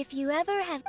If you ever have...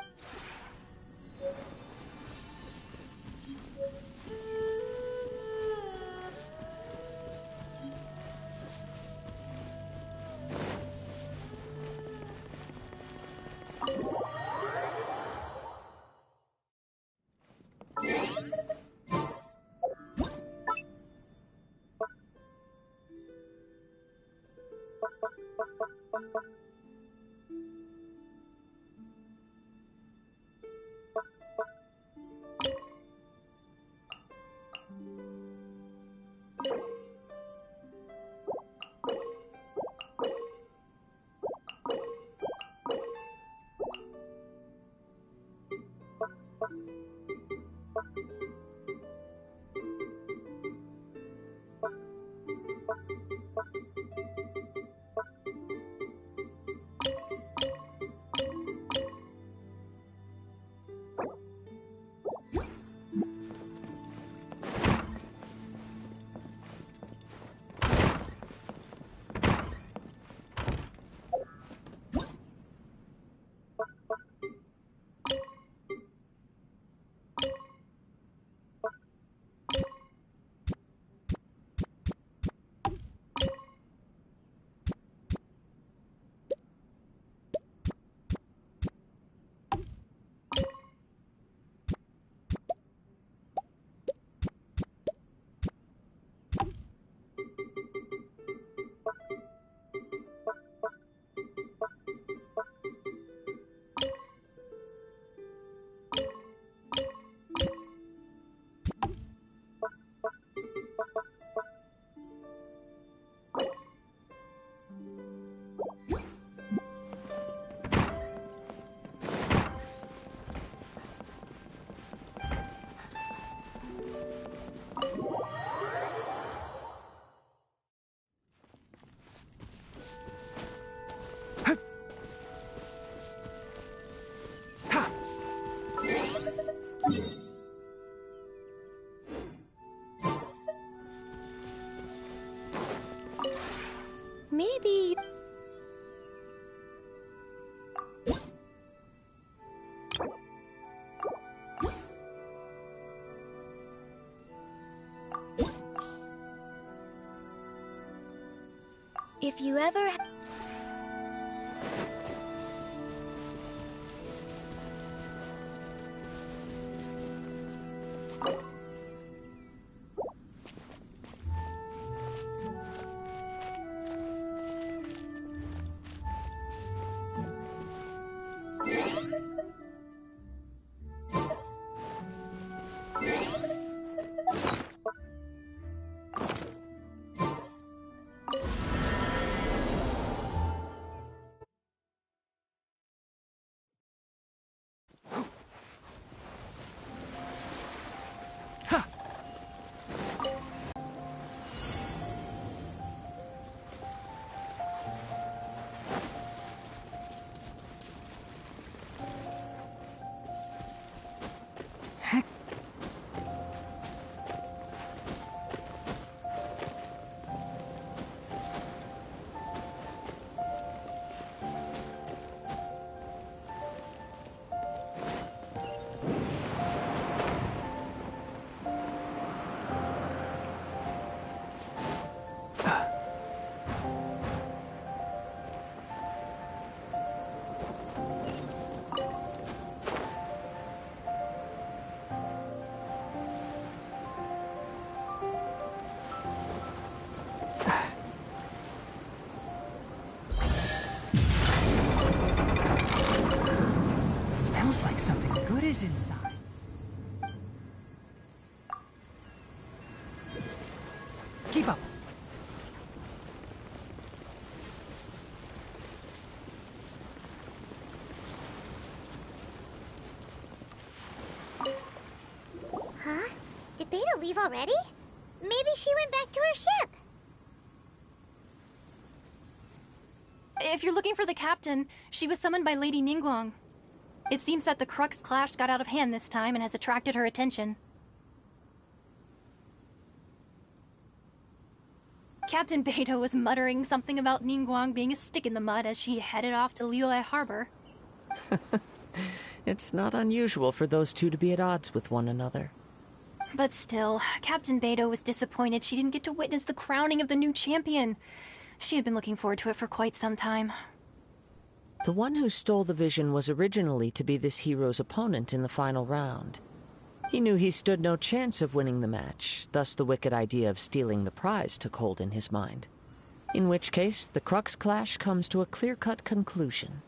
Maybe... If you ever... Smells like something good is inside. Keep up. Huh? Did Beta leave already? Maybe she went back to her ship. If you're looking for the captain, she was summoned by Lady Ningguang. It seems that the Crux clash got out of hand this time and has attracted her attention. Captain Beta was muttering something about Ningguang being a stick in the mud as she headed off to Liyue Harbor. It's not unusual for those two to be at odds with one another. But still, Captain Beto was disappointed she didn't get to witness the crowning of the new champion. She had been looking forward to it for quite some time. The one who stole the vision was originally to be this hero's opponent in the final round. He knew he stood no chance of winning the match, thus the wicked idea of stealing the prize took hold in his mind. In which case, the Crux clash comes to a clear-cut conclusion.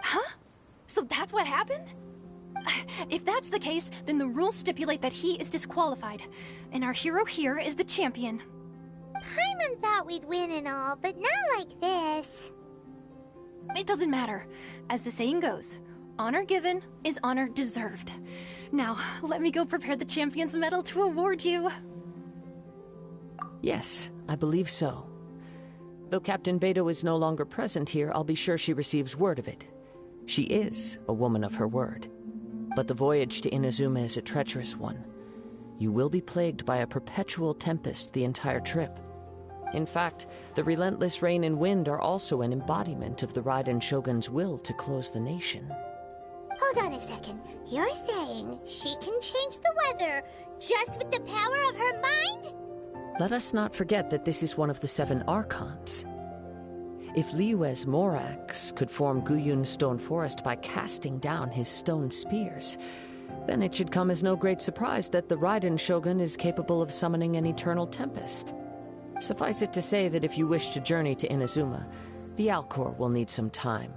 Huh? So that's what happened? If that's the case, then the rules stipulate that he is disqualified, and our hero here is the champion. Paimon thought we'd win and all, but not like this. It doesn't matter. As the saying goes, honor given is honor deserved. Now, let me go prepare the champion's medal to award you. Yes, I believe so. Though Captain Beto is no longer present here, I'll be sure she receives word of it. She is a woman of her word. But the voyage to Inazuma is a treacherous one. You will be plagued by a perpetual tempest the entire trip. In fact, the relentless rain and wind are also an embodiment of the Raiden Shogun's will to close the nation. Hold on a second. You're saying she can change the weather just with the power of her mind? Let us not forget that this is one of the 7 Archons. If Liyue's Morax could form Guyun's stone forest by casting down his stone spears, then it should come as no great surprise that the Raiden Shogun is capable of summoning an eternal tempest. Suffice it to say that if you wish to journey to Inazuma, the Alcor will need some time.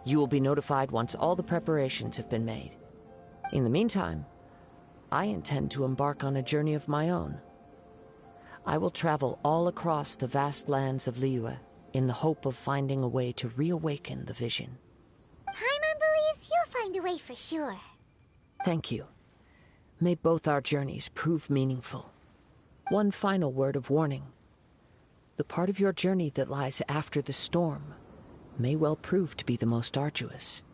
You will be notified once all the preparations have been made. In the meantime, I intend to embark on a journey of my own. I will travel all across the vast lands of Liyue in the hope of finding a way to reawaken the vision. Paimon believes you'll find a way for sure. Thank you. May both our journeys prove meaningful. One final word of warning. The part of your journey that lies after the storm may well prove to be the most arduous.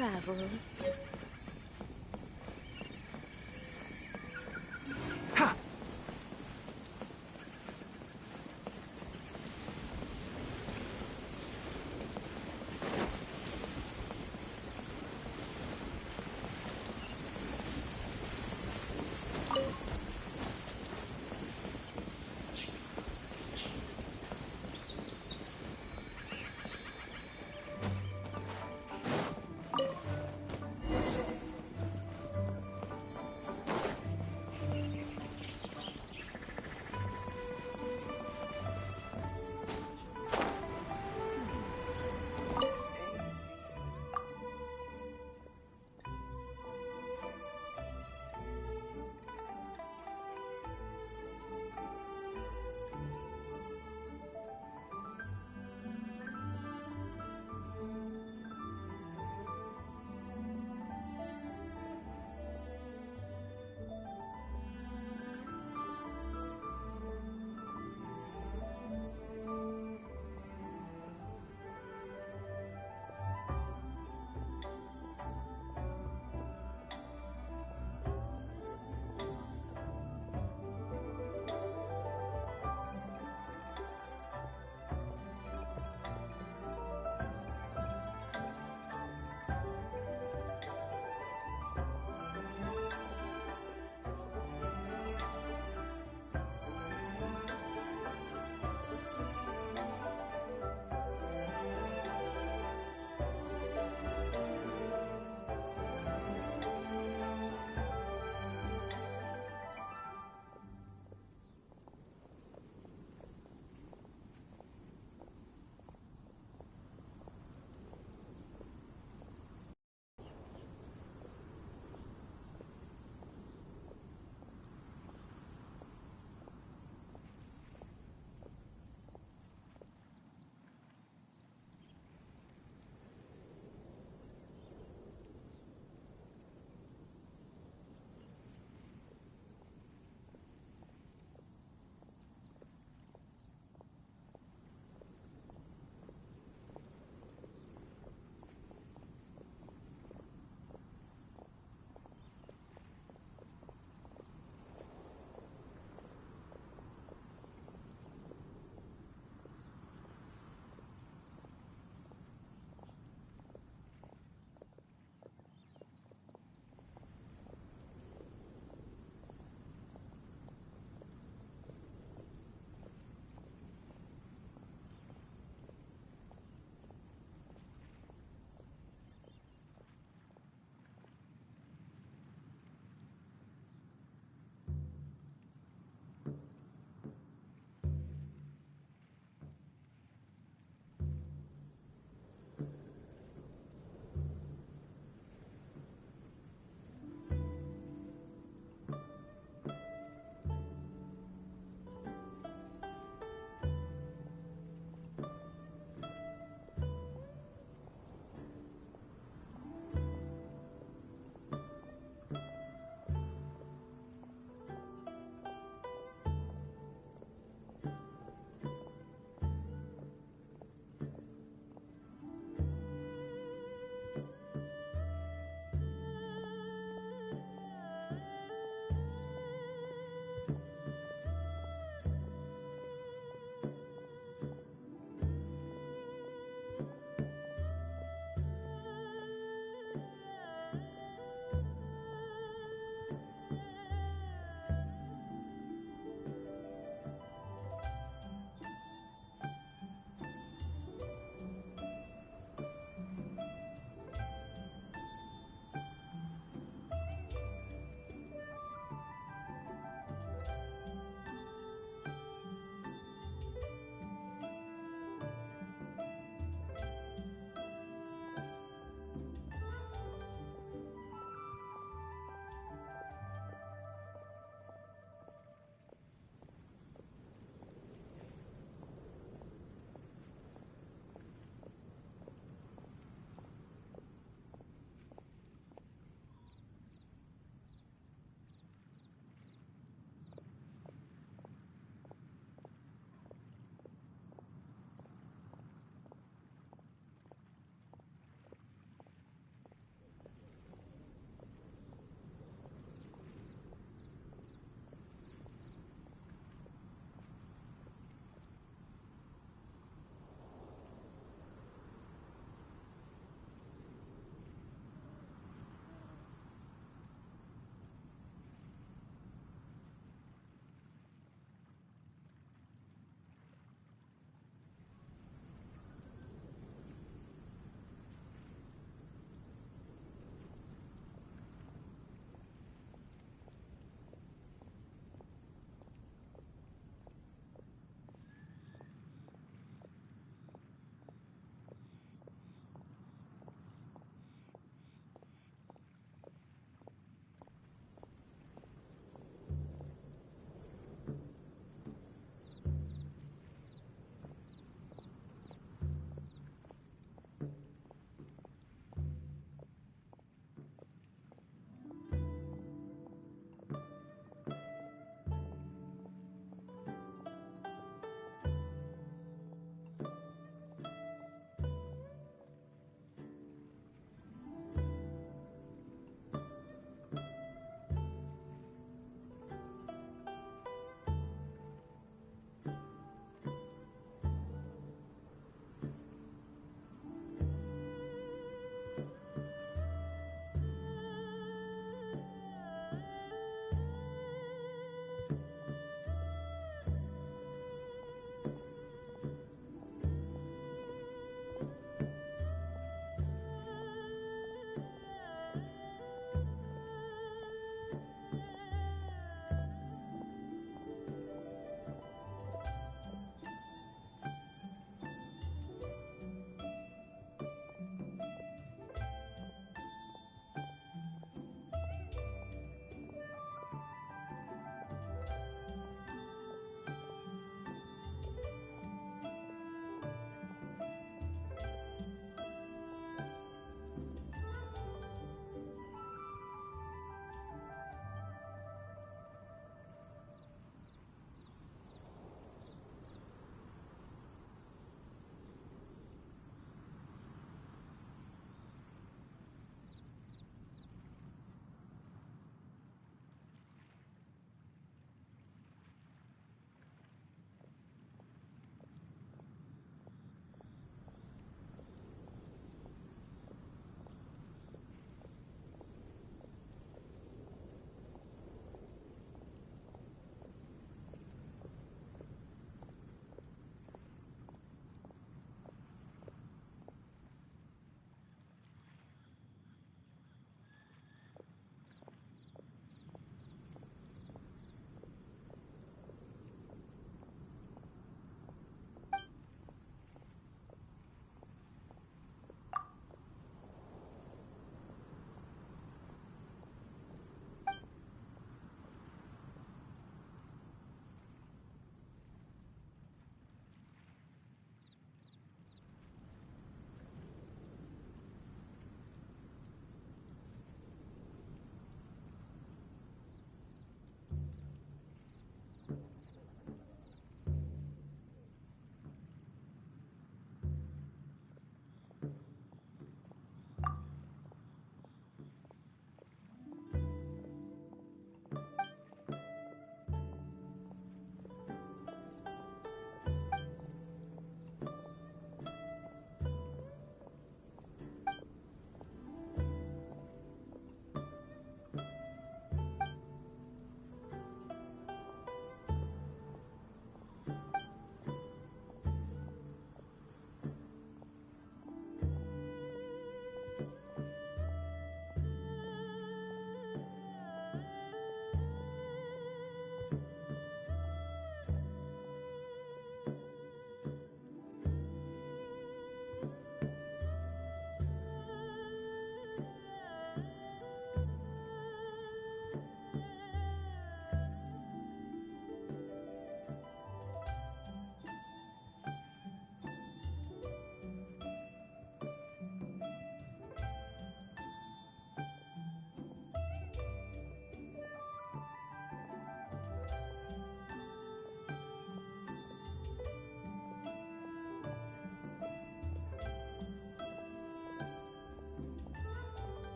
travel. Ha!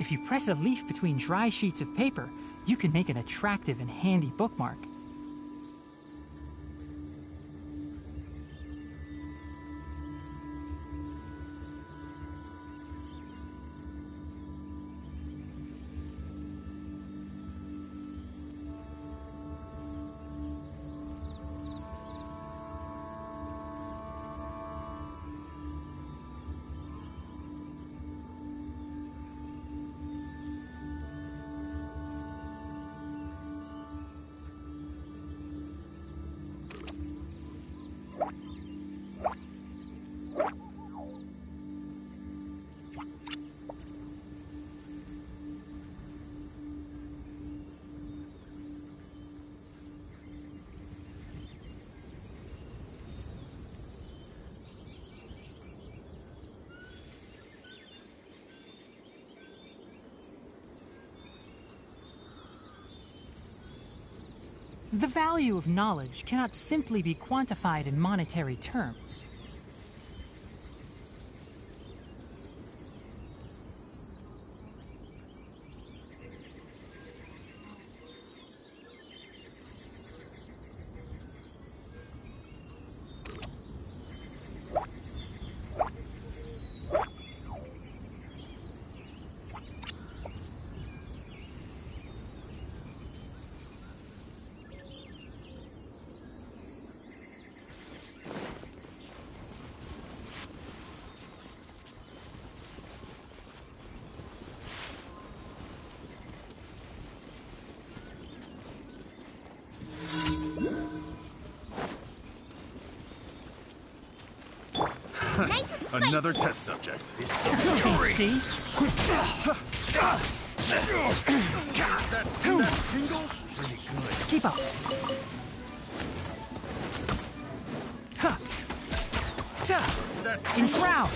If you press a leaf between dry sheets of paper, you can make an attractive and handy bookmark. The value of knowledge cannot simply be quantified in monetary terms. Nice and spicy. Another test subject. He's so Can't see? that tingle? Pretty good. Keep up. Ha! Sa! That In shroud.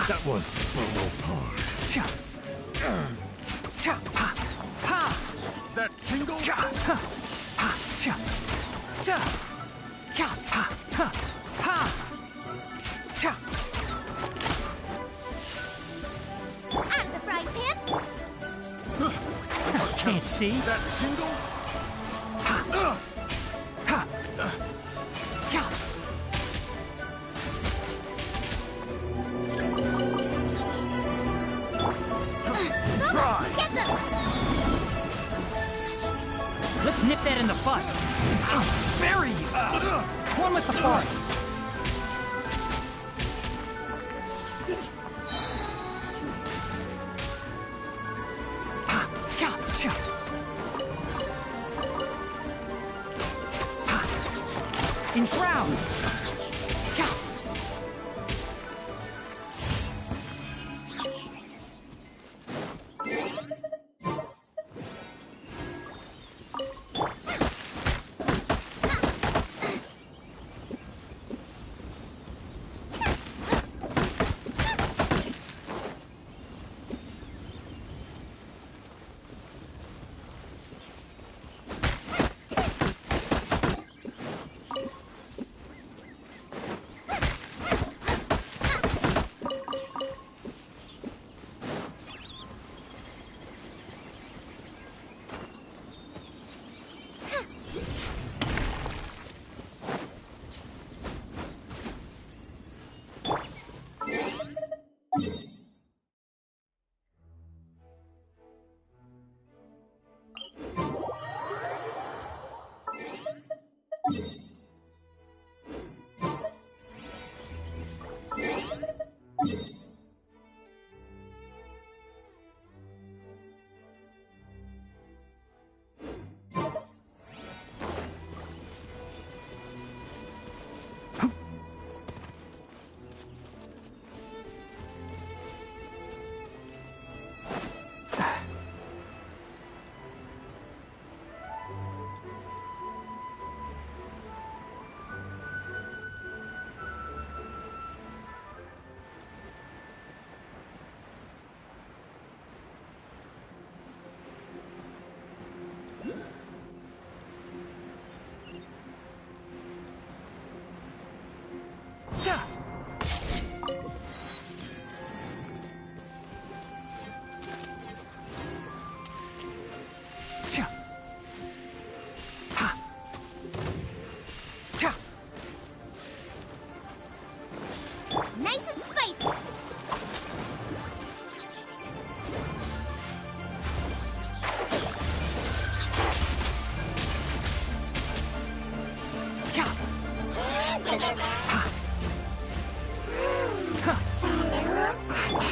That was a little hard. Cha! Cha! Ha! Ha! That tingle? Cha! Ha! Ha! Cha! Sa! Cha! Ha! Ha! Ha! Cha! Out of the frying pan. Can't see? That tingle? Ha! Ha! Cha! Try! Get them. Let's nip that in the bud. I'll bury you. One with the forest. Ha! Cha! Cha! Ha! In shroud. Cha!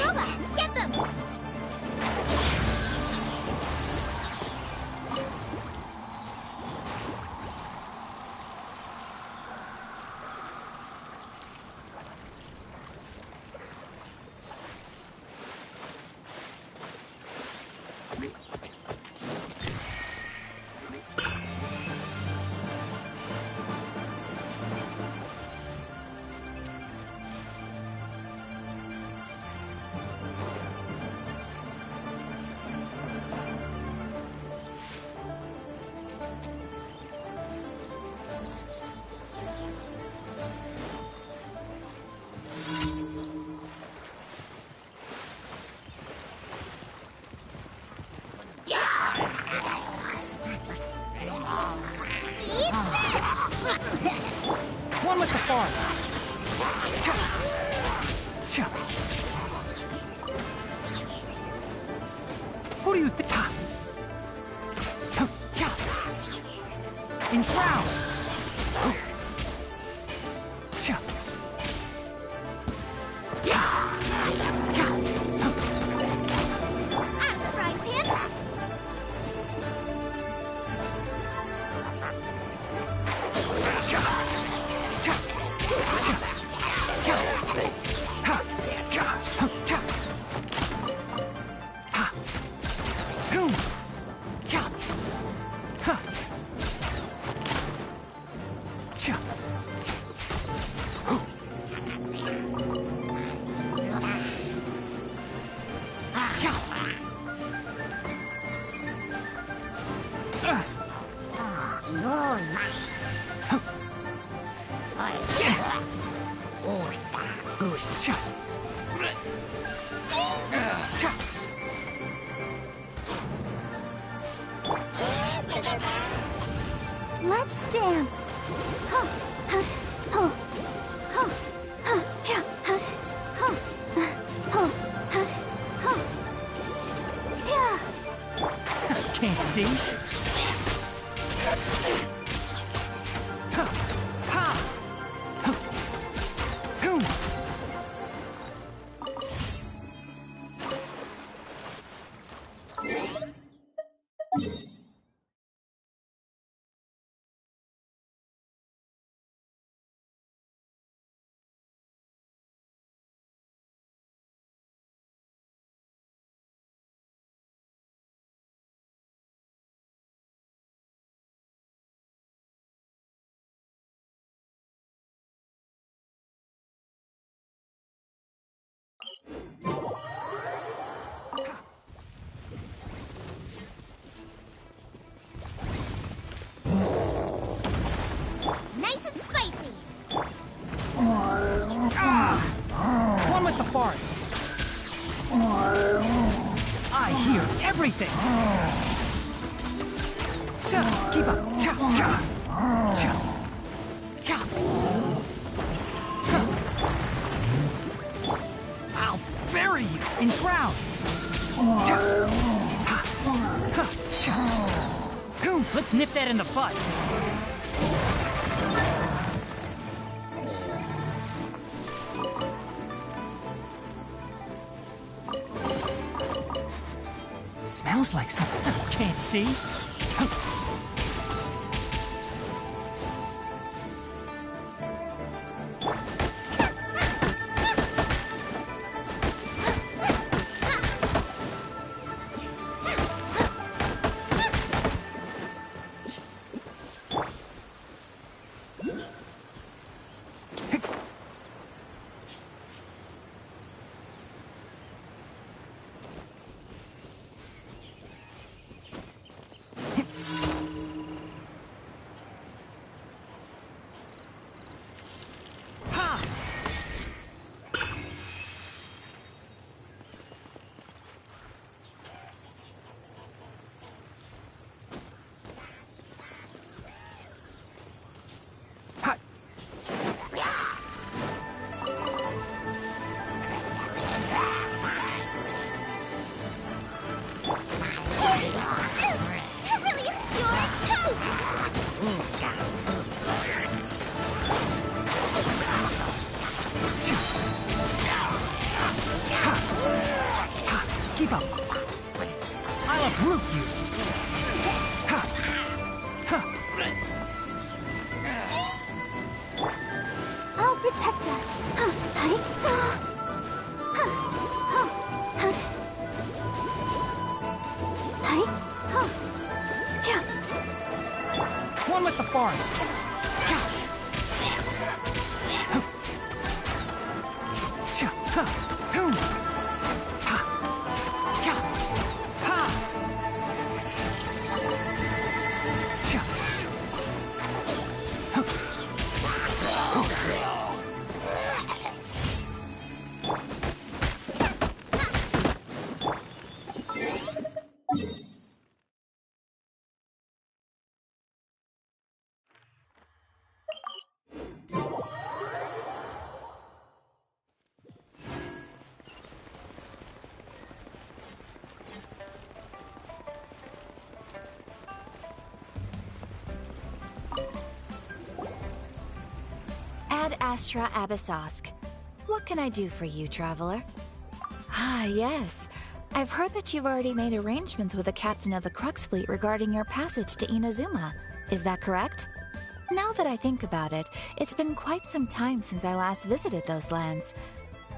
Bubba, get them! One with the forest. Who do you think? Enshroud. That's right, Pip! Let's dance. Can't see. Nice and spicy! One with the forest. I hear everything. Keep up. I'll bury you. Enshroud. Let's nip that in the bud. Smells like something. Can't see. Christ! Ad Astra Abyssosk. What can I do for you, traveler? Ah, yes. I've heard that you've already made arrangements with the captain of the Crux fleet regarding your passage to Inazuma. Is that correct? Now that I think about it, it's been quite some time since I last visited those lands.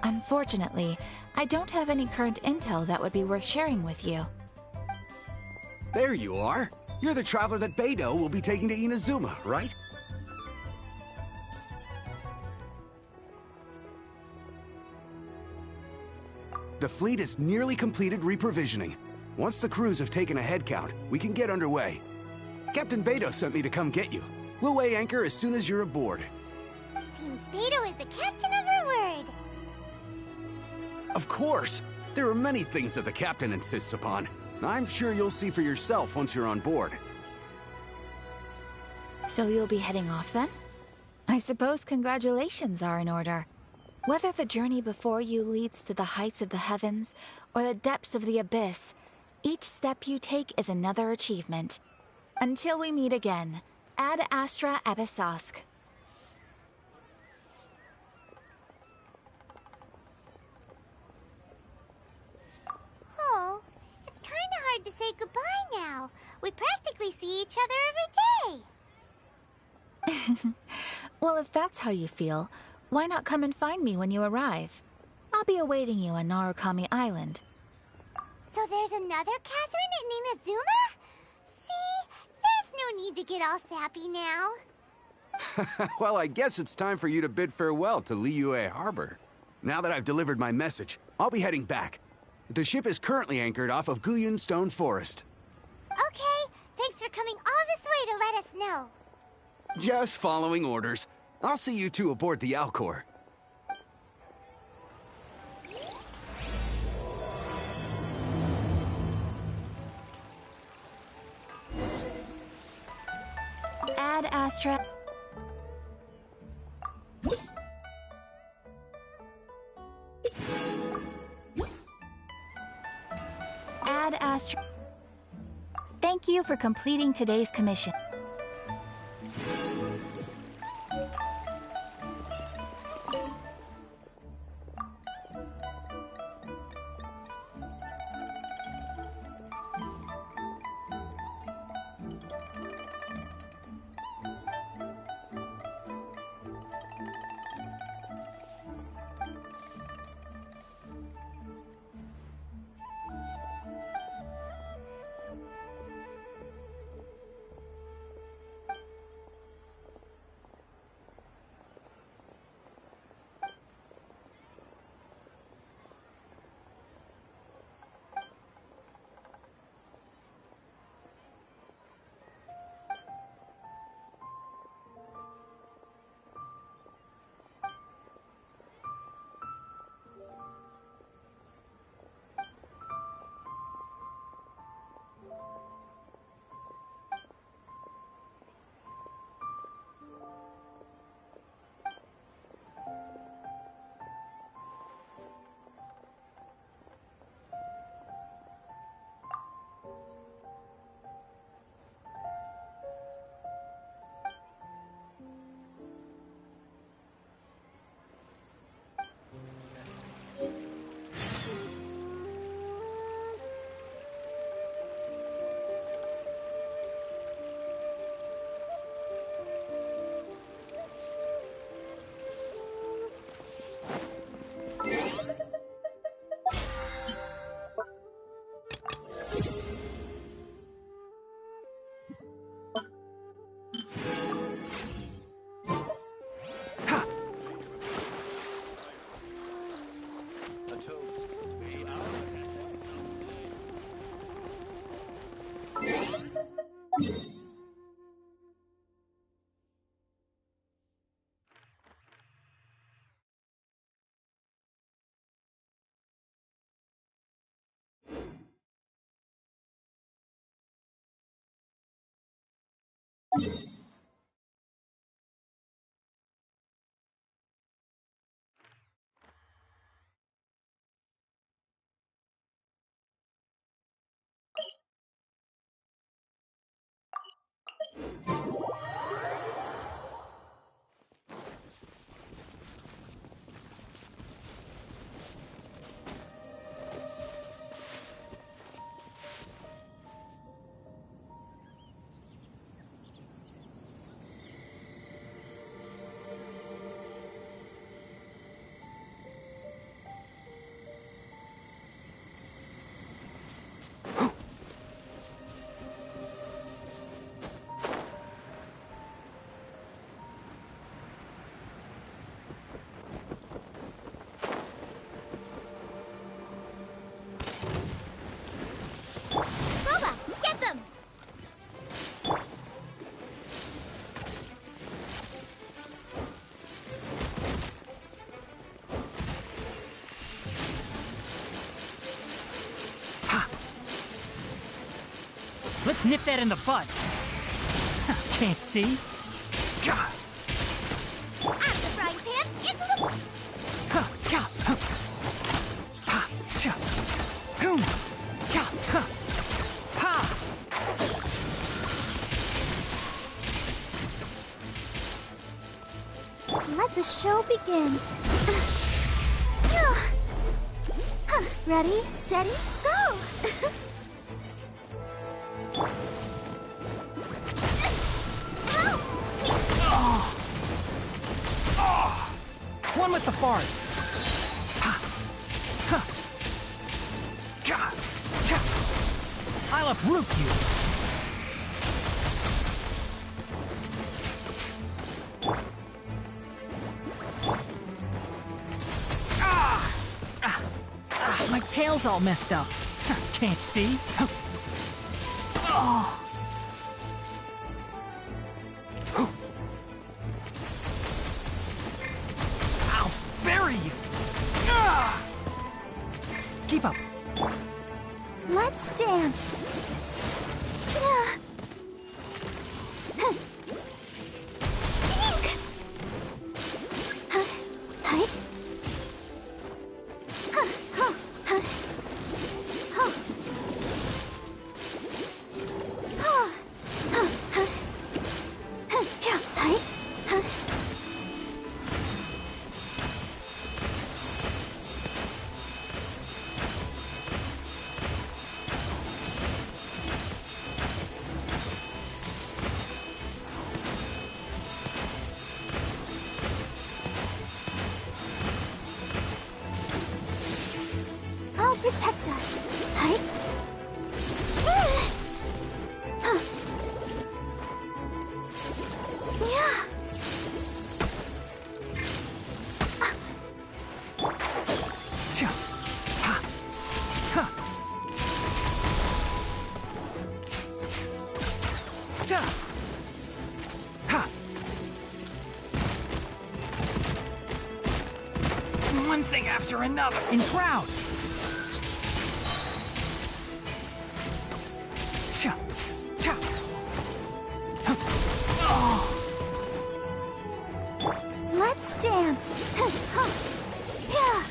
Unfortunately, I don't have any current intel that would be worth sharing with you. There you are. You're the traveler that Beidou will be taking to Inazuma, right? The fleet has nearly completed reprovisioning. Once the crews have taken a head count, we can get underway. Captain Beidou sent me to come get you. We'll weigh anchor as soon as you're aboard. Seems Beidou is the captain of her word. Of course! There are many things that the captain insists upon. I'm sure you'll see for yourself once you're on board. So you'll be heading off then? I suppose congratulations are in order. Whether the journey before you leads to the heights of the heavens or the depths of the abyss, each step you take is another achievement. Until we meet again, Ad Astra Abyssosk. Oh, it's kind of hard to say goodbye now. We practically see each other every day. Well, if that's how you feel, why not come and find me when you arrive? I'll be awaiting you on Narukami Island. So there's another Catherine in Inazuma? See, there's no need to get all sappy now. Well, I guess it's time for you to bid farewell to Liyue Harbor. Now that I've delivered my message, I'll be heading back. The ship is currently anchored off of Guyun Stone Forest. Okay, thanks for coming all this way to let us know. Just following orders. I'll see you two aboard the Alcor. Ad Astra... Ad Astra... Thank you for completing today's commission. Boba, get them! Let's nip that in the bud. Can't see. God. Out of the frying pan, into the... Let the show begin. Ready, steady, go! Help! One with the forest. I'll uproot you. My tail's all messed up. Can't see. I'll bury you. Keep up. Let's dance. I'll protect us. Right? Yeah. One thing after another. Enshroud. Let's dance. Yeah.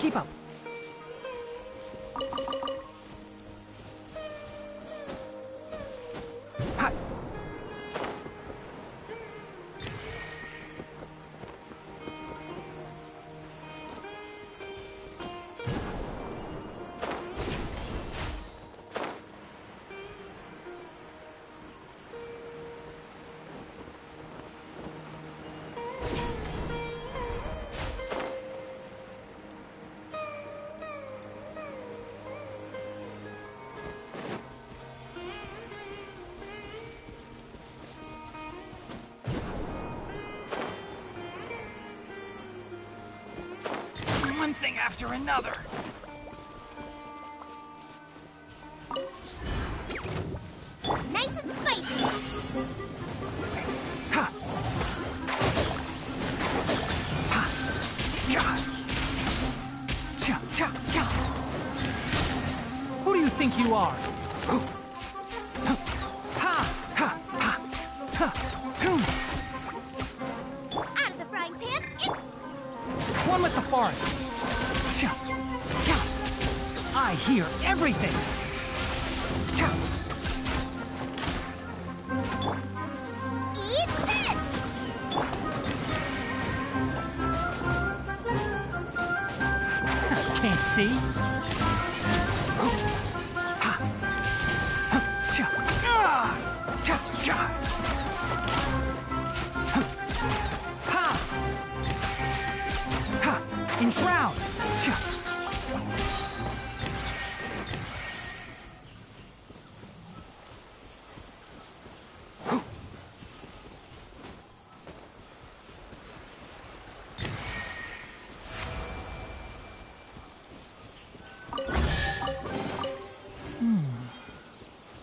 Keep up. Ha! One thing after another. Nice and spicy. Ha! Ha! Ja! Cha! Cha! Cha! Who do you think you are? Ha! Ha! Ha! Ha! Boom! Out of the frying pan. One with the forest. Cha! Cha! I hear everything. Cha! Eat this! Can't see. Enshroud!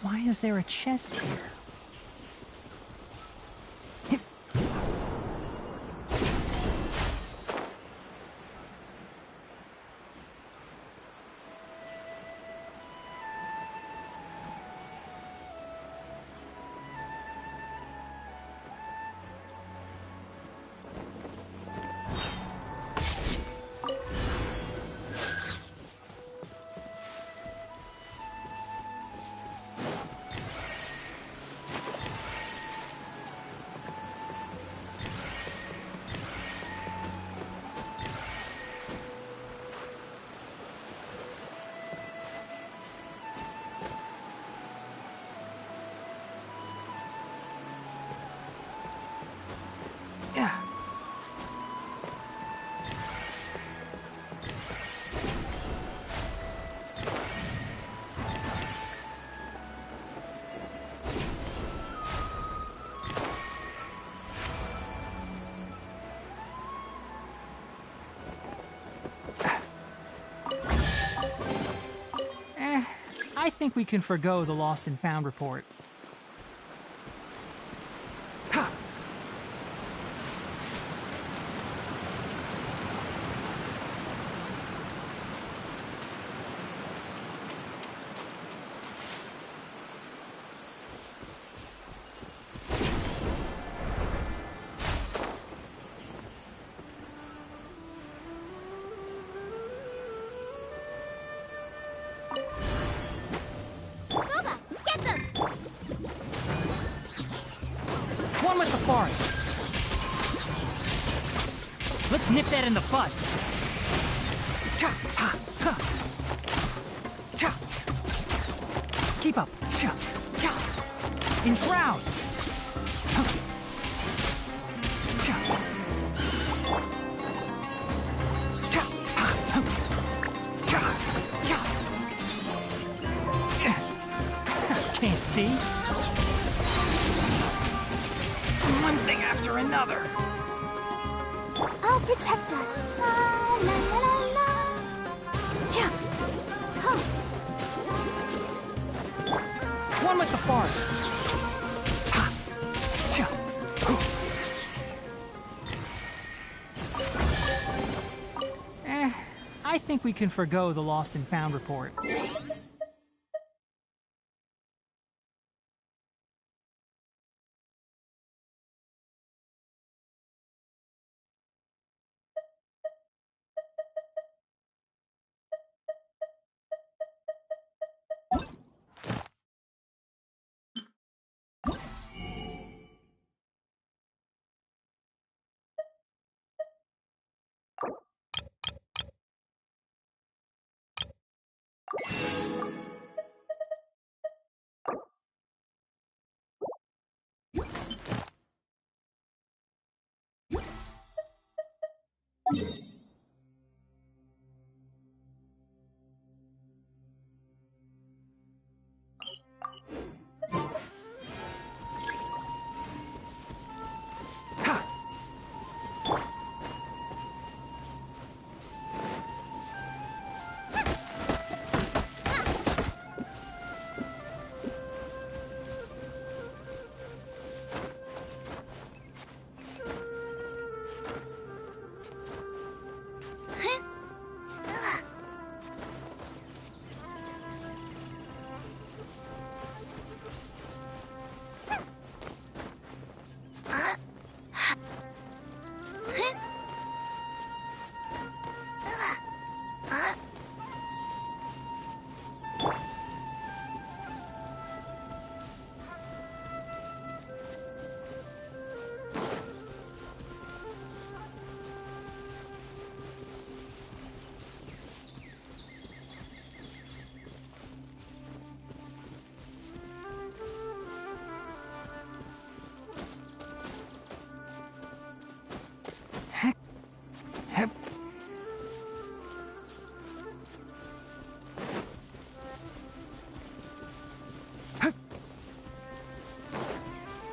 Why is there a chest here? I think we can forgo the lost and found report. Ha! Booba, get them! One with the forest. Let's nip that in the bud. Cha, ha, ha. Cha. Keep up. Cha, cha. Enshroud. Huh. Cha. Cha, ha, huh. Cha, cha. Can't see. One thing after another. I'll protect us. La la la la la. Yeah. Huh. One with the forest. Ha. Cha. I think we can forgo the lost and found report.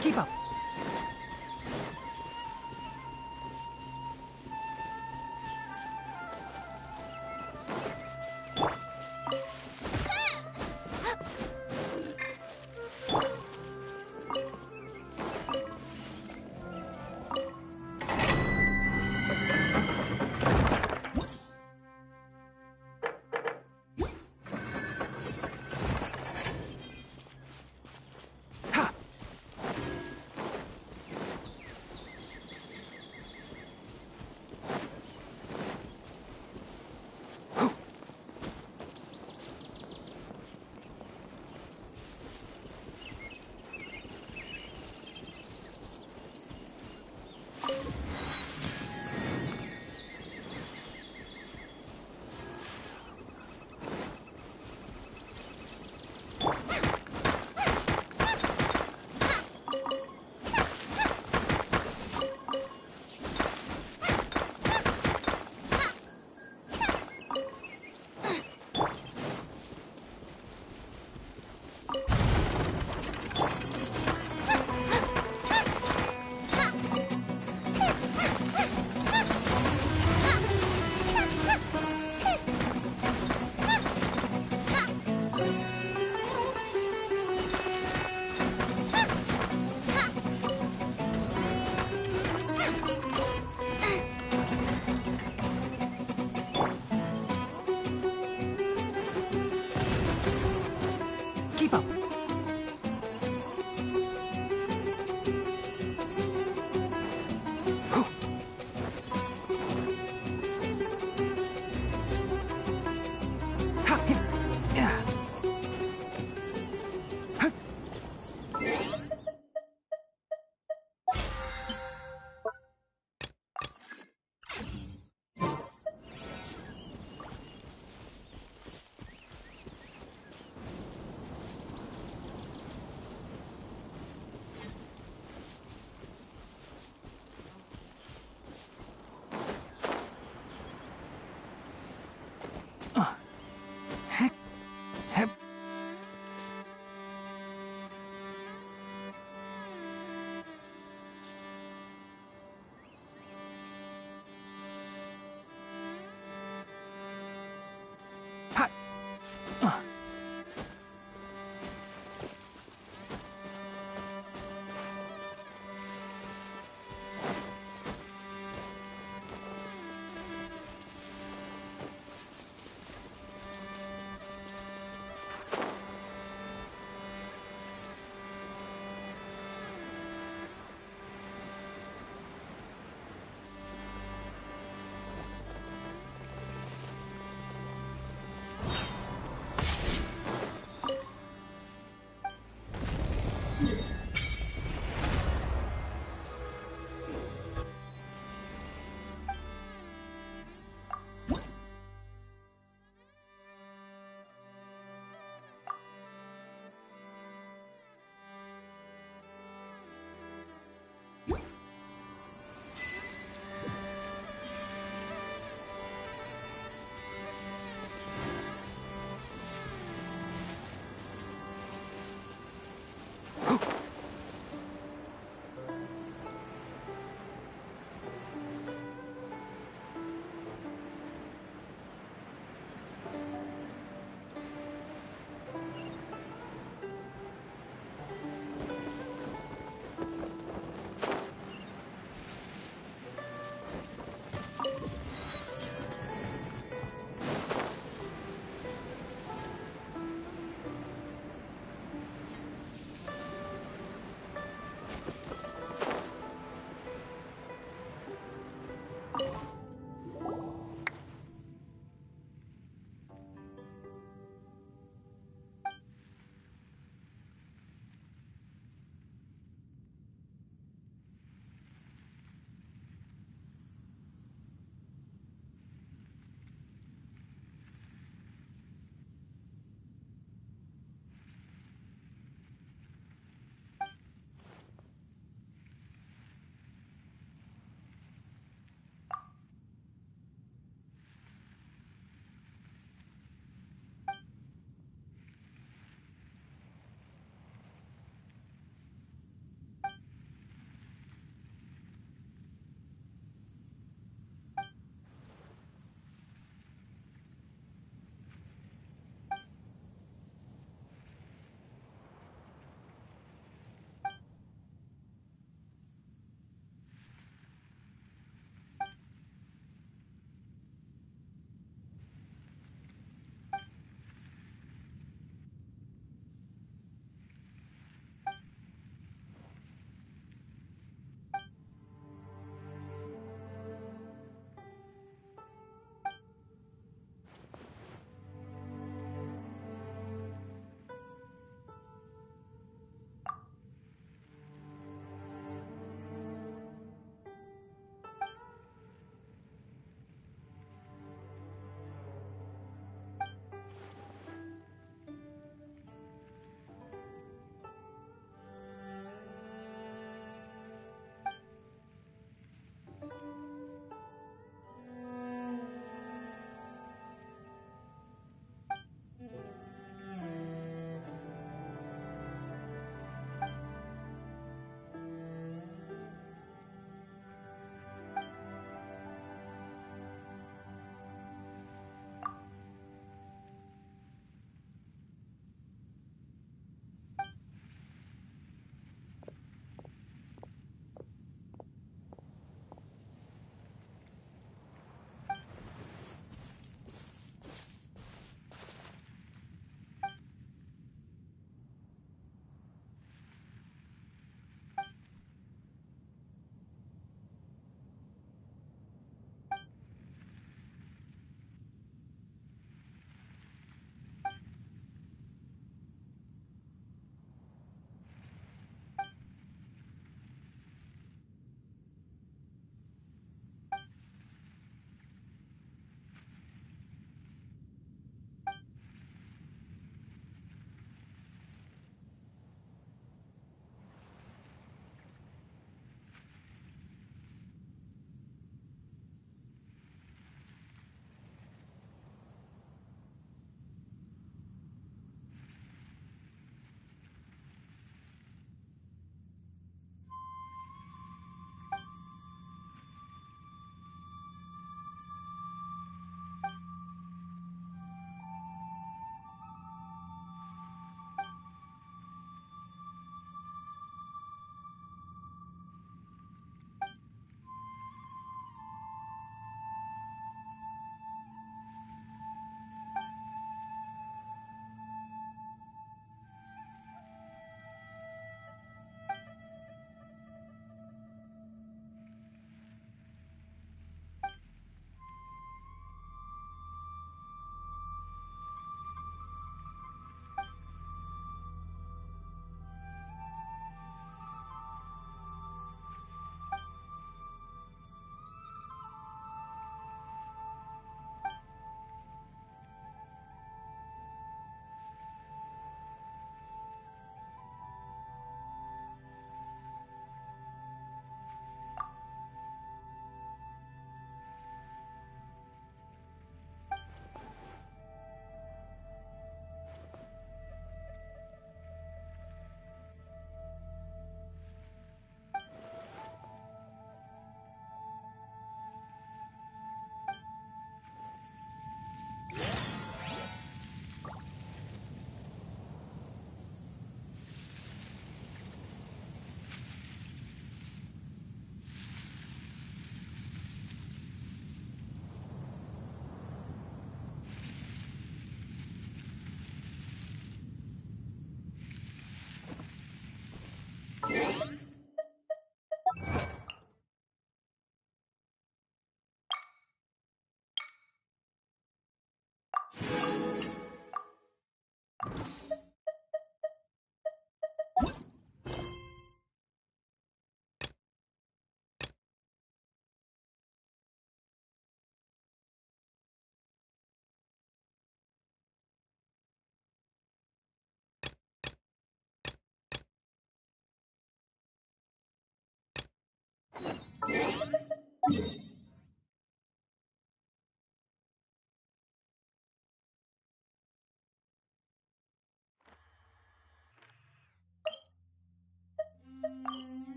Keep up.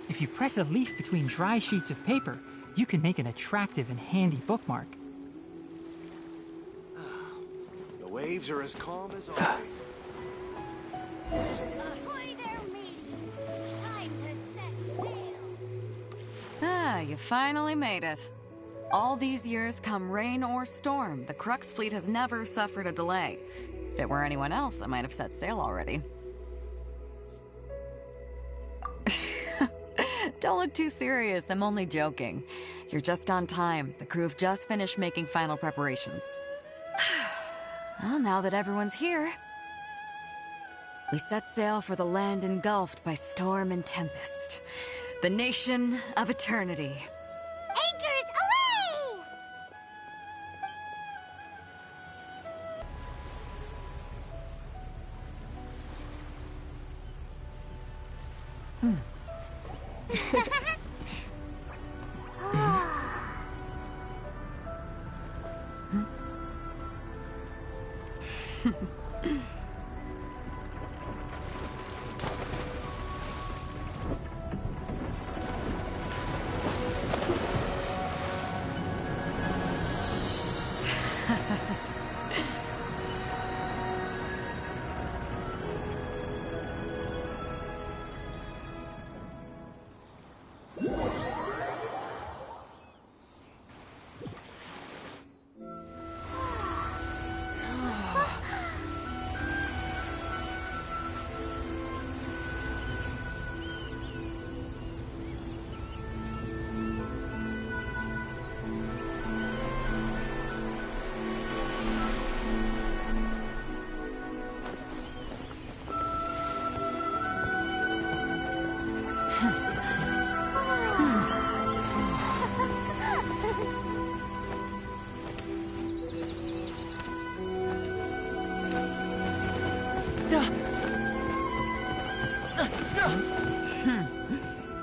If you press a leaf between dry sheets of paper, you can make an attractive and handy bookmark. The waves are as calm as always. Ahoy there, mateys! Time to set sail! Ah, you finally made it. All these years, come rain or storm, the Crux fleet has never suffered a delay. If it were anyone else, I might have set sail already. Don't look too serious, I'm only joking. You're just on time. The crew have just finished making final preparations. Well, now that everyone's here, we set sail for the land engulfed by storm and tempest. The nation of eternity. Anchors away!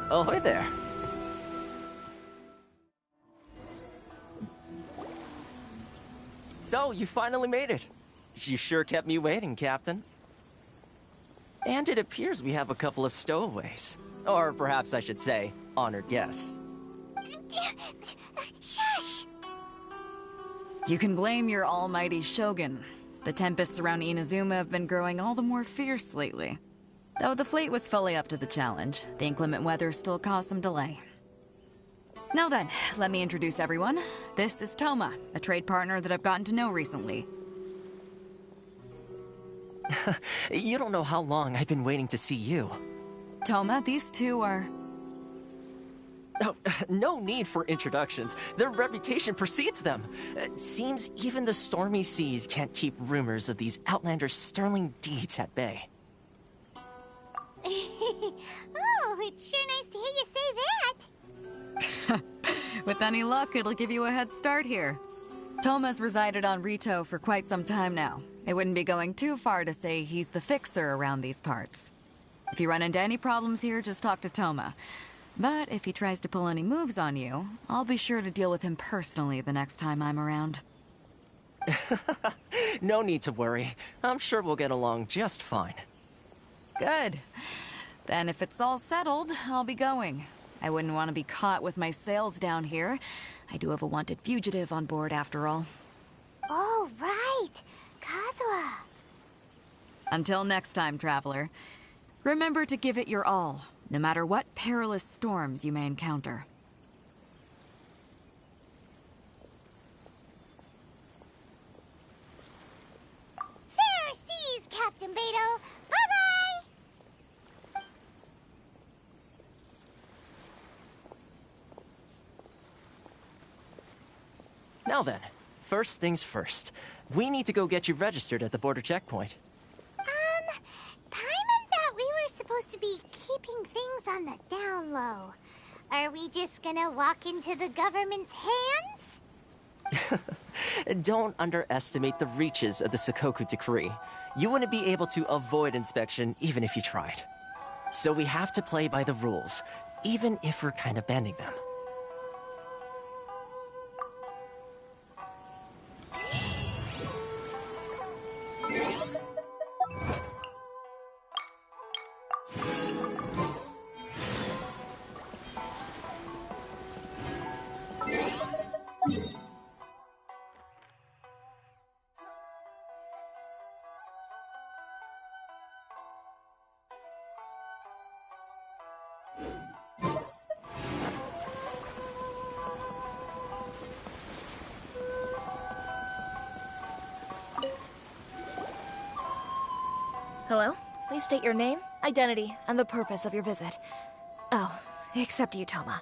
Ahoy there. So, you finally made it. You sure kept me waiting, Captain. And it appears we have a couple of stowaways. Or perhaps I should say, honored guests. Shush! You can blame your almighty Shogun. The tempests around Inazuma have been growing all the more fierce lately. Though the fleet was fully up to the challenge, the inclement weather still caused some delay. Now then, let me introduce everyone. This is Toma, a trade partner that I've gotten to know recently. You don't know how long I've been waiting to see you. Toma, these two are... Oh, no need for introductions. Their reputation precedes them. It seems even the stormy seas can't keep rumors of these outlanders' sterling deeds at bay. Oh, it's sure nice to hear you say that. With any luck, it'll give you a head start here. Toma's resided on Rito for quite some time now. It wouldn't be going too far to say he's the fixer around these parts. If you run into any problems here, just talk to Toma. But if he tries to pull any moves on you, I'll be sure to deal with him personally the next time I'm around. No need to worry. I'm sure we'll get along just fine. Good. Then if it's all settled, I'll be going. I wouldn't want to be caught with my sails down here. I do have a wanted fugitive on board after all. Oh, right. Kazuha. Until next time, traveler. Remember to give it your all, no matter what perilous storms you may encounter. Fair seas, Captain Beto. Bye-bye! Now then, first things first. We need to go get you registered at the border checkpoint. Paimon thought we were supposed to be keeping things on the down low. Are we just gonna walk into the government's hands? Don't underestimate the reaches of the Sakoku Decree. You wouldn't be able to avoid inspection even if you tried. So we have to play by the rules, even if we're kind of bending them. Hello? Please state your name, identity, and the purpose of your visit. Oh, except you, Toma.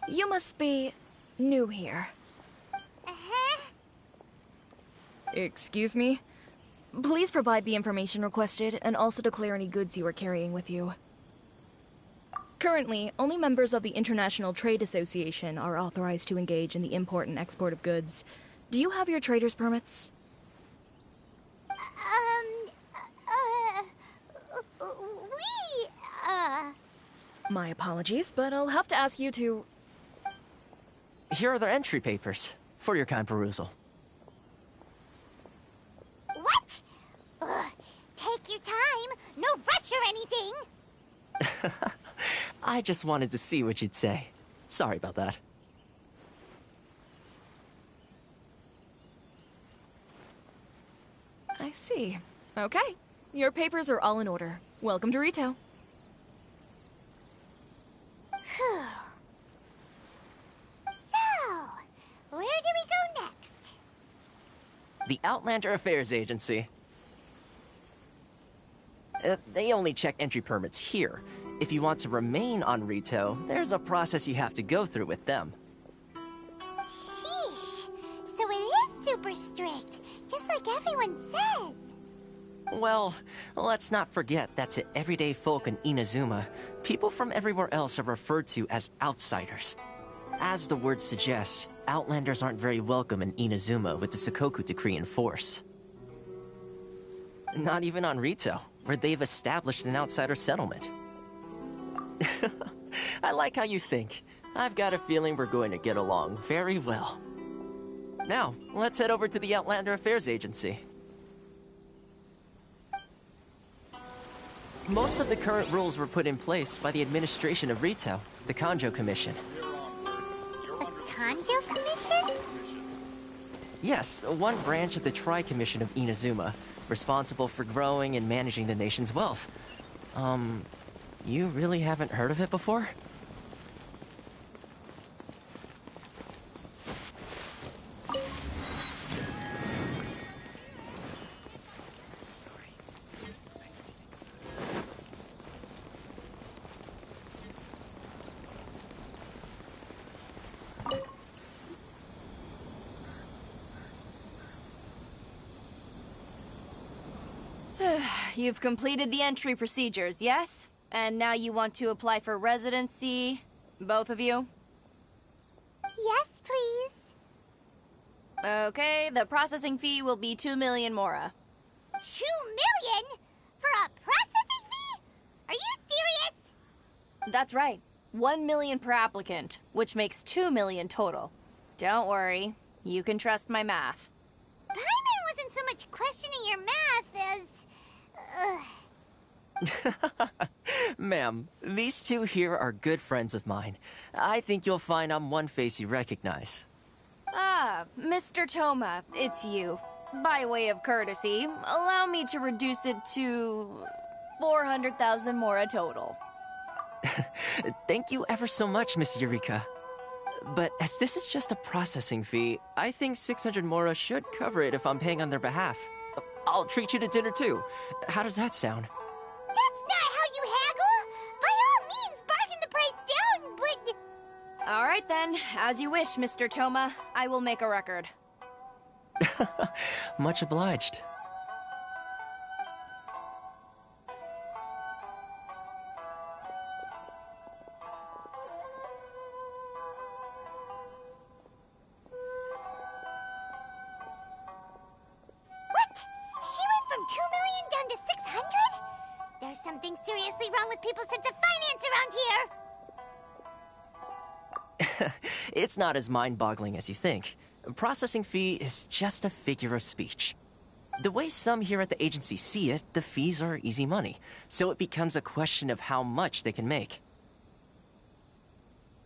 You must be new here. Excuse me? Please provide the information requested and also declare any goods you are carrying with you. Currently, only members of the International Trade Association are authorized to engage in the import and export of goods. Do you have your trader's permits? My apologies, but I'll have to ask you to... Here are their entry papers, for your kind perusal. What? Take your time. No rush or anything. I just wanted to see what you'd say. Sorry about that. I see. Okay. Your papers are all in order. Welcome to Rito. So, where do we go next? The Outlander Affairs Agency. They only check entry permits here. If you want to remain on Rito, there's a process you have to go through with them. Sheesh. So it is super strict, just like everyone says. Well, let's not forget that to everyday folk in Inazuma, people from everywhere else are referred to as outsiders. As the word suggests, Outlanders aren't very welcome in Inazuma with the Sakoku Decree in force. Not even on Rito, where they've established an outsider settlement. I like how you think. I've got a feeling we're going to get along very well. Now, let's head over to the Outlander Affairs Agency. Most of the current rules were put in place by the administration of Rito, the Kanjo Commission. A Kanjo Commission? Yes, one branch of the Tri-Commission of Inazuma, responsible for growing and managing the nation's wealth. You really haven't heard of it before? You've completed the entry procedures, yes? And now you want to apply for residency? Both of you? Yes, please. Okay, the processing fee will be 2 million mora. 2 million? For a processing fee? Are you serious? That's right. 1 million per applicant, which makes 2 million total. Don't worry, you can trust my math. Paimon wasn't so much questioning your math as... Ma'am, these two here are good friends of mine. I think you'll find I'm one face you recognize. Ah, Mr. Toma, it's you. By way of courtesy, allow me to reduce it to 400,000 mora total. Thank you ever so much, Miss Eureka. But as this is just a processing fee, I think 600 mora should cover it if I'm paying on their behalf. I'll treat you to dinner too. How does that sound? That's not how you haggle! By all means, bargain the price down, but... All right then, as you wish, Mr. Toma. I will make a record. Much obliged. something seriously wrong with people's sense of finance around here! It's not as mind-boggling as you think. Processing fee is just a figure of speech. The way some here at the agency see it, the fees are easy money, so it becomes a question of how much they can make.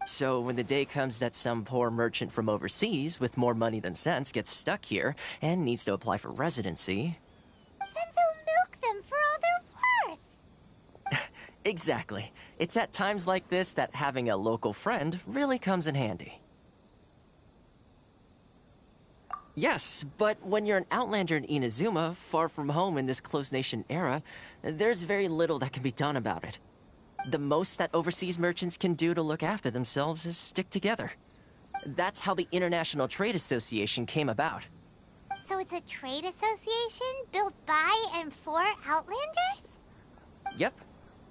So when the day comes that some poor merchant from overseas with more money than sense gets stuck here and needs to apply for residency... Then they'll milk them for all they're worth! Exactly. It's at times like this that having a local friend really comes in handy. Yes, but when you're an outlander in Inazuma, far from home in this closed nation era, there's very little that can be done about it. The most that overseas merchants can do to look after themselves is stick together. That's how the International Trade Association came about. So it's a trade association built by and for Outlanders? Yep.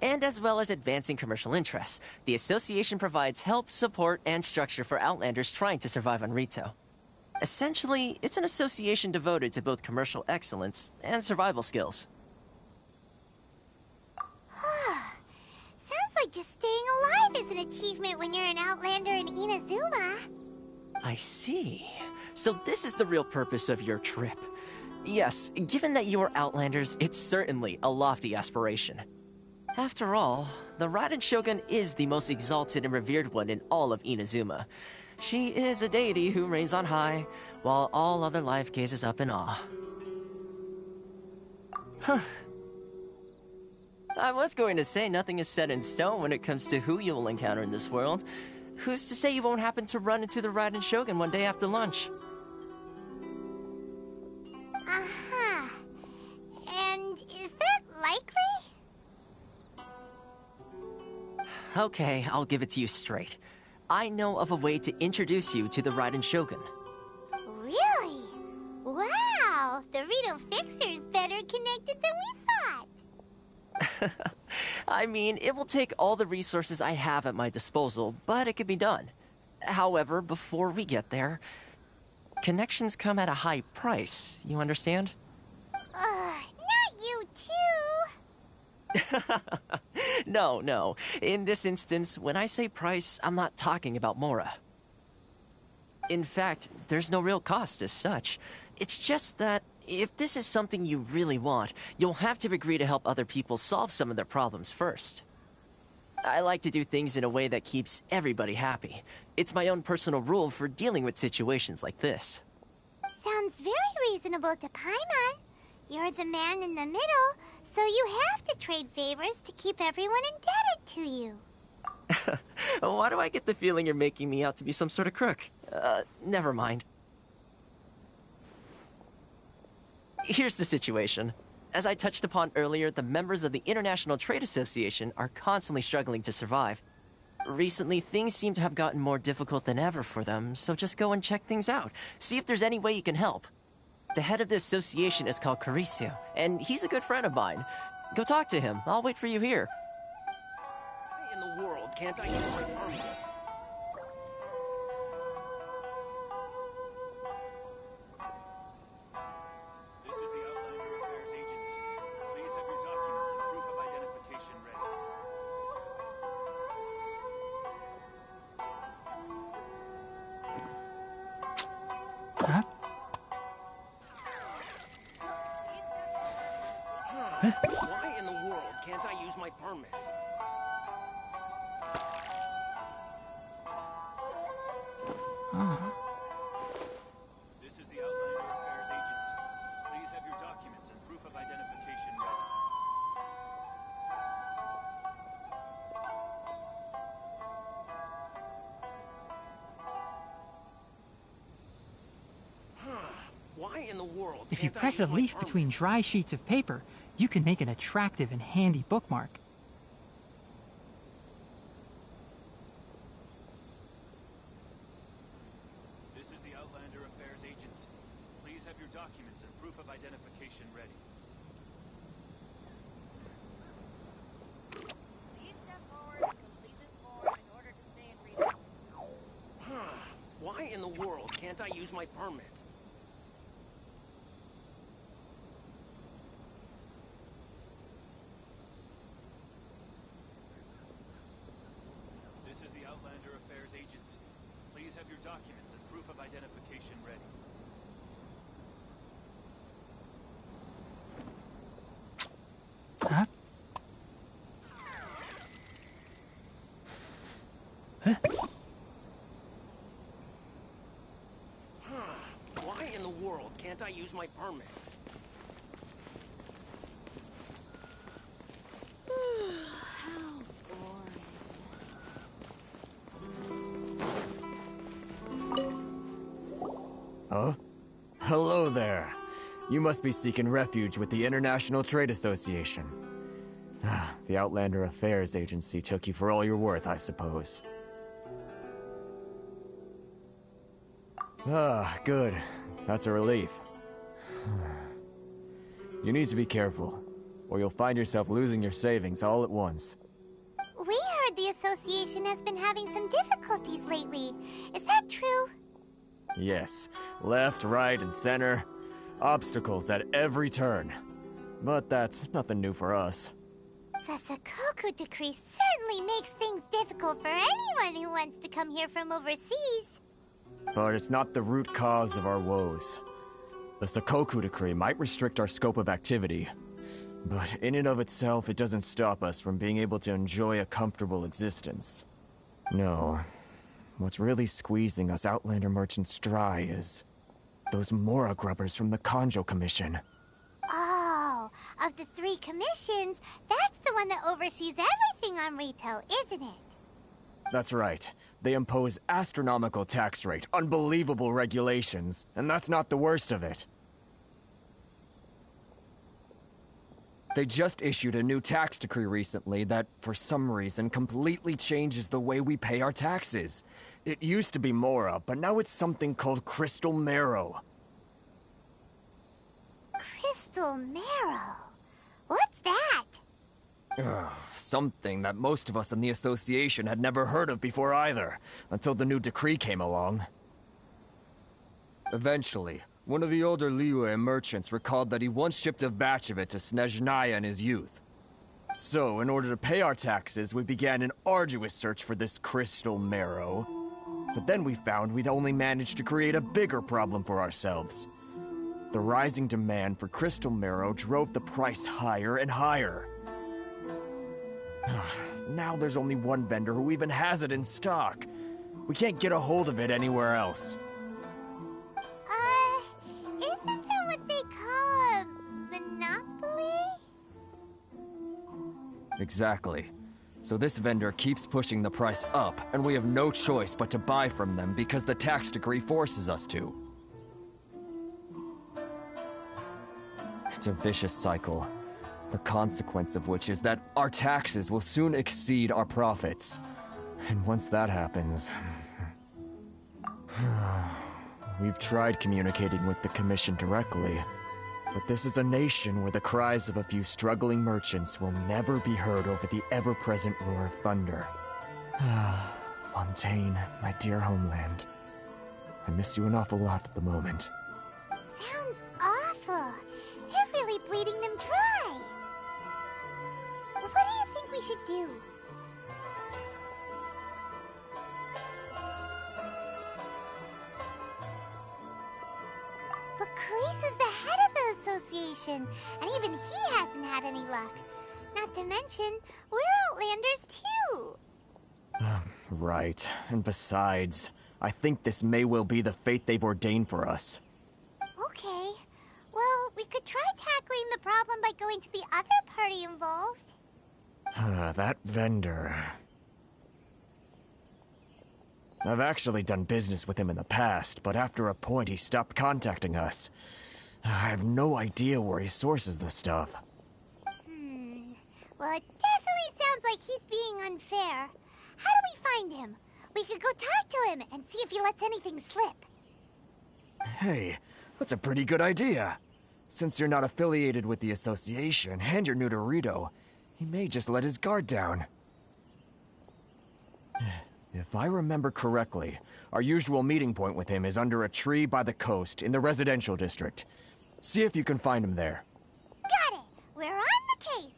And as well as advancing commercial interests, the association provides help, support, and structure for Outlanders trying to survive on Rito. Essentially, it's an association devoted to both commercial excellence and survival skills. Sounds like just staying alive is an achievement when you're an Outlander in Inazuma. I see. So this is the real purpose of your trip. Yes, given that you are Outlanders, it's certainly a lofty aspiration. After all, the Raiden Shogun is the most exalted and revered one in all of Inazuma. She is a deity who reigns on high, while all other life gazes up in awe. Huh. I was going to say nothing is set in stone when it comes to who you will encounter in this world. Who's to say you won't happen to run into the Raiden Shogun one day after lunch? Uh-huh. And is that likely? Okay, I'll give it to you straight. I know of a way to introduce you to the Raiden Shogun. Really? Wow! The Rito Fixer's better connected than we thought! I mean, it will take all the resources I have at my disposal, but it can be done. However, before we get there, connections come at a high price, you understand? Not you too! No. In this instance, when I say price, I'm not talking about Mora. In fact, there's no real cost as such. It's just that if this is something you really want, you'll have to agree to help other people solve some of their problems first. I like to do things in a way that keeps everybody happy. It's my own personal rule for dealing with situations like this. Sounds very reasonable to Paimon. You're the man in the middle, so you have to trade favors to keep everyone indebted to you. Why do I get the feeling you're making me out to be some sort of crook? Never mind. Here's the situation. As I touched upon earlier, the members of the International Trade Association are constantly struggling to survive. Recently, things seem to have gotten more difficult than ever for them, so just go and check things out. See if there's any way you can help. The head of the association is called Caricio, and he's a good friend of mine. Go talk to him. I'll wait for you here. Why in the world can't I use my permit? This is the Outlander Affairs Agency. Please have your documents and proof of identification ready. Huh? Why in the world can't I use my permit? This is the Outlander Affairs Agency. Please have your documents and proof of identification ready. Why in the world If you can't I press a use my leaf permit? between dry sheets of paper, you can make an attractive and handy bookmark. This is the Outlander Affairs Agency. Please have your documents and proof of identification ready. Please step forward and complete this form in order to stay in Rito. Why in the world can't I use my permit? Documents and proof of identification ready. Huh? Why in the world can't I use my permit? Huh? Hello there. You must be seeking refuge with the International Trade Association. The Outlander Affairs Agency took you for all you're worth, I suppose. Good. That's a relief. You need to be careful, or you'll find yourself losing your savings all at once. We heard the association has been having some difficulties lately. Is that true? Yes. Left, right, and center. Obstacles at every turn. But that's nothing new for us. The Sakoku decree certainly makes things difficult for anyone who wants to come here from overseas. But it's not the root cause of our woes. The Sakoku decree might restrict our scope of activity, but in and of itself, it doesn't stop us from being able to enjoy a comfortable existence. No. What's really squeezing us Outlander merchants dry is those Mora grubbers from the Kanjo Commission. Oh, of the 3 commissions, that's the one that oversees everything on Rito, isn't it? That's right. They impose astronomical tax rate, unbelievable regulations, and that's not the worst of it. They just issued a new tax decree recently that, for some reason, completely changes the way we pay our taxes. It used to be Mora, but now it's something called Crystal Marrow. Crystal Marrow? What's that? Something that most of us in the association had never heard of before either, until the new decree came along. Eventually, one of the older Liyue merchants recalled that he once shipped a batch of it to Snezhnaya in his youth. So, in order to pay our taxes, we began an arduous search for this Crystal Marrow. But then we found we'd only managed to create a bigger problem for ourselves. The rising demand for Crystal Marrow drove the price higher and higher. Now there's only one vendor who even has it in stock. We can't get a hold of it anywhere else. Isn't that what they call a monopoly? Exactly. So this vendor keeps pushing the price up, and we have no choice but to buy from them because the tax decree forces us to. It's a vicious cycle. The consequence of which is that our taxes will soon exceed our profits. And once that happens... We've tried communicating with the Commission directly, but this is a nation where the cries of a few struggling merchants will never be heard over the ever-present roar of thunder. Fontaine, my dear homeland. I miss you an awful lot at the moment. Sounds awful. They're really bleeding them dry. What do you think we should do? But Kreese is the head of the association, and even he hasn't had any luck. Not to mention, we're Outlanders too. Right. And besides, I think this may well be the fate they've ordained for us. Okay. Well, we could try tackling the problem by going to the other party involved. That vendor... I've actually done business with him in the past, but after a point he stopped contacting us. I have no idea where he sources the stuff. Well, it definitely sounds like he's being unfair. How do we find him? We could go talk to him and see if he lets anything slip. Hey, that's a pretty good idea. Since you're not affiliated with the association and you're new to Rito, he may just let his guard down. If I remember correctly, our usual meeting point with him is under a tree by the coast in the residential district. See if you can find him there. Got it! We're on the case!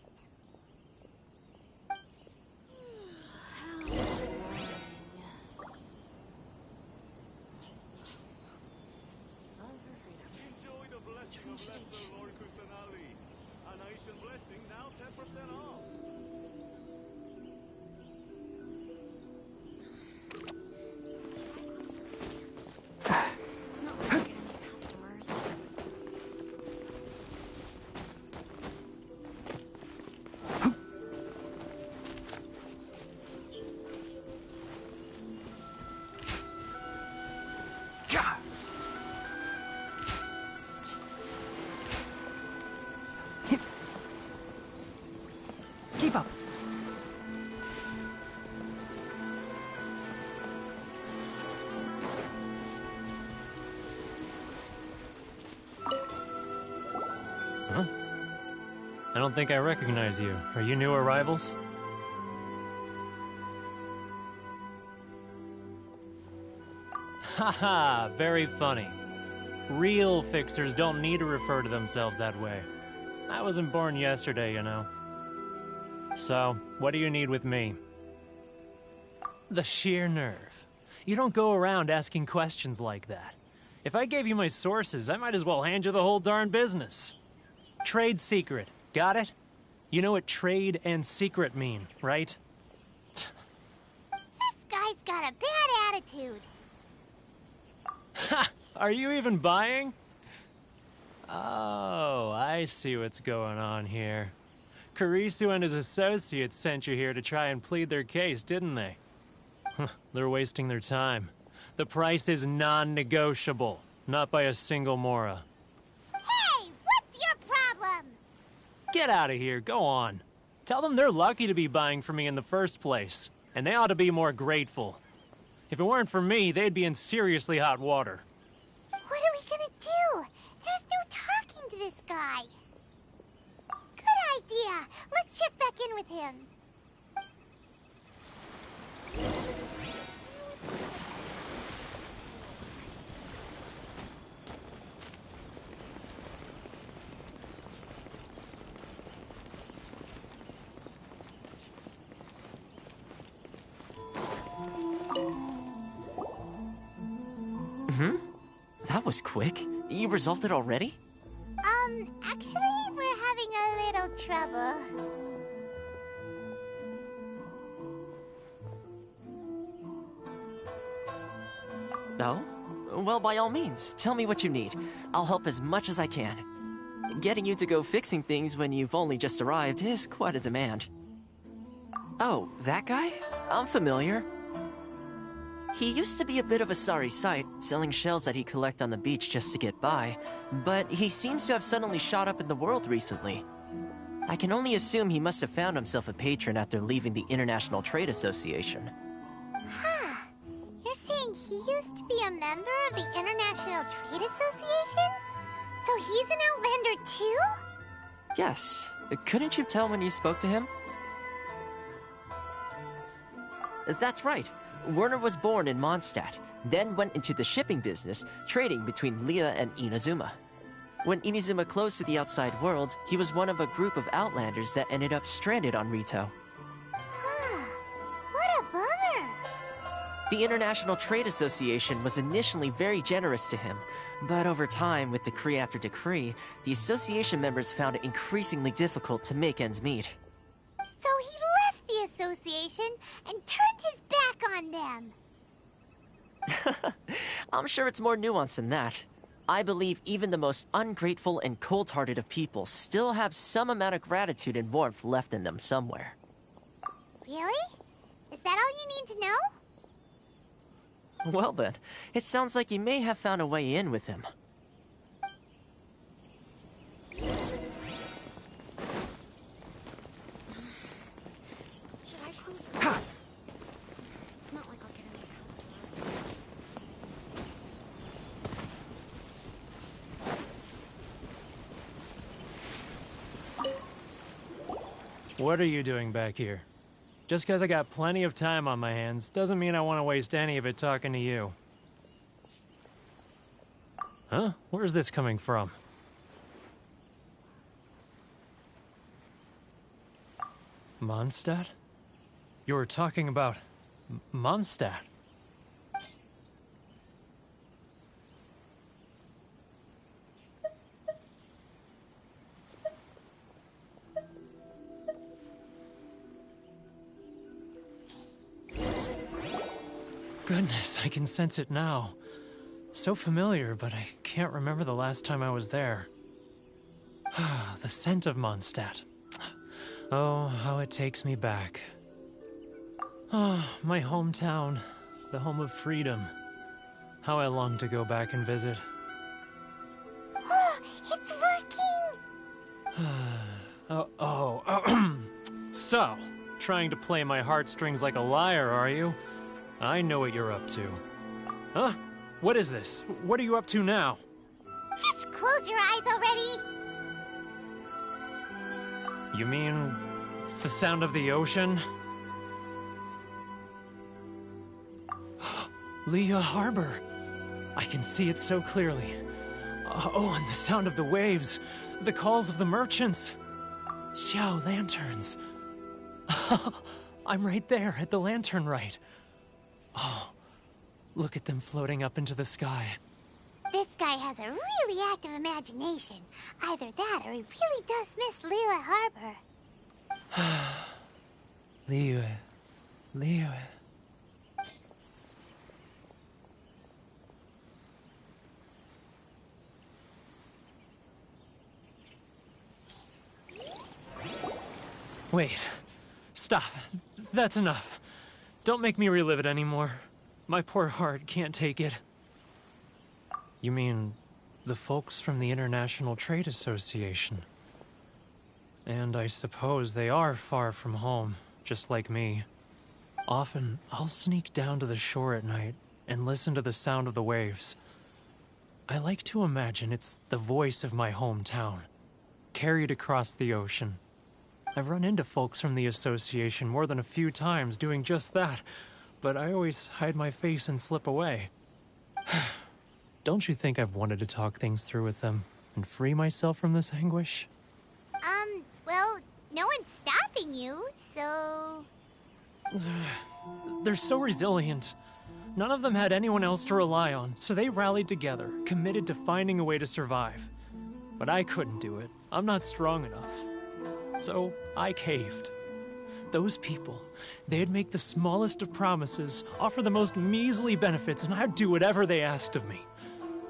Keep up. Huh? I don't think I recognize you. Are you new arrivals? Haha, very funny. Real fixers don't need to refer to themselves that way. I wasn't born yesterday, you know. So, what do you need with me? The sheer nerve. You don't go around asking questions like that. If I gave you my sources, I might as well hand you the whole darn business. Trade secret, got it? You know what trade and secret mean, right? This guy's got a bad attitude. Ha! Are you even buying? Oh, I see what's going on here. Karisu and his associates sent you here to try and plead their case, didn't they? They're wasting their time. The price is non-negotiable, not by a single Mora. Hey, what's your problem? Get out of here, go on. Tell them they're lucky to be buying from me in the first place, and they ought to be more grateful. If it weren't for me, they'd be in seriously hot water. What are we gonna do? There's no talking to this guy. Good idea. Let's check back in with him. That was quick. You resolved it already? Actually, we're having a little trouble. No? Well, by all means, tell me what you need. I'll help as much as I can. Getting you to go fixing things when you've only just arrived is quite a demand. Oh, that guy? I'm familiar. He used to be a bit of a sorry sight, selling shells that he collect on the beach just to get by, but he seems to have suddenly shot up in the world recently. I can only assume he must have found himself a patron after leaving the International Trade Association. Huh. You're saying he used to be a member of the International Trade Association? So he's an Outlander too? Yes. Couldn't you tell when you spoke to him? That's right. Werner was born in Mondstadt, then went into the shipping business, trading between Leah and Inazuma. When Inazuma closed to the outside world, he was one of a group of Outlanders that ended up stranded on Rito. Huh. What a bummer. The International Trade Association was initially very generous to him, but over time, with decree after decree, the association members found it increasingly difficult to make ends meet. So he left the association and turned his back on them. I'm sure it's more nuanced than that. I believe even the most ungrateful and cold-hearted of people still have some amount of gratitude and warmth left in them somewhere. Really? Is that all you need to know? Well then, it sounds like you may have found a way in with him. Should I close my door? It's not like I'll get any house What are you doing back here? Just because I got plenty of time on my hands doesn't mean I want to waste any of it talking to you. Huh? Where's this coming from? Mondstadt? You were talking about Mondstadt. Goodness, I can sense it now. So familiar, but I can't remember the last time I was there. The scent of Mondstadt. Oh, how it takes me back. Oh, my hometown, the home of freedom. How I long to go back and visit. Oh, it's working! So, trying to play my heartstrings like a liar, are you? I know what you're up to. Huh? What is this? What are you up to now? Just close your eyes already! You mean the sound of the ocean? Leah Harbor. I can see it so clearly. Oh, and the sound of the waves. The calls of the merchants. Xiao lanterns. I'm right there at the lantern right. Oh, look at them floating up into the sky. This guy has a really active imagination. Either that or he really does miss Liyue Harbor. Liyue. Wait. Stop. That's enough. Don't make me relive it anymore. My poor heart can't take it. You mean the folks from the International Trade Association? And I suppose they are far from home, just like me. Often, I'll sneak down to the shore at night and listen to the sound of the waves. I like to imagine it's the voice of my hometown, carried across the ocean. I've run into folks from the association more than a few times doing just that, but I always hide my face and slip away. Don't you think I've wanted to talk things through with them and free myself from this anguish? Well, no one's stopping you, so... They're so resilient. None of them had anyone else to rely on, so they rallied together, committed to finding a way to survive. But I couldn't do it. I'm not strong enough. So I caved. Those people, they'd make the smallest of promises, offer the most measly benefits, and I'd do whatever they asked of me.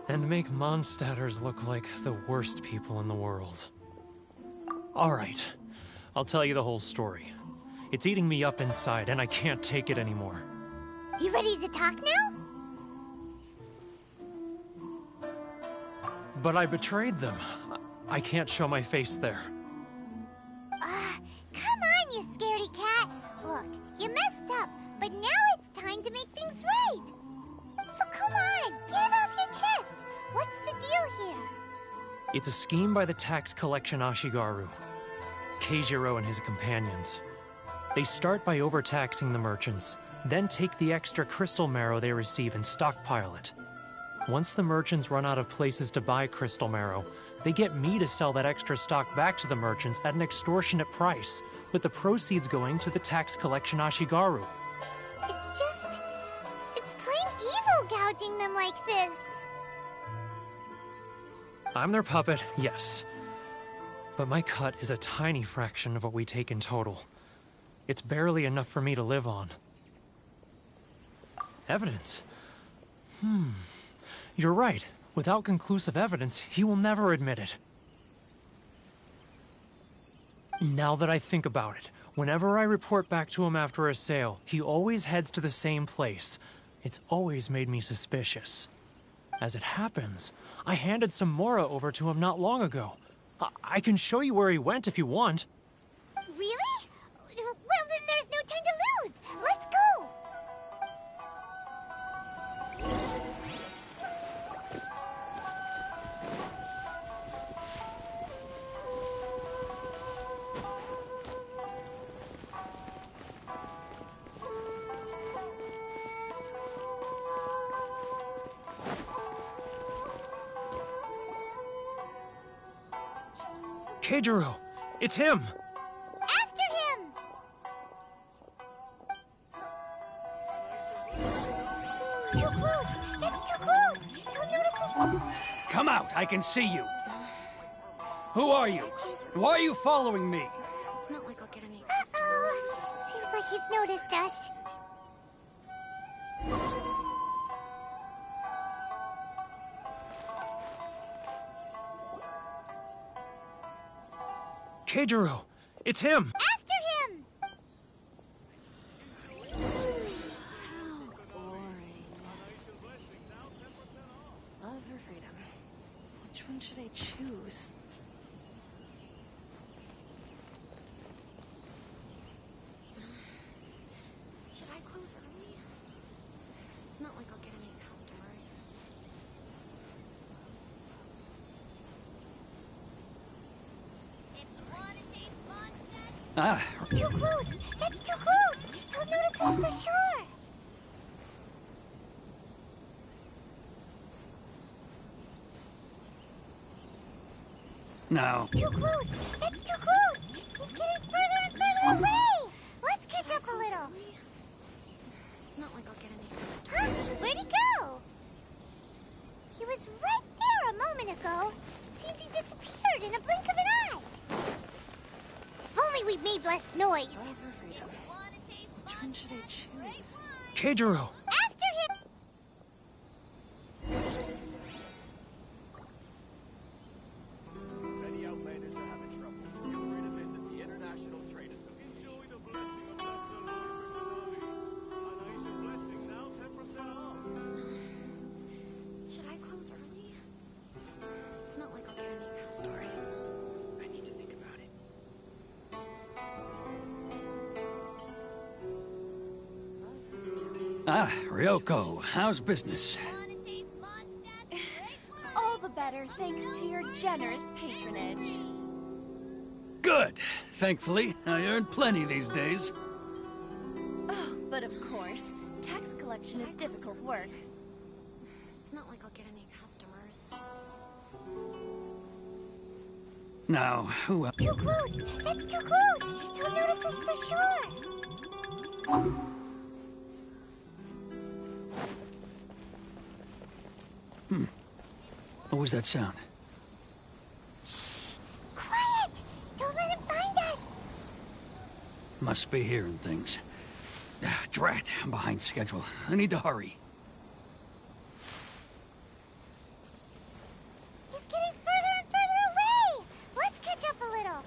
And make Mondstadters look like the worst people in the world. Alright, I'll tell you the whole story. It's eating me up inside, and I can't take it anymore. You ready to talk now? But I betrayed them. I can't show my face there. Come on, you scaredy cat. Look, you messed up, but now it's time to make things right. So come on, get it off your chest. What's the deal here? It's a scheme by the tax collection Ashigaru, Keijiro and his companions. They start by overtaxing the merchants, then take the extra crystal marrow they receive and stockpile it. Once the merchants run out of places to buy crystal marrow, they get me to sell that extra stock back to the merchants at an extortionate price, with the proceeds going to the tax collection Ashigaru. It's plain evil gouging them like this. I'm their puppet, yes. But my cut is a tiny fraction of what we take in total. It's barely enough for me to live on. Evidence? You're right. Without conclusive evidence, he will never admit it. Now that I think about it, whenever I report back to him after a sale, he always heads to the same place. It's always made me suspicious. As it happens, I handed some Mora over to him not long ago. I can show you where he went if you want. Really? Well, then there's no time to lose. Let's go! Keijiro! It's him! After him! Too close! That's too close! He'll notice us! Come out! I can see you! Who are you? Why are you following me? It's not like I'll get any... Uh-oh! Seems like he's noticed us. Keijiro! It's him! After him! How boring. Love or freedom? Which one should I choose? not like I'll get any customers. Ah, Too close! That's too close! He'll notice us for sure! now. Too close! That's too close! He's getting further and further away! Let's catch up a little! It's not like I'll get any Huh? customers. Where'd he go? He was right there a moment ago. Seems he disappeared in a blink of an eye. If only we'd made less noise. Which one should I choose? Keijiro! After him! Many outlanders are having trouble. Feel free to visit the International Trade Association. Enjoy the blessing of that ceremony personality. An Aisha blessing now 10% off. Should I close early? It's not like I'll get any customers. I need to think about it. Ah, Ryoko, how's business? All the better thanks to your generous patronage. Good. Thankfully, I earn plenty these days. Oh, but of course, tax collection is difficult work. It's not like I'll get any customers. Now, who else? Too close! That's too close! He'll notice us for sure! What was that sound? Quiet! Don't let him find us! Must be hearing things. Ah, drat, I'm behind schedule. I need to hurry. He's getting further and further away! Let's catch up a little!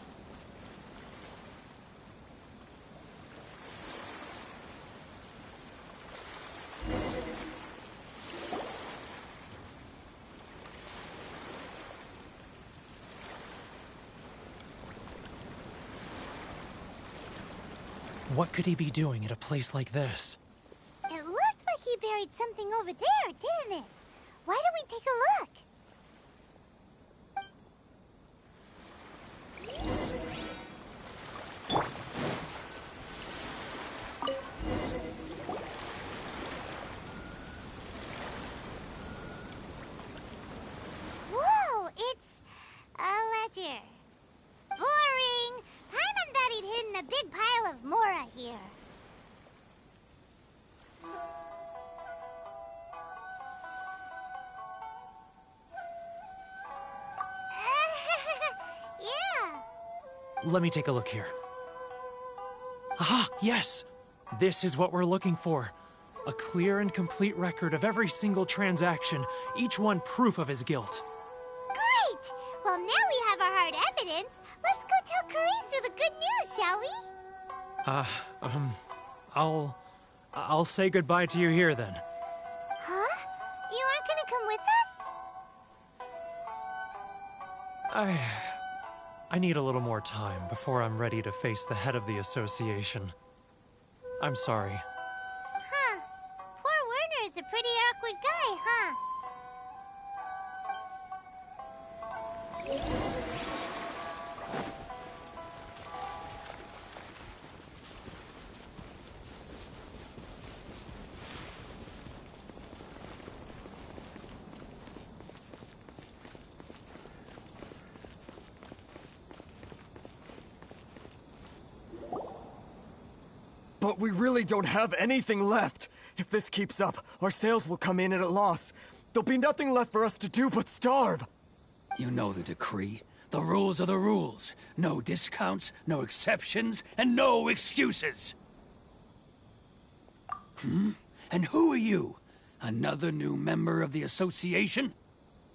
What could he be doing at a place like this? It looked like he buried something over there, didn't it? Why don't we take a look? Whoa, it's a ledger. Boring! Paimon thought he'd hidden a big pile of Mora here. Yeah. Let me take a look here. Aha! Yes! This is what we're looking for. A clear and complete record of every single transaction, each one proof of his guilt. Great! Well, now we have our hard evidence. Let's go tell Karisu the good news, shall we? I'll say goodbye to you here then. Huh? You aren't gonna come with us? I need a little more time before I'm ready to face the head of the association. I'm sorry. Huh. Poor Werner's a pretty awkward guy, huh? But we really don't have anything left. If this keeps up, our sales will come in at a loss. There'll be nothing left for us to do but starve. You know the decree. The rules are the rules. No discounts, no exceptions, and no excuses. And who are you? Another new member of the association?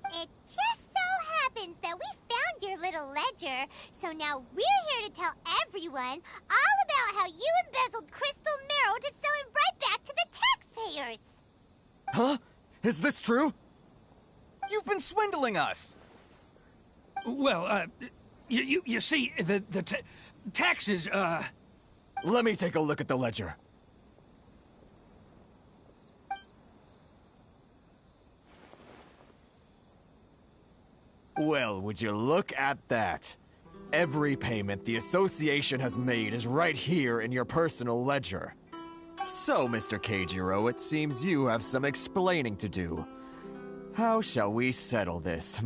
It just so happens that we found your little ledger, so now we're here to tell everyone all about how you embezzled crystal marrow to sell it right back to the taxpayers. Huh? Is this true? You've been swindling us! Well, you see, the taxes, Let me take a look at the ledger. Well, would you look at that? Every payment the association has made is right here in your personal ledger. So, Mr. Keijiro, it seems you have some explaining to do. How shall we settle this,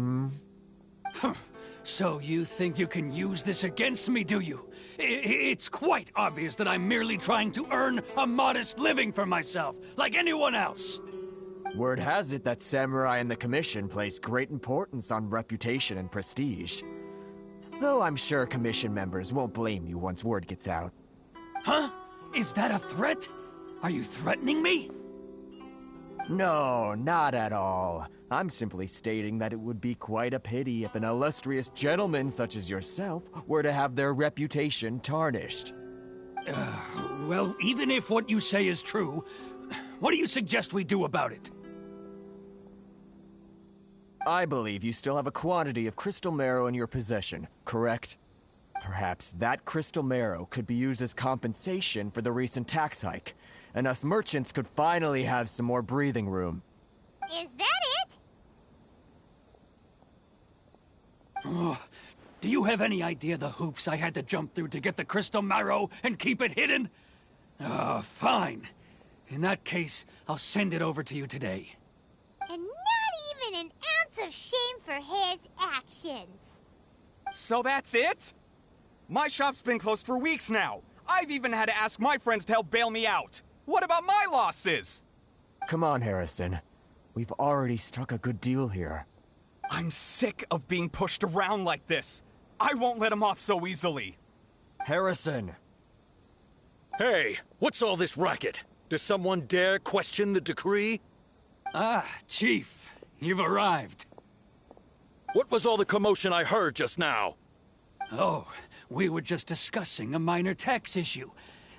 So you think you can use this against me, do you? It's quite obvious that I'm merely trying to earn a modest living for myself, like anyone else. Word has it that samurai and the commission place great importance on reputation and prestige. Though I'm sure commission members won't blame you once word gets out. Huh? Is that a threat? Are you threatening me? No, not at all. I'm simply stating that it would be quite a pity if an illustrious gentleman such as yourself were to have their reputation tarnished. Well, even if what you say is true, what do you suggest we do about it? I believe you still have a quantity of crystal marrow in your possession, correct? Perhaps that crystal marrow could be used as compensation for the recent tax hike, and us merchants could finally have some more breathing room. Is that it? Oh, do you have any idea the hoops I had to jump through to get the crystal marrow and keep it hidden? Fine. In that case, I'll send it over to you today. And not even an ounce of shame for his actions. So that's it? My shop's been closed for weeks now. I've even had to ask my friends to help bail me out. What about my losses? Come on, Harrison. We've already struck a good deal here. I'm sick of being pushed around like this. I won't let him off so easily. Harrison! Hey, what's all this racket? Does someone dare question the decree? Ah, Chief, you've arrived. What was all the commotion I heard just now? Oh, we were just discussing a minor tax issue.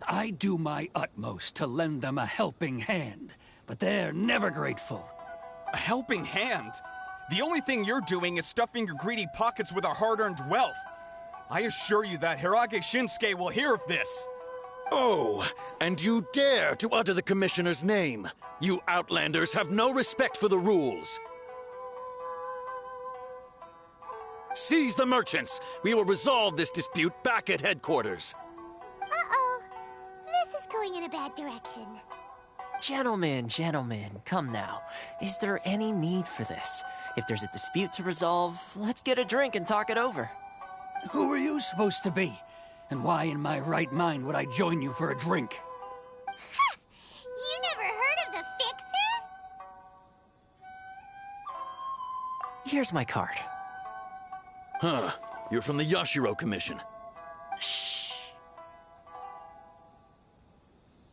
I do my utmost to lend them a helping hand, but they're never grateful. A helping hand? The only thing you're doing is stuffing your greedy pockets with our hard-earned wealth. I assure you that Hirage Shinsuke will hear of this. Oh, and you dare to utter the Commissioner's name. You Outlanders have no respect for the rules. Seize the merchants. We will resolve this dispute back at headquarters. Uh-oh. This is going in a bad direction. Gentlemen, come now. Is there any need for this? If there's a dispute to resolve, let's get a drink and talk it over. Who are you supposed to be? And why in my right mind would I join you for a drink? Ha! You never heard of the Fixer? Here's my card. Huh. You're from the Yashiro Commission. Shh.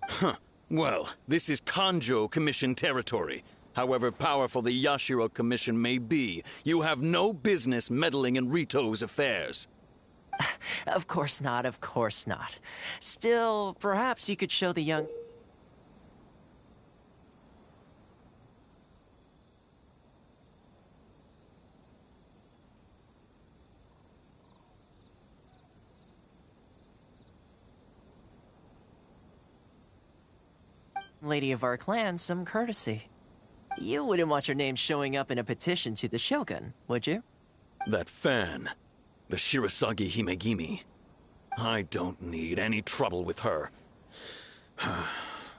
Huh. Well, this is Kanjo Commission territory. However powerful the Yashiro Commission may be, you have no business meddling in Rito's affairs. Of course not, of course not. Still, perhaps you could show the young... lady of our clan some courtesy. You wouldn't want your name showing up in a petition to the Shogun, would you? That fan. The Shirasagi Himegimi. I don't need any trouble with her.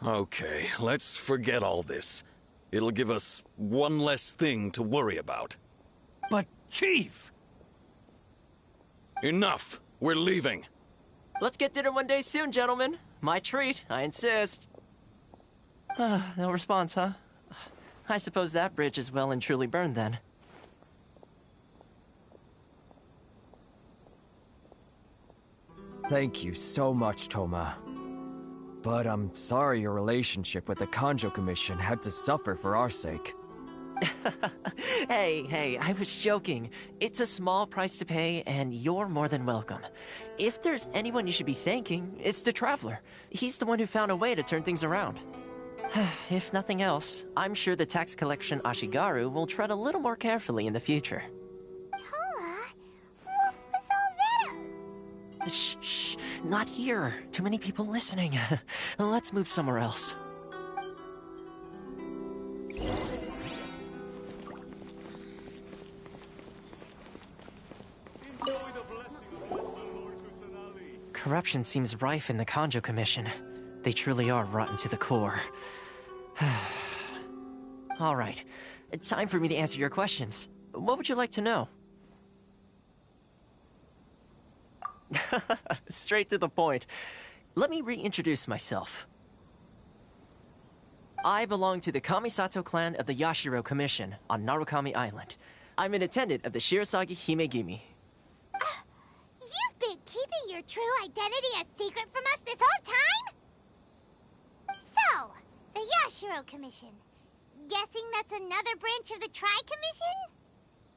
Okay, let's forget all this. It'll give us one less thing to worry about. But, Chief! Enough! We're leaving. Let's get dinner one day soon, gentlemen. My treat, I insist. No response, huh? I suppose that bridge is well and truly burned then. Thank you so much, Toma. But I'm sorry your relationship with the Kanjo Commission had to suffer for our sake. Hey, I was joking. It's a small price to pay, and you're more than welcome. If there's anyone you should be thanking, it's the Traveler. He's the one who found a way to turn things around. If nothing else, I'm sure the tax collection Ashigaru will tread a little more carefully in the future. Toma? What was all that? Shh, not here. Too many people listening. Let's move somewhere else. corruption seems rife in the Kanjo Commission. They truly are rotten to the core. All right, time for me to answer your questions. What would you like to know? Straight to the point. Let me reintroduce myself. I belong to the Kamisato clan of the Yashiro Commission on Narukami Island. I'm an attendant of the Shirasagi Himegimi. You've been keeping your true identity a secret from us this whole time? So, the Yashiro Commission. Guessing that's another branch of the Tri-Commission?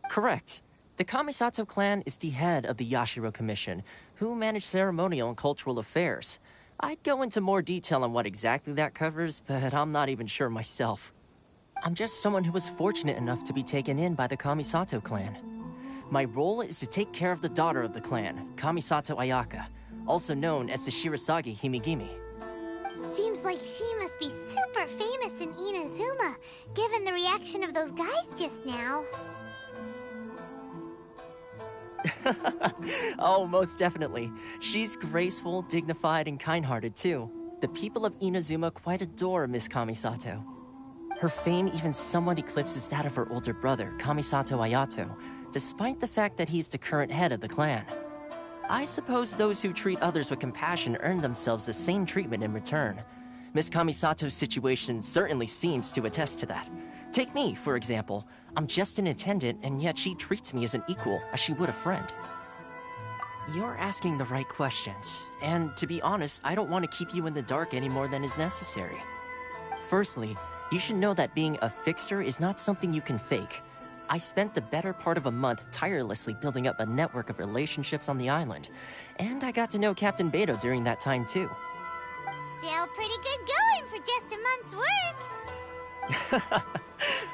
Correct. The Kamisato clan is the head of the Yashiro Commission, who manage ceremonial and cultural affairs. I'd go into more detail on what exactly that covers, but I'm not even sure myself. I'm just someone who was fortunate enough to be taken in by the Kamisato clan. My role is to take care of the daughter of the clan, Kamisato Ayaka, also known as the Shirasagi Himegimi. Seems like she must be super famous in Inazuma, given the reaction of those guys just now. Oh, most definitely. She's graceful, dignified, and kind-hearted, too. The people of Inazuma quite adore Miss Kamisato. Her fame even somewhat eclipses that of her older brother, Kamisato Ayato, despite the fact that he's the current head of the clan. I suppose those who treat others with compassion earn themselves the same treatment in return. Miss Kamisato's situation certainly seems to attest to that. Take me, for example. I'm just an attendant, and yet she treats me as an equal, as she would a friend. You're asking the right questions, and to be honest, I don't want to keep you in the dark any more than is necessary. Firstly, you should know that being a fixer is not something you can fake. I spent the better part of a month tirelessly building up a network of relationships on the island, and I got to know Captain Beto during that time too. Still pretty good going for just a month's work.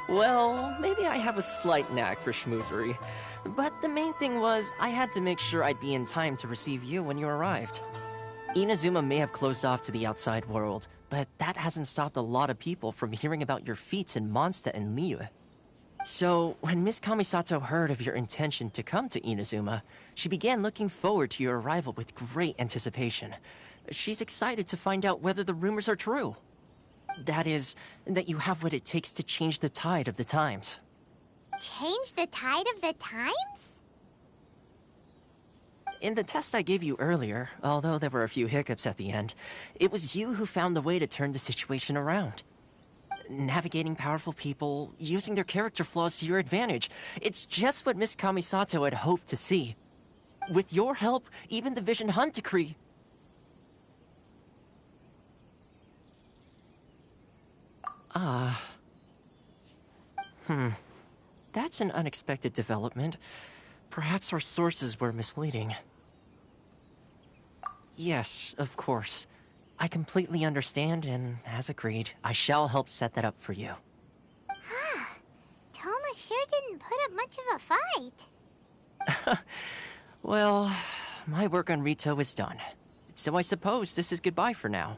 Well, maybe I have a slight knack for schmoozery. But the main thing was, I had to make sure I'd be in time to receive you when you arrived. Inazuma may have closed off to the outside world, but that hasn't stopped a lot of people from hearing about your feats in Mondstadt and Liyue. So, when Miss Kamisato heard of your intention to come to Inazuma, she began looking forward to your arrival with great anticipation. She's excited to find out whether the rumors are true. That is, that you have what it takes to change the tide of the times. Change the tide of the times? In the test I gave you earlier, although there were a few hiccups at the end, it was you who found the way to turn the situation around. Navigating powerful people, using their character flaws to your advantage. It's just what Miss Kamisato had hoped to see. With your help, even the Vision Hunt decree... That's an unexpected development. Perhaps our sources were misleading. Yes, of course. I completely understand, and as agreed, I shall help set that up for you. Toma sure didn't put up much of a fight. Well, my work on Rito is done. So I suppose this is goodbye for now.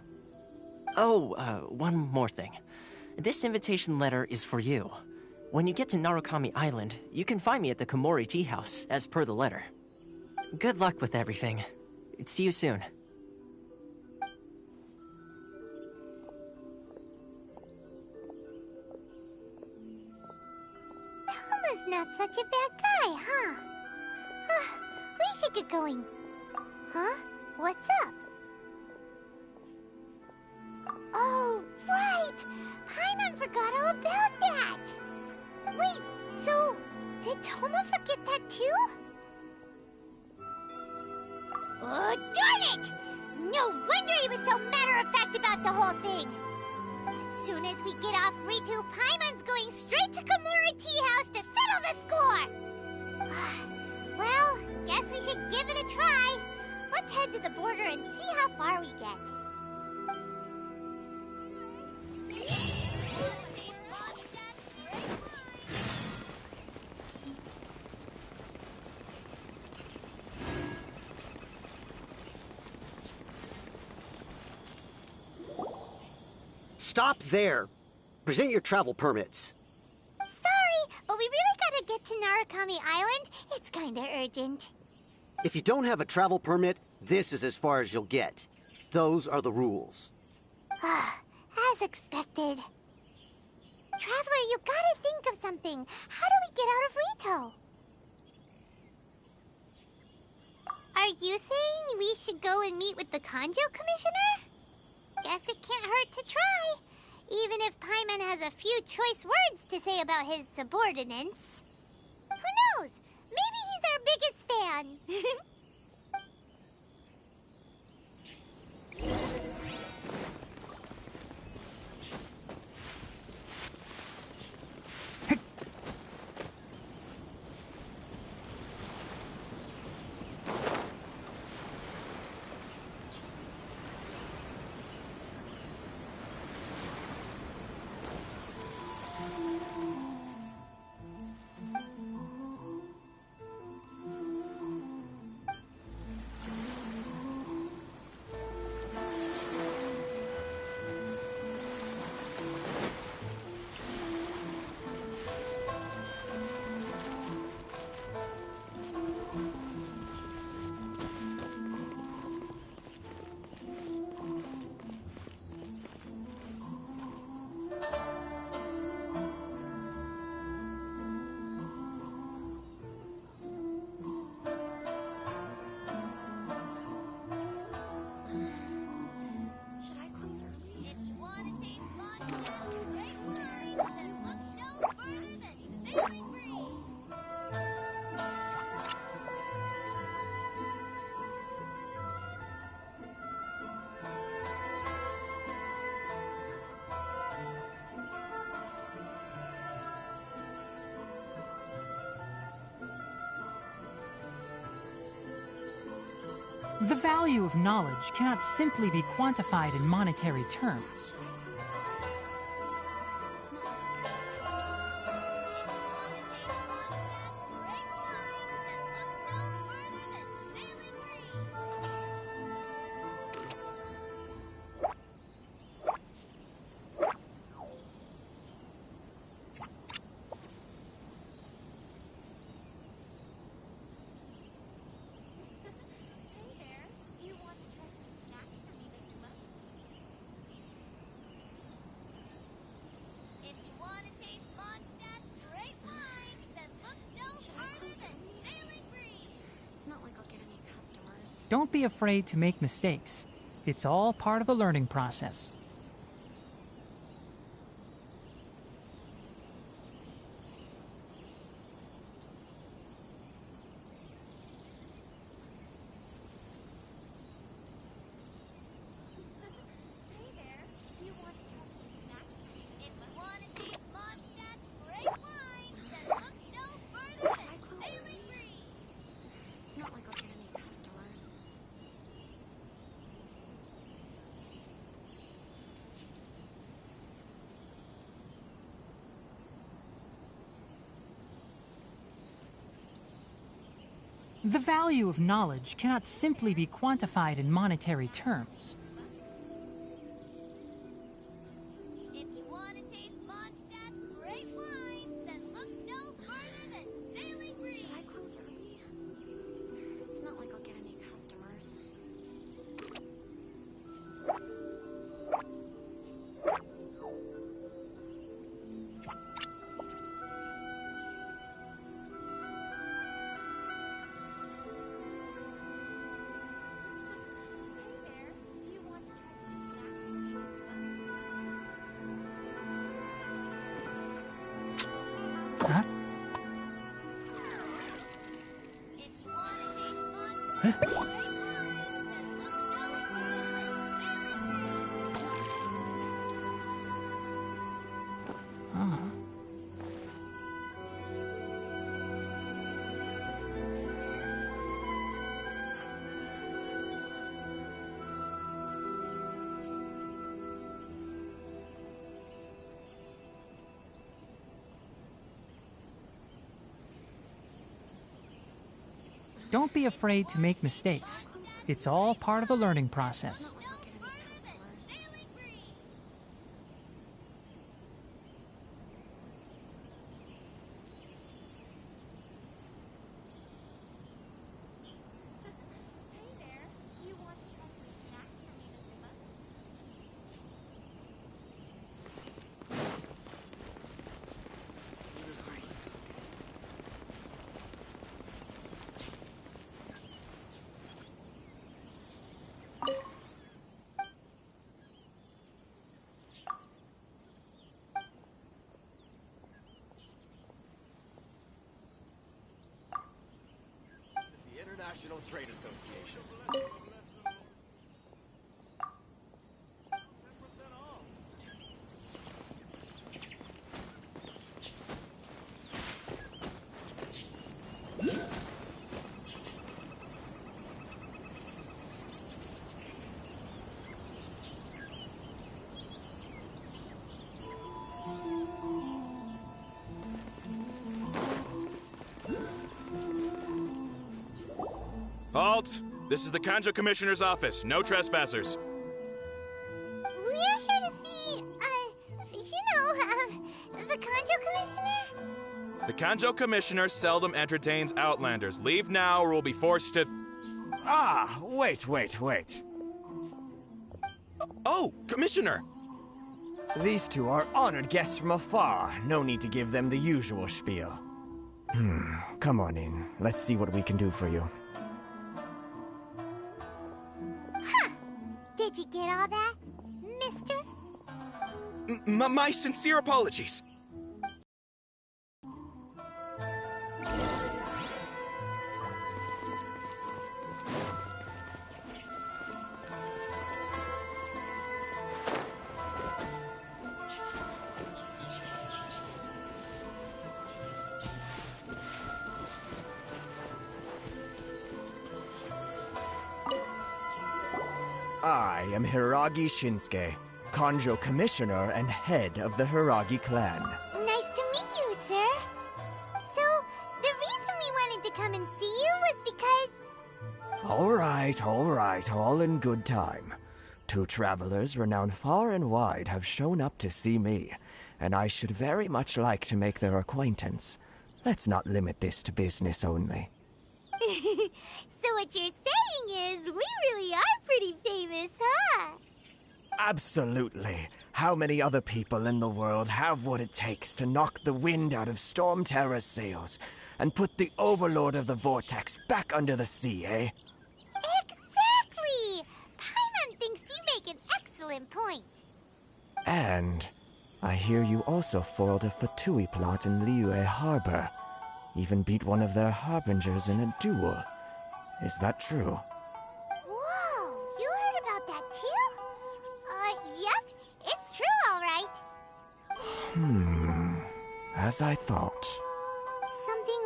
Oh, one more thing. This invitation letter is for you. When you get to Narukami Island, you can find me at the Komori Tea House, as per the letter. Good luck with everything. See you soon. Toma's not such a bad guy, huh? We should get going. Huh? What's up? Oh, right! Paimon forgot all about that! Wait, so... did Toma forget that too? Oh, darn it! No wonder he was so matter-of-fact about the whole thing! As soon as we get off Ritu, Paimon's going straight to Komori Tea House to settle the score! Well, guess we should give it a try. Let's head to the border and see how far we get. Stop there. Present your travel permits. Sorry, but we really gotta get to Narukami Island. It's kinda urgent. If you don't have a travel permit, This is as far as you'll get. Those are the rules. As expected. Traveler, you gotta think of something. How do we get out of Rito? Are you saying we should go and meet with the Kanjo Commissioner? Guess it can't hurt to try. Even if Paimon has a few choice words to say about his subordinates. Who knows? Maybe he's our biggest fan. The value of knowledge cannot simply be quantified in monetary terms. Don't be afraid to make mistakes. It's all part of the learning process. The value of knowledge cannot simply be quantified in monetary terms. Huh? Huh? Don't be afraid to make mistakes. It's all part of the learning process. National Trade Association. Halt! This is the Kanjo Commissioner's office. No trespassers. We're here to see, the Kanjo Commissioner? The Kanjo Commissioner seldom entertains Outlanders. Leave now or we'll be forced to... Ah, wait. Oh, Commissioner! These two are honored guests from afar. No need to give them the usual spiel. Come on in. Let's see what we can do for you. Did you get all that, mister? My sincere apologies. I am Hiragi Shinsuke, Kanjo Commissioner and head of the Hiragi clan. Nice to meet you, sir. So, the reason we wanted to come and see you was because... All right, all in good time. Two travelers renowned far and wide have shown up to see me, and I should very much like to make their acquaintance. Let's not limit this to business only. So what you're saying is, we really are pretty famous, huh? Absolutely. How many other people in the world have what it takes to knock the wind out of Storm Terror's sails and put the Overlord of the Vortex back under the sea, eh? Exactly! Paimon thinks you make an excellent point. And I hear you also foiled a Fatui plot in Liyue Harbor. Even beat one of their harbingers in a duel. Is that true? Whoa, you heard about that too? Yep, it's true, all right. As I thought. Something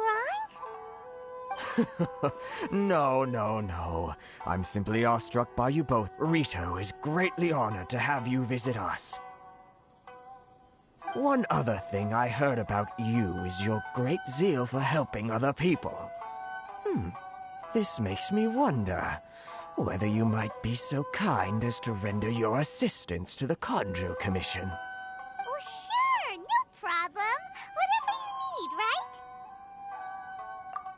wrong? No. I'm simply awestruck by you both. Rito is greatly honored to have you visit us. One other thing I heard about you is your great zeal for helping other people. This makes me wonder whether you might be so kind as to render your assistance to the Kanjo Commission. Oh, sure, no problem. Whatever you need, right?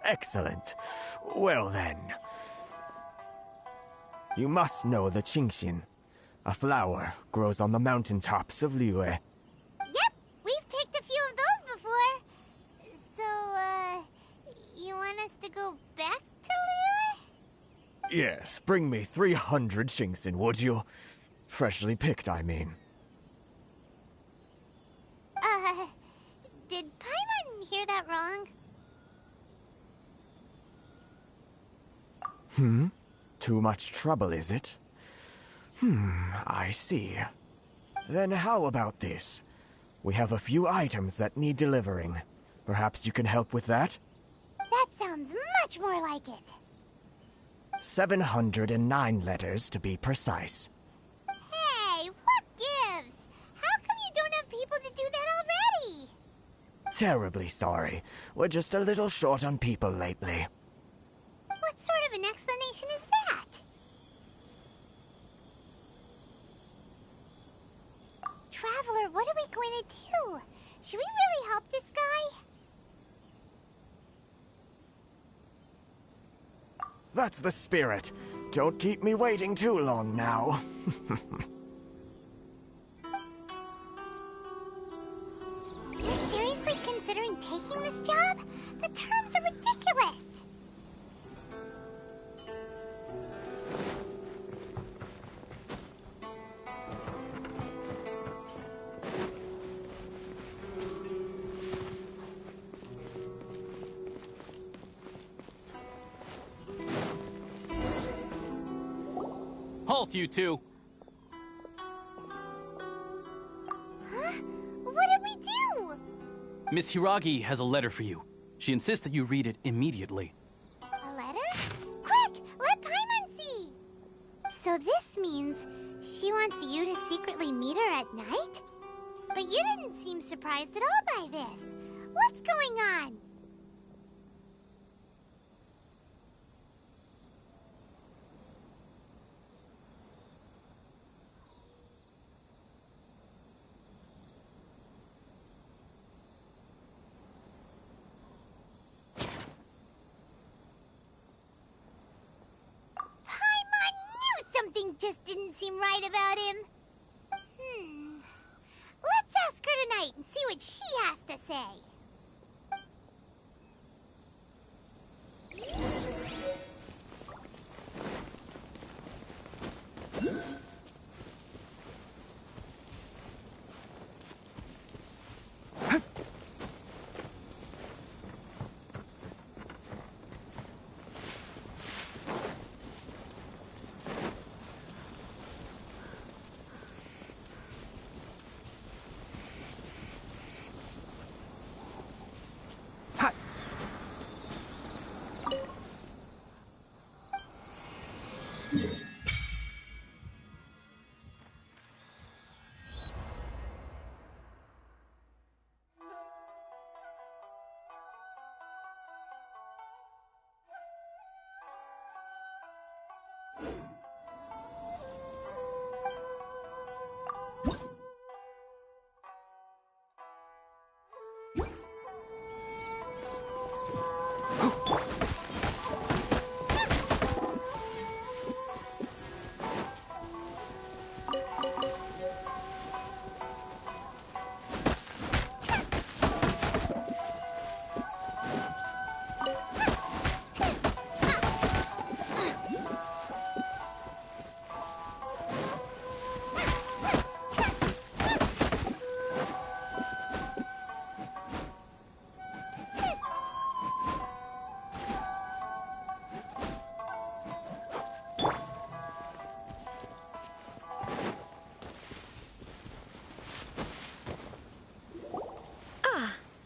Excellent. Well then. You must know the Qingxin. A flower grows on the mountaintops of Liyue. Yep, we've picked a few of those before. So, you want us to go back to Liyue? Yes, bring me 300 Qingxin, would you? Freshly picked, I mean. Did Paimon hear that wrong? Too much trouble, is it? I see. Then how about this? We have a few items that need delivering. Perhaps you can help with that? That sounds much more like it. 709 letters to be precise. Hey, what gives? How come you don't have people to do that already? Terribly sorry. We're just a little short on people lately. What sort of an explanation is that? Traveler, what are we going to do? Should we really help this guy? That's the spirit. Don't keep me waiting too long now. You're seriously considering taking this job? The terms are ridiculous. fault, you two. Huh? What did we do? Miss Hiragi has a letter for you. She insists that you read it immediately. A letter? Quick! Let Paimon see! So this means she wants you to secretly meet her at night? But you didn't seem surprised at all by this. What's going on? Something just didn't seem right about him. Let's ask her tonight and see what she has to say.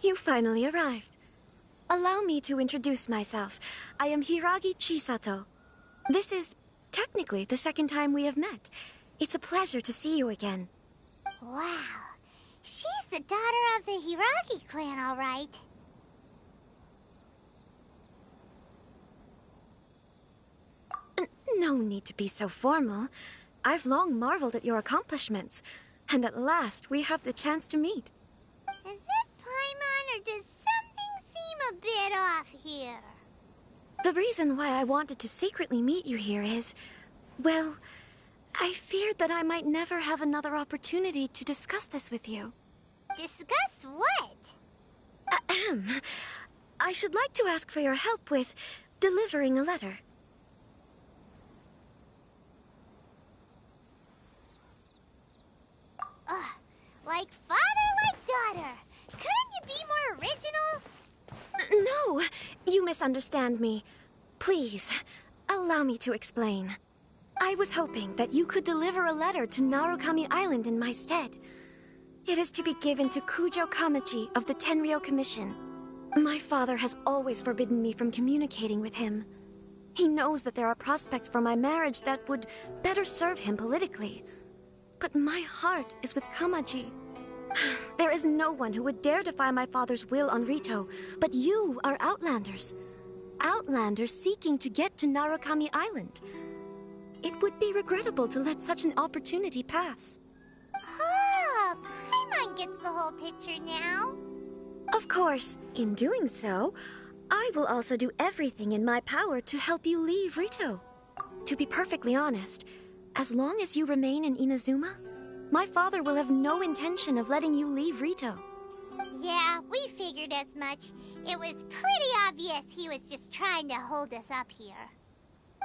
You finally arrived. Allow me to introduce myself. I am Hiragi Chisato. This is technically the second time we have met. It's a pleasure to see you again. Wow. She's the daughter of the Hiragi clan, all right. No need to be so formal. I've long marveled at your accomplishments. And at last, we have the chance to meet. Is it Paimon, or does something seem a bit off here? The reason why I wanted to secretly meet you here is, well, I feared that I might never have another opportunity to discuss this with you. Discuss what? Ahem. I should like to ask for your help with delivering a letter. Like father, like daughter. Couldn't you be more original? No, you misunderstand me. Please, allow me to explain. I was hoping that you could deliver a letter to Narukami Island in my stead. It is to be given to Kujo Kamaji of the Tenryou Commission. My father has always forbidden me from communicating with him. He knows that there are prospects for my marriage that would better serve him politically. But my heart is with Kamaji. There is no one who would dare defy my father's will on Rito, but you are Outlanders. Outlanders seeking to get to Narukami Island. It would be regrettable to let such an opportunity pass. Ah, Paimon gets the whole picture now. Of course, in doing so, I will also do everything in my power to help you leave Rito. To be perfectly honest, as long as you remain in Inazuma, my father will have no intention of letting you leave Rito. Yeah, we figured as much. It was pretty obvious he was just trying to hold us up here.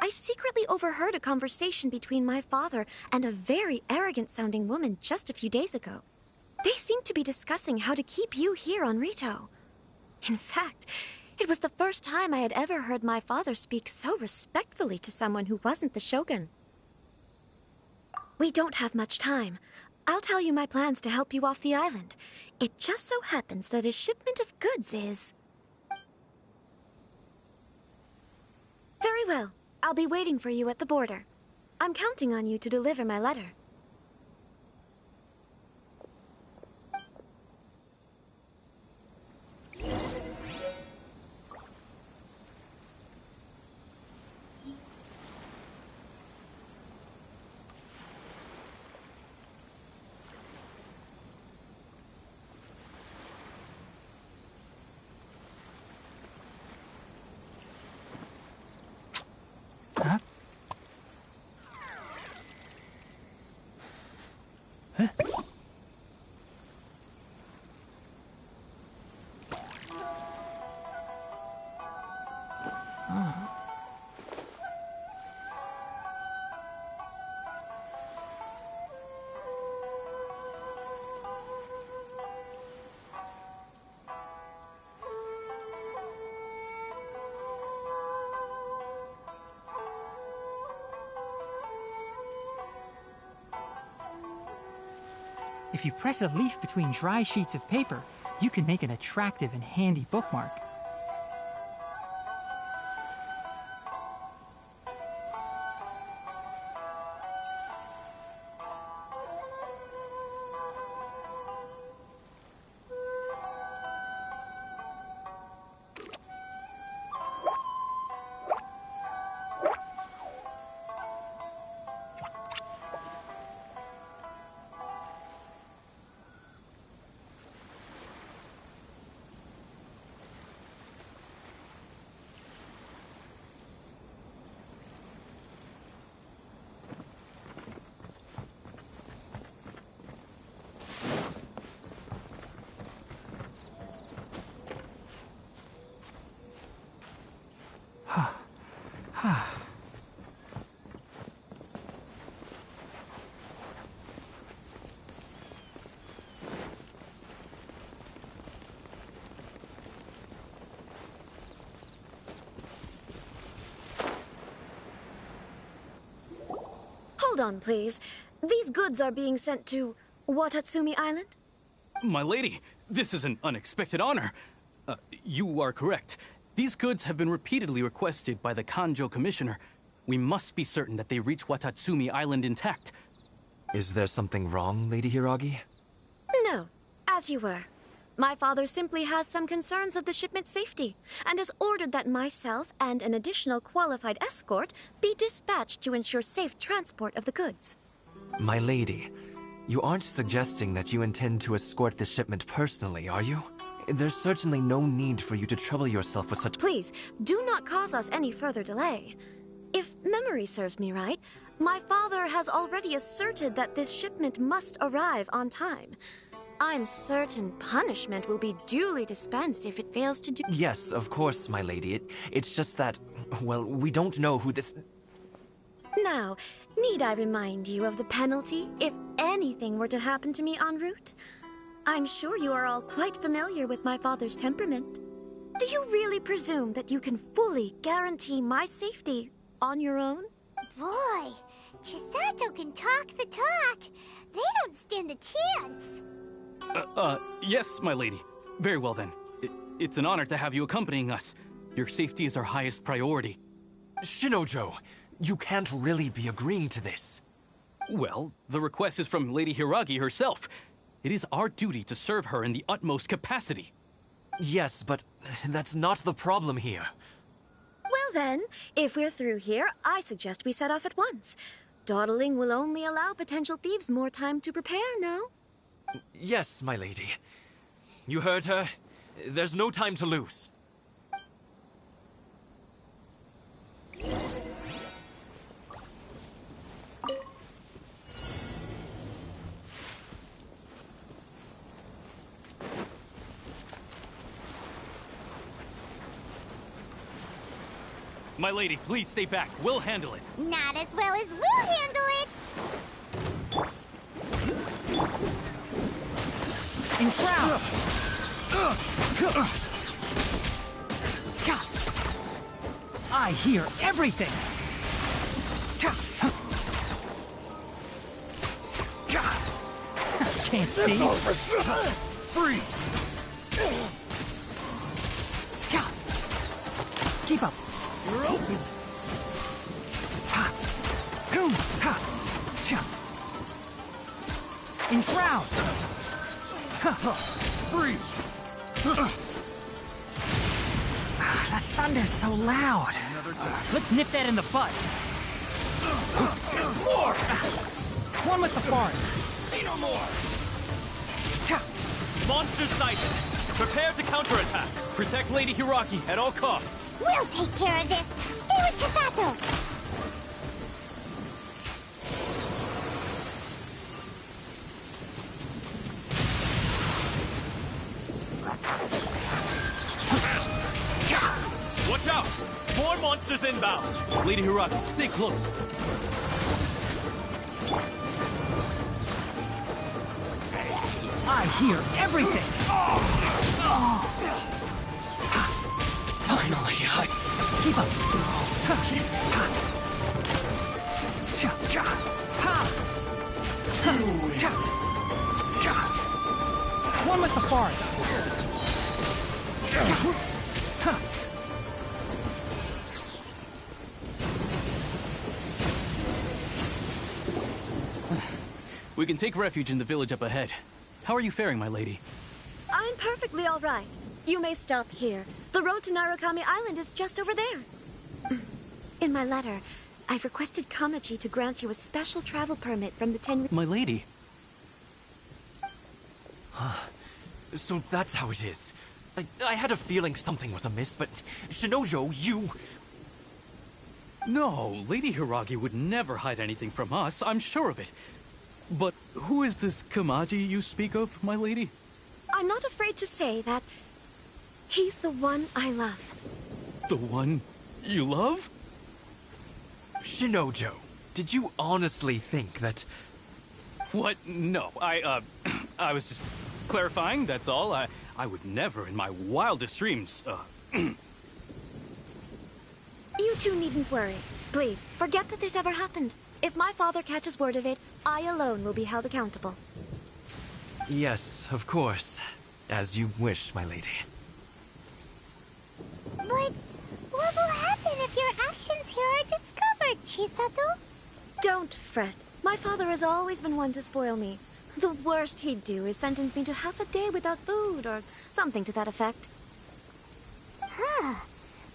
I secretly overheard a conversation between my father and a very arrogant-sounding woman just a few days ago. They seemed to be discussing how to keep you here on Rito. In fact, it was the first time I had ever heard my father speak so respectfully to someone who wasn't the Shogun. We don't have much time. I'll tell you my plans to help you off the island. It just so happens that a shipment of goods is... Very well. I'll be waiting for you at the border. I'm counting on you to deliver my letter. Huh? Huh? Oh. If you press a leaf between dry sheets of paper, you can make an attractive and handy bookmark. Hold on, please. These goods are being sent to Watatsumi Island? My lady, this is an unexpected honor. You are correct. These goods have been repeatedly requested by the Kanjo Commissioner. We must be certain that they reach Watatsumi Island intact. Is there something wrong, Lady Hiragi? No, as you were. My father simply has some concerns of the shipment's safety, and has ordered that myself and an additional qualified escort be dispatched to ensure safe transport of the goods. My lady, you aren't suggesting that you intend to escort this shipment personally, are you? There's certainly no need for you to trouble yourself with such— Please, do not cause us any further delay. If memory serves me right, my father has already asserted that this shipment must arrive on time. I'm certain punishment will be duly dispensed if it fails to do— Yes, of course, my lady. It's just that, well, we don't know who this— Now, need I remind you of the penalty if anything were to happen to me en route? I'm sure you are all quite familiar with my father's temperament. Do you really presume that you can fully guarantee my safety on your own? Boy, Chisato can talk the talk. They don't stand a chance. Yes, my lady. Very well then. It's an honor to have you accompanying us. Your safety is our highest priority. Shinojo, you can't really be agreeing to this. Well, the request is from Lady Hiragi herself. It is our duty to serve her in the utmost capacity. Yes, but that's not the problem here. Well then, if we're through here, I suggest we set off at once. Dawdling will only allow potential thieves more time to prepare, no? Yes, my lady. You heard her. There's no time to lose. My lady, please stay back. We'll handle it. Not as well as we'll handle it. Enshroud! I hear everything! can't see. Free! Keep up. You're open. Enshroud. Free! That thunder's so loud. Let's nip that in the butt. More! One with the forest. See no more! Monster sighted! Prepare to counterattack! Protect Lady Hiraki at all costs! We'll take care of this. Stay with Chisato. Watch out! More monsters inbound! Lady Hiraki, stay close. I hear everything. Finally, Keep up. One with the forest. We can take refuge in the village up ahead. How are you faring, my lady? I'm perfectly all right. You may stop here. The road to Narukami Island is just over there. In my letter, I've requested Kamachi to grant you a special travel permit from the Tenryubi. My lady. So that's how it is. I had a feeling something was amiss, but Shinojo, you... No, Lady Hiragi would never hide anything from us, I'm sure of it. But who is this Kamaji you speak of, my lady? I'm not afraid to say that he's the one I love. The one you love? Shinojo, did you honestly think that... What? No, I was just clarifying, that's all. I would never in my wildest dreams, You two needn't worry. Please, forget that this ever happened. If my father catches word of it, I alone will be held accountable. Yes, of course. As you wish, my lady. But what will happen if your actions here are discovered, Chisato? Don't fret. My father has always been one to spoil me. The worst he'd do is sentence me to half a day without food, or something to that effect. Huh.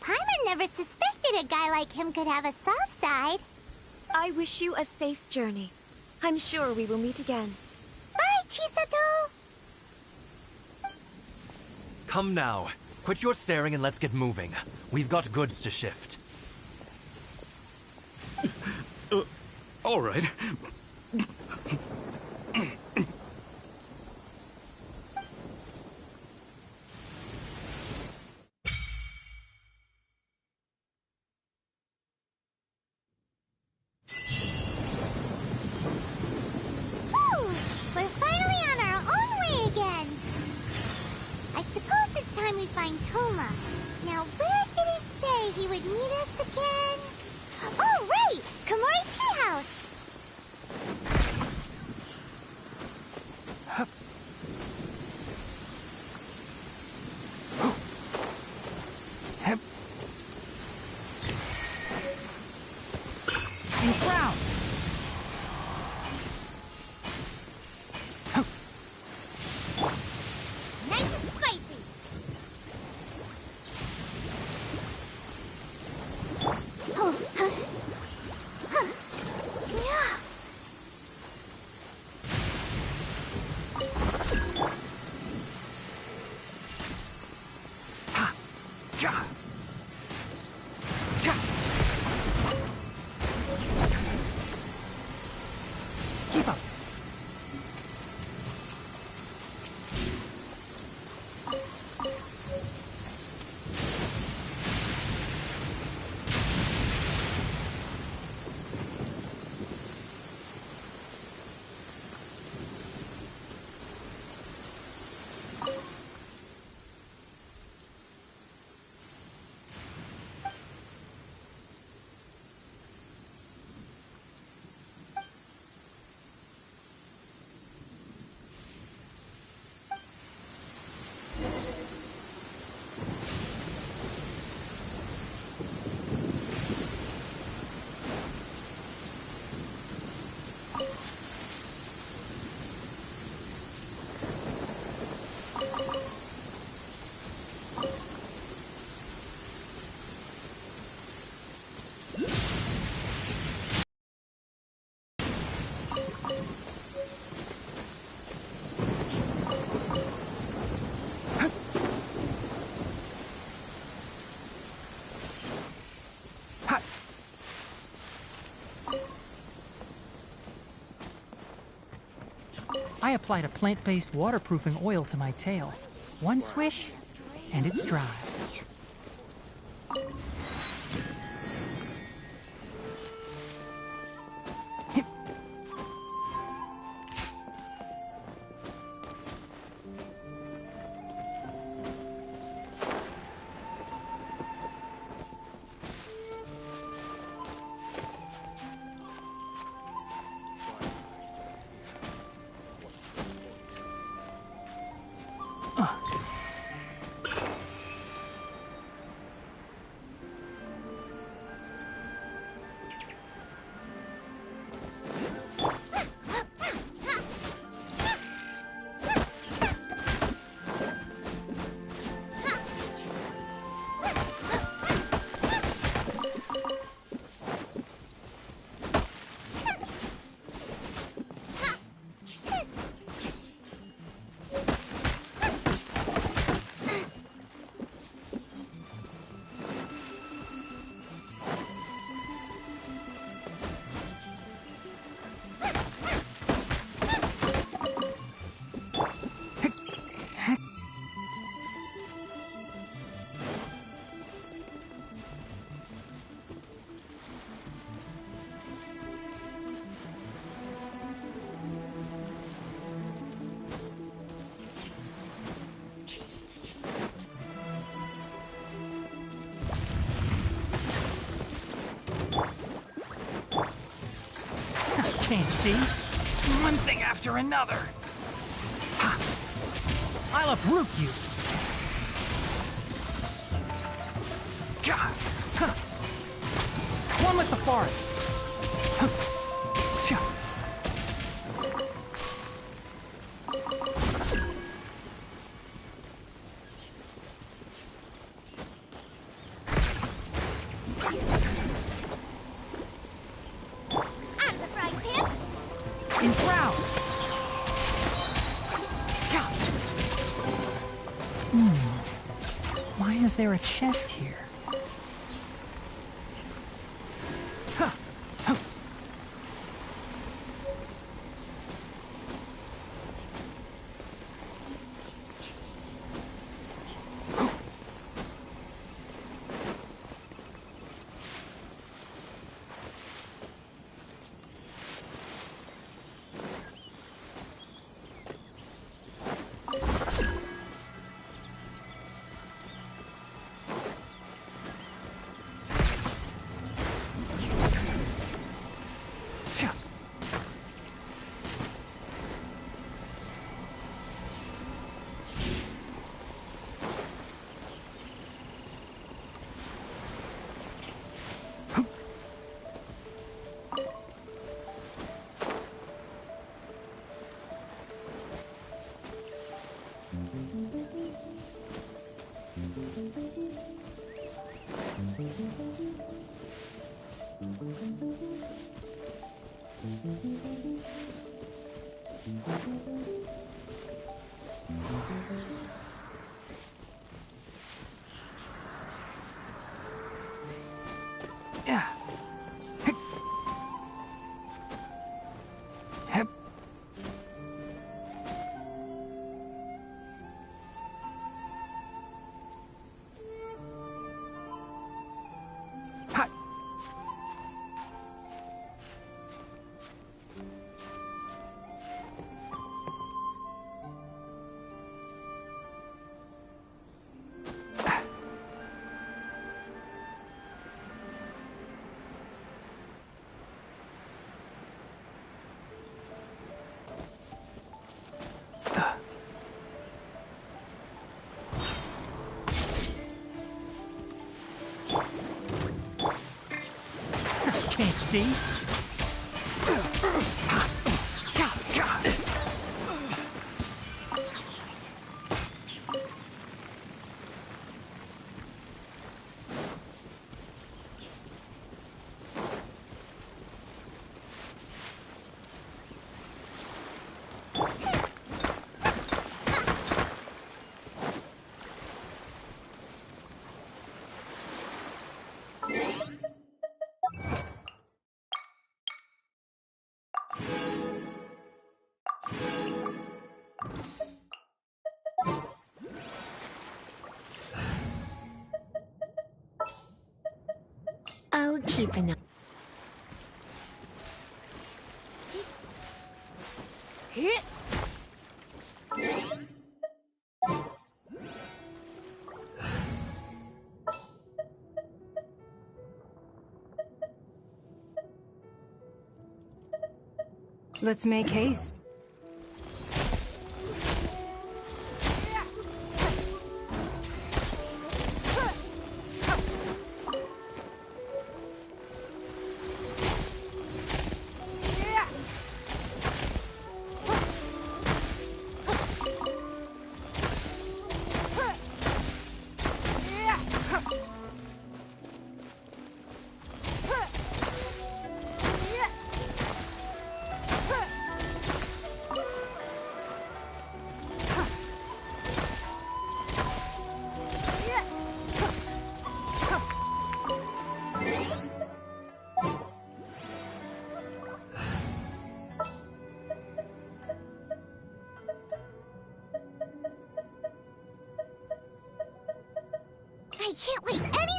Paimon never suspected a guy like him could have a soft side. I wish you a safe journey. I'm sure we will meet again. Bye, Chisato! Come now. Quit your staring and let's get moving. We've got goods to shift. all right. We're finally on our own way again. I suppose it's time we find Toma. Now, where did he say he would meet us again? Oh, right! Komori Tea House! applied a plant-based waterproofing oil to my tail. One swish, and it's dry. Can't see. One thing after another. Ha. I'll uproot you. God. Huh. One with the forest. Huh. Tcha. Enshroud! Why is there a chest here? Huh. Huh. Yeah. Hep. Hot. Can't see. keep an eye. Hit! Let's make haste. I can't wait any...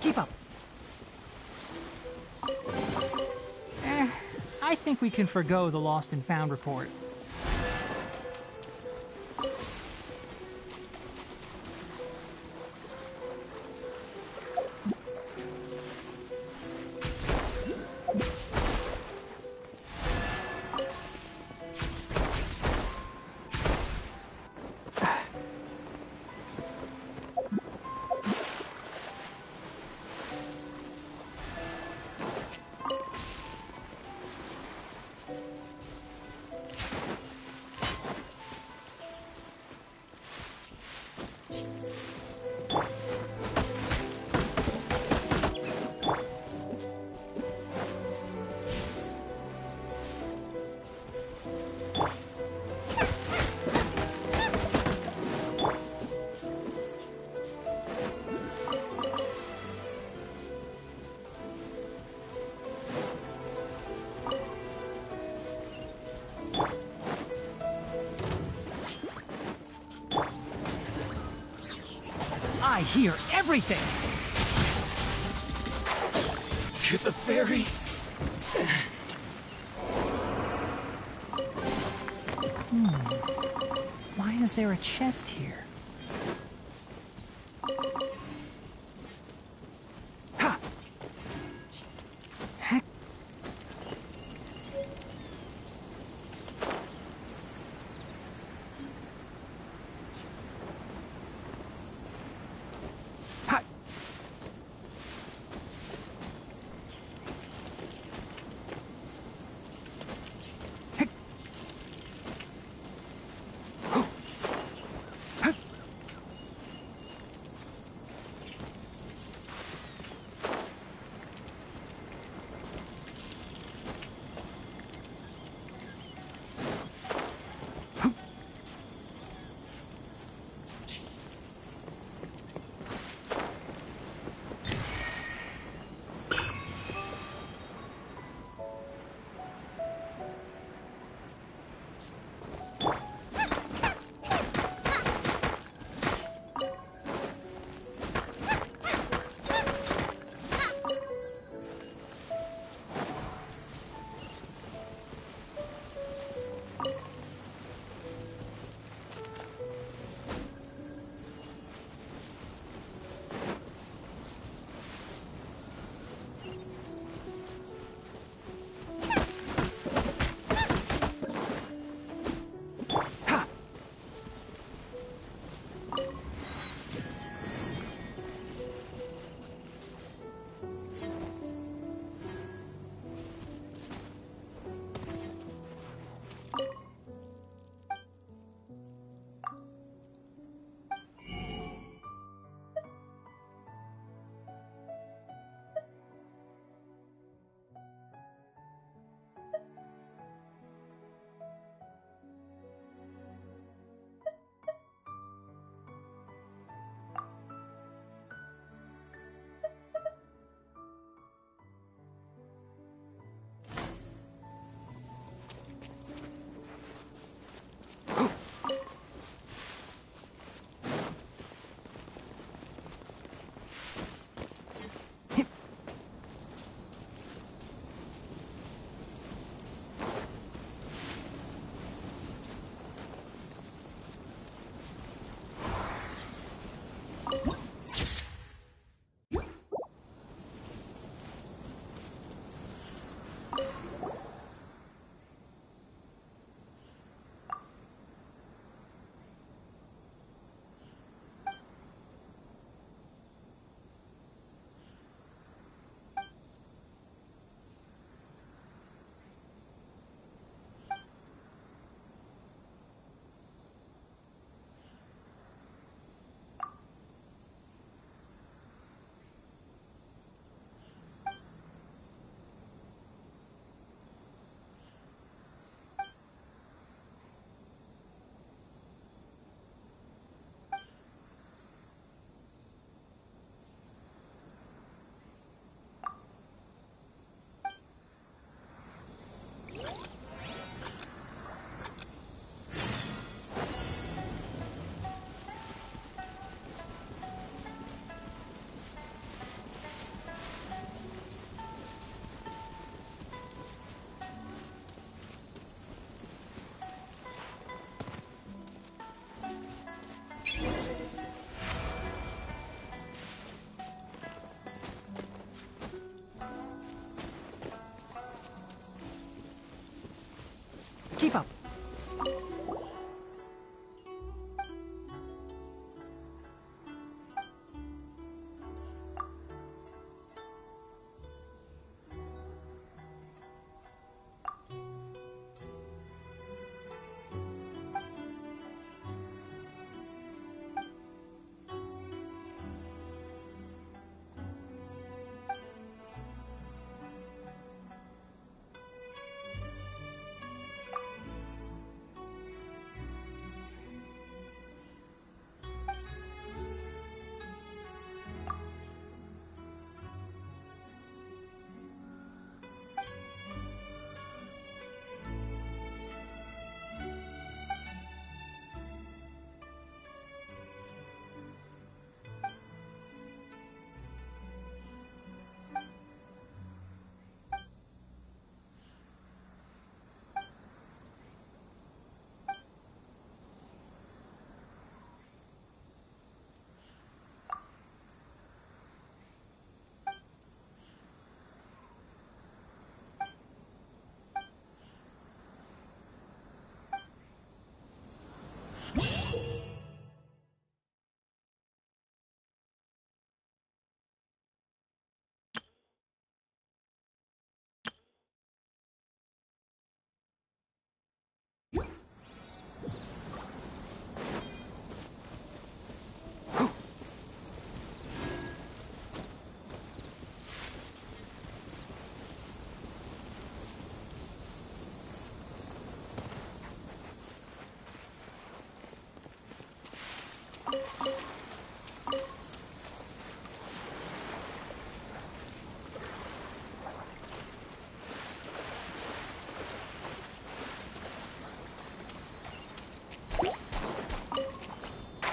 Keep up. I think we can forgo the lost and found report. I hear everything! To the ferry? Why is there a chest here? Ha! Heck. Ha! Heck. keep up.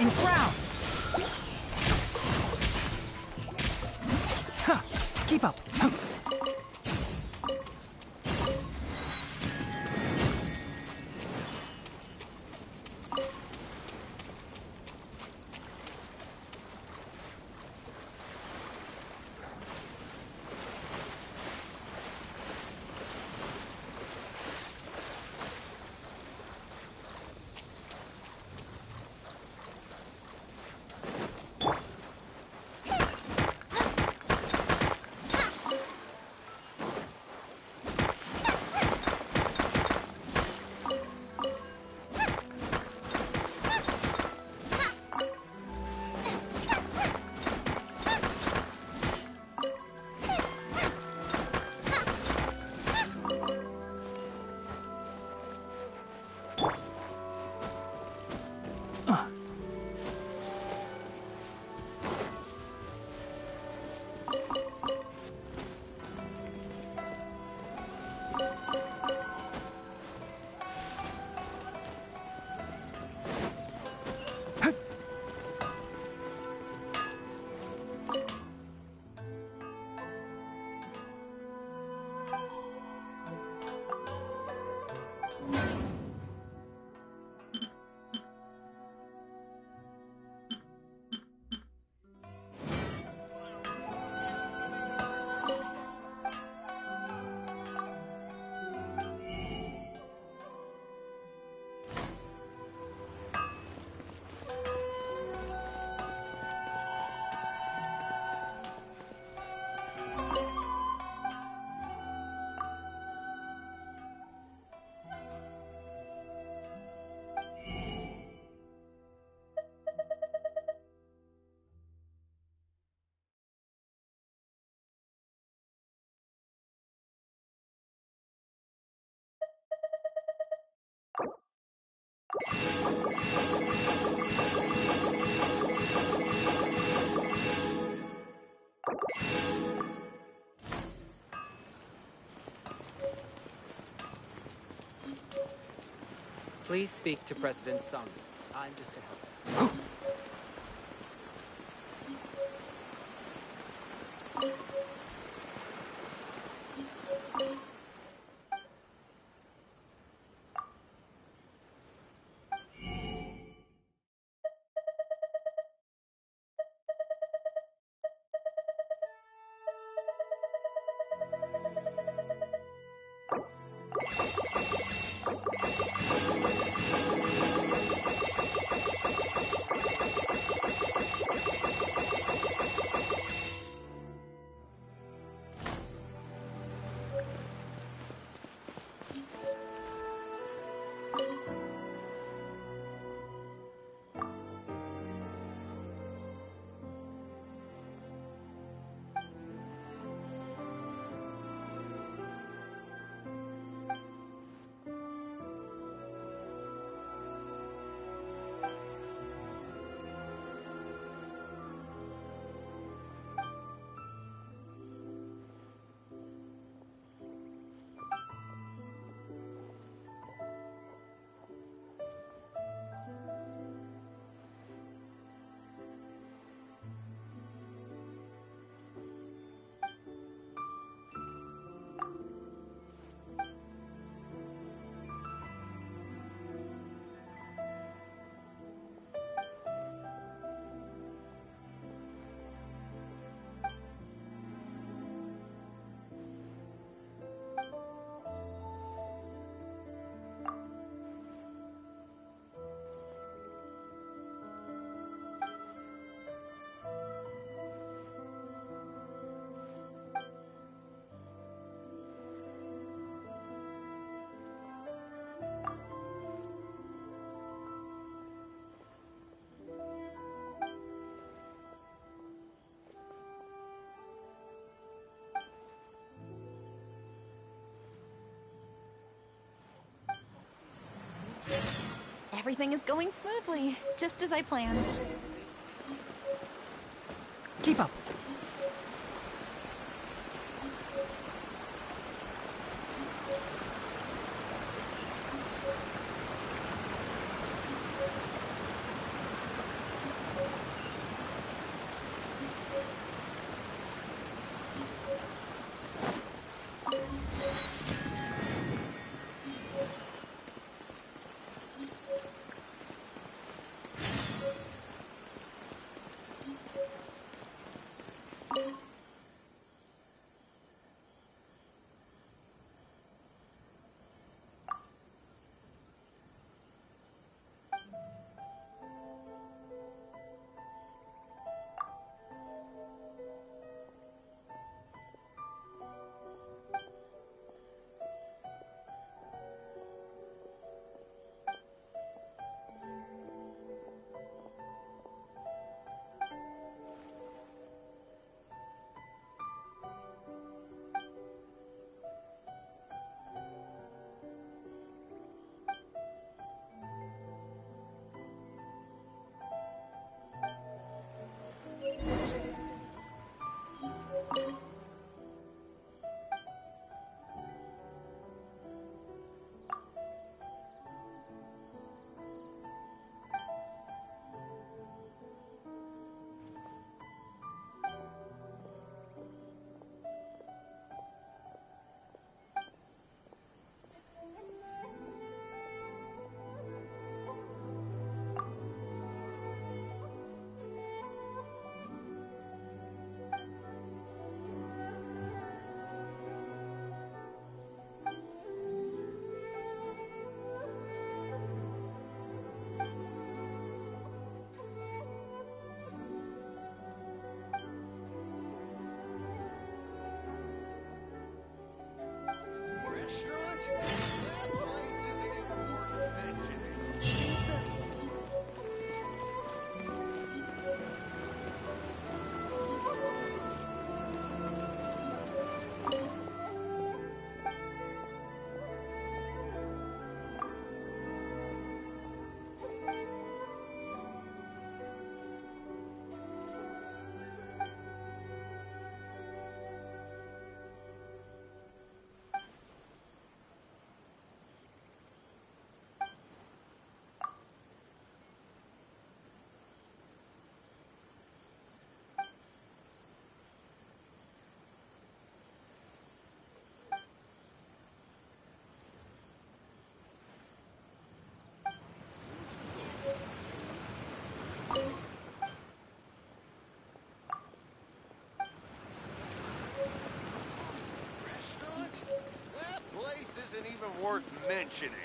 Enshroud! Huh. Keep up. Please speak to President Sung. I'm just a helper. Everything is going smoothly, just as I planned. Keep up. Isn't even worth mentioning.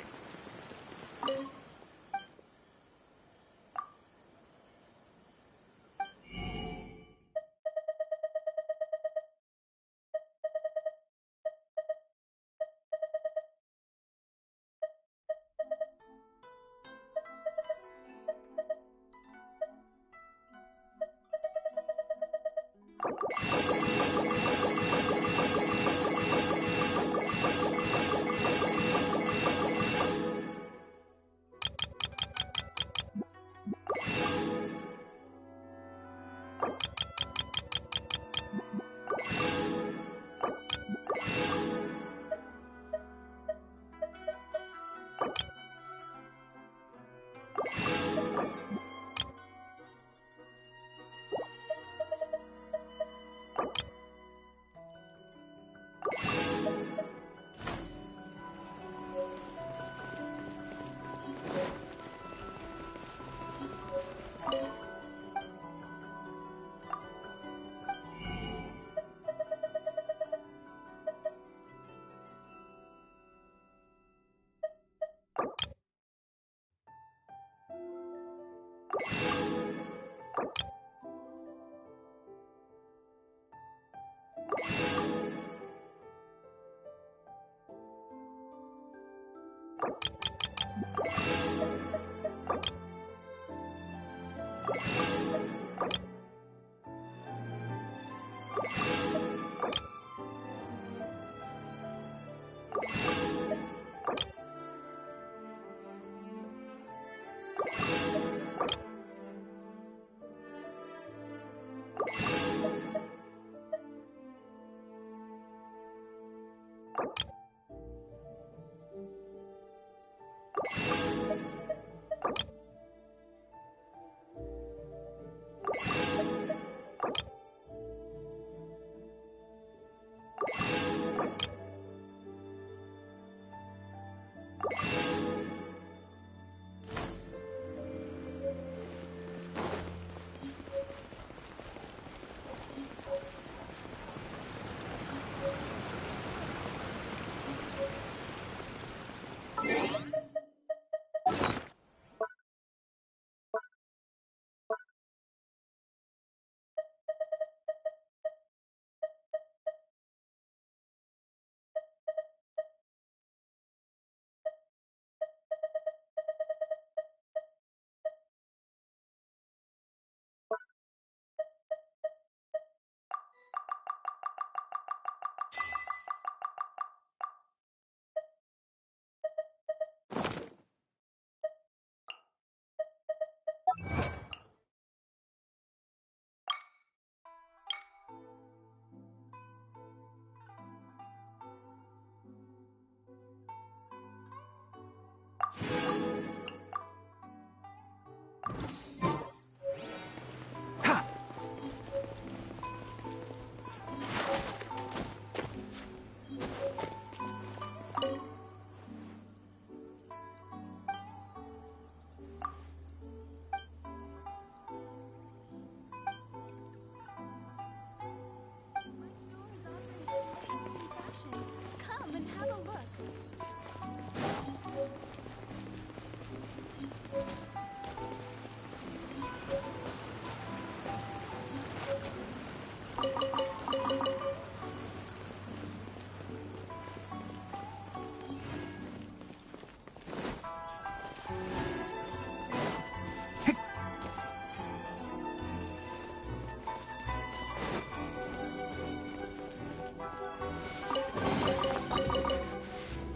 Come and have a look.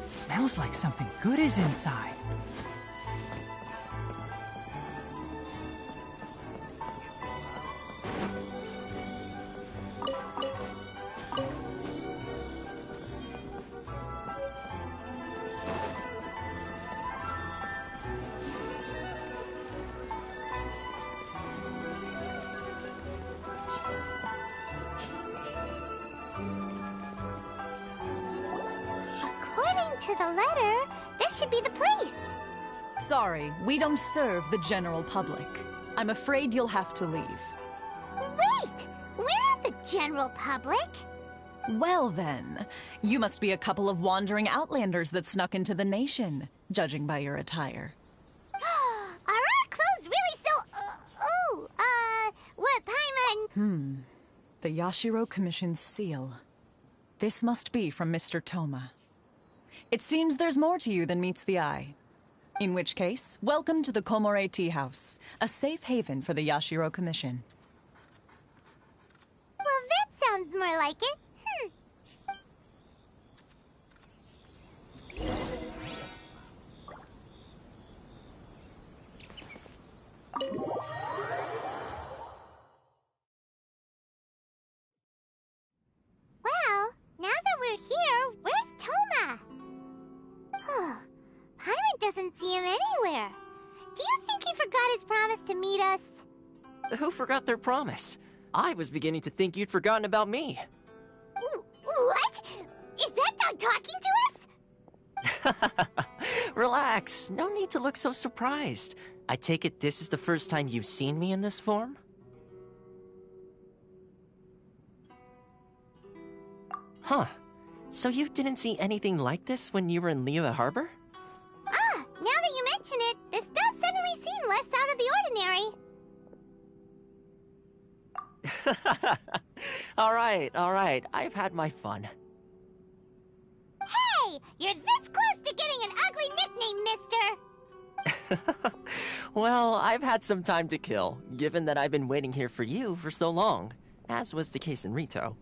Smells like something good is inside. According to the letter, this should be the place. Sorry, we don't serve the general public. I'm afraid you'll have to leave. Wait! We're not the general public. Well then, you must be a couple of wandering outlanders that snuck into the nation, judging by your attire. Are our clothes really so... what, Paimon? The Yashiro Commission's seal. This must be from Mr. Toma. It seems there's more to you than meets the eye. In which case, welcome to the Komore Tea House, a safe haven for the Yashiro Commission. Well, that sounds more like it. Well, now that we're here, where's Toma? Paimon doesn't see him anywhere. Do you think he forgot his promise to meet us? Who forgot their promise? I was beginning to think you'd forgotten about me. What? Is that dog talking to us? Relax. No need to look so surprised. I take it this is the first time you've seen me in this form? Huh. So you didn't see anything like this when you were in Liyue Harbor? Now that you mention it, this does suddenly seem less out of the ordinary. All right. I've had my fun. Hey! You're this close to getting an ugly nickname, mister! Well, I've had some time to kill, given that I've been waiting here for you for so long, as was the case in Rito.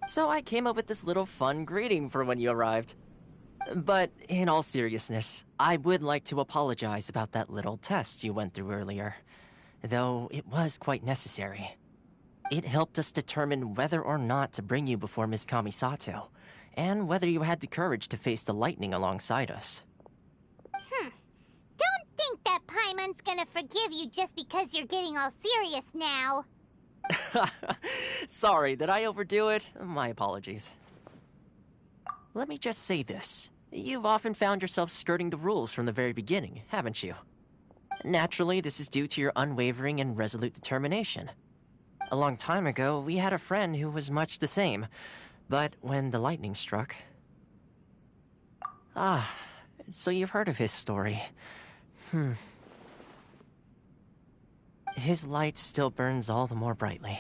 So I came up with this little fun greeting for when you arrived. But in all seriousness, I would like to apologize about that little test you went through earlier, though it was quite necessary. It helped us determine whether or not to bring you before Miss Kamisato, and whether you had the courage to face the lightning alongside us. Don't think that Paimon's gonna forgive you just because you're getting all serious now. Sorry, did I overdo it? My apologies. Let me just say this. You've often found yourself skirting the rules from the very beginning, haven't you? Naturally, this is due to your unwavering and resolute determination. A long time ago, we had a friend who was much the same, but when the lightning struck... Ah, so you've heard of his story. His light still burns all the more brightly.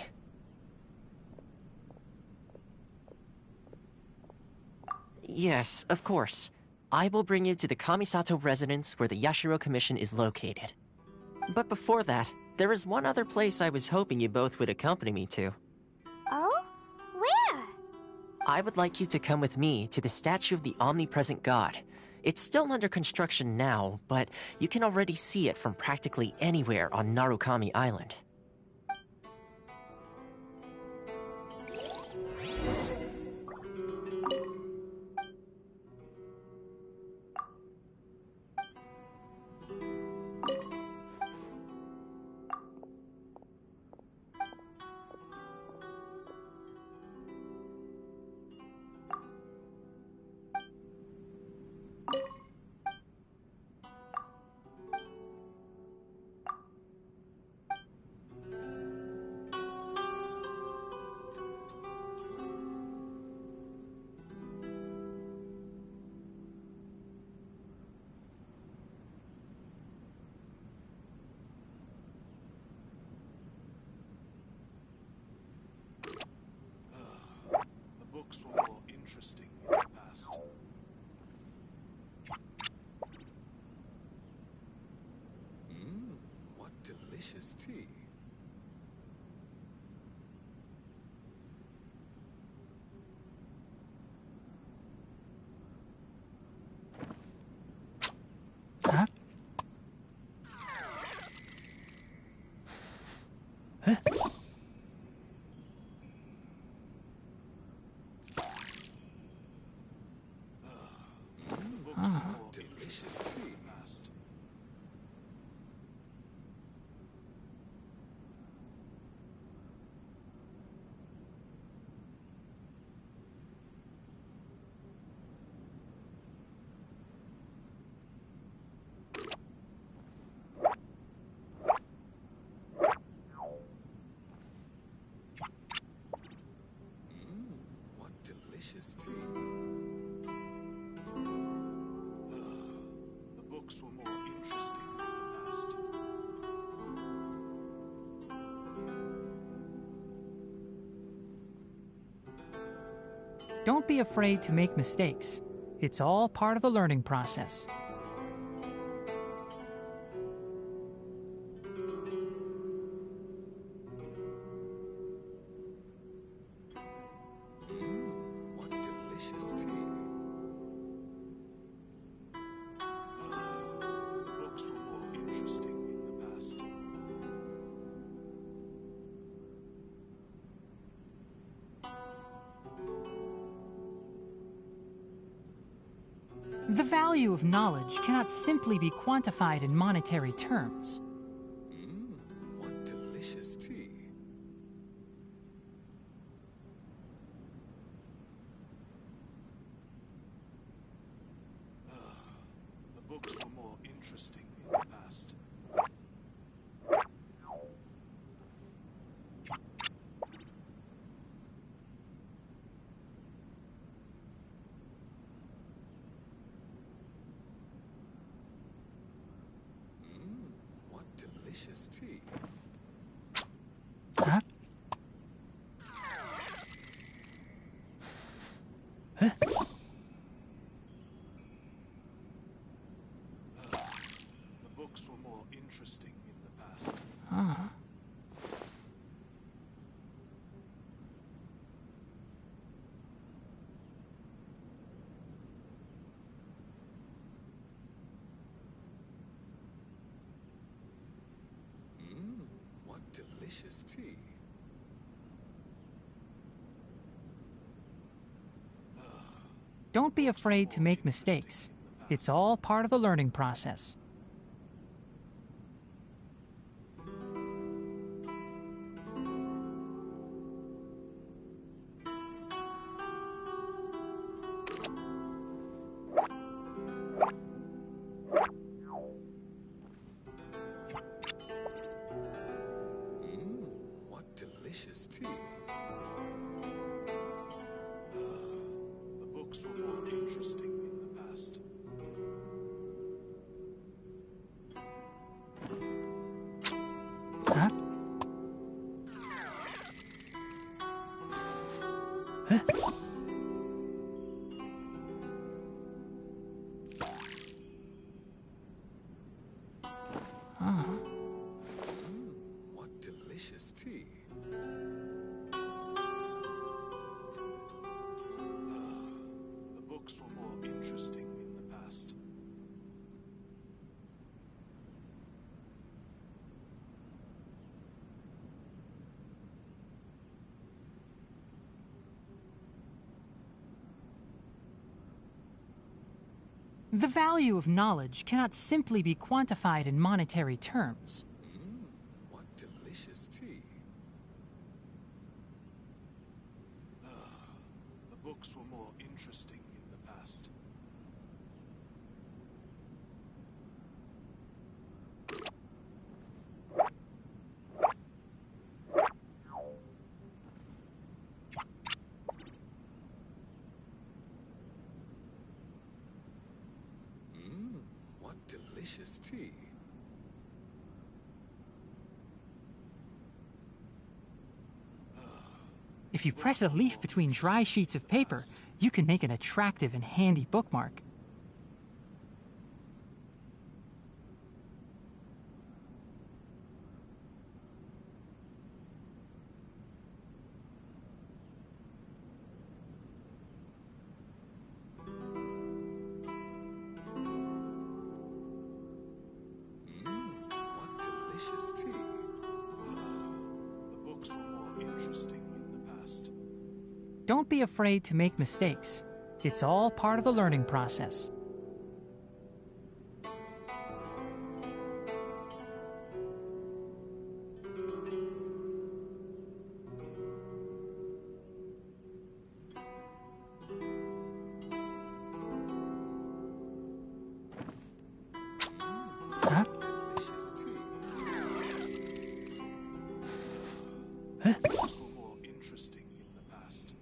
Yes, of course. I will bring you to the Kamisato residence where the Yashiro Commission is located. But before that, there is one other place I was hoping you both would accompany me to. Oh? Where? I would like you to come with me to the statue of the omnipresent god. It's still under construction now, but you can already see it from practically anywhere on Narukami Island. The books were more interesting in the past. What delicious tea. Huh? Huh? Delicious tea. What delicious tea. The books were more interesting in the past. Don't be afraid to make mistakes. It's all part of the learning process. What delicious tea. The books were more interesting in the past. The value of knowledge cannot simply be quantified in monetary terms. What delicious tea. The books were more interesting in the past. What delicious tea. Huh? Huh? The books were more interesting in the past. Ah. What delicious tea. Don't be afraid to make mistakes. It's all part of the learning process. What delicious tea. The books were more interesting in the past. Huh? Huh? What delicious tea. The books were more interesting in the past. The value of knowledge cannot simply be quantified in monetary terms. What delicious tea. The books were more interesting in the past. What delicious tea. If you press a leaf between dry sheets of paper, you can make an attractive and handy bookmark. What delicious tea. The books were more interesting in the past. Don't be afraid to make mistakes. It's all part of the learning process. Huh? Delicious tea. Huh? The books were more interesting in the past.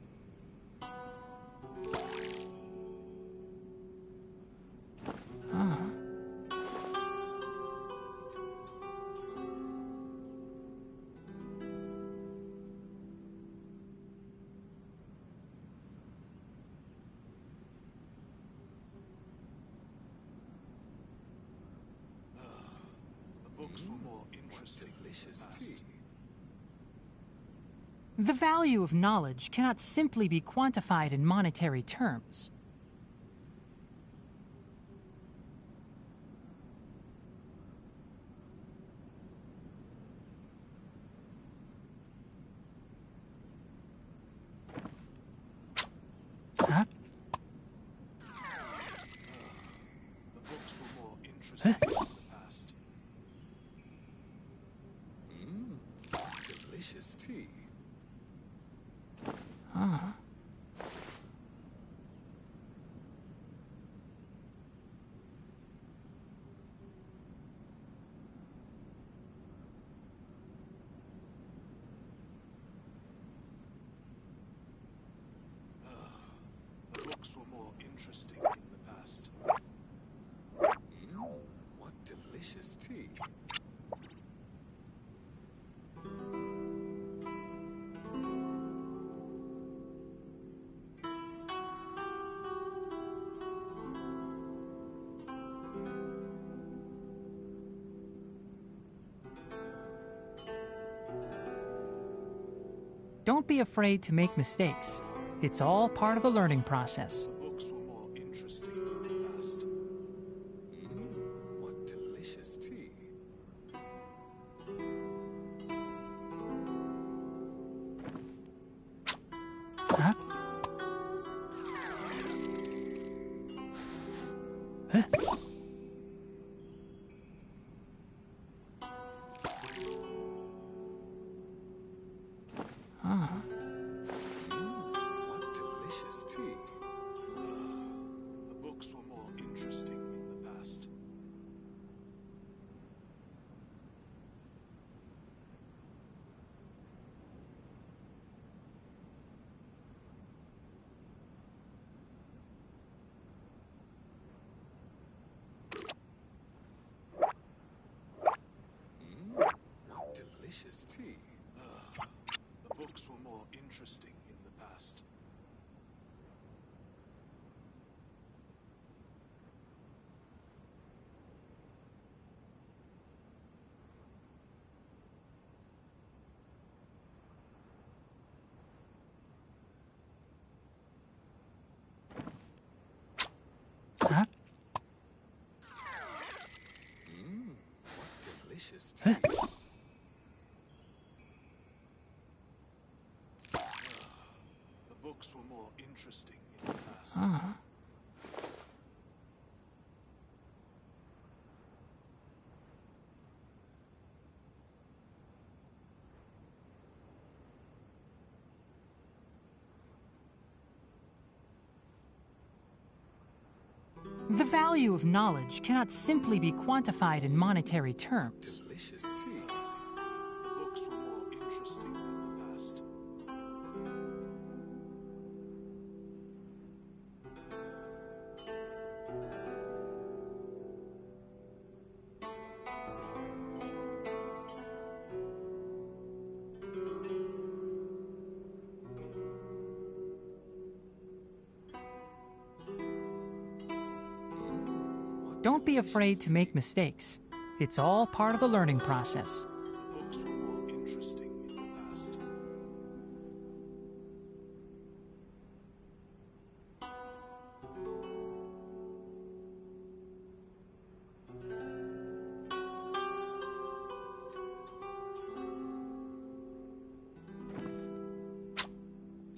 Ah. The books were more interesting. Delicious tea. The value of knowledge cannot simply be quantified in monetary terms. Huh? The books were more interesting in the past. Delicious tea. Ah. The books were more interesting in the past. What delicious tea. Don't be afraid to make mistakes. It's all part of the learning process. The books were more interesting in the past. What delicious tea. Huh? What delicious tea. The books were more interesting in the past. What delicious tea. The books were more interesting in the past. Huh? What delicious tea. The books were more interesting in the past. The value of knowledge cannot simply be quantified in monetary terms. Delicious tea. The books were more interesting in the past. Don't be afraid to make mistakes. It's all part of the learning process. The books were more interesting in the past.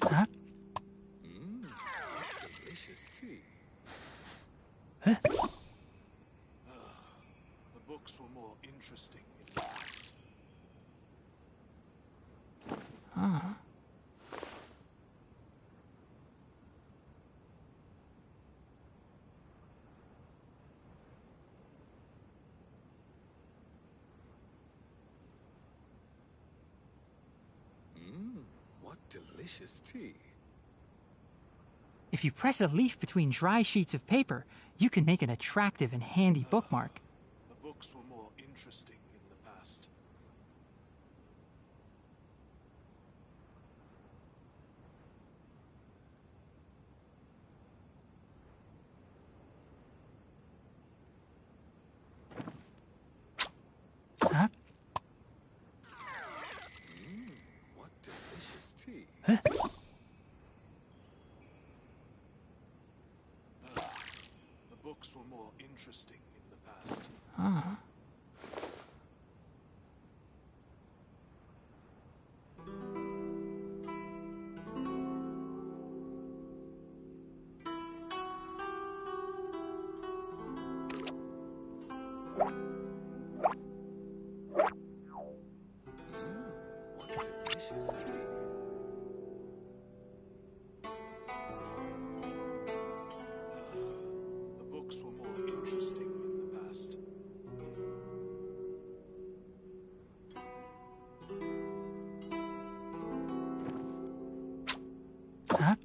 Huh? Delicious tea. Huh? The books were more interesting in the past. What delicious tea. If you press a leaf between dry sheets of paper, you can make an attractive and handy bookmark. The books were more interesting in the past. Huh? What delicious tea. Huh? The books were more interesting in the past. What delicious tea. The books were more interesting in the past. Huh?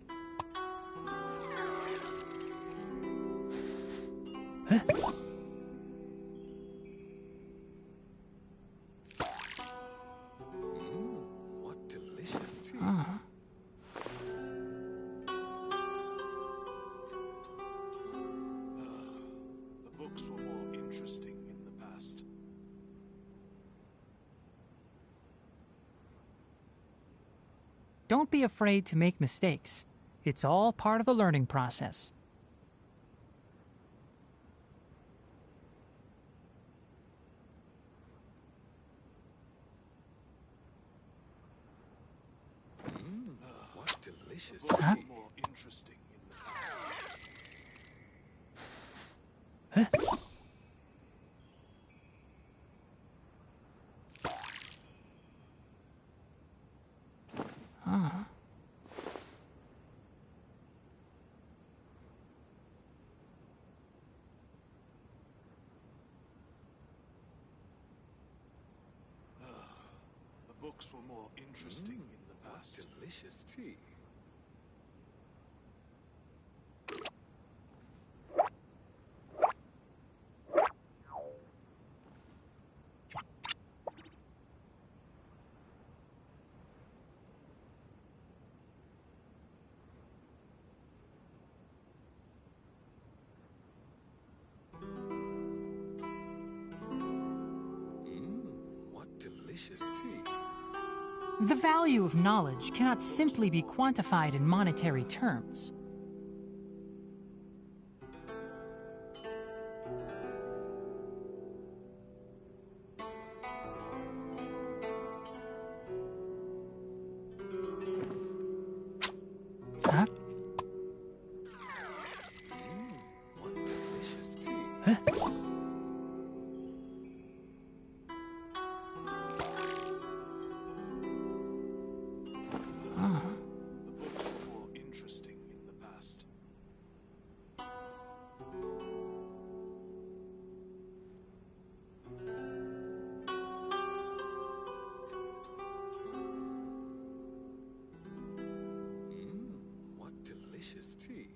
Huh? What delicious tea. The books were more interesting in the past. Don't be afraid to make mistakes. It's all part of the learning process. What delicious Huh? tea. More interesting in the past. books were more interesting in the past. What delicious tea. Delicious tea. The value of knowledge cannot simply be quantified in monetary terms. Huh? What delicious tea. Huh? Delicious tea.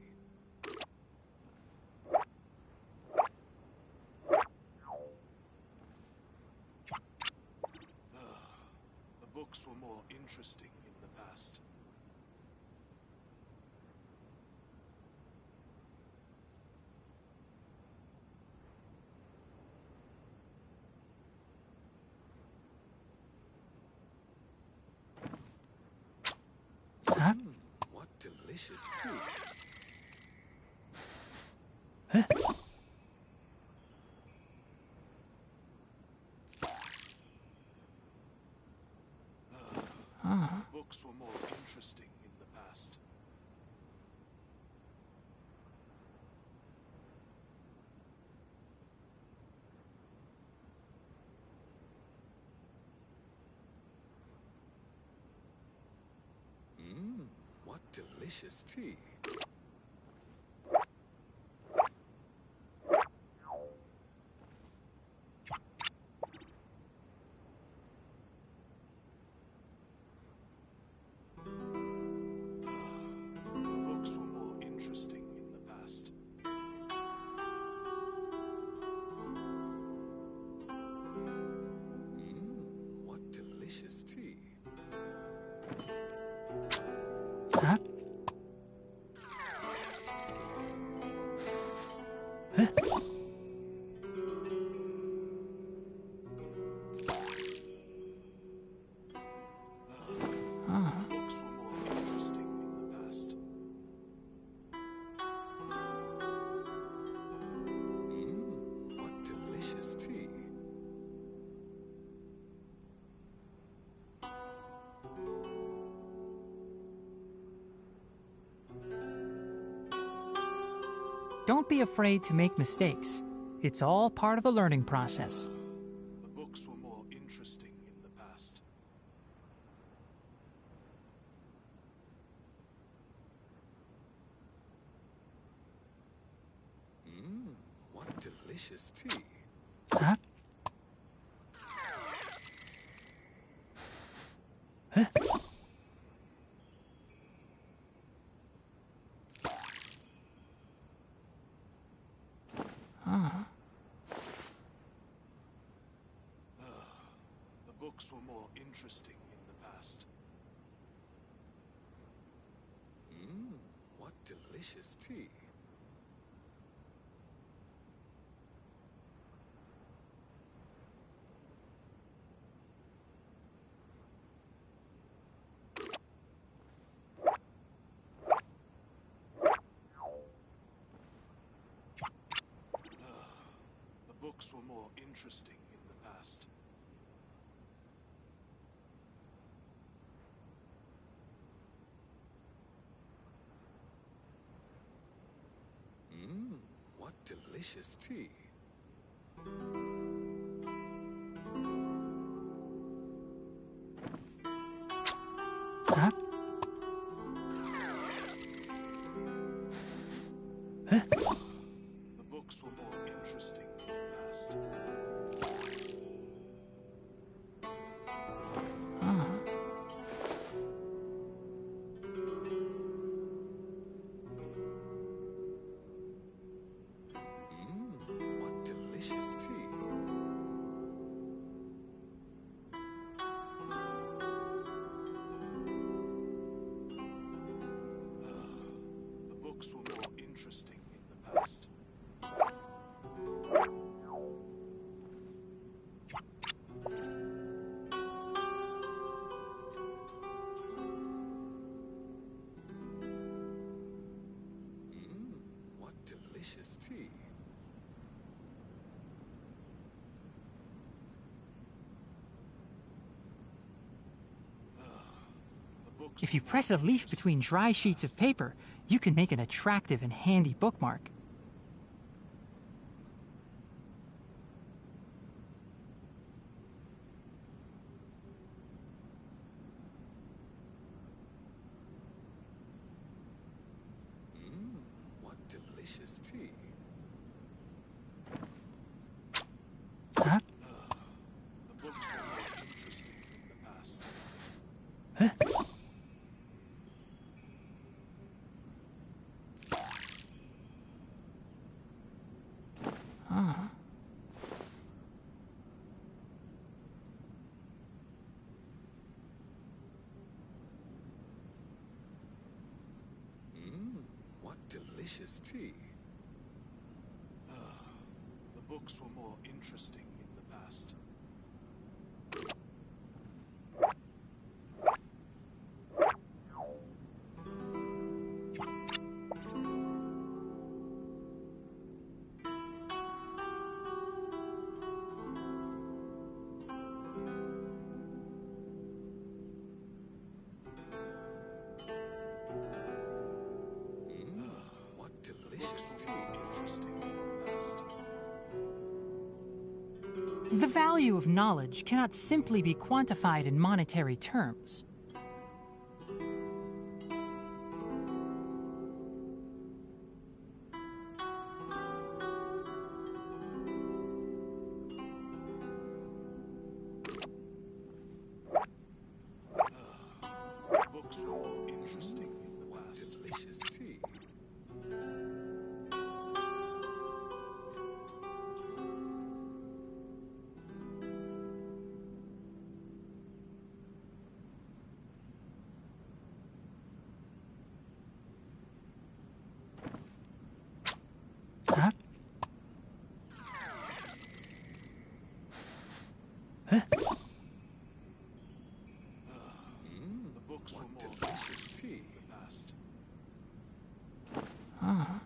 The books were more interesting in the past. Huh? What delicious tea. Huh? The books were more interesting in the past. What delicious tea. Tea. Huh? Huh? Books were more interesting in the past. What delicious tea. Don't be afraid to make mistakes. It's all part of the learning process. The books were more interesting in the past. What delicious tea. Huh? Huh? The books were more interesting in the past. What delicious tea. The books were more interesting in the past. What delicious tea. Huh? Huh? The books were more interesting in the past. interesting in the past. What delicious tea. If you press a leaf between dry sheets of paper, you can make an attractive and handy bookmark. What delicious tea. Huh? The books were more interesting in the past. Huh? What delicious tea. The books were more interesting in the past. What delicious tea. Interesting in the past. The value of knowledge cannot simply be quantified in monetary terms. The books were more interesting in the past. Delicious tea. Huh? Huh? The books were more Delicious tea. in the past. Ah.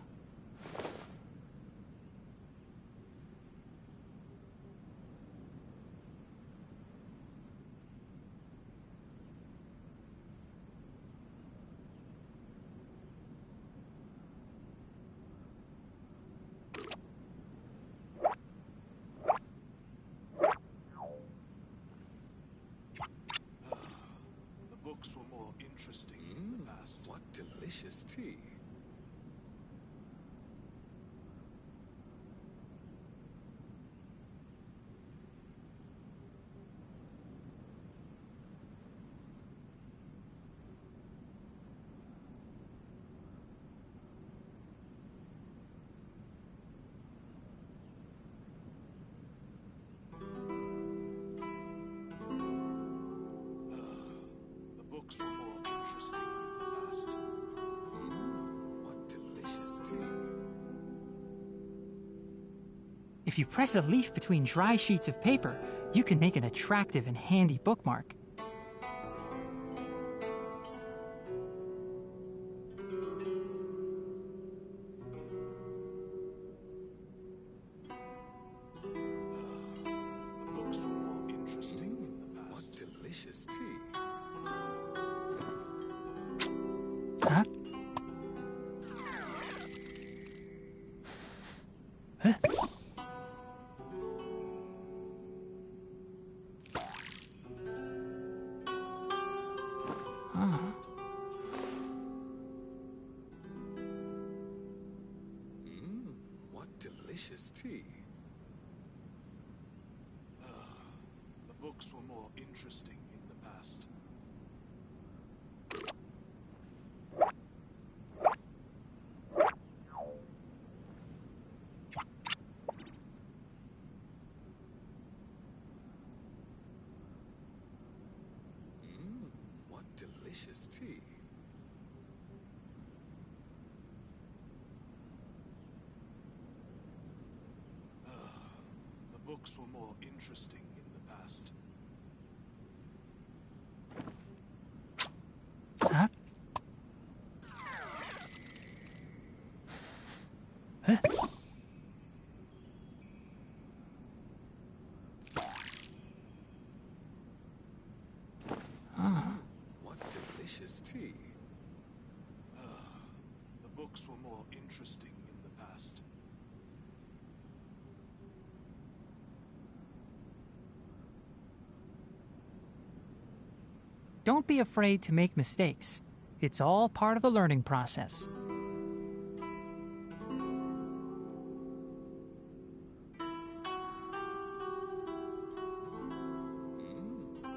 The books were more interesting in the past. What delicious tea. The books were more interesting in the past. What delicious tea. If you press a leaf between dry sheets of paper, you can make an attractive and handy bookmark. The books were more interesting in the What past. delicious tea. Huh? Huh? Ah. What delicious tea. The books were more interesting in the past. What delicious tea. books were more interesting in the past. Huh? Huh? What delicious tea. The books were more interesting in the past. Don't be afraid to make mistakes. It's all part of the learning process.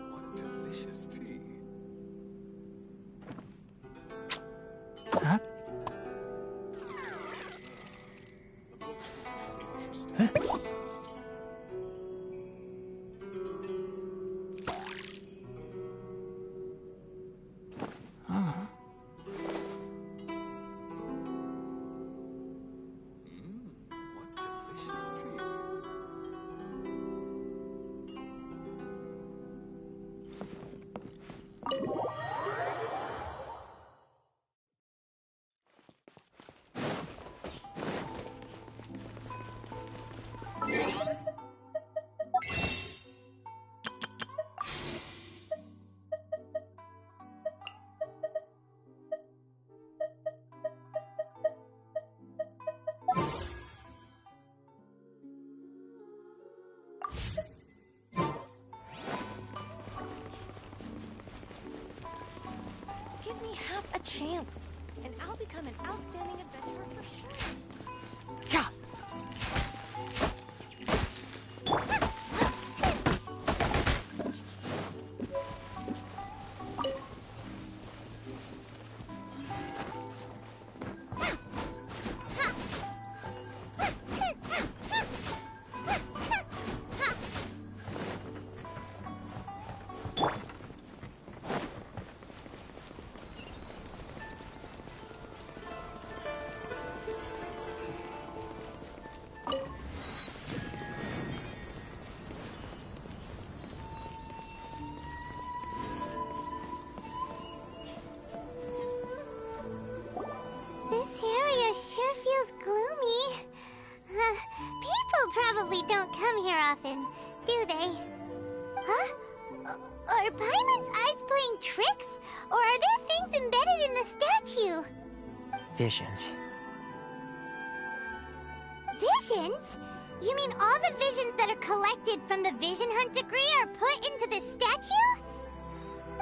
What delicious tea. Huh? Huh? What delicious tea. Give me half a chance, and I'll become an outstanding adventurer for sure. Yeah. This area sure feels gloomy. People probably don't come here often, do they? Huh? Are Paimon's eyes playing tricks? Or are there things embedded in the statue? Visions. Visions? You mean all the visions that are collected from the Vision Hunt decree are put into the statue?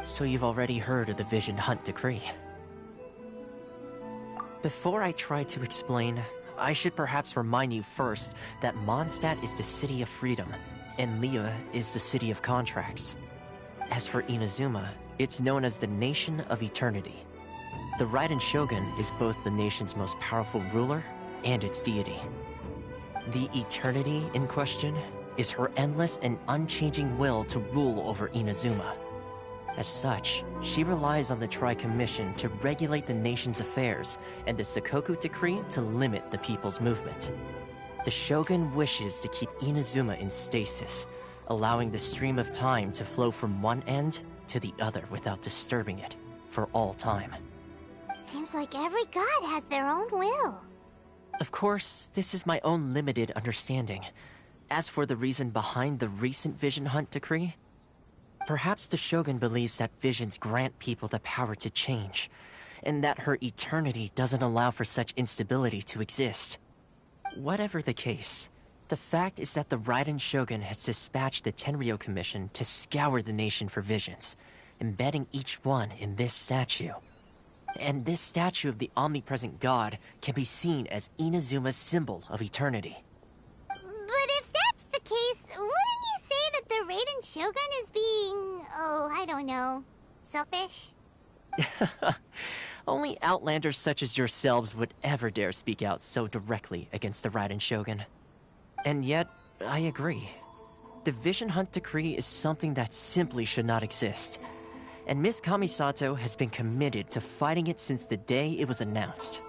So you've already heard of the Vision Hunt decree. Before I try to explain, I should perhaps remind you first that Mondstadt is the city of freedom, and Liyue is the city of contracts. As for Inazuma, it's known as the Nation of Eternity. The Raiden Shogun is both the nation's most powerful ruler and its deity. The Eternity in question is her endless and unchanging will to rule over Inazuma. As such, she relies on the Tri-Commission to regulate the nation's affairs and the Sakoku Decree to limit the people's movement. The Shogun wishes to keep Inazuma in stasis, allowing the stream of time to flow from one end to the other without disturbing it for all time. Seems like every god has their own will. Of course, this is my own limited understanding. As for the reason behind the recent Vision Hunt decree, perhaps the Shogun believes that visions grant people the power to change, and that her eternity doesn't allow for such instability to exist. Whatever the case, the fact is that the Raiden Shogun has dispatched the Tenryou Commission to scour the nation for visions, embedding each one in this statue. And this statue of the omnipresent god can be seen as Inazuma's symbol of eternity. But if that's the case, wouldn't you say that the Raiden Shogun is being, I don't know, selfish? Only outlanders such as yourselves would ever dare speak out so directly against the Raiden Shogun. And yet, I agree. The Vision Hunt decree is something that simply should not exist. And Miss Kamisato has been committed to fighting it since the day it was announced.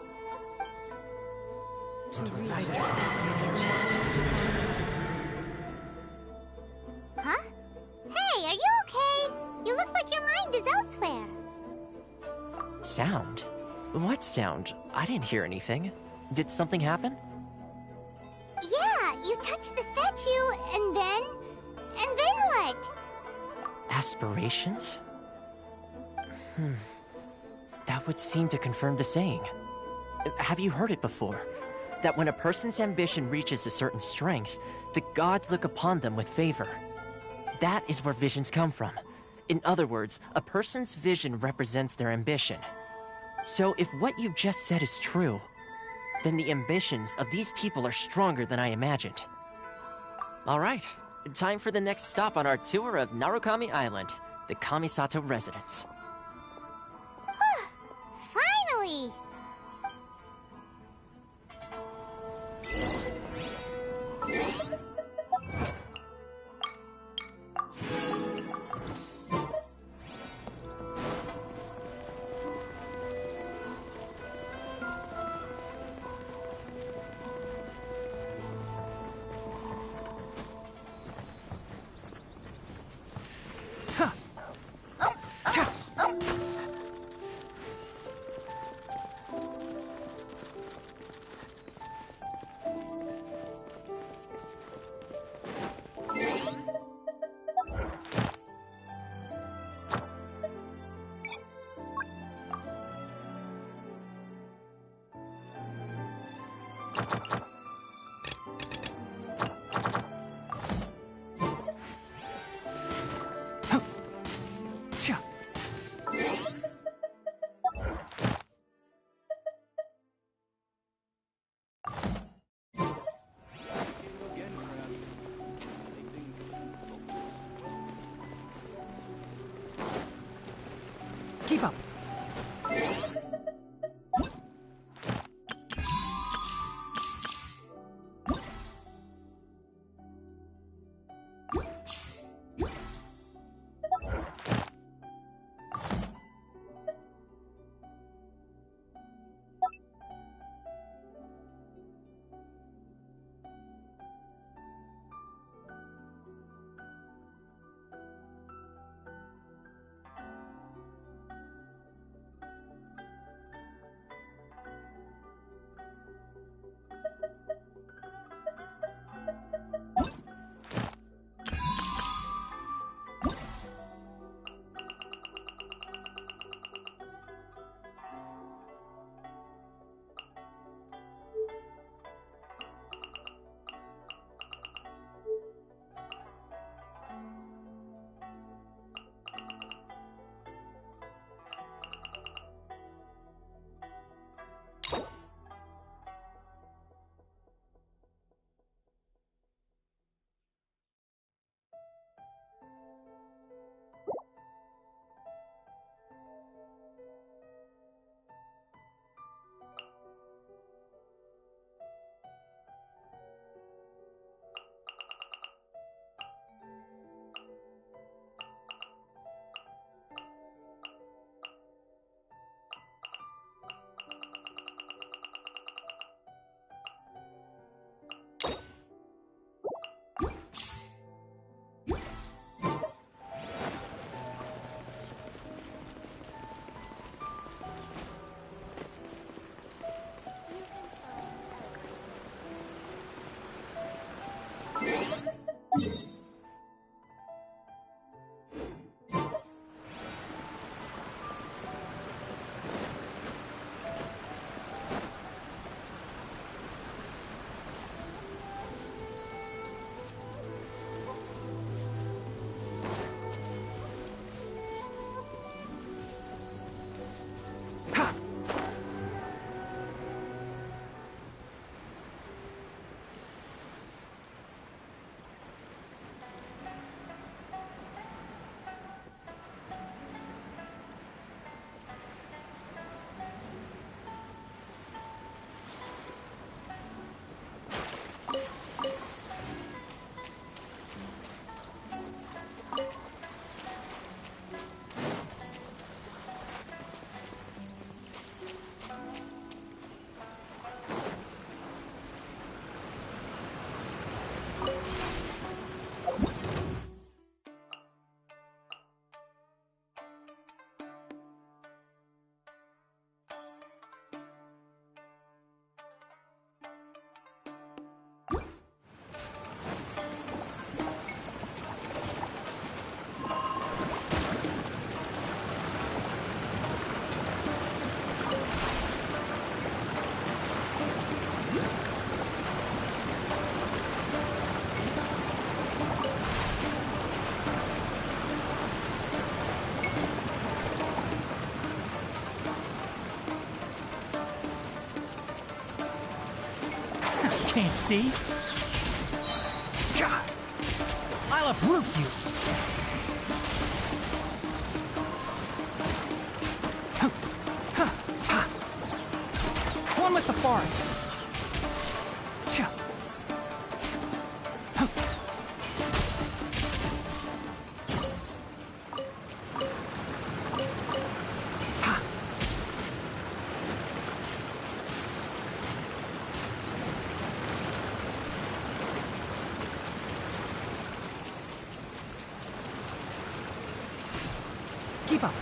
sound? What sound? I didn't hear anything. Did something happen? Yeah, you touched the statue, and then what? Aspirations? That would seem to confirm the saying. Have you heard it before? That when a person's ambition reaches a certain strength, the gods look upon them with favor. That is where visions come from. In other words, a person's vision represents their ambition. So if what you just said is true, then the ambitions of these people are stronger than I imagined. All right, time for the next stop on our tour of Narukami Island, the Kamisato residence. Finally! Keep up. can't see? God! I'll uproot you! One with the forest! Keep up.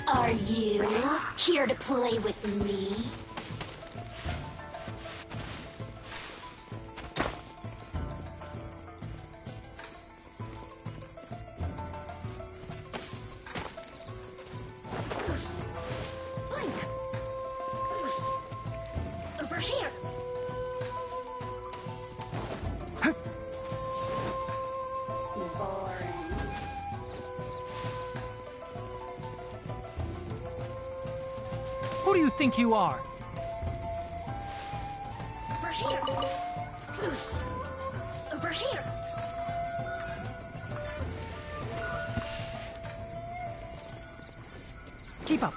Are you here to play with me? Blink! Over here! Who do you think you are? Over here! Over here! Keep up.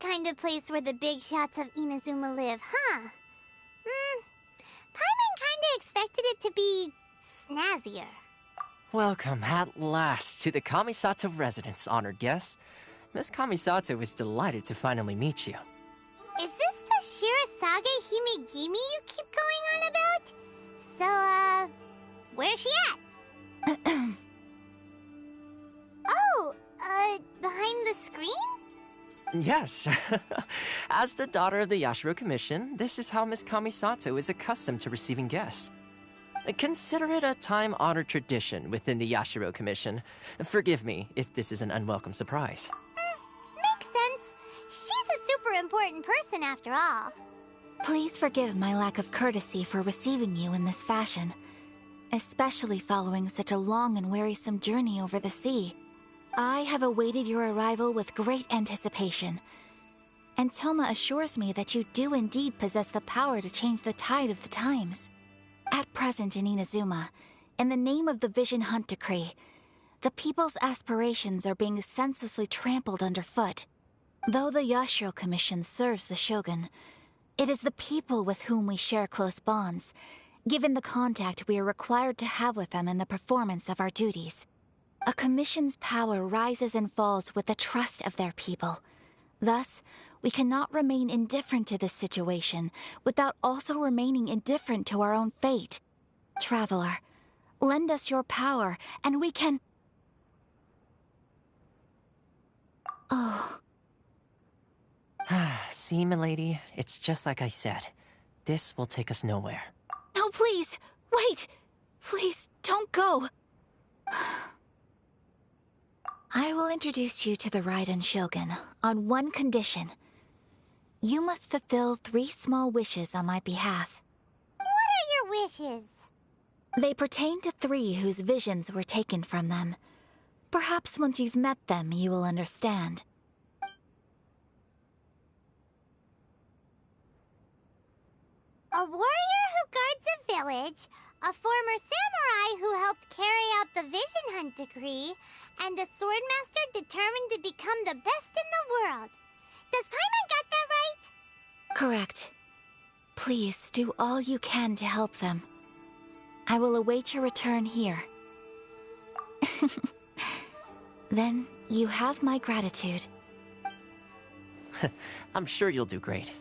kind of place where the big shots of Inazuma live, huh? Paimon kinda expected it to be snazzier. Welcome at last to the Kamisato residence, honored guest. Miss Kamisato is delighted to finally meet you. Is this the Shirasage Himegimi you keep going on about? So, where's she at? Oh, behind the screen? Yes. As the daughter of the Yashiro Commission, this is how Miss Kamisato is accustomed to receiving guests. Consider it a time-honored tradition within the Yashiro Commission. Forgive me if this is an unwelcome surprise. Makes sense. She's a super important person after all. Please forgive my lack of courtesy for receiving you in this fashion, especially following such a long and wearisome journey over the sea. I have awaited your arrival with great anticipation, and Toma assures me that you do indeed possess the power to change the tide of the times. At present in Inazuma, in the name of the Vision Hunt Decree, the people's aspirations are being senselessly trampled underfoot. Though the Yashiro Commission serves the Shogun, it is the people with whom we share close bonds, given the contact we are required to have with them in the performance of our duties. A commission's power rises and falls with the trust of their people. Thus, we cannot remain indifferent to this situation without also remaining indifferent to our own fate. Traveler, lend us your power, and we can... Oh. See, milady, it's just like I said. This will take us nowhere. No, please! Wait! Please, don't go! I will introduce you to the Raiden Shogun on one condition. You must fulfill 3 small wishes on my behalf. What are your wishes? They pertain to 3 whose visions were taken from them. Perhaps once you've met them, you will understand. A warrior who guards a village, a former samurai who helped carry out the Vision Hunt Decree, and a swordmaster determined to become the best in the world. Does Paimon got that right? Correct. Please do all you can to help them. I will await your return here. Then you have my gratitude. I'm sure you'll do great.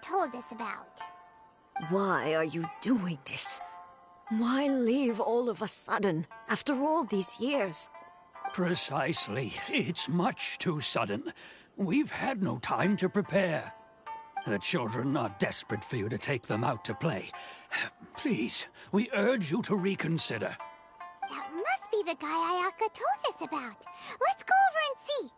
Told us about. Why are you doing this? Why leave all of a sudden, after all these years? Precisely. It's much too sudden. We've had no time to prepare. The children are desperate for you to take them out to play. Please, we urge you to reconsider. That must be the guy Ayaka told us about. Let's go over and see.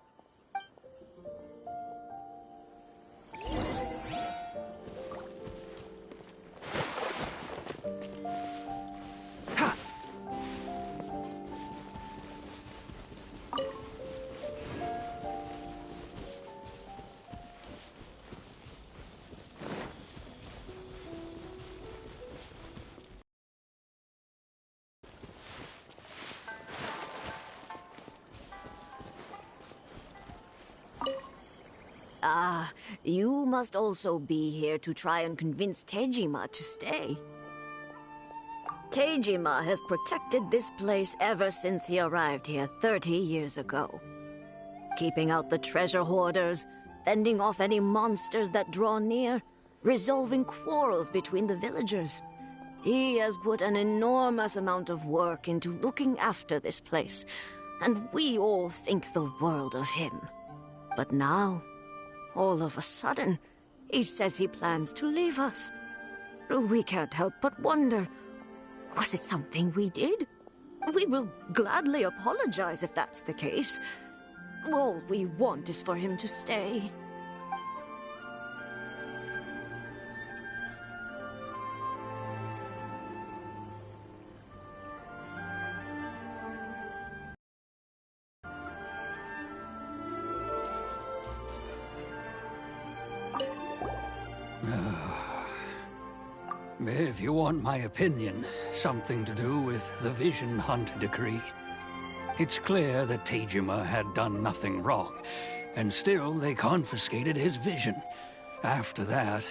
Ah, you must also be here to try and convince Tejima to stay. Tejima has protected this place ever since he arrived here 30 years ago. Keeping out the treasure hoarders, fending off any monsters that draw near, resolving quarrels between the villagers. He has put an enormous amount of work into looking after this place, and we all think the world of him. But now, all of a sudden, he says he plans to leave us. We can't help but wonder, was it something we did? We will gladly apologize if that's the case. All we want is for him to stay. If you want my opinion, something to do with the Vision Hunt decree. It's clear that Tejima had done nothing wrong, and still they confiscated his vision. After that,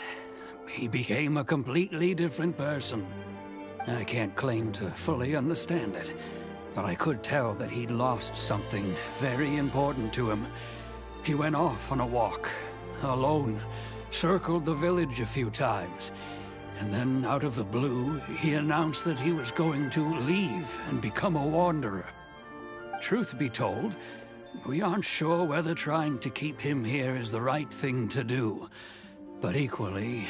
he became a completely different person. I can't claim to fully understand it, but I could tell that he'd lost something very important to him. He went off on a walk, alone, circled the village a few times, and then out of the blue, he announced that he was going to leave and become a wanderer. Truth be told, we aren't sure whether trying to keep him here is the right thing to do. But equally,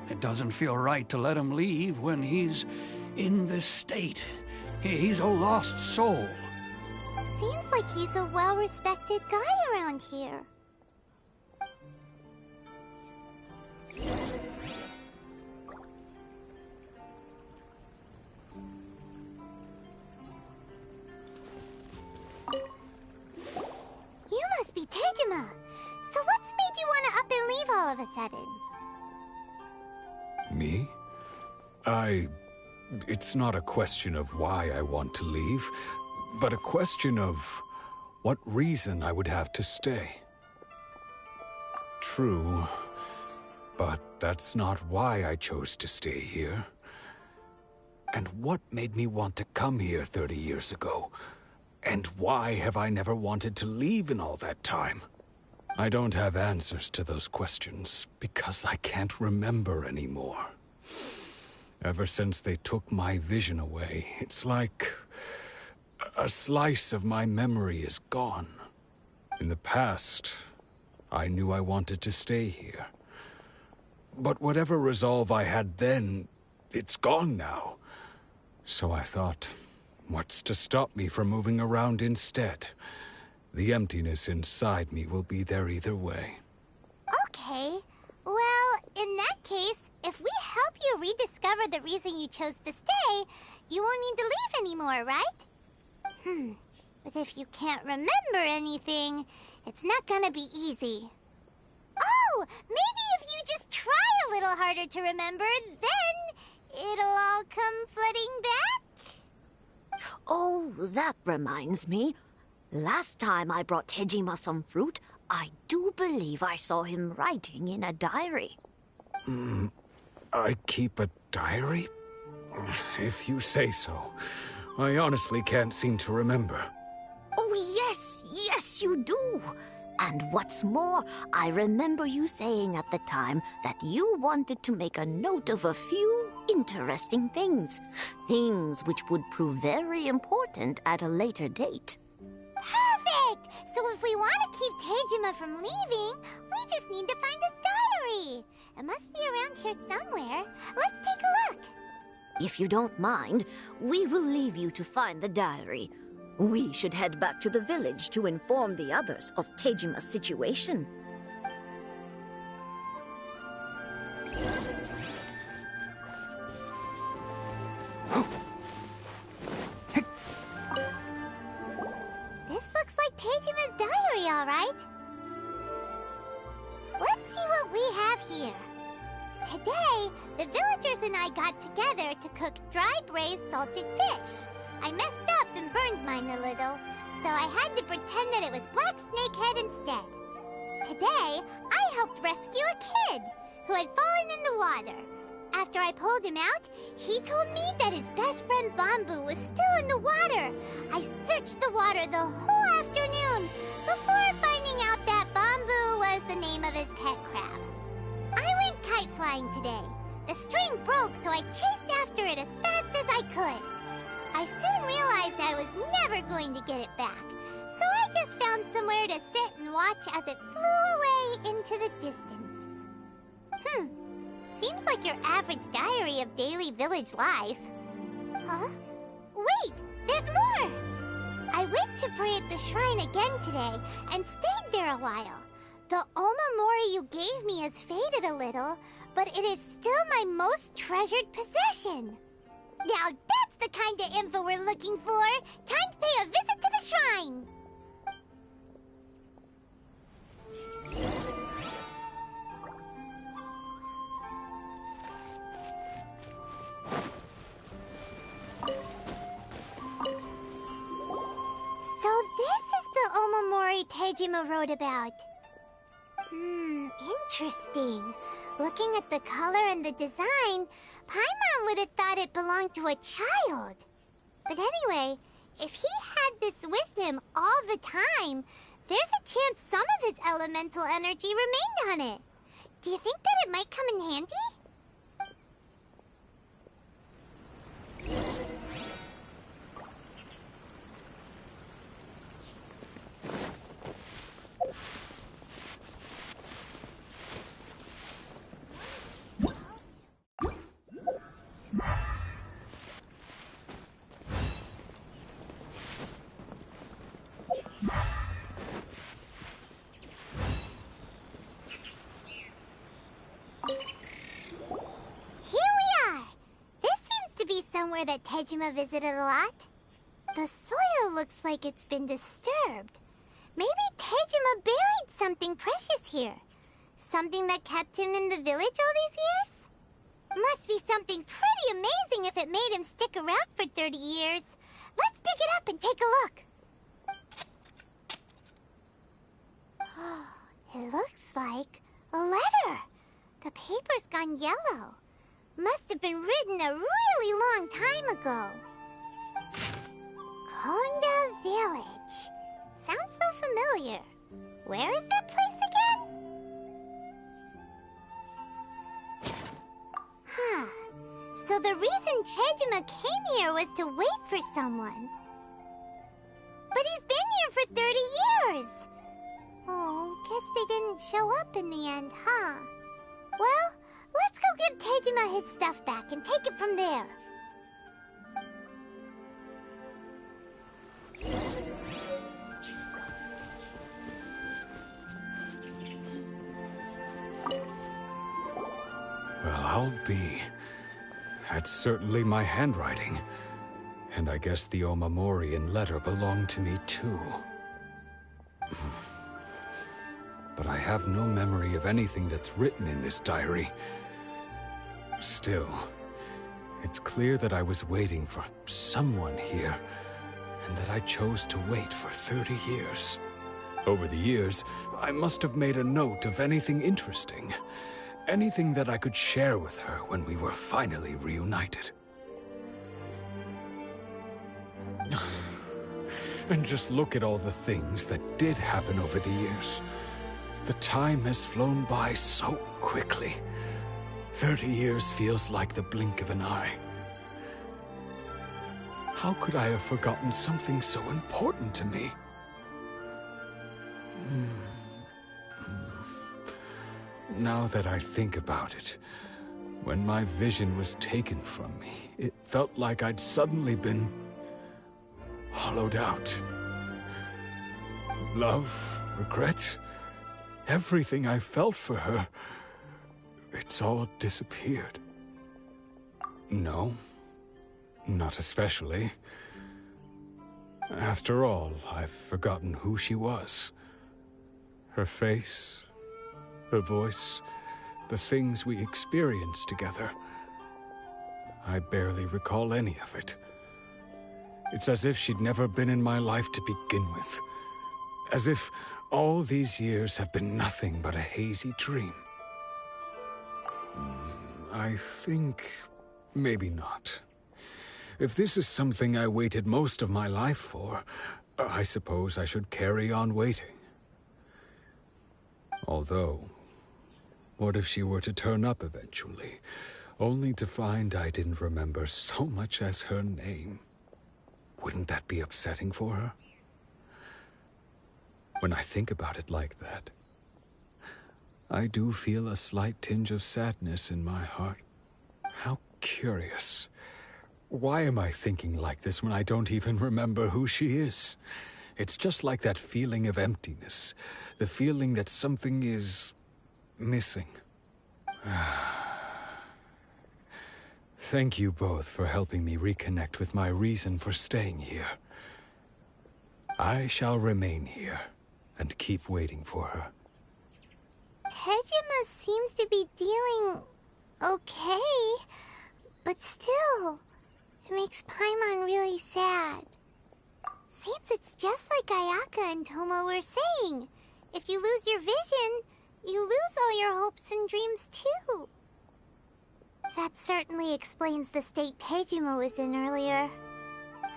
it doesn't feel right to let him leave when he's in this state. He's a lost soul. Seems like he's a well-respected guy around here. You must be Tejima. So what's made you want to up and leave all of a sudden? Me? It's not a question of why I want to leave, but a question of what reason I would have to stay. True, but that's not why I chose to stay here. And what made me want to come here 30 years ago? And why have I never wanted to leave in all that time? I don't have answers to those questions because I can't remember anymore. Ever since they took my vision away, it's like a slice of my memory is gone. In the past, I knew I wanted to stay here. But whatever resolve I had then, it's gone now. So I thought, what's to stop me from moving around instead? The emptiness inside me will be there either way. Okay. Well, in that case, if we help you rediscover the reason you chose to stay, you won't need to leave anymore, right? But if you can't remember anything, it's not gonna be easy. Oh, maybe if you just try a little harder to remember, then it'll all come flooding back? Oh, that reminds me. Last time I brought Tejima some fruit, I do believe I saw him writing in a diary. I keep a diary? If you say so. I honestly can't seem to remember. Oh, yes, you do. And what's more, I remember you saying at the time that you wanted to make a note of a few interesting things. Things which would prove very important at a later date. Perfect! So if we want to keep Tejima from leaving, we just need to find his diary. It must be around here somewhere. Let's take a look. If you don't mind, we will leave you to find the diary. We should head back to the village to inform the others of Tejima's situation. This looks like Tejima's diary, all right. Let's see what we have here. Today, the villagers and I got together to cook dry braised salted fish. I messed up and burned mine a little, so I had to pretend that it was black snakehead instead. Today, I helped rescue a kid who had fallen in the water. After I pulled him out, he told me that his best friend Bamboo was still in the water. I searched the water the whole afternoon before finding out that Bamboo was the name of his pet crab. I went kite flying today. The string broke, so I chased after it as I could. I soon realized I was never going to get it back, so I just found somewhere to sit and watch as it flew away into the distance. Seems like your average diary of daily village life. Huh? Wait, there's more! I went to pray at the shrine again today and stayed there a while. The Omamori you gave me has faded a little, but it is still my most treasured possession. Now that's the kind of info we're looking for. Time to pay a visit to the shrine. So this is the Omamori Tejima wrote about. Interesting. Looking at the color and the design, Paimon would have thought it belonged to a child. But anyway, if he had this with him all the time, there's a chance some of his elemental energy remained on it. Do you think that it might come in handy? Somewhere that Tejima visited a lot. The soil looks like it's been disturbed. Maybe Tejima buried something precious here. Something that kept him in the village all these years? Must be something pretty amazing if it made him stick around for 30 years. Let's dig it up and take a look. It looks like a letter. The paper's gone yellow. Must have been written a really long time ago. Konda Village. Sounds so familiar. Where is that place again? So the reason Tejima came here was to wait for someone. But he's been here for 30 years. Oh, guess they didn't show up in the end, huh? Well, let's go give Tejima his stuff back and take it from there. Well, I'll be. That's certainly my handwriting. And I guess the Omamorian letter belonged to me too. But I have no memory of anything that's written in this diary. Still, it's clear that I was waiting for someone here, and that I chose to wait for 30 years. Over the years, I must have made a note of anything interesting. Anything that I could share with her when we were finally reunited. And just look at all the things that did happen over the years. The time has flown by so quickly. 30 years feels like the blink of an eye. How could I have forgotten something so important to me? Now that I think about it, when my vision was taken from me, it felt like I'd suddenly been hollowed out. Love, regret, everything I felt for her, it's all disappeared. No, not especially. After all, I've forgotten who she was. Her face, her voice, the things we experienced together. I barely recall any of it. It's as if she'd never been in my life to begin with. As if all these years have been nothing but a hazy dream. I think maybe not. If this is something I waited most of my life for, I suppose I should carry on waiting. Although, what if she were to turn up eventually? only to find I didn't remember so much as her name. Wouldn't that be upsetting for her? When I think about it like that, I do feel a slight tinge of sadness in my heart. How curious. Why am I thinking like this when I don't even remember who she is? It's just like that feeling of emptiness, the feeling that something is missing. Thank you both for helping me reconnect with my reason for staying here. I shall remain here and keep waiting for her. Tejima seems to be dealing okay, but still, it makes Paimon really sad. Seems it's just like Ayaka and Toma were saying. If you lose your vision, you lose all your hopes and dreams too. That certainly explains the state Tejima was in earlier.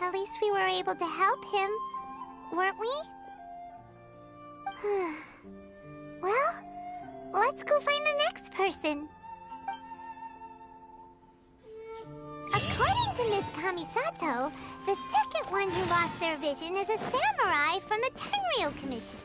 At least we were able to help him, weren't we? Well, let's go find the next person. According to Miss Kamisato, the second one who lost their vision is a samurai from the Tenryou Commission.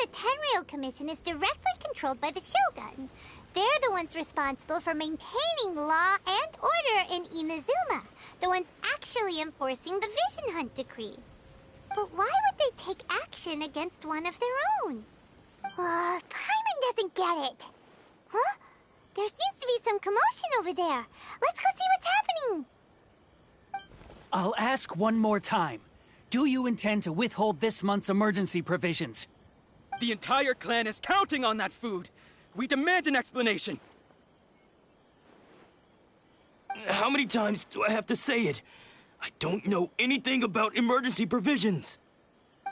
the Tenryou Commission is directly controlled by the Shogun. They're the ones responsible for maintaining law and order in Inazuma, the ones actually enforcing the Vision Hunt Decree. But why would they take action against one of their own? Paimon doesn't get it. Huh? There seems to be some commotion over there. Let's go see what's happening. I'll ask one more time. Do you intend to withhold this month's emergency provisions? The entire clan is counting on that food. We demand an explanation. How many times do I have to say it? I don't know anything about emergency provisions.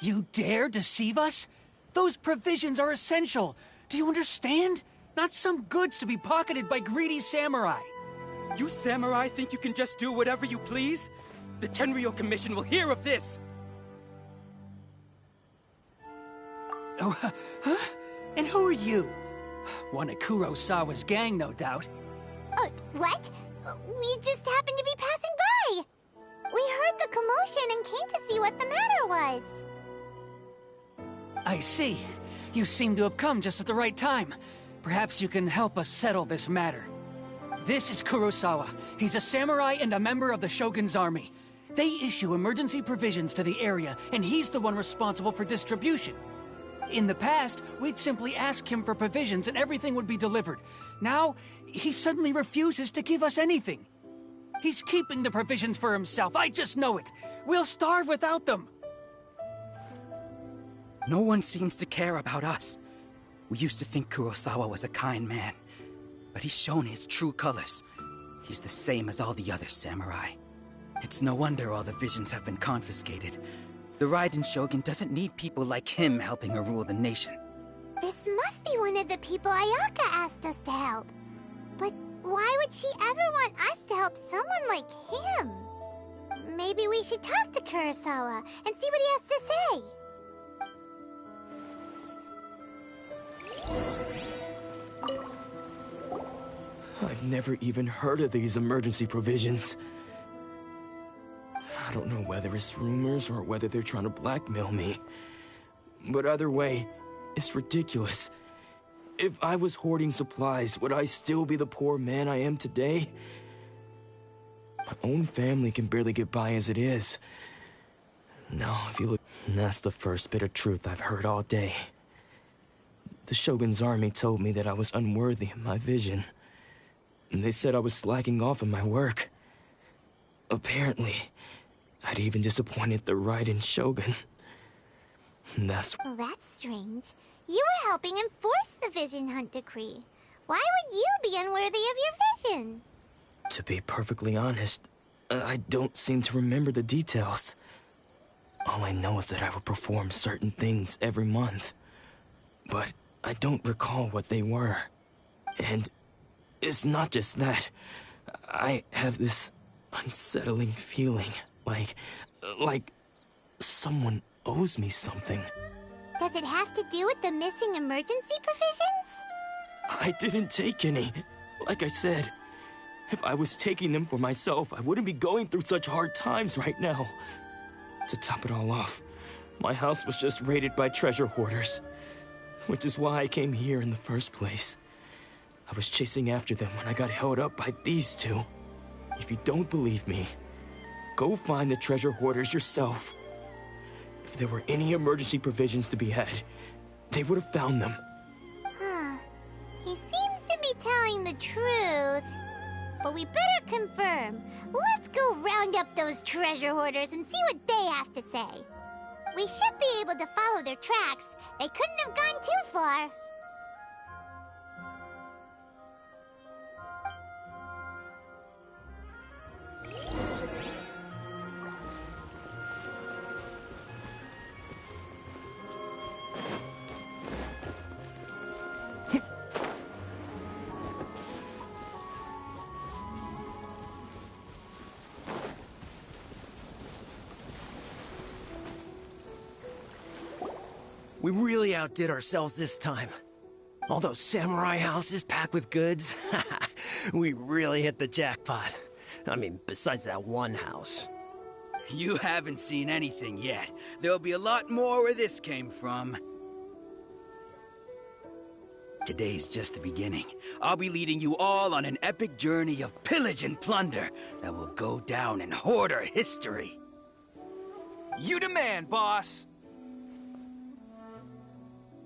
You dare deceive us? Those provisions are essential. Do you understand? Not some goods to be pocketed by greedy samurai. You samurai think you can just do whatever you please? The Tenryou Commission will hear of this! Oh, huh? And who are you? One of Kurosawa's gang, no doubt. What? We just happened to be passing by. We heard the commotion and came to see what the matter was. I see. You seem to have come just at the right time. Perhaps you can help us settle this matter. This is Kurosawa. He's a samurai and a member of the Shogun's army. They issue emergency provisions to the area, and he's the one responsible for distribution. In the past, we'd simply ask him for provisions and everything would be delivered. Now, he suddenly refuses to give us anything. He's keeping the provisions for himself, I just know it. We'll starve without them. No one seems to care about us. We used to think Kurosawa was a kind man, but he's shown his true colors. He's the same as all the other samurai. It's no wonder all the visions have been confiscated. The Raiden Shogun doesn't need people like him helping her rule the nation. This must be one of the people Ayaka asked us to help. But why would she ever want us to help someone like him? Maybe we should talk to Kurosawa and see what he has to say. I've never even heard of these emergency provisions. I don't know whether it's rumors or whether they're trying to blackmail me. But either way, it's ridiculous. If I was hoarding supplies, would I still be the poor man I am today? My own family can barely get by as it is. Now, if you look, that's the first bit of truth I've heard all day. The Shogun's army told me that I was unworthy of my vision. And they said I was slacking off in my work. Apparently, I'd even disappointed the Raiden Shogun. And Well, that's strange. You were helping enforce the Vision Hunt Decree. Why would you be unworthy of your vision? To be perfectly honest, I don't seem to remember the details. All I know is that I would perform certain things every month. But I don't recall what they were. And it's not just that. I have this unsettling feeling, like someone owes me something. Does it have to do with the missing emergency provisions? I didn't take any. Like I said, if I was taking them for myself, I wouldn't be going through such hard times right now. To top it all off, my house was just raided by treasure hoarders, which is why I came here in the first place. I was chasing after them when I got held up by these two. If you don't believe me, go find the treasure hoarders yourself. If there were any emergency provisions to be had, they would have found them. Huh. He seems to be telling the truth. But we better confirm. Let's go round up those treasure hoarders and see what they have to say. We should be able to follow their tracks. They couldn't have gone too far. We really outdid ourselves this time. All those samurai houses packed with goods. We really hit the jackpot. I mean, besides that one house. You haven't seen anything yet. There'll be a lot more where this came from. Today's just the beginning. I'll be leading you all on an epic journey of pillage and plunder that will go down in Hoarder history. You demand, boss!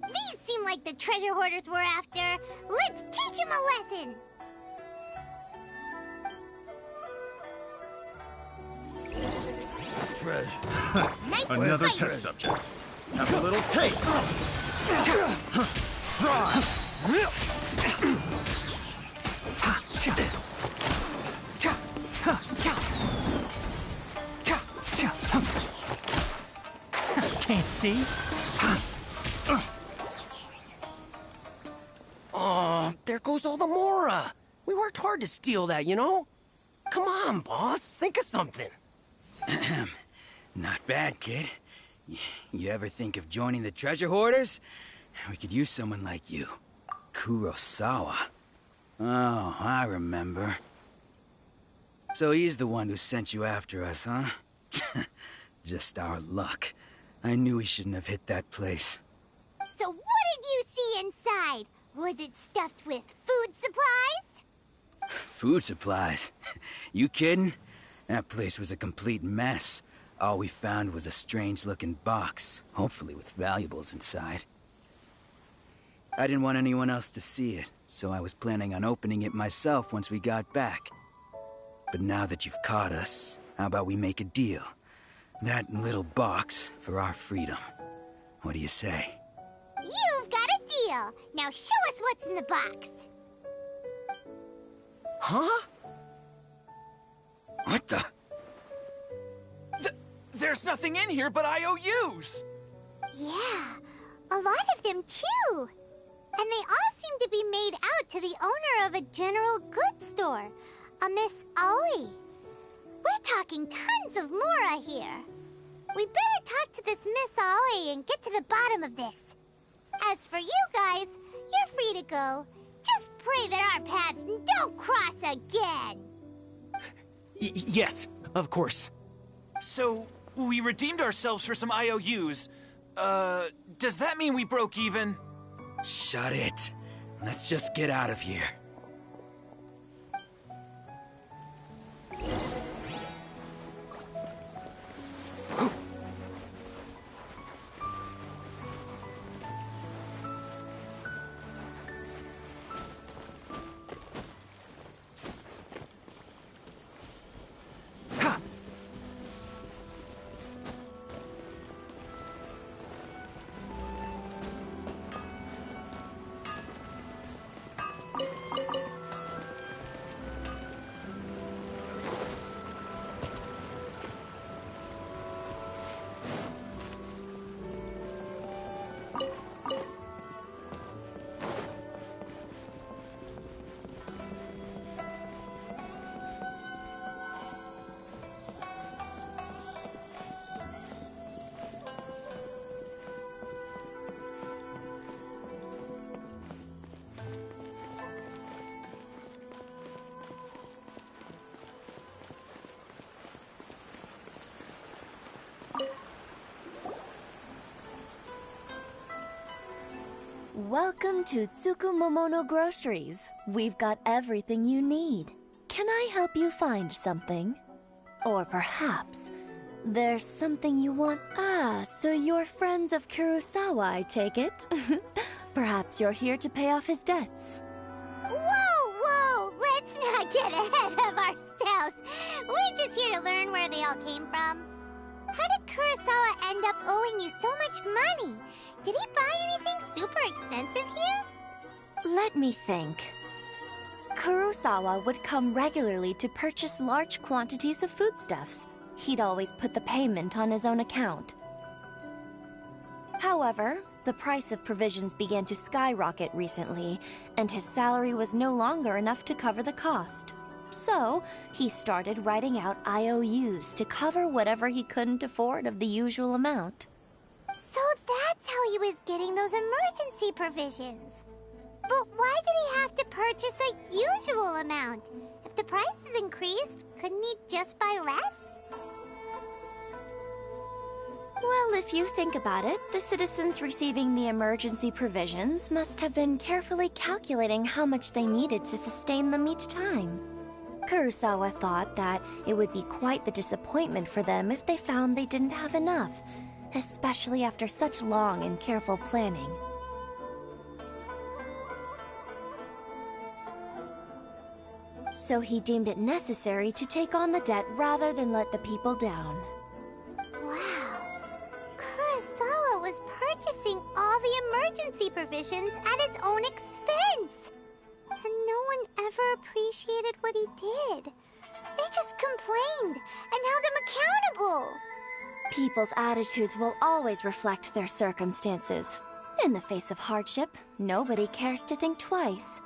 These seem like the treasure hoarders we're after. Let's teach them a lesson! Treasure. Nice Another fight. test subject. Have a little taste. Try. Can't see? Oh, there goes all the Mora. We worked hard to steal that, you know? Come on, boss. Think of something. Not bad, kid. You ever think of joining the treasure hoarders? We could use someone like you. Kurosawa. Oh, I remember. So he's the one who sent you after us, huh? Just our luck. I knew he shouldn't have hit that place. So what did you see inside? Was it stuffed with food supplies? Food supplies? You kidding? That place was a complete mess. All we found was a strange-looking box, hopefully with valuables inside. I didn't want anyone else to see it, so I was planning on opening it myself once we got back. But now that you've caught us, how about we make a deal? That little box for our freedom. What do you say? You've got a deal. Now show us what's in the box. Huh? What the? There's nothing in here but IOUs! Yeah, a lot of them too. And they all seem to be made out to the owner of a general goods store, a Miss Aoi. We're talking tons of Mora here. We better talk to this Miss Aoi and get to the bottom of this. As for you guys, you're free to go. Just pray that our paths don't cross again. Yes, of course. So, we redeemed ourselves for some IOUs. Does that mean we broke even? Shut it. Let's just get out of here. Welcome to Tsukumomono Groceries. We've got everything you need. Can I help you find something? Or perhaps there's something you want? Ah, so you're friends of Kurosawa, I take it? Perhaps you're here to pay off his debts. Whoa! Let's not get ahead of ourselves. We're just here to learn where they all came from. How did Kurosawa end up owing you so much money? Did he buy anything super expensive here? Let me think. Kurosawa would come regularly to purchase large quantities of foodstuffs. He'd always put the payment on his own account. However, the price of provisions began to skyrocket recently, and his salary was no longer enough to cover the cost. So, he started writing out IOUs to cover whatever he couldn't afford of the usual amount. So that's how he was getting those emergency provisions. But why did he have to purchase a usual amount? If the prices increased, couldn't he just buy less? Well, if you think about it, the citizens receiving the emergency provisions must have been carefully calculating how much they needed to sustain them each time. Kurosawa thought that it would be quite the disappointment for them if they found they didn't have enough, especially after such long and careful planning. So he deemed it necessary to take on the debt rather than let the people down. Wow. Kurosawa was purchasing all the emergency provisions at his own expense. And no one ever appreciated what he did. They just complained and held him accountable. People's attitudes will always reflect their circumstances. In the face of hardship, nobody cares to think twice.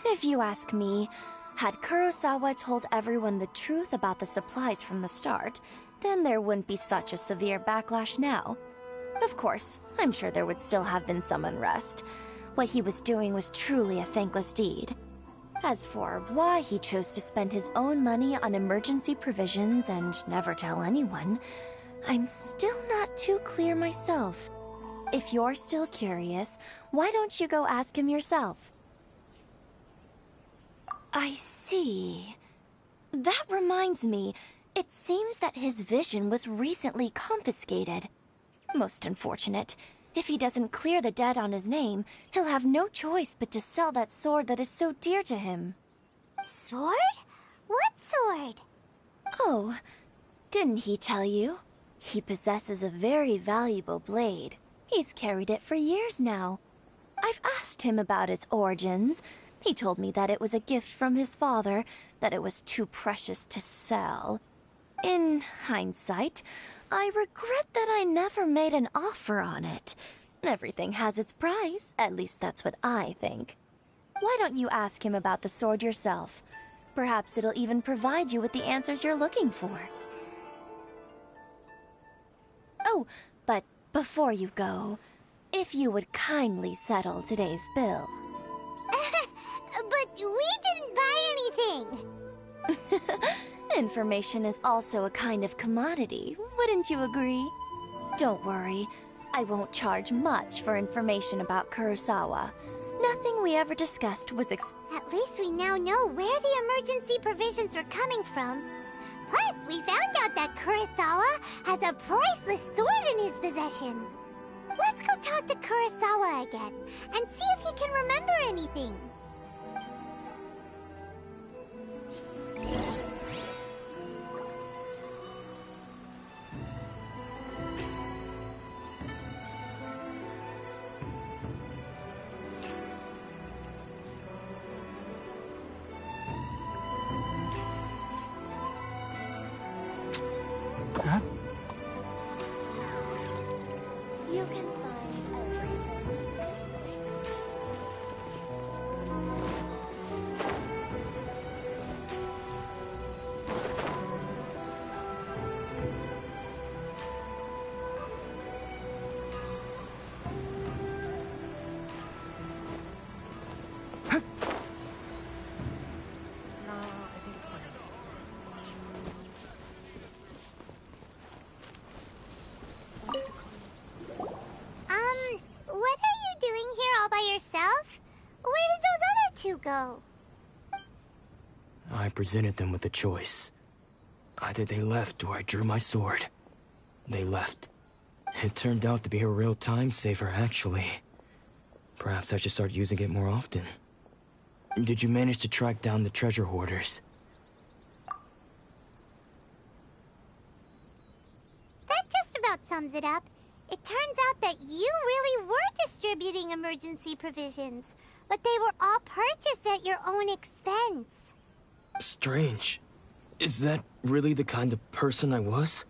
If you ask me, had Kurosawa told everyone the truth about the supplies from the start, then there wouldn't be such a severe backlash now. Of course, I'm sure there would still have been some unrest. What he was doing was truly a thankless deed. As for why he chose to spend his own money on emergency provisions and never tell anyone, I'm still not too clear myself. If you're still curious, why don't you go ask him yourself? I see. That reminds me, it seems that his vision was recently confiscated. Most unfortunate. If he doesn't clear the debt on his name, he'll have no choice but to sell that sword that is so dear to him. Sword? What sword? Oh, didn't he tell you? He possesses a very valuable blade. He's carried it for years now. I've asked him about its origins. He told me that it was a gift from his father, that it was too precious to sell. In hindsight, I regret that I never made an offer on it. Everything has its price, at least that's what I think. Why don't you ask him about the sword yourself? Perhaps it'll even provide you with the answers you're looking for. Oh, but before you go, if you would kindly settle today's bill. But we didn't buy anything! Information is also a kind of commodity, wouldn't you agree? Don't worry, I won't charge much for information about Kurosawa. Nothing we ever discussed was At least we now know where the emergency provisions were coming from. Plus, we found out that Kurosawa has a priceless sword in his possession. Let's go talk to Kurosawa again, and see if he can remember anything. Huh? You can find everything. What are you doing here all by yourself? Where did those other two go? I presented them with a choice. Either they left or I drew my sword. They left. It turned out to be a real time saver, actually. Perhaps I should start using it more often. Did you manage to track down the treasure hoarders? That just about sums it up. It turns out that you really were distributing emergency provisions, but they were all purchased at your own expense. Strange. Is that really the kind of person I was?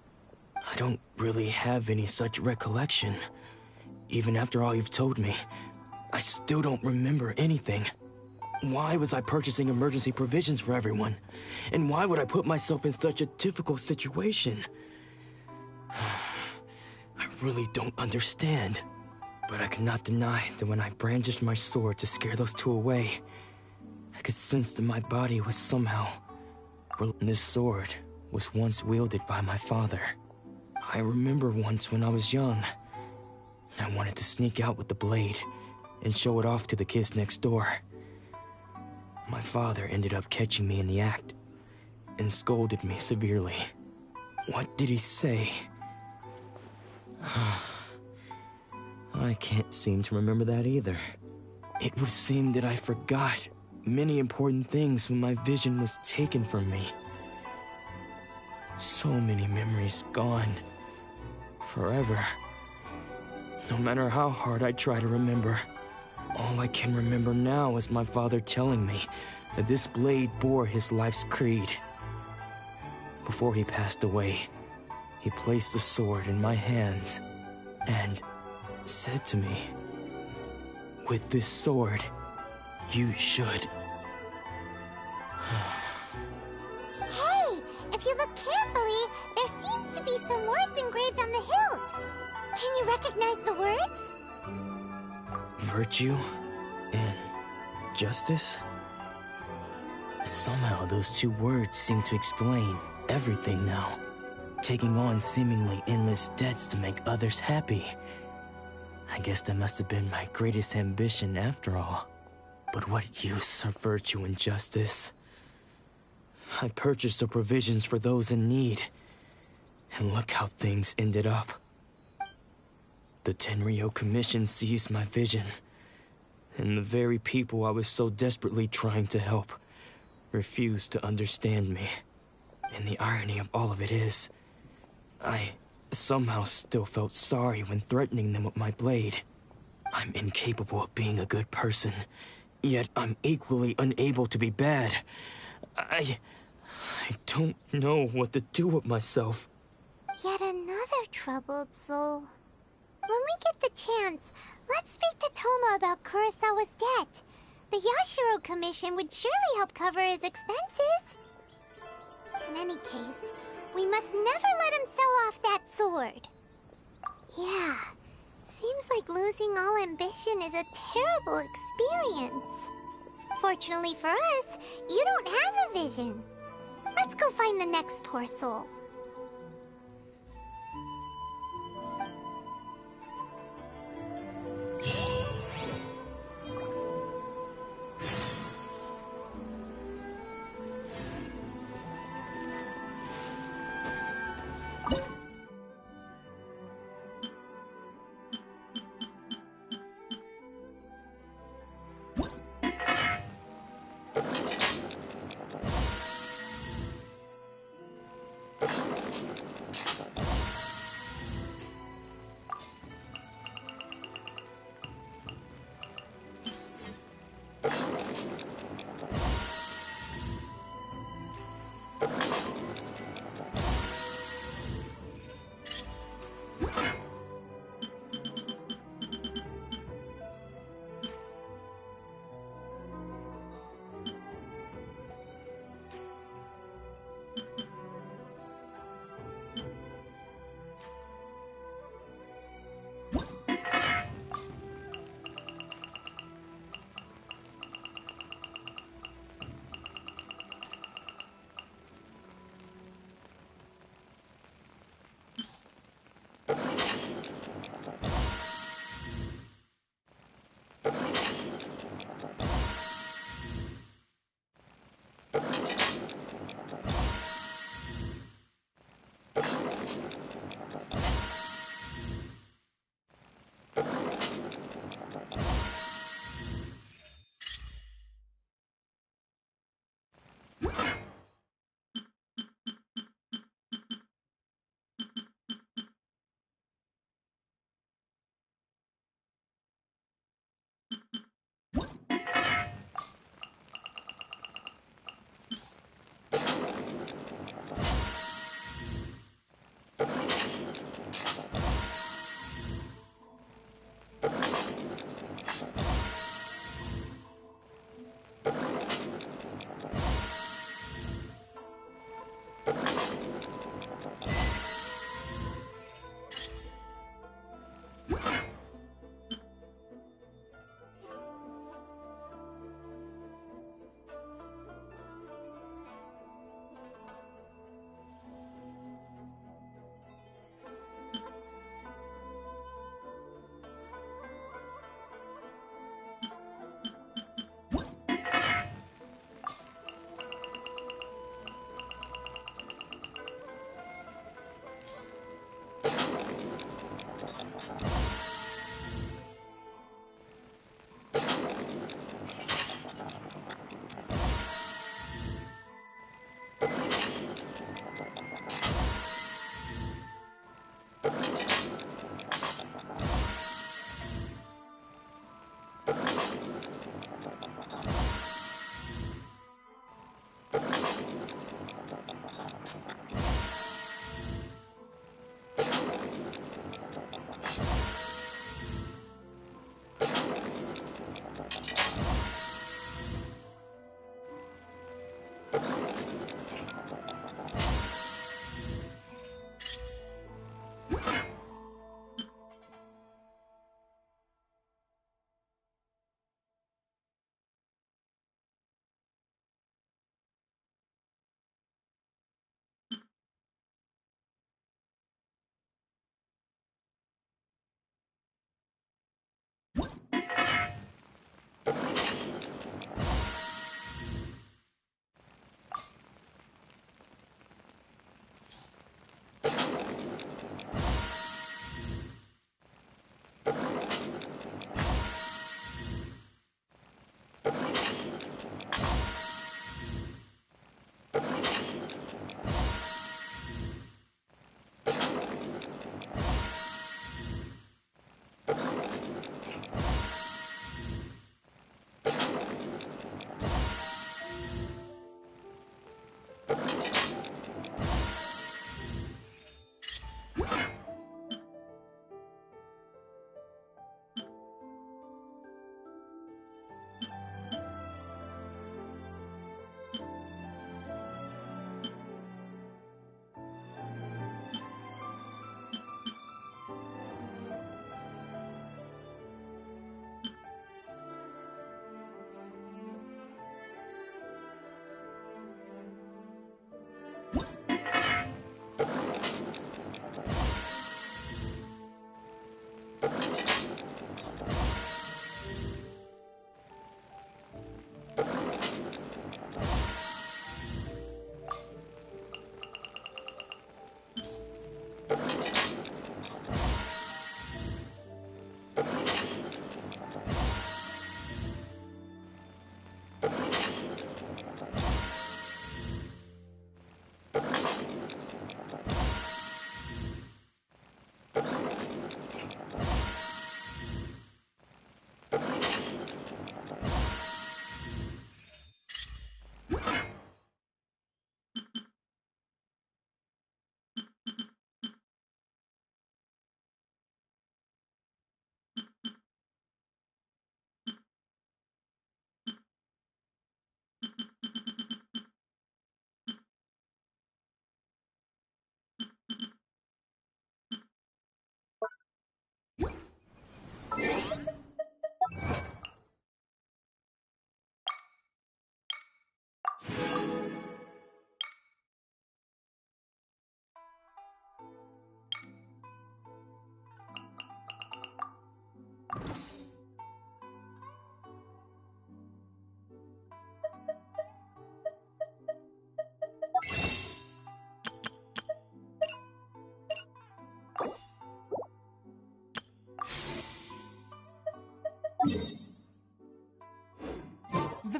I don't really have any such recollection. Even after all you've told me, I still don't remember anything. Why was I purchasing emergency provisions for everyone? And why would I put myself in such a difficult situation? I really don't understand. But I cannot deny that when I brandished my sword to scare those two away, I could sense that my body was somehow... This sword was once wielded by my father. I remember once when I was young, I wanted to sneak out with the blade and show it off to the kids next door. My father ended up catching me in the act and scolded me severely. What did he say? I can't seem to remember that either. It would seem that I forgot many important things when my vision was taken from me. So many memories gone. Forever. No matter how hard I try to remember, all I can remember now is my father telling me that this blade bore his life's creed. Before he passed away, he placed the sword in my hands and said to me, "With this sword, you should..." Hey, if you look carefully, there seems to be some words engraved on the hilt. Can you recognize the words? Virtue and justice? Somehow those two words seem to explain everything now. Taking on seemingly endless debts to make others happy. I guess that must have been my greatest ambition after all. But what use are virtue and justice? I purchased the provisions for those in need. And look how things ended up. The Tenryo Commission seized my vision. And the very people I was so desperately trying to help refused to understand me. And the irony of all of it is, I somehow still felt sorry when threatening them with my blade. I'm incapable of being a good person, yet I'm equally unable to be bad. I don't know what to do with myself. Yet another troubled soul. When we get the chance, let's speak to Toma about Kurosawa's debt. The Yashiro Commission would surely help cover his expenses. In any case, we must never let him sell off that sword. Yeah, seems like losing all ambition is a terrible experience. Fortunately for us, you don't have a vision. Let's go find the next poor soul.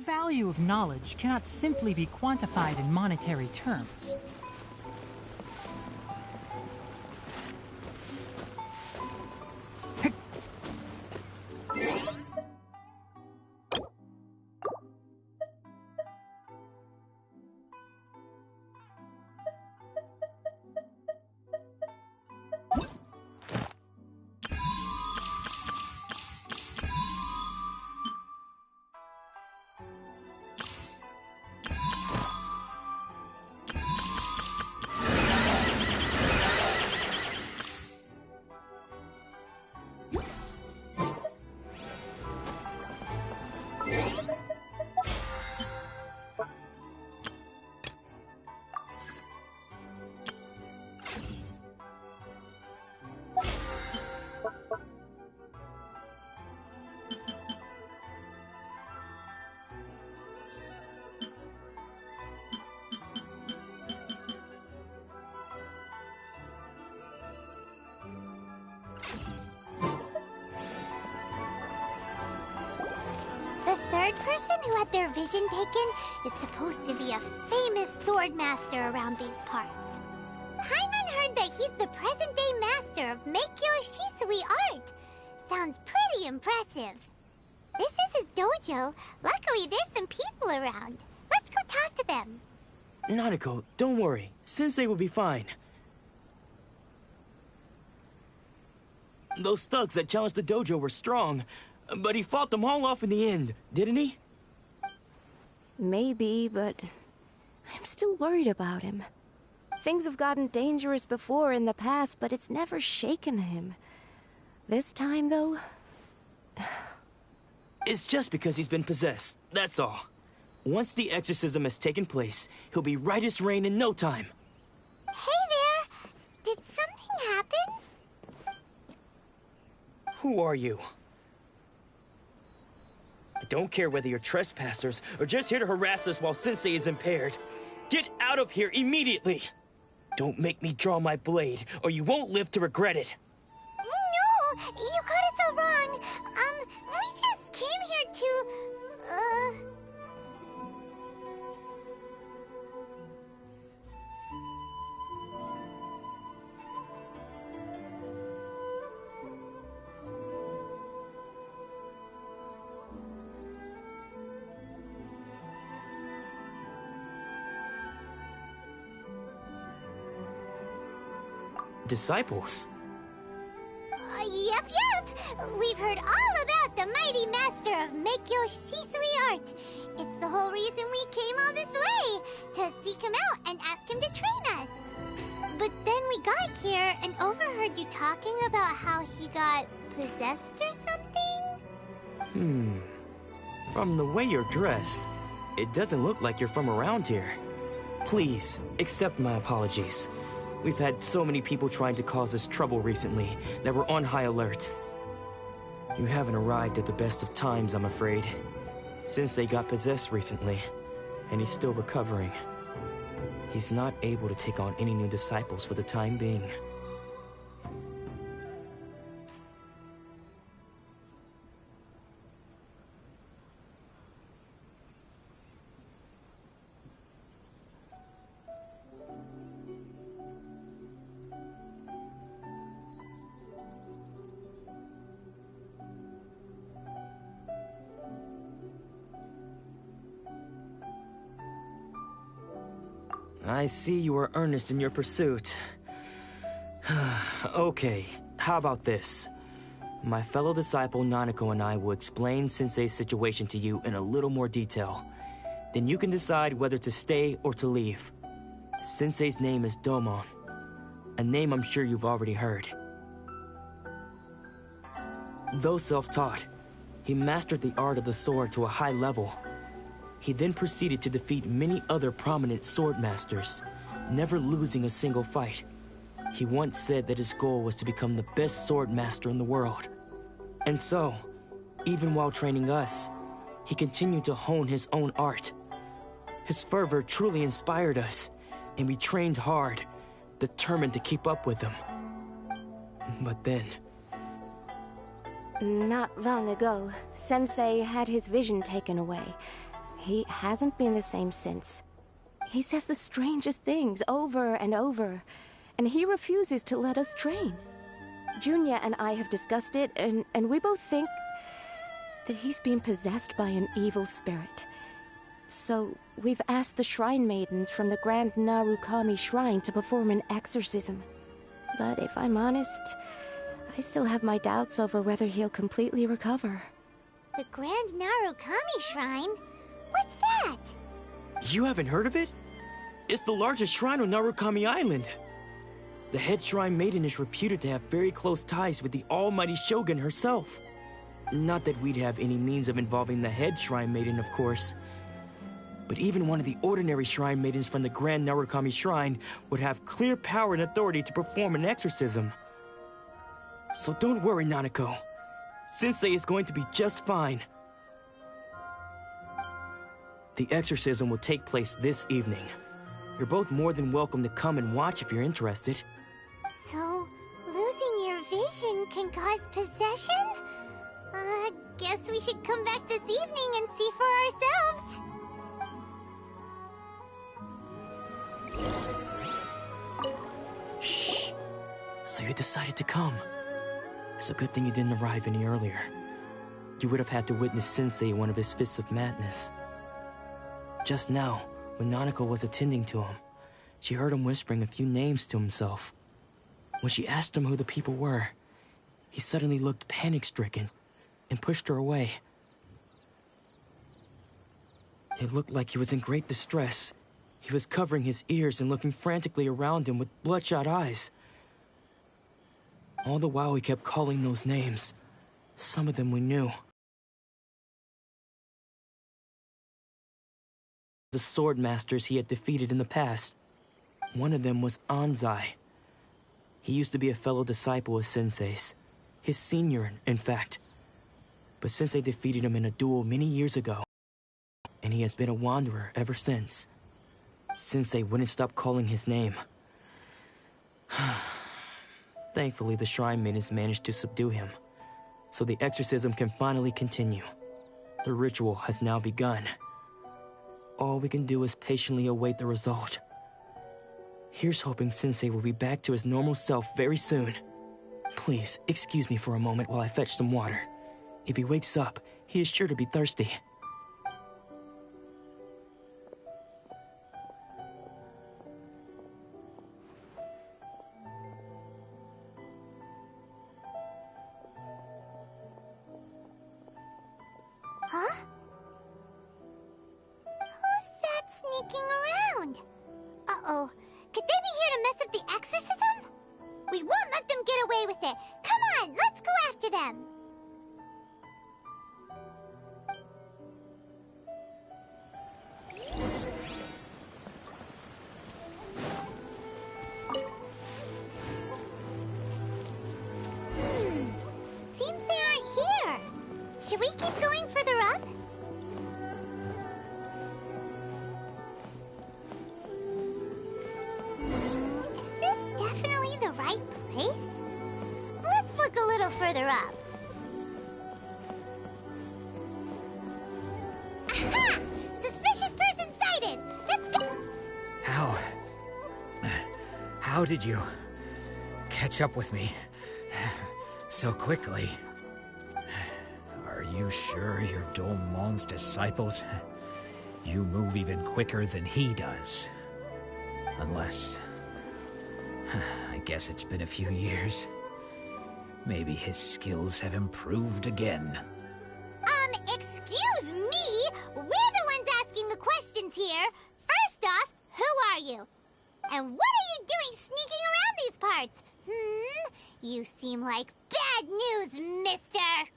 value of knowledge cannot simply be quantified in monetary terms. The third person who had their vision taken is supposed to be a famous sword master around these parts. Paimon heard that he's the present-day master of Meikyo Shisui art. Sounds pretty impressive. This is his dojo. Luckily, there's some people around. Let's go talk to them. Nanako, don't worry. Sensei will be fine. Those thugs that challenged the dojo were strong, but he fought them all off in the end, didn't he? Maybe, but I'm still worried about him. Things have gotten dangerous before in the past, but it's never shaken him. This time, though... It's just because he's been possessed, that's all. Once the exorcism has taken place, he'll be right as rain in no time. Hey there! Did something happen? Who are you? I don't care whether you're trespassers or just here to harass us while Sensei is impaired. Get out of here immediately! Don't make me draw my blade, or you won't live to regret it. No! You got it so wrong. We just came here to... Disciples? Yep. We've heard all about the mighty master of Meikyo Shisui art. It's the whole reason we came all this way, to seek him out and ask him to train us. But then we got here and overheard you talking about how he got possessed or something? From the way you're dressed, it doesn't look like you're from around here. Please, accept my apologies. We've had so many people trying to cause us trouble recently that we're on high alert. You haven't arrived at the best of times, I'm afraid. Sensei got possessed recently, and he's still recovering. He's not able to take on any new disciples for the time being. I see you are earnest in your pursuit. Okay, how about this? My fellow disciple Nanako and I will explain Sensei's situation to you in a little more detail. Then you can decide whether to stay or to leave. Sensei's name is Domon, a name I'm sure you've already heard. Though self-taught, he mastered the art of the sword to a high level. He then proceeded to defeat many other prominent sword masters, never losing a single fight. He once said that his goal was to become the best sword master in the world. And so, even while training us, he continued to hone his own art. His fervor truly inspired us, and we trained hard, determined to keep up with him. But then... Not long ago, Sensei had his vision taken away. He hasn't been the same since. He says the strangest things over and over, and he refuses to let us train. Junya and I have discussed it, and we both think that he's been possessed by an evil spirit. So we've asked the Shrine Maidens from the Grand Narukami Shrine to perform an exorcism. But if I'm honest, I still have my doubts over whether he'll completely recover. The Grand Narukami Shrine? What's that? You haven't heard of it? It's the largest shrine on Narukami Island. The head shrine maiden is reputed to have very close ties with the almighty Shogun herself. Not that we'd have any means of involving the head shrine maiden, of course. But even one of the ordinary shrine maidens from the Grand Narukami Shrine would have clear power and authority to perform an exorcism. So don't worry, Nanako. Sensei is going to be just fine. The exorcism will take place this evening. You're both more than welcome to come and watch if you're interested. So, losing your vision can cause possession? Guess we should come back this evening and see for ourselves. Shh. So you decided to come. It's a good thing you didn't arrive any earlier. You would have had to witness Sensei in one of his fits of madness. Just now, when Nanako was attending to him, she heard him whispering a few names to himself. When she asked him who the people were, he suddenly looked panic-stricken and pushed her away. It looked like he was in great distress. He was covering his ears and looking frantically around him with bloodshot eyes. All the while he kept calling those names. Some of them we knew. The sword masters he had defeated in the past. One of them was Anzai. He used to be a fellow disciple of Sensei's. His senior, in fact. But Sensei defeated him in a duel many years ago, and he has been a wanderer ever since. Sensei wouldn't stop calling his name. Thankfully, the Shrine Maidens managed to subdue him, so the exorcism can finally continue. The ritual has now begun. All we can do is patiently await the result. Here's hoping Sensei will be back to his normal self very soon. Please, excuse me for a moment while I fetch some water. If he wakes up, he is sure to be thirsty. Huh? Who's that sneaking around? Uh-oh. Could they be here to mess up the exorcism? We won't let them get away with it. Come on, let's go after them. Seems they aren't here. Should we keep going further up? Is this definitely the right place? Let's look a little further up. Aha! Suspicious person sighted! Let's go! How did you catch up with me so quickly? Are you sure you're Domon's disciples? You move even quicker than he does. Unless... I guess it's been a few years. Maybe his skills have improved again. Excuse me? We're the ones asking the questions here. First off, who are you? And what are you doing sneaking around these parts? You seem like bad news, mister.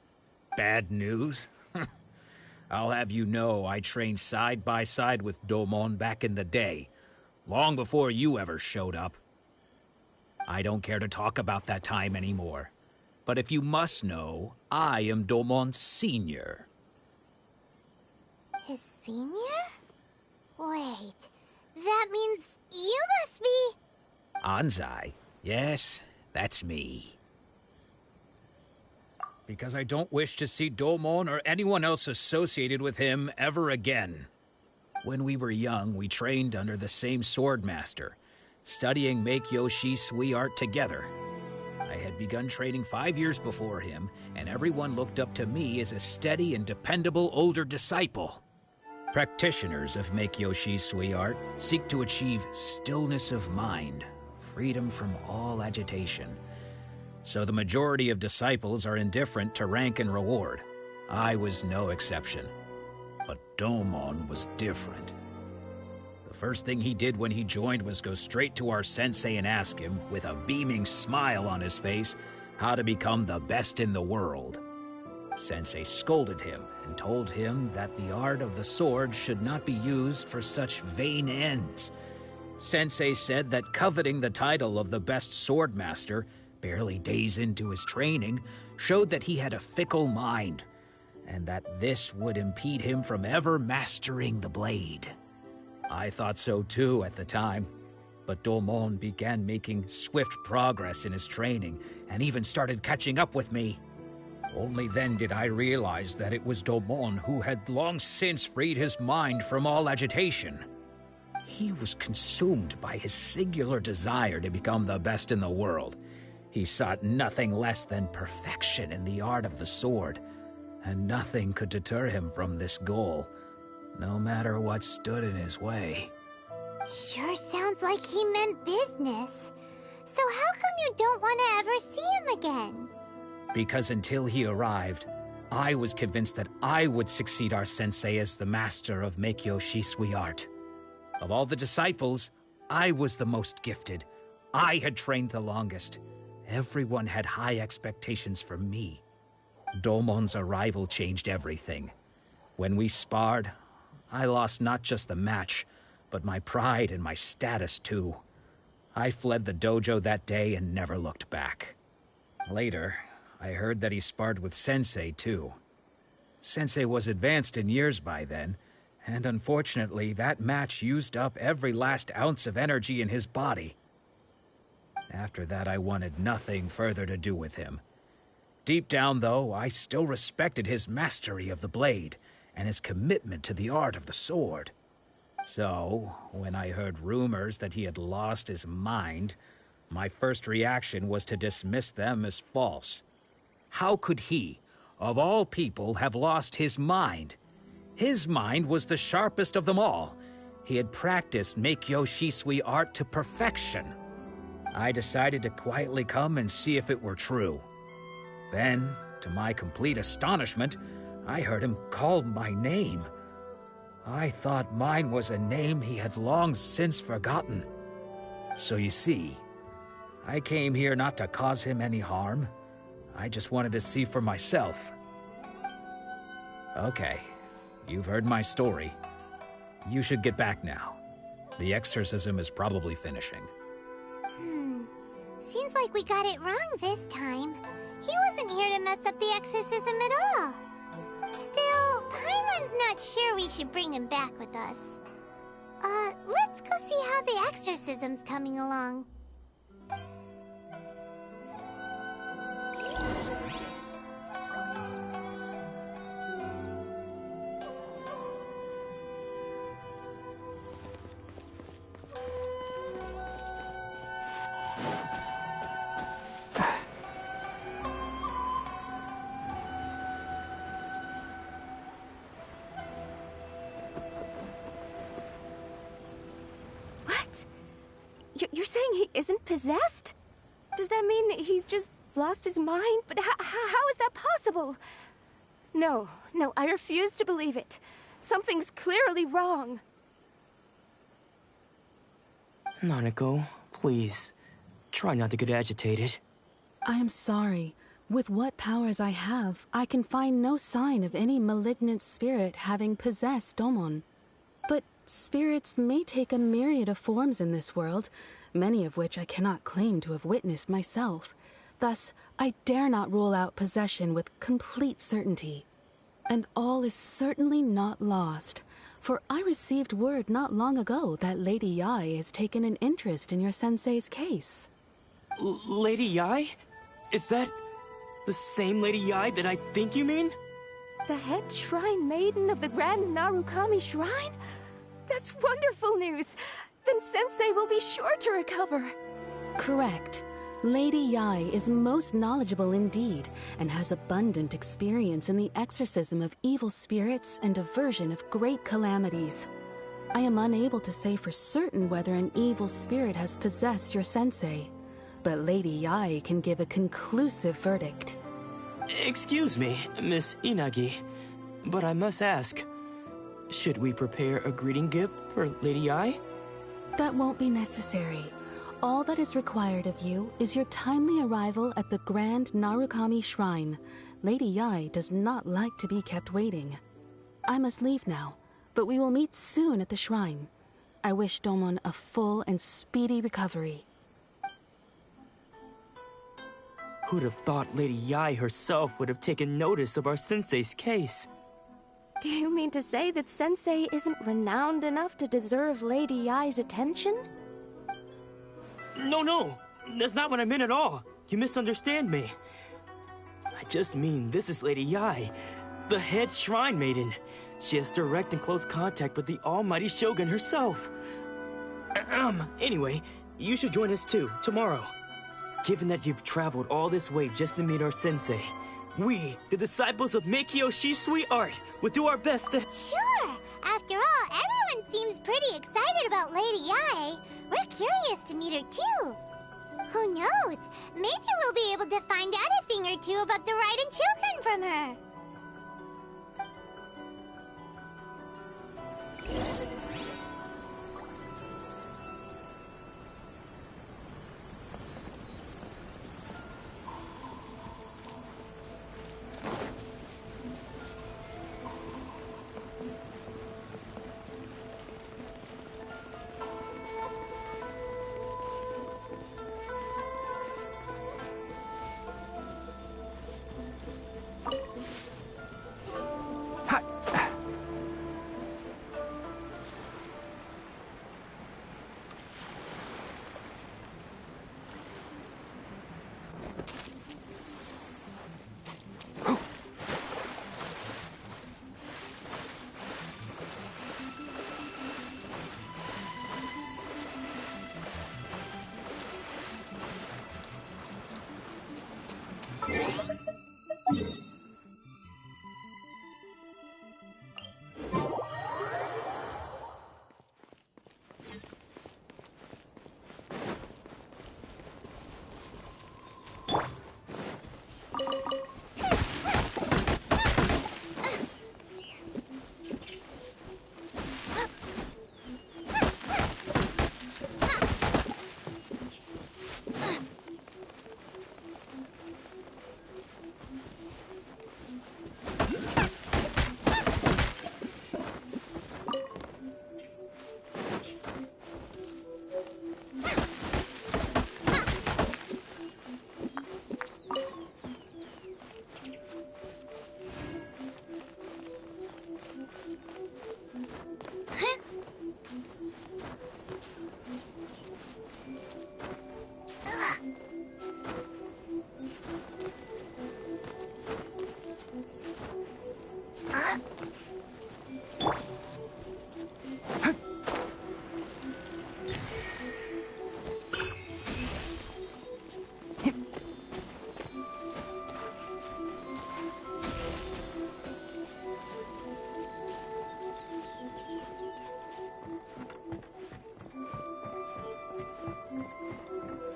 Bad news? I'll have you know I trained side by side with Domon back in the day, long before you ever showed up. I don't care to talk about that time anymore. But if you must know, I am Domon's senior. His senior? Wait, that means you must be... Anzai? Yes, that's me. Because I don't wish to see Domon or anyone else associated with him ever again. When we were young, we trained under the same swordmaster, studying Make-Yoshi Sui art together. I had begun training 5 years before him, and everyone looked up to me as a steady and dependable older disciple. Practitioners of Make-Yoshi Sui art seek to achieve stillness of mind, freedom from all agitation. So the majority of disciples are indifferent to rank and reward. I was no exception. But Domon was different. The first thing he did when he joined was go straight to our sensei and ask him, with a beaming smile on his face, how to become the best in the world. Sensei scolded him and told him that the art of the sword should not be used for such vain ends. Sensei said that coveting the title of the best swordmaster, barely days into his training, showed that he had a fickle mind, and that this would impede him from ever mastering the blade. I thought so too at the time, but Domon began making swift progress in his training and even started catching up with me. Only then did I realize that it was Domon who had long since freed his mind from all agitation. He was consumed by his singular desire to become the best in the world. He sought nothing less than perfection in the art of the sword, and nothing could deter him from this goal, no matter what stood in his way. Sure sounds like he meant business. So how come you don't want to ever see him again? Because until he arrived, I was convinced that I would succeed our sensei as the master of Make-Yoshi Sui art. Of all the disciples, I was the most gifted. I had trained the longest. Everyone had high expectations for me. Domon's arrival changed everything. When we sparred, I lost not just the match, but my pride and my status too. I fled the dojo that day and never looked back. Later, I heard that he sparred with Sensei too. Sensei was advanced in years by then, and unfortunately that match used up every last ounce of energy in his body. After that, I wanted nothing further to do with him. Deep down, though, I still respected his mastery of the blade and his commitment to the art of the sword. So, when I heard rumors that he had lost his mind, my first reaction was to dismiss them as false. How could he, of all people, have lost his mind? His mind was the sharpest of them all. He had practiced Make-Yoshi Sui art to perfection. I decided to quietly come and see if it were true. Then, to my complete astonishment, I heard him call my name. I thought mine was a name he had long since forgotten. So you see, I came here not to cause him any harm. I just wanted to see for myself. Okay, you've heard my story. You should get back now. The exorcism is probably finishing. Seems like we got it wrong this time. He wasn't here to mess up the exorcism at all. Still, Paimon's not sure we should bring him back with us. Let's go see how the exorcism's coming along. You're saying he isn't possessed? Does that mean he's just lost his mind? But how is that possible? No, I refuse to believe it. Something's clearly wrong. Nanako, please. Try not to get agitated. I am sorry. With what powers I have, I can find no sign of any malignant spirit having possessed Domon. But spirits may take a myriad of forms in this world, many of which I cannot claim to have witnessed myself. Thus, I dare not rule out possession with complete certainty. And all is certainly not lost, for I received word not long ago that Lady Yai has taken an interest in your sensei's case. Lady Yai? Is that the same Lady Yai that I think you mean? The head shrine maiden of the Grand Narukami Shrine? That's wonderful news. Then Sensei will be sure to recover. Correct. Lady Yai is most knowledgeable indeed, and has abundant experience in the exorcism of evil spirits and aversion of great calamities. I am unable to say for certain whether an evil spirit has possessed your sensei, but Lady Yai can give a conclusive verdict. Excuse me, Miss Inagi, but I must ask, should we prepare a greeting gift for Lady Ai? That won't be necessary. All that is required of you is your timely arrival at the Grand Narukami Shrine. Lady Yai does not like to be kept waiting. I must leave now, but we will meet soon at the shrine. I wish Domon a full and speedy recovery. Who'd have thought Lady Yai herself would have taken notice of our sensei's case? Do you mean to say that Sensei isn't renowned enough to deserve Lady Yai's attention? No, that's not what I meant at all. You misunderstand me. I just mean this is Lady Yai, the head shrine maiden. She has direct and close contact with the almighty Shogun herself. Anyway, you should join us too, tomorrow. Given that you've traveled all this way just to meet our sensei, we, the disciples of Meikyo Shisui Art, will do our best to— Sure! After all, everyone seems pretty excited about Lady Yai. We're curious to meet her too. Who knows? Maybe we'll be able to find out a thing or two about the Raiden children from her.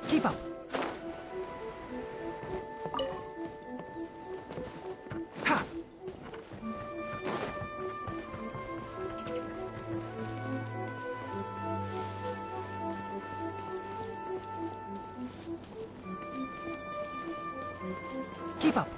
Keep up. Ha! Keep up.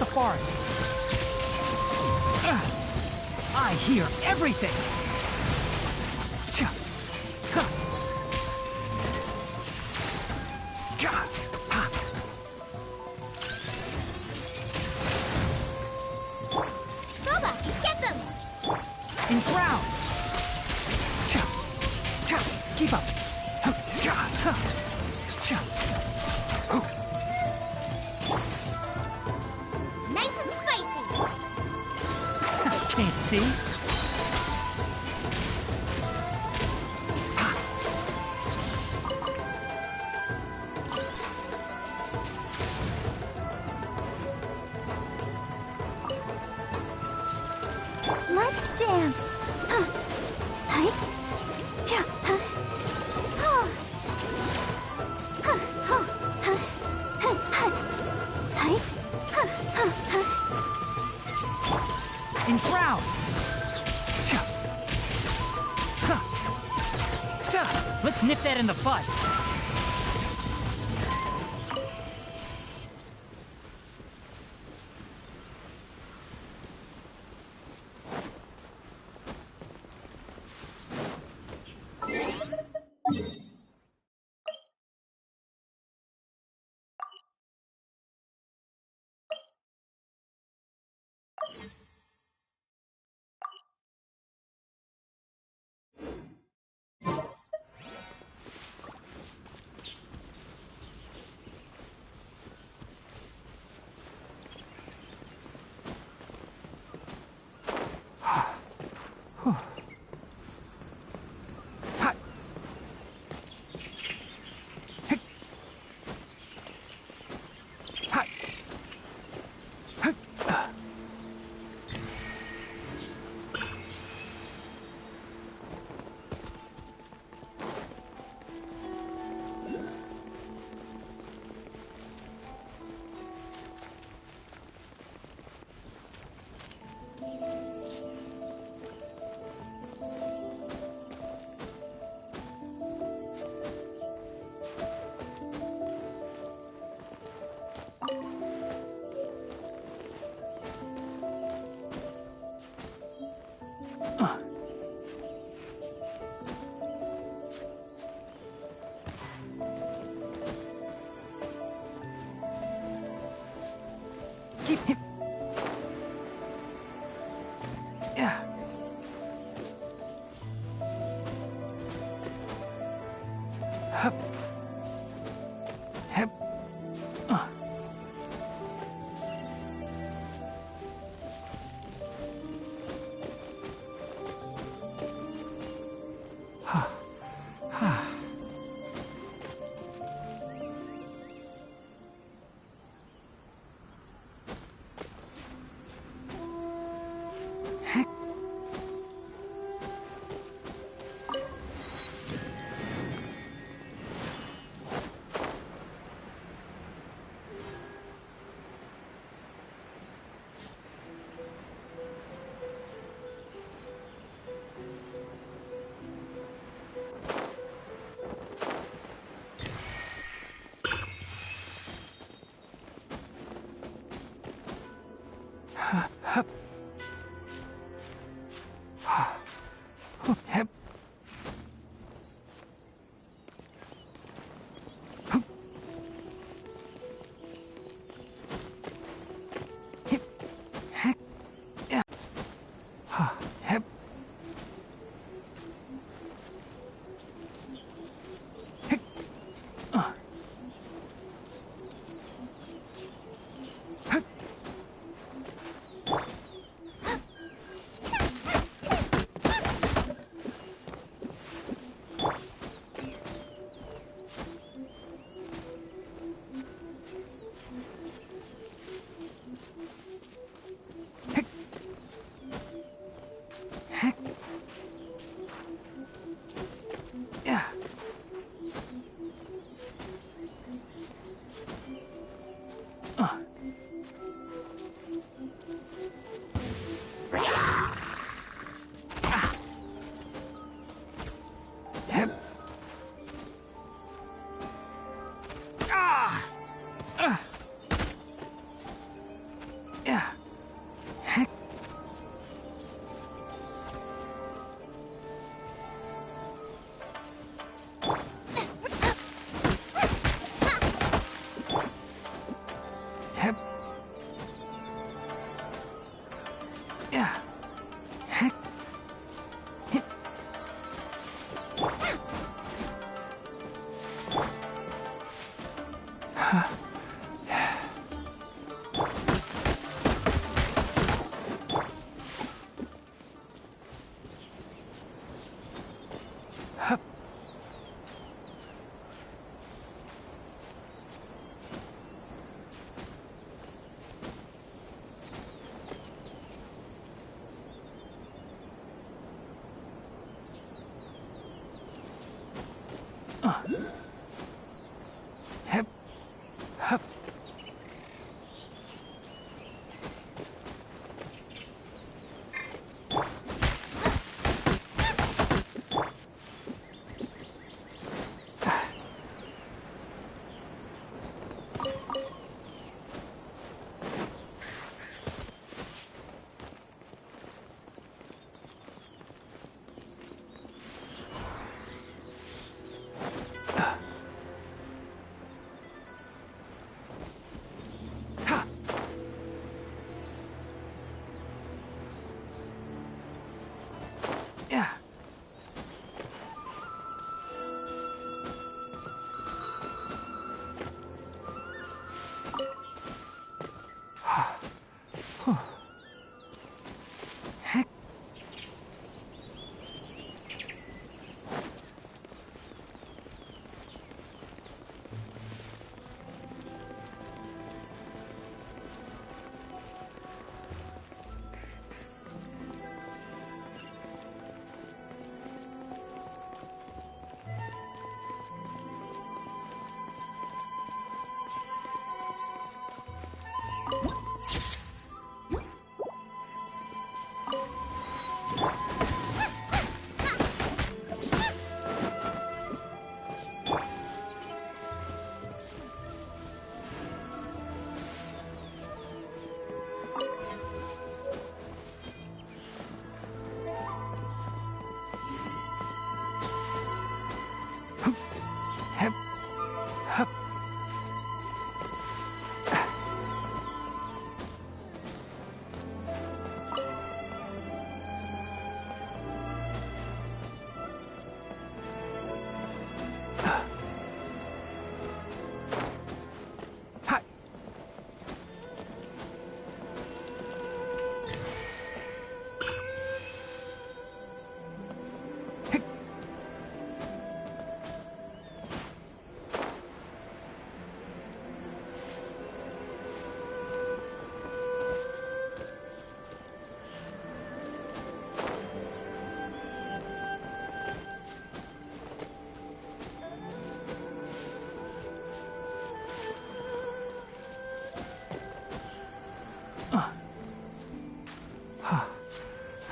the forest. I hear everything. Boba, get them! Enshroud! Keep up! Nice and spicy! Can't see? Let's dance. Hi. Enshroud! Let's nip that in the bud. Keep him. Yeah. Hup. Hup. Hup. Hup. Hep. Hup. Yeah. Heck. Hep. Hup.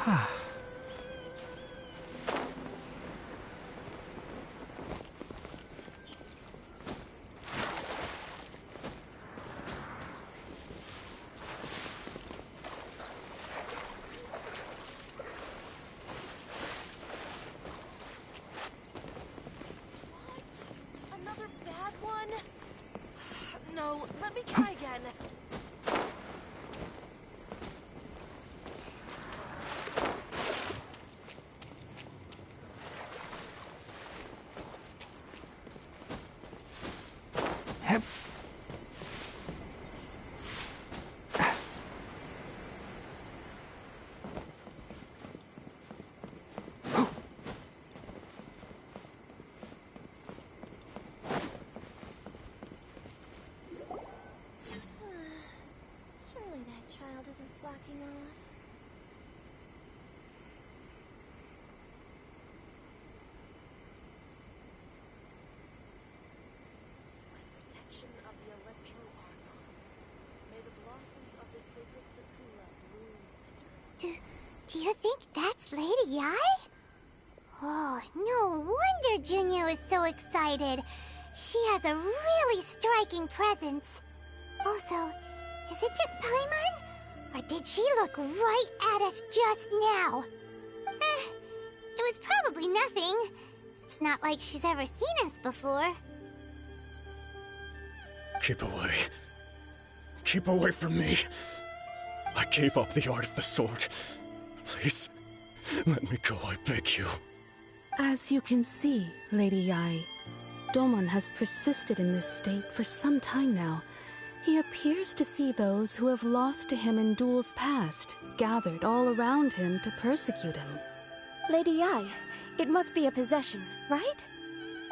Hi. Another bad one? No, let me try again. Hep. Surely that child isn't flocking off. Protection of the electro-argon. May the blossoms of the sacred sakura bloom eternally. Do you think that's Lady Ai? Oh, no wonder Junior is so excited. She has a really striking presence. Also, is it just Paimon? Or did she look right at us just now? It was probably nothing. It's not like she's ever seen us before. Keep away. Keep away from me. I gave up the art of the sword. Please, let me go, I beg you. As you can see, Lady Ai, Domon has persisted in this state for some time now. He appears to see those who have lost to him in duels past, gathered all around him to persecute him. Lady Ai, it must be a possession, right?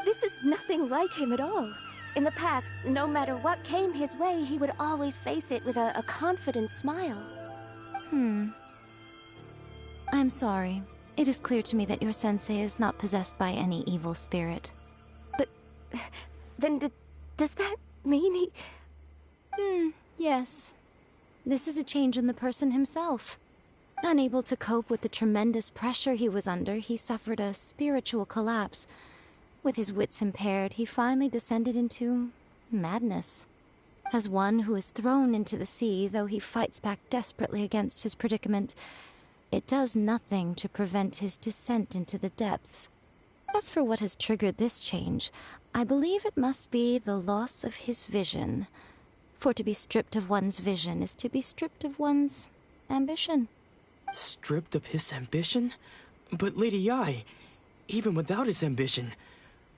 This is nothing like him at all. In the past, no matter what came his way, he would always face it with a confident smile. I'm sorry. It is clear to me that your sensei is not possessed by any evil spirit. Then does that mean he... Yes. This is a change in the person himself. Unable to cope with the tremendous pressure he was under, he suffered a spiritual collapse. With his wits impaired, he finally descended into madness. As one who is thrown into the sea, though he fights back desperately against his predicament, it does nothing to prevent his descent into the depths. As for what has triggered this change, I believe it must be the loss of his vision. For to be stripped of one's vision is to be stripped of one's ambition. Stripped of his ambition? But Lady Yi, even without his ambition,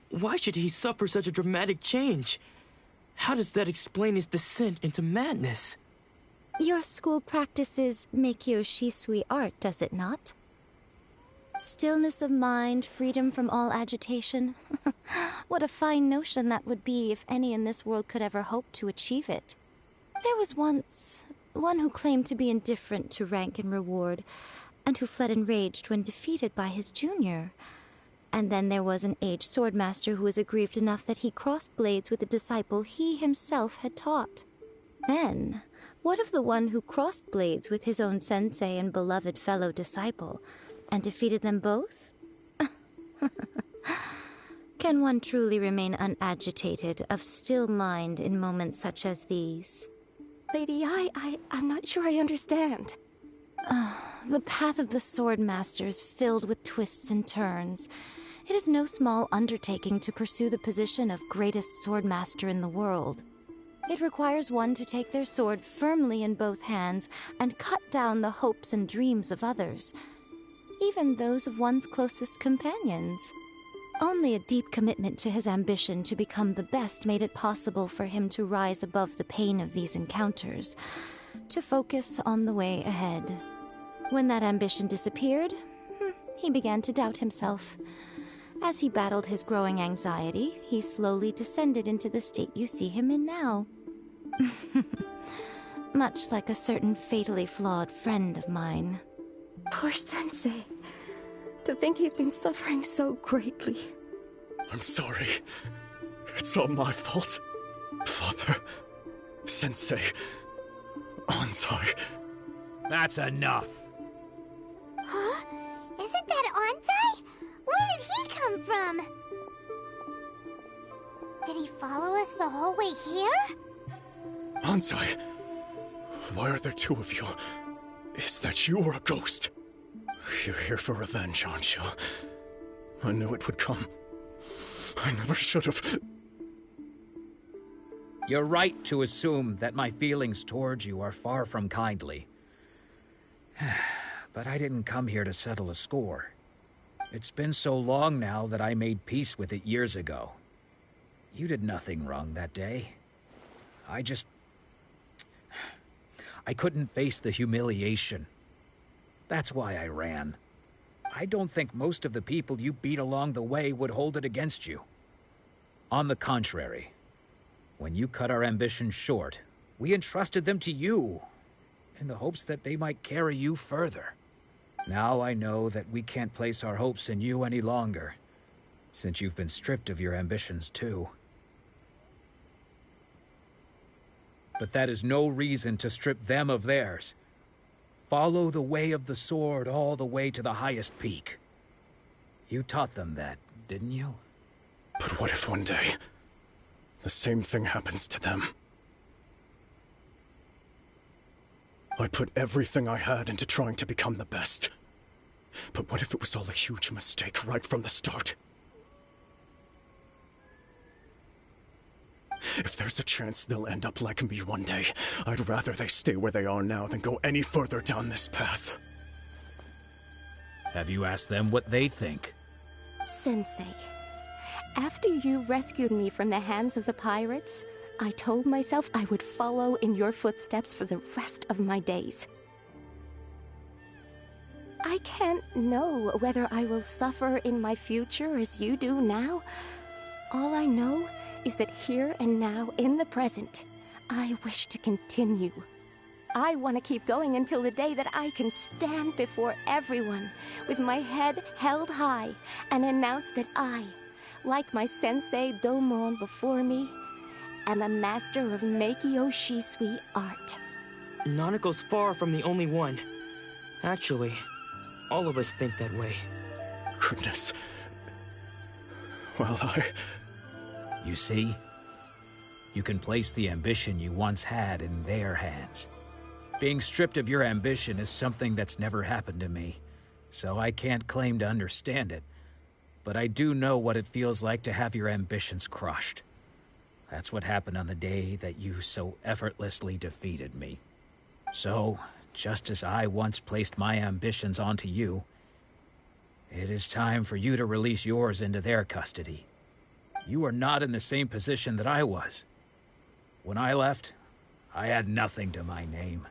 why should he suffer such a dramatic change? How does that explain his descent into madness? Your school practices Meikyo Shisui art, does it not? Stillness of mind, freedom from all agitation. What a fine notion that would be if any in this world could ever hope to achieve it. There was once one who claimed to be indifferent to rank and reward, and who fled enraged when defeated by his junior. And then there was an aged swordmaster who was aggrieved enough that he crossed blades with a disciple he himself had taught. Then, what of the one who crossed blades with his own sensei and beloved fellow disciple, and defeated them both? Can one truly remain unagitated, of still mind in moments such as these? Lady I'm not sure I understand. The path of the Swordmaster is filled with twists and turns. It is no small undertaking to pursue the position of greatest Swordmaster in the world. It requires one to take their sword firmly in both hands and cut down the hopes and dreams of others, even those of one's closest companions. Only a deep commitment to his ambition to become the best made it possible for him to rise above the pain of these encounters, to focus on the way ahead. When that ambition disappeared, he began to doubt himself. As he battled his growing anxiety, he slowly descended into the state you see him in now. Much like a certain fatally flawed friend of mine. Poor Sensei. To think he's been suffering so greatly. I'm sorry. It's all my fault. Father, Sensei, Anzai. That's enough. Huh? Isn't that Anzai? Where did he come from? Did he follow us the whole way here? Anzai, why are there two of you? Is that you or a ghost? You're here for revenge, aren't you? I knew it would come. I never should have. You're right to assume that my feelings towards you are far from kindly. But I didn't come here to settle a score. It's been so long now that I made peace with it years ago. You did nothing wrong that day. I couldn't face the humiliation. That's why I ran. I don't think most of the people you beat along the way would hold it against you. On the contrary, when you cut our ambitions short, we entrusted them to you, in the hopes that they might carry you further. Now I know that we can't place our hopes in you any longer, since you've been stripped of your ambitions too. But that is no reason to strip them of theirs. Follow the way of the sword all the way to the highest peak. You taught them that, didn't you? But what if one day, the same thing happens to them? I put everything I had into trying to become the best. But what if it was all a huge mistake right from the start? If there's a chance they'll end up like me one day, I'd rather they stay where they are now than go any further down this path. Have you asked them what they think? Sensei, after you rescued me from the hands of the pirates, I told myself I would follow in your footsteps for the rest of my days. I can't know whether I will suffer in my future as you do now. All I know is that here and now, in the present, I wish to continue. I want to keep going until the day that I can stand before everyone with my head held high and announce that I, like my sensei Domon before me, am a master of Meikyo Shisui art. Nanako's far from the only one. Actually, all of us think that way. Goodness. Well, You see? You can place the ambition you once had in their hands. Being stripped of your ambition is something that's never happened to me, so I can't claim to understand it. But I do know what it feels like to have your ambitions crushed. That's what happened on the day that you so effortlessly defeated me. So, just as I once placed my ambitions onto you, it is time for you to release yours into their custody. You are not in the same position that I was. When I left, I had nothing to my name.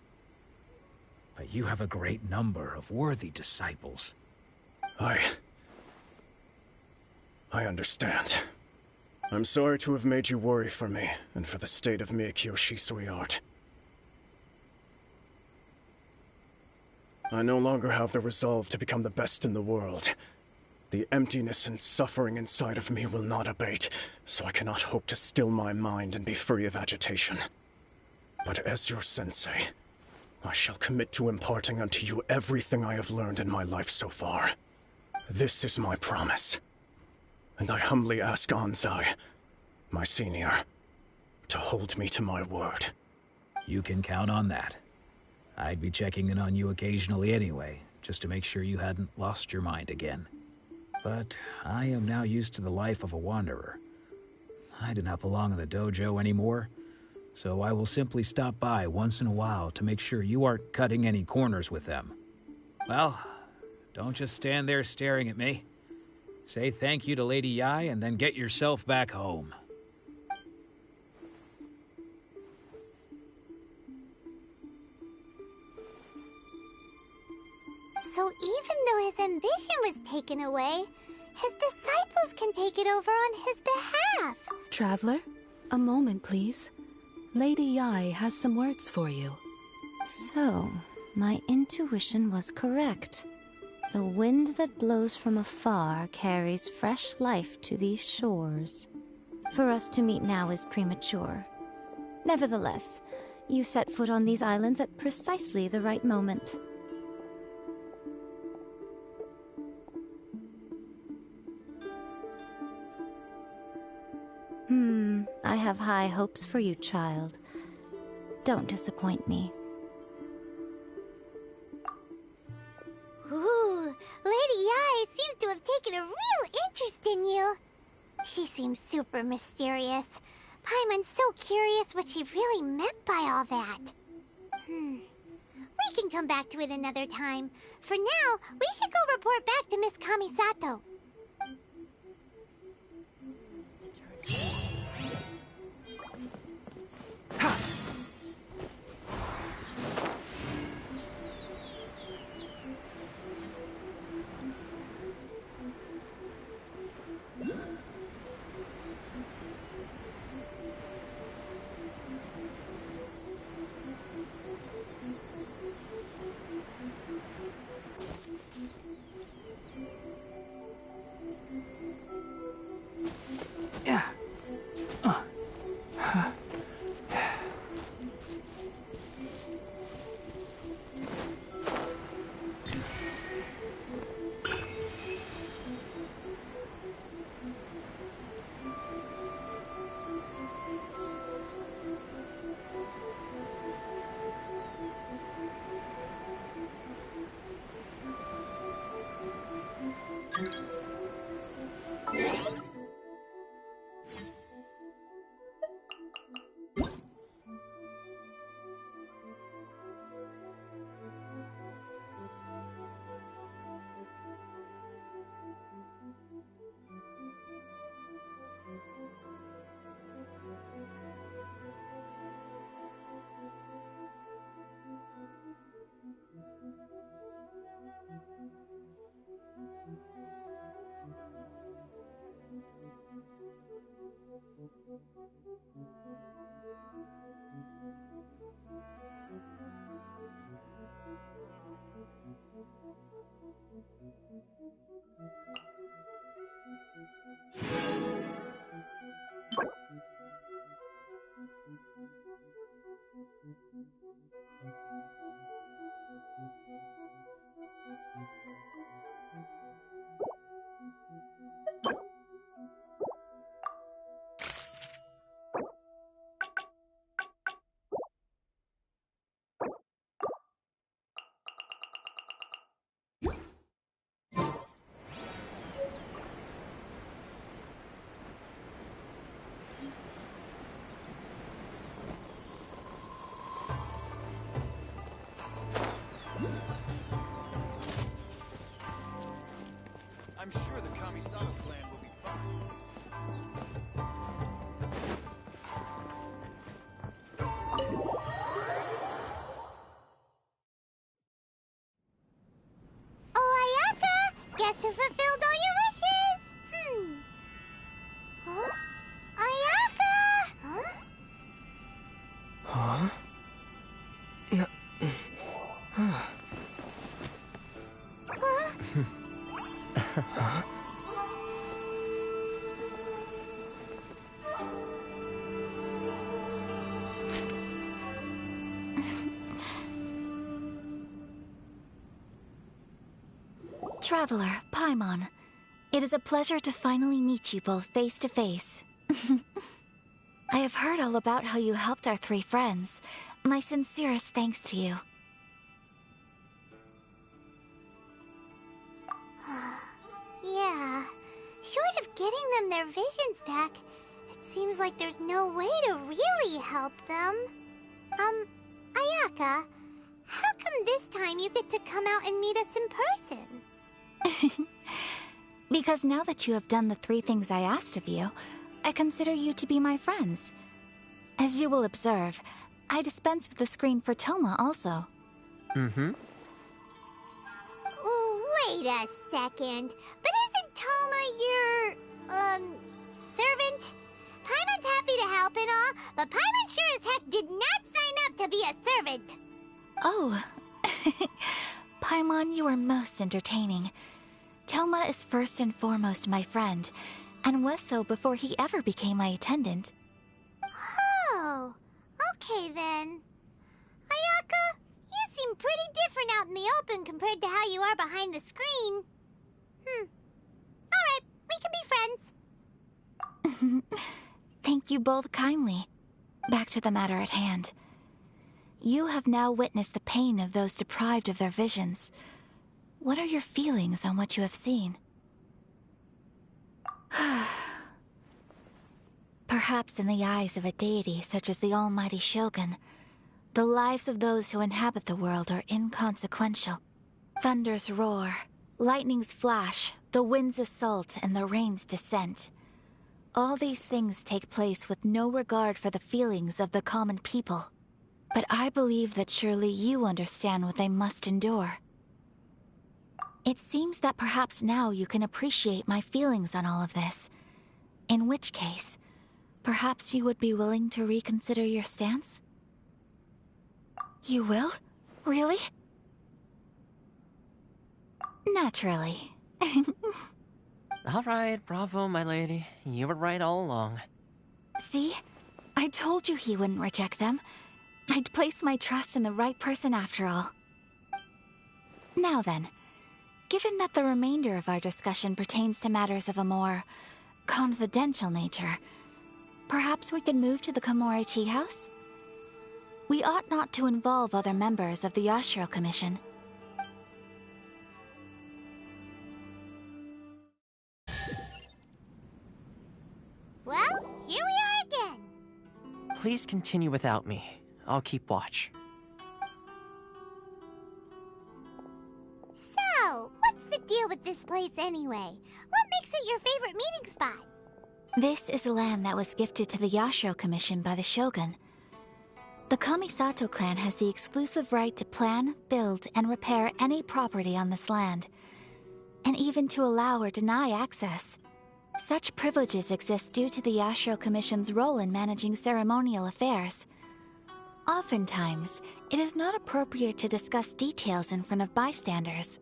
But you have a great number of worthy disciples. I understand. I'm sorry to have made you worry for me, and for the state of Meikyo Shisui art. I no longer have the resolve to become the best in the world. The emptiness and suffering inside of me will not abate, so I cannot hope to still my mind and be free of agitation. But as your sensei, I shall commit to imparting unto you everything I have learned in my life so far. This is my promise. And I humbly ask Anzai, my senior, to hold me to my word. You can count on that. I'd be checking in on you occasionally anyway, just to make sure you hadn't lost your mind again. But I am now used to the life of a wanderer. I do not belong in the dojo anymore, so I will simply stop by once in a while to make sure you aren't cutting any corners with them. Well, don't just stand there staring at me. Say thank you to Lady Yai and then get yourself back home. So even though his ambition was taken away, his disciples can take it over on his behalf. Traveler, a moment, please. Lady Yai has some words for you. So, my intuition was correct. The wind that blows from afar carries fresh life to these shores. For us to meet now is premature. Nevertheless, you set foot on these islands at precisely the right moment. I have high hopes for you, child. Don't disappoint me. Ooh, Lady Yai seems to have taken a real interest in you. She seems super mysterious. Paimon's so curious what she really meant by all that. We can come back to it another time. For now, we should go report back to Miss Kamisato. I'm sure the Kamisato plan will be fine. Oh, Ayaka! Guess who fulfilled all your wishes? Huh? Ayaka! Huh? Huh? No. Huh? Huh? Traveler, Paimon. It is a pleasure to finally meet you both face to face. I have heard all about how you helped our three friends. My sincerest thanks to you. Yeah. Short of getting them their visions back, it seems like there's no way to really help them. Ayaka, how come this time you get to come out and meet us in person? Because now that you have done the three things I asked of you, I consider you to be my friends. As you will observe, I dispense with the screen for Toma also. Mm-hmm. Wait a second. But isn't Toma your, servant? Paimon's happy to help and all, but Paimon sure as heck did not sign up to be a servant. Oh. Paimon, you are most entertaining. Toma is first and foremost my friend, and was so before he ever became my attendant. Oh, okay then. Ayaka, you seem pretty different out in the open compared to how you are behind the screen. Alright, we can be friends. Thank you both kindly. Back to the matter at hand. You have now witnessed the pain of those deprived of their visions. What are your feelings on what you have seen? Perhaps in the eyes of a deity such as the almighty Shogun, the lives of those who inhabit the world are inconsequential. Thunders roar, lightnings flash, the winds assault, and the rains descent. All these things take place with no regard for the feelings of the common people. But I believe that surely you understand what they must endure. It seems that perhaps now you can appreciate my feelings on all of this. In which case, perhaps you would be willing to reconsider your stance? You will? Really? Naturally. All right, bravo, my lady. You were right all along. See? I told you he wouldn't reject them. I'd placed my trust in the right person after all. Now then, given that the remainder of our discussion pertains to matters of a more confidential nature, perhaps we could move to the Komori Tea House? We ought not to involve other members of the Yashiro Commission. Well, here we are again. Please continue without me. I'll keep watch. So, what's the deal with this place anyway? What makes it your favorite meeting spot? This is land that was gifted to the Yashiro Commission by the Shogun. The Kamisato clan has the exclusive right to plan, build, and repair any property on this land, and even to allow or deny access. Such privileges exist due to the Yashiro Commission's role in managing ceremonial affairs. Oftentimes, it is not appropriate to discuss details in front of bystanders.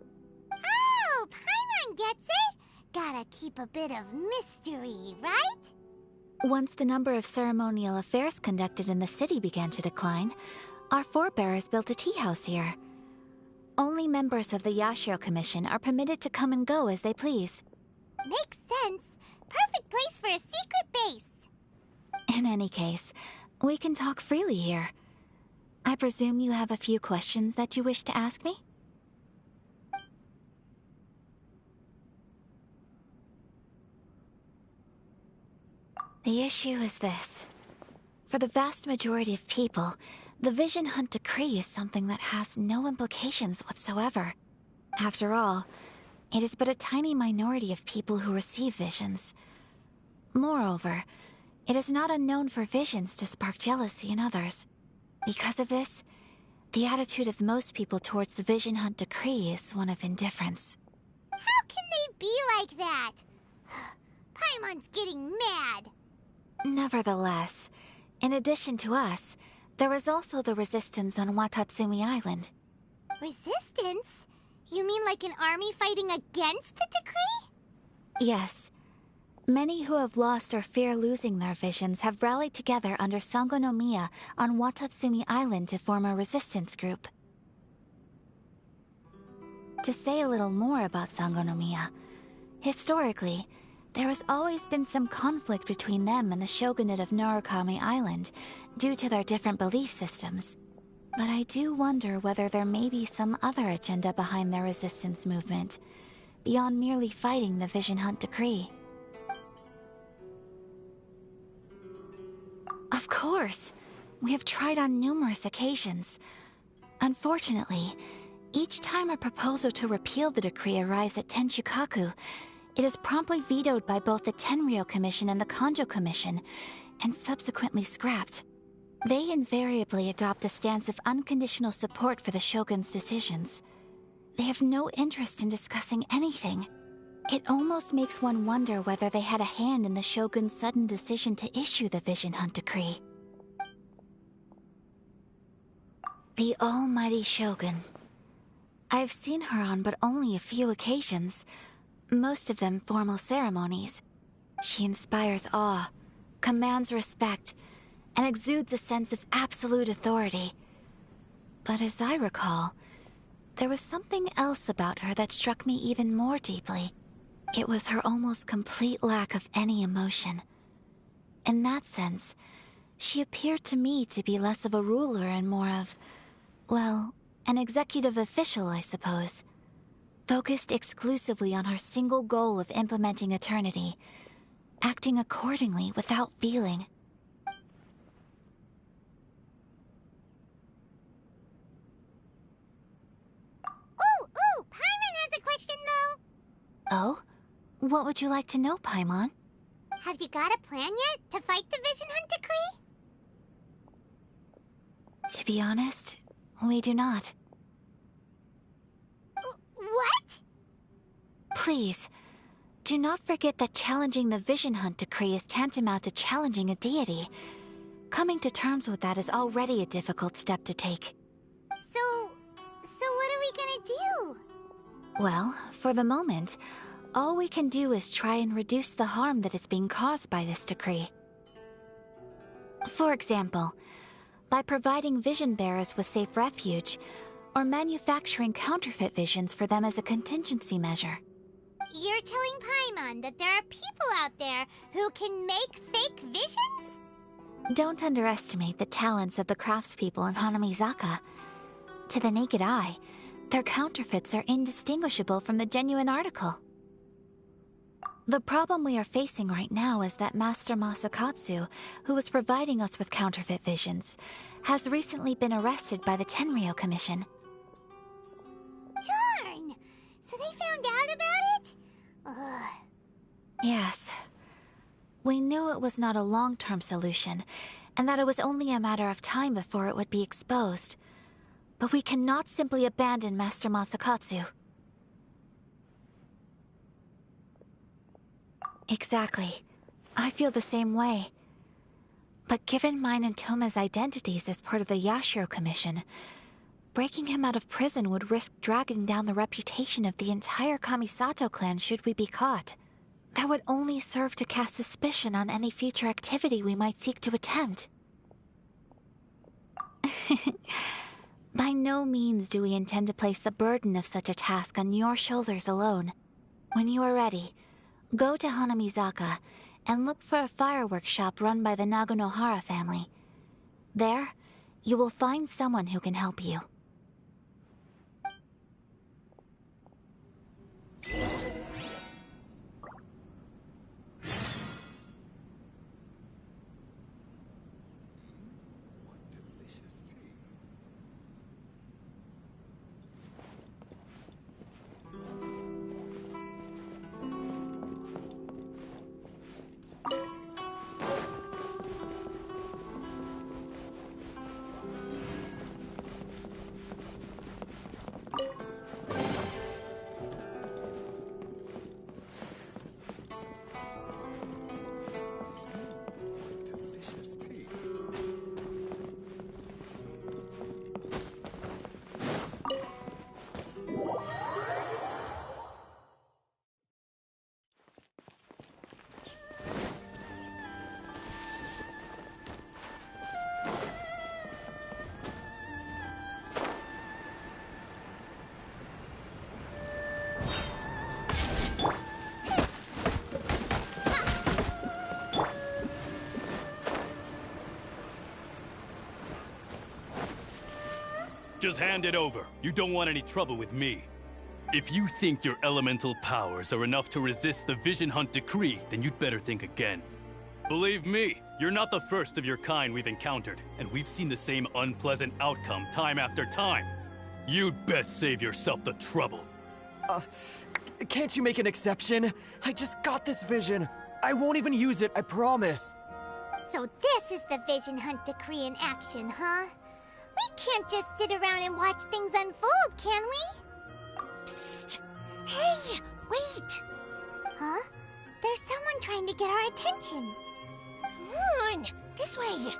Oh, Paimon gets it! Gotta keep a bit of mystery, right? Once the number of ceremonial affairs conducted in the city began to decline, our forebears built a tea house here. Only members of the Yashiro Commission are permitted to come and go as they please. Makes sense. Perfect place for a secret base. In any case, we can talk freely here. I presume you have a few questions that you wish to ask me? The issue is this. For the vast majority of people, the Vision Hunt Decree is something that has no implications whatsoever. After all, It is but a tiny minority of people who receive visions. Moreover, it is not unknown for visions to spark jealousy in others. Because of this, the attitude of most people towards the Vision Hunt decree is one of indifference. How can they be like that? Paimon's getting mad. Nevertheless, in addition to us, there is also the resistance on Watatsumi Island. Resistance? You mean like an army fighting against the decree? Yes. Many who have lost or fear losing their visions have rallied together under Sango no Miya on Watatsumi Island to form a resistance group. To say a little more about Sango no Miya, historically, there has always been some conflict between them and the shogunate of Narukami Island due to their different belief systems. But I do wonder whether there may be some other agenda behind their resistance movement, beyond merely fighting the Vision Hunt decree. Of course! We have tried on numerous occasions. Unfortunately, each time a proposal to repeal the decree arrives at Tenshukaku, it is promptly vetoed by both the Tenryou Commission and the Kanjo Commission, and subsequently scrapped. They invariably adopt a stance of unconditional support for the Shogun's decisions. They have no interest in discussing anything. It almost makes one wonder whether they had a hand in the Shogun's sudden decision to issue the Vision Hunt decree. The almighty Shogun. I've seen her on but only a few occasions, most of them formal ceremonies. She inspires awe, commands respect, and exudes a sense of absolute authority. But as I recall, there was something else about her that struck me even more deeply. It was her almost complete lack of any emotion. In that sense, she appeared to me to be less of a ruler and more of, well, an executive official, I suppose. Focused exclusively on her single goal of implementing eternity, acting accordingly without feeling. Ooh, Paimon has a question though. Oh? What would you like to know, Paimon? Have you got a plan yet to fight the Vision Hunt decree? To be honest, we do not. What? Please, do not forget that challenging the Vision Hunt decree is tantamount to challenging a deity. Coming to terms with that is already a difficult step to take. So what are we gonna do? Well, for the moment, all we can do is try and reduce the harm that is being caused by this decree. For example, by providing vision bearers with safe refuge, or manufacturing counterfeit visions for them as a contingency measure. You're telling Paimon that there are people out there who can make fake visions? Don't underestimate the talents of the craftspeople in Hanamizaka. To the naked eye, their counterfeits are indistinguishable from the genuine article. The problem we are facing right now is that Master Masakatsu, who was providing us with counterfeit visions, has recently been arrested by the Tenryou Commission. Darn! So they found out about it? Ugh. Yes. We knew it was not a long-term solution, and that it was only a matter of time before it would be exposed. But we cannot simply abandon Master Masakatsu. Exactly. I feel the same way. But given mine and Toma's identities as part of the Yashiro Commission, breaking him out of prison would risk dragging down the reputation of the entire Kamisato clan should we be caught. That would only serve to cast suspicion on any future activity we might seek to attempt. By no means do we intend to place the burden of such a task on your shoulders alone. When you are ready, go to Hanamizaka and look for a fireworks shop run by the Naganohara family. There, you will find someone who can help you. What delicious tea. Just hand it over. You don't want any trouble with me. If you think your elemental powers are enough to resist the Vision Hunt decree, then you'd better think again. Believe me, you're not the first of your kind we've encountered, and we've seen the same unpleasant outcome time after time. You'd best save yourself the trouble. Can't you make an exception? I just got this vision. I won't even use it, I promise. So this is the Vision Hunt decree in action, huh? We can't just sit around and watch things unfold, can we? Psst! Hey, wait! Huh? There's someone trying to get our attention. Come on, this way.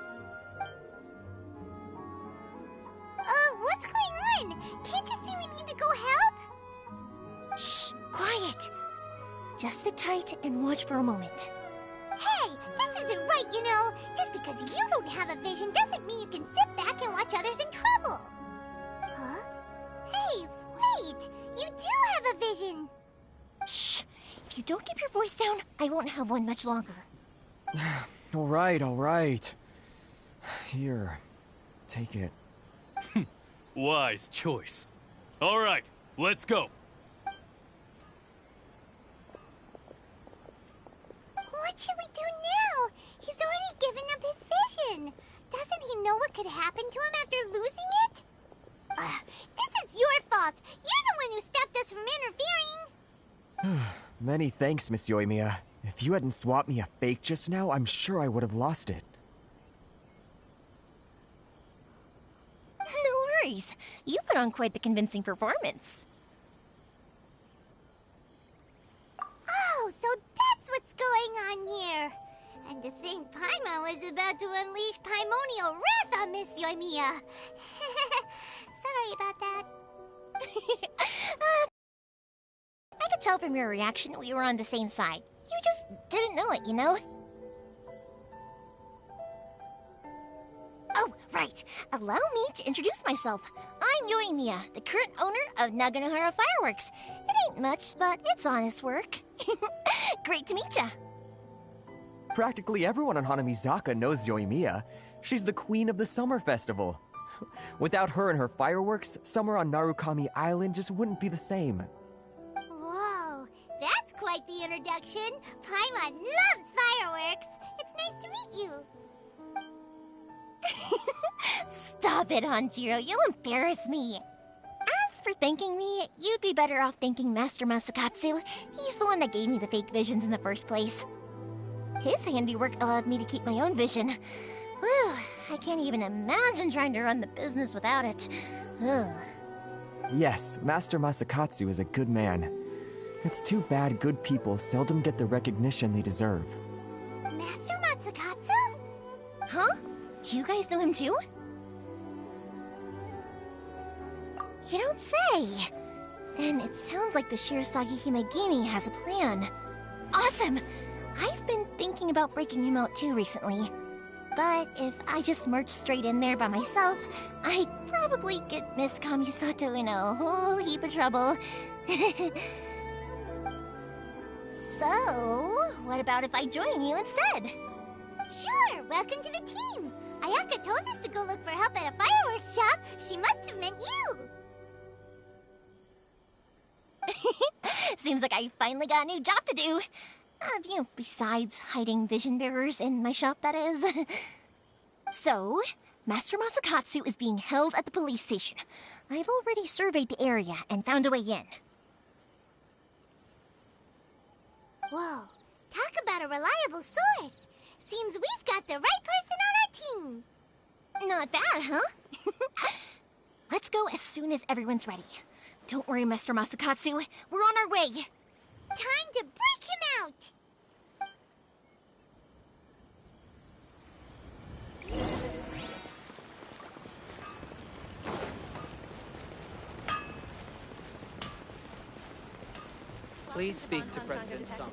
What's going on? Can't you see we need to go help? Shh, quiet. Just sit tight and watch for a moment. Hey, this isn't right, you know. Just because you don't have a vision doesn't mean you can sit back and watch others in trouble. Huh? Hey, wait! You do have a vision! Shh! If you don't keep your voice down, I won't have one much longer. All right. Here, take it. Wise choice. All right, let's go. What should we do now? He's already given up his vision. Doesn't he know what could happen to him after losing it? This is your fault. You're the one who stopped us from interfering. Many thanks, Miss Yoimiya. If you hadn't swapped me a fake just now, I'm sure I would have lost it. No worries. You put on quite the convincing performance. Oh, so that's what's going on here. And to think Paimon was about to unleash Paimonial wrath on Miss Yoimiya. Sorry about that. I could tell from your reaction we were on the same side. You just didn't know it, you know? Oh, right. Allow me to introduce myself. I'm Yoimiya, the current owner of Naganohara Fireworks. It ain't much, but it's honest work. Great to meet ya. Practically everyone on Hanamizaka knows Yoimiya. She's the queen of the summer festival. Without her and her fireworks, summer on Narukami Island just wouldn't be the same. Whoa, that's quite the introduction. Paimon loves fireworks. It's nice to meet you. Stop it, Hanjiro. You'll embarrass me. As for thanking me, you'd be better off thanking Master Masakatsu. He's the one that gave me the fake visions in the first place. His handiwork allowed me to keep my own vision. Whew, I can't even imagine trying to run the business without it. Ugh. Yes, Master Masakatsu is a good man. It's too bad good people seldom get the recognition they deserve. Master Masakatsu? Huh? Do you guys know him too? You don't say! Then it sounds like the Shirasagi Himegimi has a plan. Awesome! I've been thinking about breaking him out too recently. But if I just march straight in there by myself, I'd probably get Miss Kamisato in a whole heap of trouble. So, what about if I join you instead? Sure, welcome to the team. Ayaka told us to go look for help at a fireworks shop. She must have meant you. Seems like I finally got a new job to do. Besides hiding vision bearers in my shop, that is. So, Master Masakatsu is being held at the police station. I've already surveyed the area and found a way in. Whoa, talk about a reliable source. Seems we've got the right person on our team. Not bad, huh? Let's go as soon as everyone's ready. Don't worry, Master Masakatsu. We're on our way. Time to break him out! Please speak to President Sung.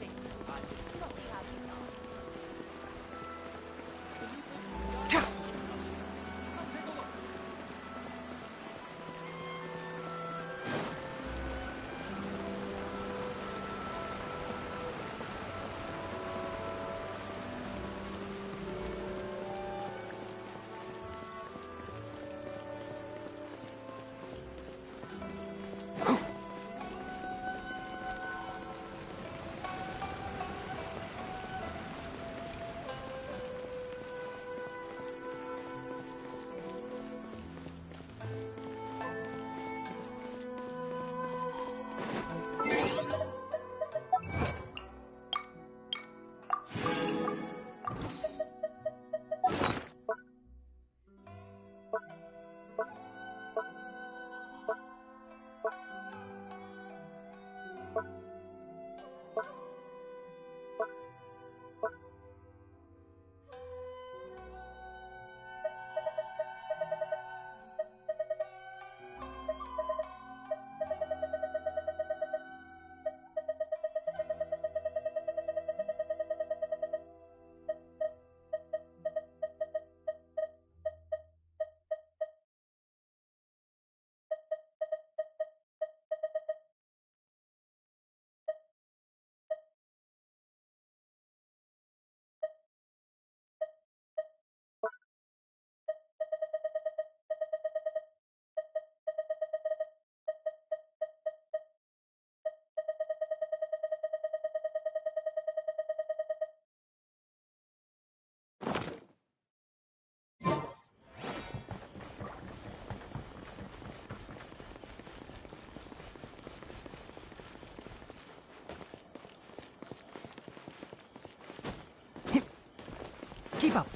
Keep up.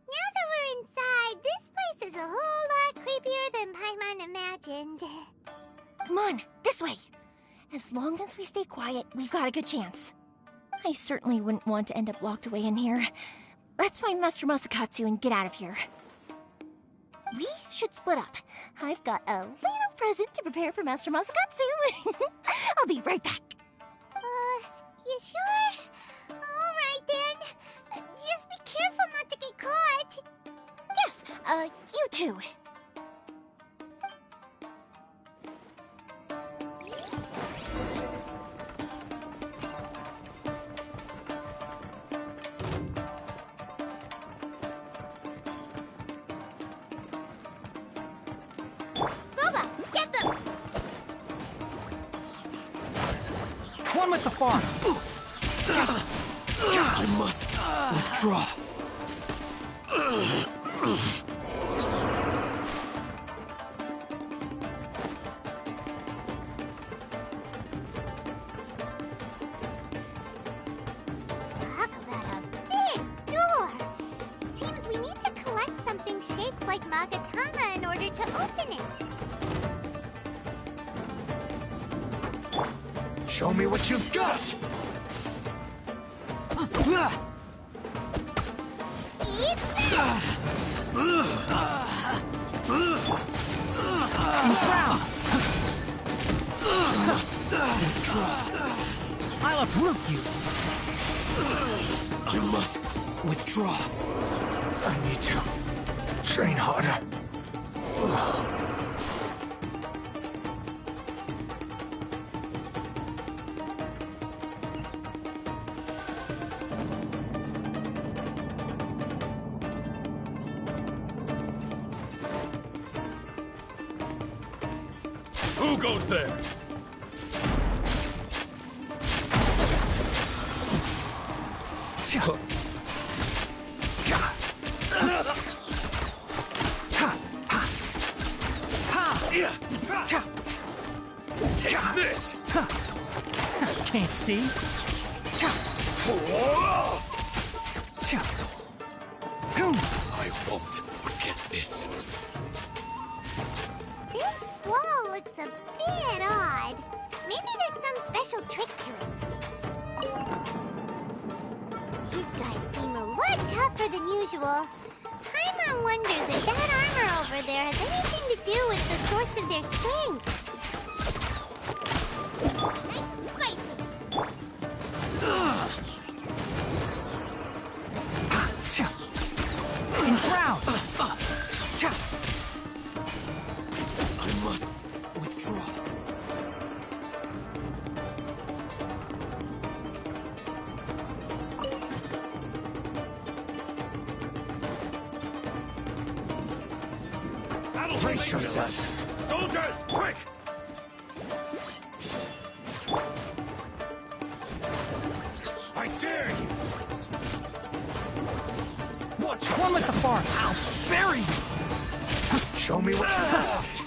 Now that we're inside, this place is a whole lot creepier than Paimon imagined. Come on, this way. As long as we stay quiet, we've got a good chance. I certainly wouldn't want to end up locked away in here. Let's find Master Masakatsu and get out of here. We should split up. I've got a little present to prepare for Master Masakatsu. I'll be right back. You sure? Alright then. Just be careful not to get caught. Yes, you too. One with the farce. I must withdraw. Talk about a big door. Seems we need to collect something shaped like Magatama in order to open it. Show me what you've got! Enshroud! I must withdraw. I'll uproot you. I must withdraw. I need to train harder. Who goes there? Take this! Can't see. I won't forget this. This wall looks a bit odd. Maybe there's some special trick to it. These guys seem a lot tougher than usual. Paimon wonders if that armor over there has anything to do with the source of their strength. Nice and spicy. Enshroud! I must withdraw. Brace yourselves. Soldiers, quick! I dare you! Watch One with the farce. I'll bury you. Show me what you got.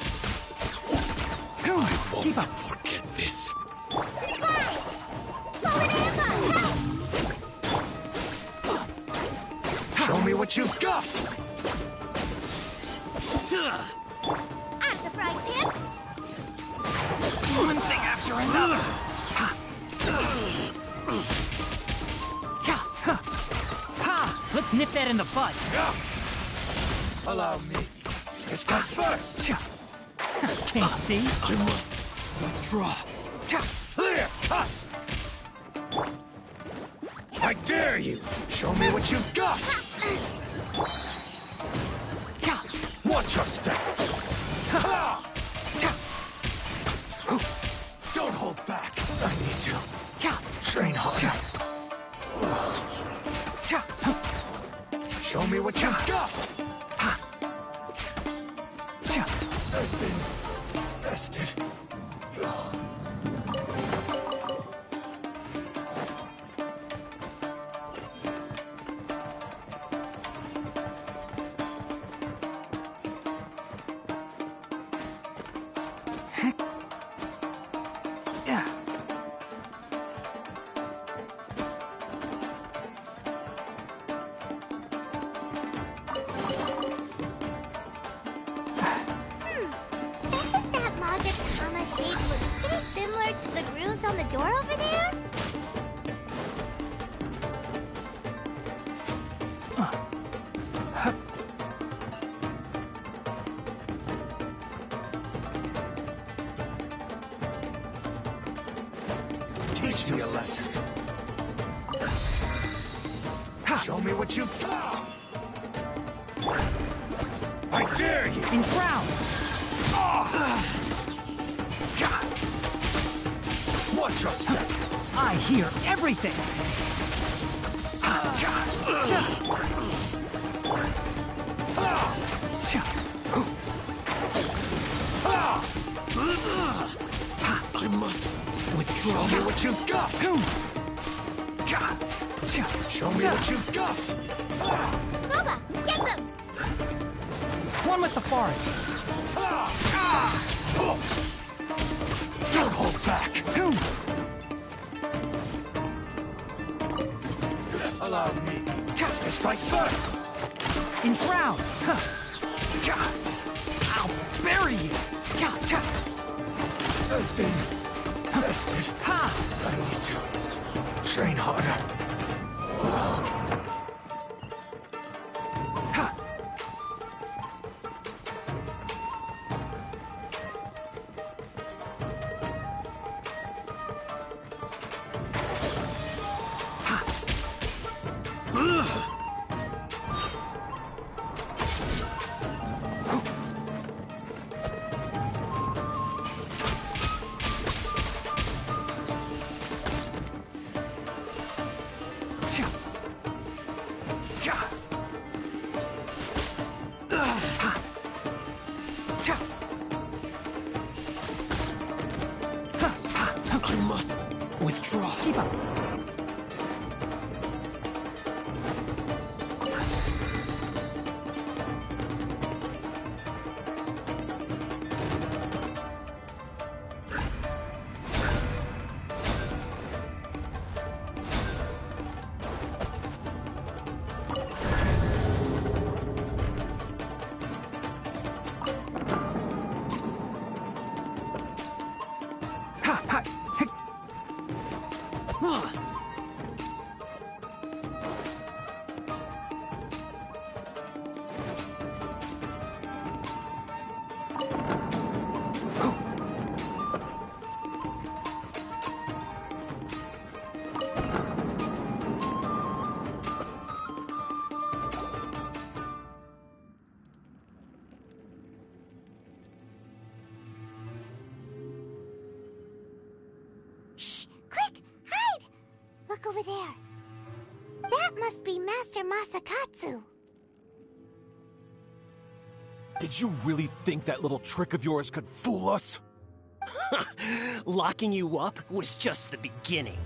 I won't Keep up. forget this. Show me what you've got. At the frying pan. One thing after another. Let's nip that in the bud. Allow me. It's my first. Can't see? I must withdraw. Clear cut. I dare you. Show me what you've got. Watch your step. Don't hold back. I need to train harder. Show me what you've got. I've been bested. On the door over there? Teach me a lesson. Show me what you've got. I dare you. Enshroud. Watch your step. I hear everything. I must withdraw. Show me what you've got. Show me what you've got. Boba, get them. One with the forest. Don't hold back. Allow me to strike first. Enshroud. I'll bury you. I've been bested. I need to train harder. I must withdraw. Keep up. Look over there. That must be Master Masakatsu. Did you really think that little trick of yours could fool us? Locking you up was just the beginning.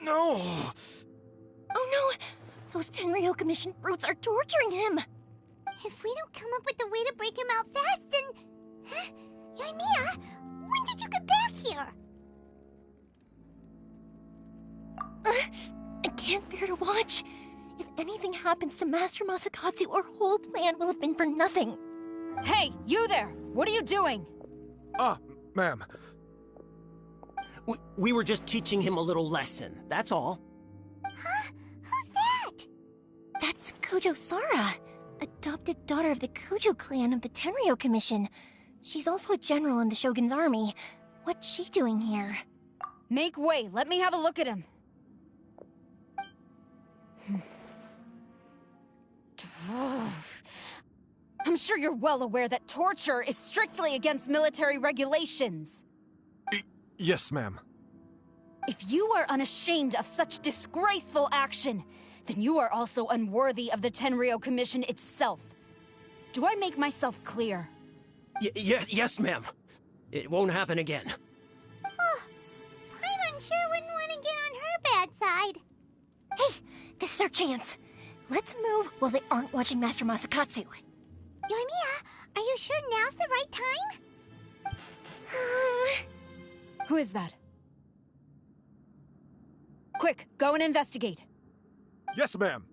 No! Oh no! Those Tenryo Commission brutes are torturing him! If we don't come up with a way to break him out fast, then... Huh? Yoimiya, when did you get back here? I can't bear to watch. If anything happens to Master Masakatsu, our whole plan will have been for nothing. Hey, you there! What are you doing? Ma'am. We were just teaching him a little lesson, that's all. Huh? That's Kujo Sara, adopted daughter of the Kujo clan of the Tenryo Commission. She's also a general in the Shogun's army. What's she doing here? Make way, let me have a look at him. I'm sure you're well aware that torture is strictly against military regulations. Yes, ma'am. If you are unashamed of such disgraceful action, then you are also unworthy of the Tenryo Commission itself. Do I make myself clear? Yes, ma'am. It won't happen again. Oh, Paimon sure wouldn't want to get on her bad side. Hey, this is our chance. Let's move while they aren't watching Master Masakatsu. Yoimiya, are you sure now's the right time? Who is that? Quick, go and investigate. Yes, ma'am.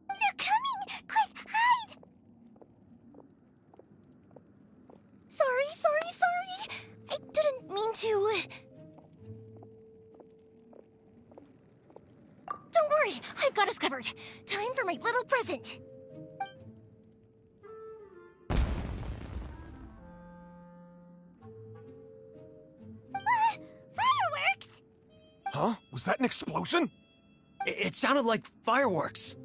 They're coming! Quick, hide! Sorry. I didn't mean to. Don't worry, I've got us covered. Time for my little present. Fireworks! Huh? Was that an explosion? It sounded like fireworks.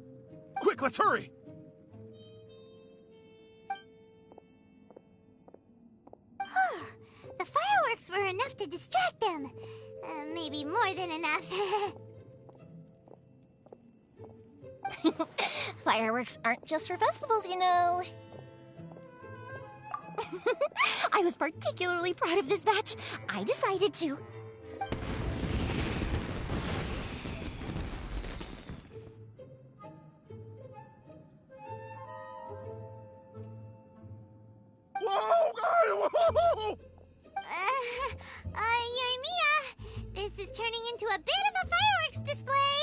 Quick, let's hurry! The fireworks were enough to distract them. Maybe more than enough. Fireworks aren't just for festivals, you know. I was particularly proud of this batch. I decided to. Whoa! Yoimiya, this is turning into a bit of a fireworks display.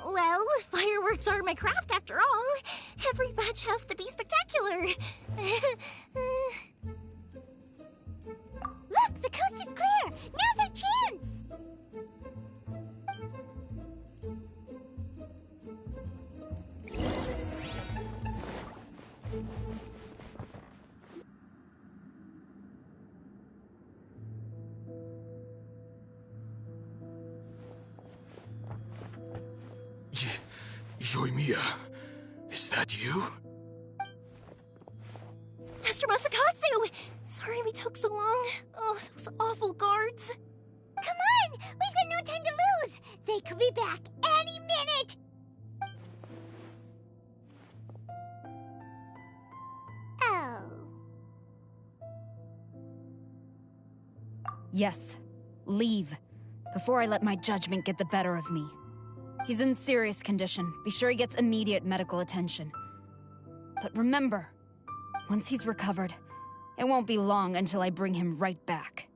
Well, fireworks are my craft after all. Every batch has to be spectacular. Look, the coast is clear. Now's our chance. Yoimiya, is that you? Master Masakatsu! Sorry we took so long. Oh, those awful guards. Come on! We've got no time to lose! They could be back any minute! Oh. Yes, leave, before I let my judgment get the better of me. He's in serious condition. Be sure he gets immediate medical attention. But remember, once he's recovered, it won't be long until I bring him right back.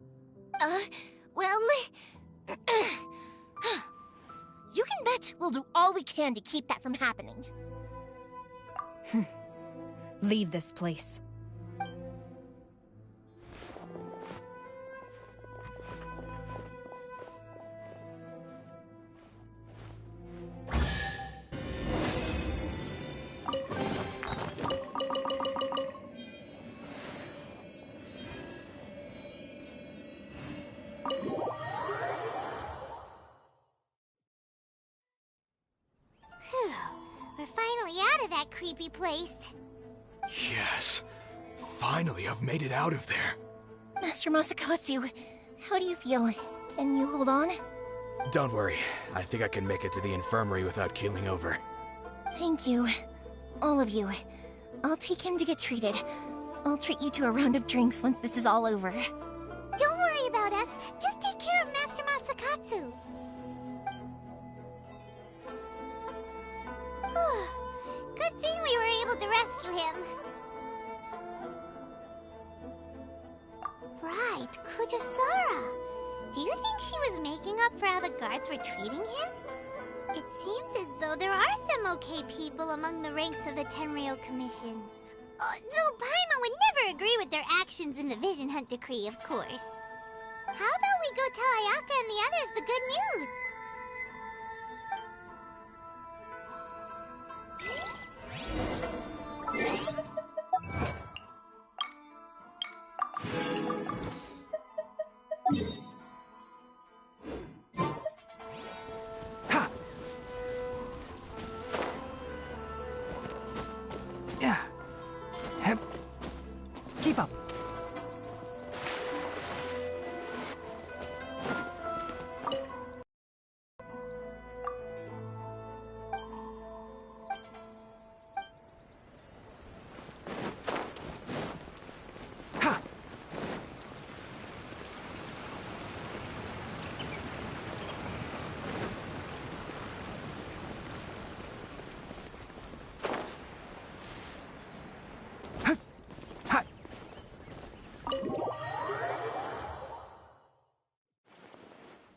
Well... you can bet we'll do all we can to keep that from happening. Leave this place. We're finally out of that creepy place. Yes. Finally, I've made it out of there. Master Masakatsu, how do you feel? Can you hold on? Don't worry. I think I can make it to the infirmary without keeling over. Thank you. All of you. I'll take him to get treated. I'll treat you to a round of drinks once this is all over. Don't worry about us. Just take care of Master Masakatsu. Good thing we were able to rescue him. Right, Kujo-Sara. Do you think she was making up for how the guards were treating him? It seems as though there are some okay people among the ranks of the Tenryo Commission. Though Paimon would never agree with their actions in the Vision Hunt Decree, of course. How about we go tell Ayaka and the others the good news?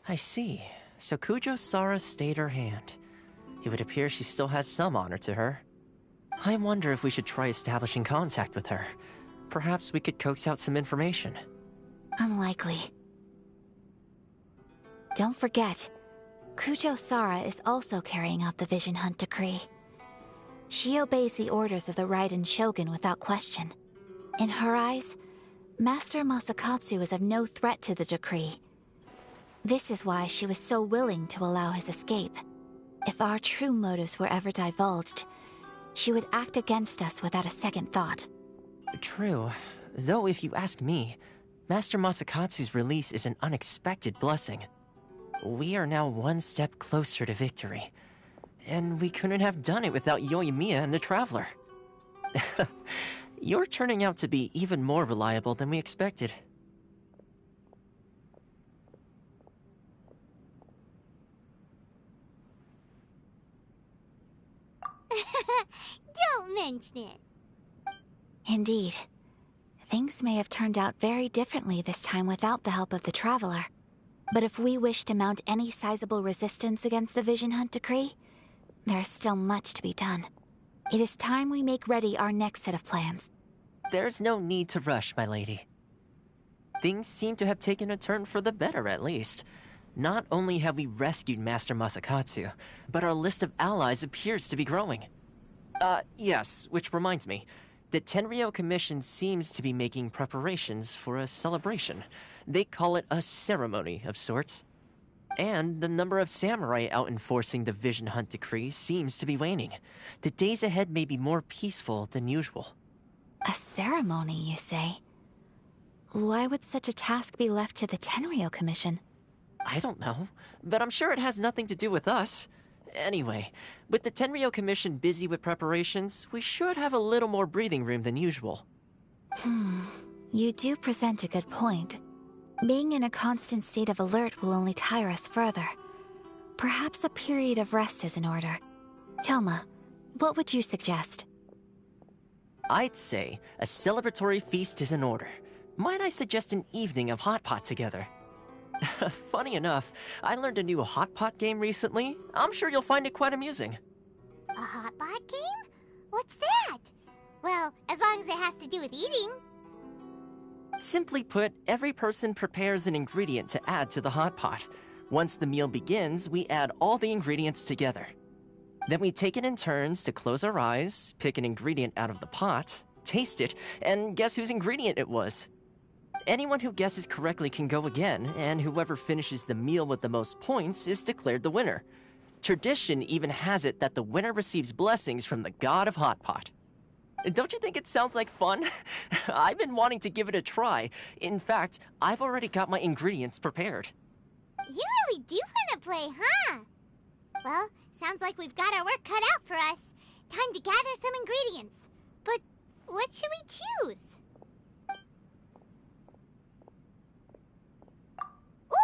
I see. So Kujo-Sara stayed her hand. It would appear she still has some honor to her. I wonder if we should try establishing contact with her. Perhaps we could coax out some information. Unlikely. Don't forget, Kujo-Sara is also carrying out the Vision Hunt decree. She obeys the orders of the Raiden Shogun without question. In her eyes, Master Masakatsu is of no threat to the decree. This is why she was so willing to allow his escape. If our true motives were ever divulged, she would act against us without a second thought. True. Though if you ask me, Master Masakatsu's release is an unexpected blessing. We are now one step closer to victory. And we couldn't have done it without Yoimiya and the Traveler. You're turning out to be even more reliable than we expected. Don't mention it. Indeed. Things may have turned out very differently this time without the help of the Traveler. But if we wish to mount any sizable resistance against the Vision Hunt decree, there is still much to be done. It is time we make ready our next set of plans. There's no need to rush, my lady. Things seem to have taken a turn for the better, at least. Not only have we rescued Master Masakatsu, but our list of allies appears to be growing. Yes, which reminds me. The Tenryou Commission seems to be making preparations for a celebration. They call it a ceremony of sorts. And the number of samurai out enforcing the Vision Hunt decree seems to be waning. The days ahead may be more peaceful than usual. A ceremony, you say? Why would such a task be left to the Tenryou Commission? I don't know, but I'm sure it has nothing to do with us. Anyway, with the Tenryou Commission busy with preparations, we should have a little more breathing room than usual. You do present a good point. Being in a constant state of alert will only tire us further. Perhaps a period of rest is in order. Toma, what would you suggest? I'd say a celebratory feast is in order. Might I suggest an evening of hot pot together? Funny enough, I learned a new hot pot game recently. I'm sure you'll find it quite amusing. A hot pot game? What's that? Well, as long as it has to do with eating. Simply put, every person prepares an ingredient to add to the hot pot. Once the meal begins, we add all the ingredients together. Then we take it in turns to close our eyes, pick an ingredient out of the pot, taste it, and guess whose ingredient it was. Anyone who guesses correctly can go again, and whoever finishes the meal with the most points is declared the winner. Tradition even has it that the winner receives blessings from the god of hot pot. Don't you think it sounds like fun? I've been wanting to give it a try. In fact, I've already got my ingredients prepared. You really do want to play, huh? Well, sounds like we've got our work cut out for us. Time to gather some ingredients. But what should we choose?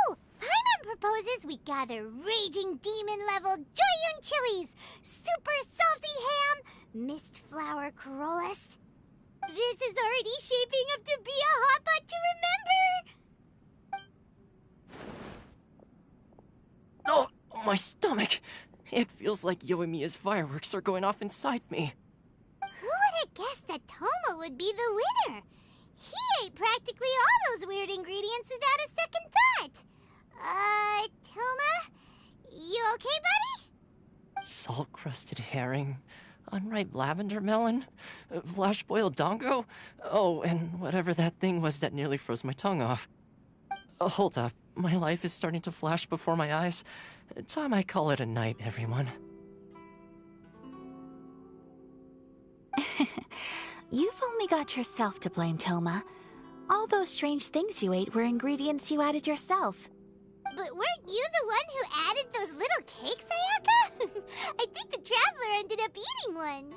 Ooh, Paimon proposes we gather raging demon-level Joyun chilies, super salty ham, mist flower corollas. This is already shaping up to be a hot pot to remember! Oh, my stomach! It feels like Yoimiya's fireworks are going off inside me. Who would have guessed that Toma would be the winner? He ate practically all those weird ingredients without a second thought. Toma? You okay, buddy? Salt-crusted herring, unripe lavender melon, flash-boiled dongo, oh, and whatever that thing was that nearly froze my tongue off. Hold up, my life is starting to flash before my eyes. Time I call it a night, everyone. You've only got yourself to blame, Toma. All those strange things you ate were ingredients you added yourself. But weren't you the one who added those little cakes, Ayaka? I think the Traveler ended up eating one.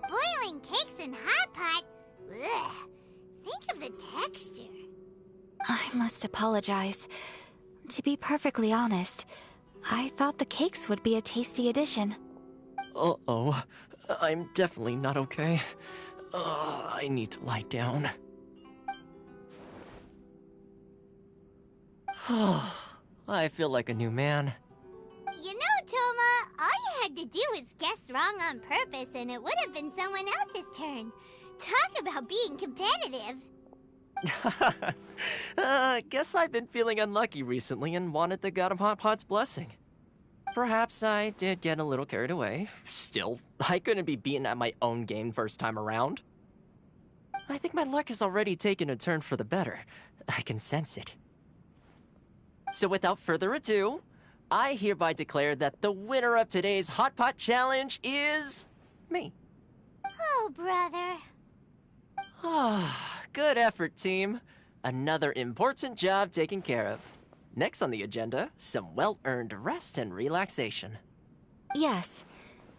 Boiling cakes in hot pot? Ugh. Think of the texture. I must apologize. To be perfectly honest, I thought the cakes would be a tasty addition. Uh-oh. I'm definitely not okay. I need to lie down. I feel like a new man. You know, Toma, all you had to do was guess wrong on purpose and it would have been someone else's turn. Talk about being competitive. Guess I've been feeling unlucky recently and wanted the God of Hot Pot's blessing. Perhaps I did get a little carried away. Still, I couldn't be beaten at my own game first time around. I think my luck has already taken a turn for the better. I can sense it. So without further ado, I hereby declare that the winner of today's Hot Pot Challenge is... me. Oh, brother. Ah, good effort, team. Another important job taken care of. Next on the agenda, some well-earned rest and relaxation. Yes.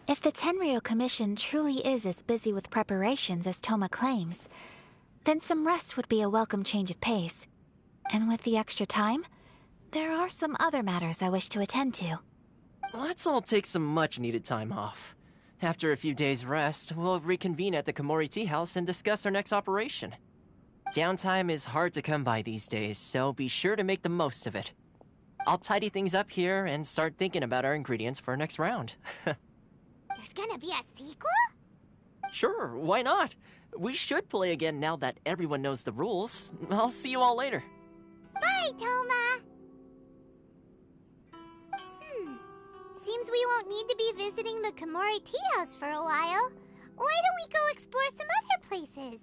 If the Tenryo Commission truly is as busy with preparations as Toma claims, then some rest would be a welcome change of pace. And with the extra time, there are some other matters I wish to attend to. Let's all take some much-needed time off. After a few days' rest, we'll reconvene at the Komori Tea House and discuss our next operation. Downtime is hard to come by these days, so be sure to make the most of it. I'll tidy things up here and start thinking about our ingredients for our next round. There's gonna be a sequel? Sure, why not? We should play again now that everyone knows the rules. I'll see you all later. Bye, Toma! Seems we won't need to be visiting the Komori Tea House for a while. Why don't we go explore some other places?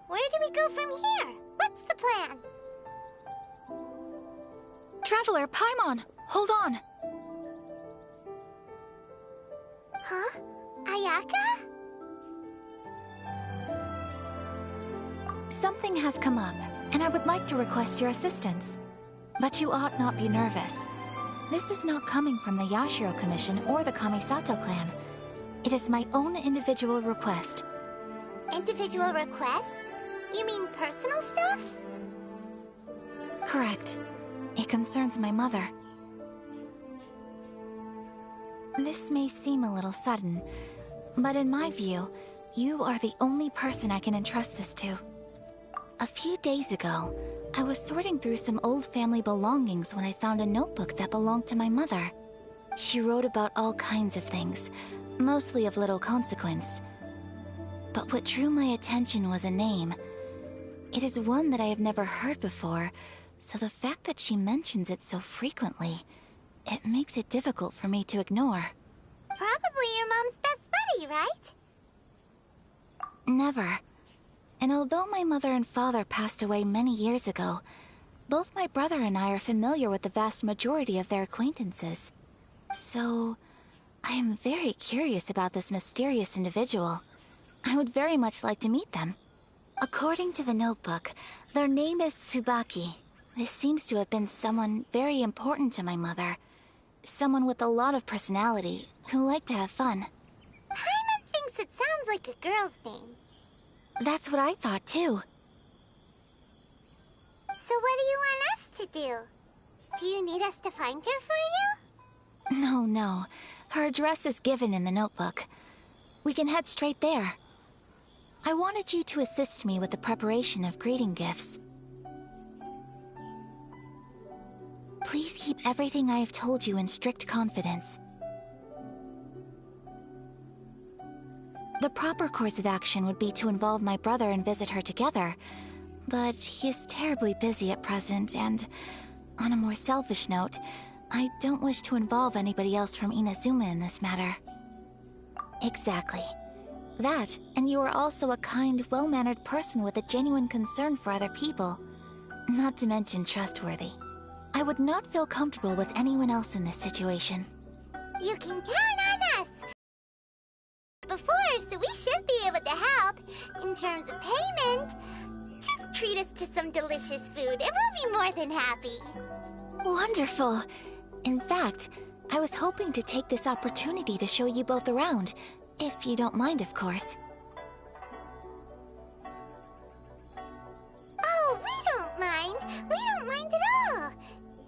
Where do we go from here? What's the plan? Traveler, Paimon, hold on. Huh? Ayaka? Something has come up, and I would like to request your assistance. But you ought not be nervous. This is not coming from the Yashiro Commission or the Kamisato clan. It is my own individual request. Individual request? You mean personal stuff? Correct. It concerns my mother. This may seem a little sudden, but in my view, you are the only person I can entrust this to. A few days ago, I was sorting through some old family belongings when I found a notebook that belonged to my mother. She wrote about all kinds of things, mostly of little consequence. But what drew my attention was a name. It is one that I have never heard before, so the fact that she mentions it so frequently, it makes it difficult for me to ignore. Probably your mom's best buddy, right? Never. And although my mother and father passed away many years ago, both my brother and I are familiar with the vast majority of their acquaintances. So, I am very curious about this mysterious individual. I would very much like to meet them. According to the notebook, their name is Tsubaki. This seems to have been someone very important to my mother. Someone with a lot of personality, who liked to have fun. Paimon thinks it sounds like a girl's name. That's what I thought too. So what do you want us to do? Do you need us to find her for you? No. Her address is given in the notebook. We can head straight there. I wanted you to assist me with the preparation of greeting gifts. Please keep everything I have told you in strict confidence. The proper course of action would be to involve my brother and visit her together, but he is terribly busy at present, and on a more selfish note, I don't wish to involve anybody else from Inazuma in this matter. Exactly. That, and you are also a kind, well-mannered person with a genuine concern for other people. Not to mention trustworthy. I would not feel comfortable with anyone else in this situation. You can count on us! Before, so we should be able to help. In terms of payment, just treat us to some delicious food and we'll be more than happy. Wonderful. In fact, I was hoping to take this opportunity to show you both around, if you don't mind, of course. Oh, we don't mind. We don't mind at all.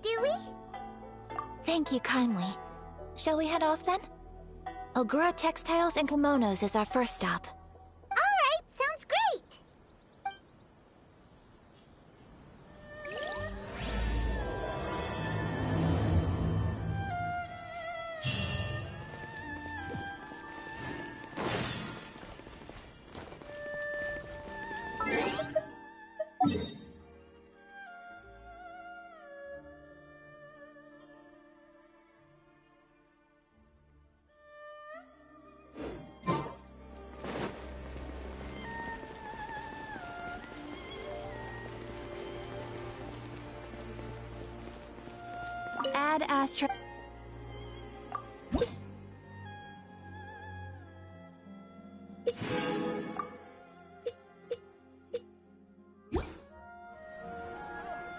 Do we? Thank you kindly. Shall we head off then? Ogura Textiles and Kimonos is our first stop. Alright, sounds great! Add Astra...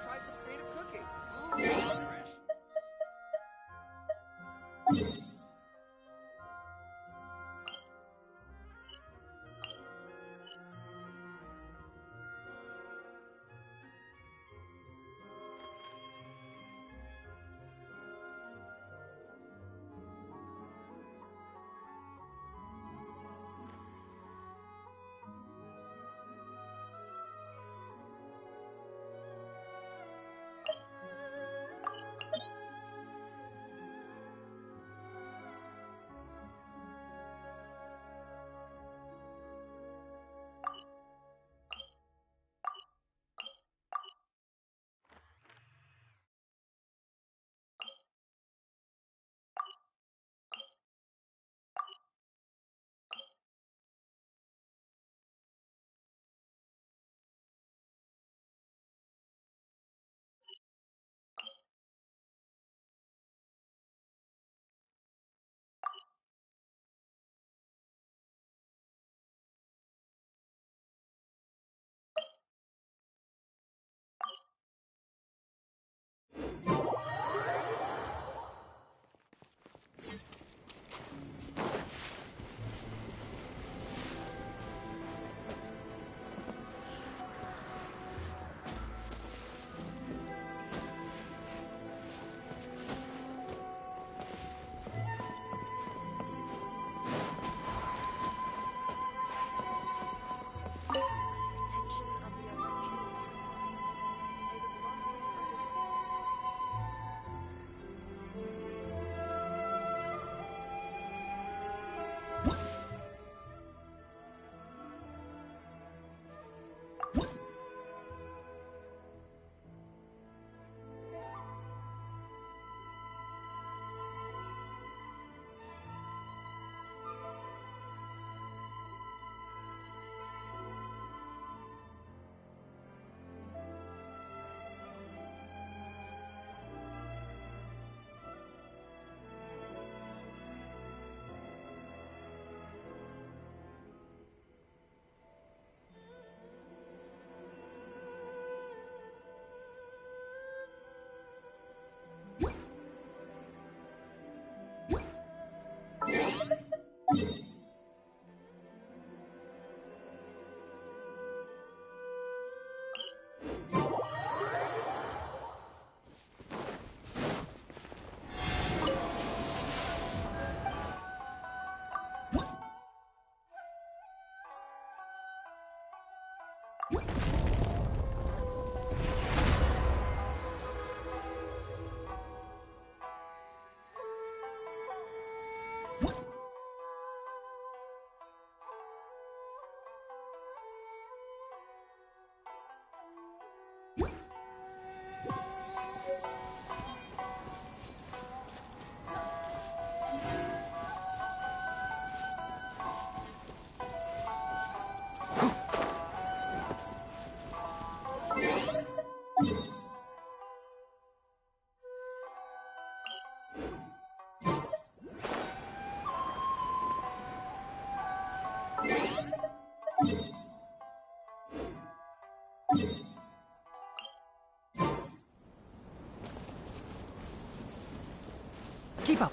Try some creative cooking. Keep up.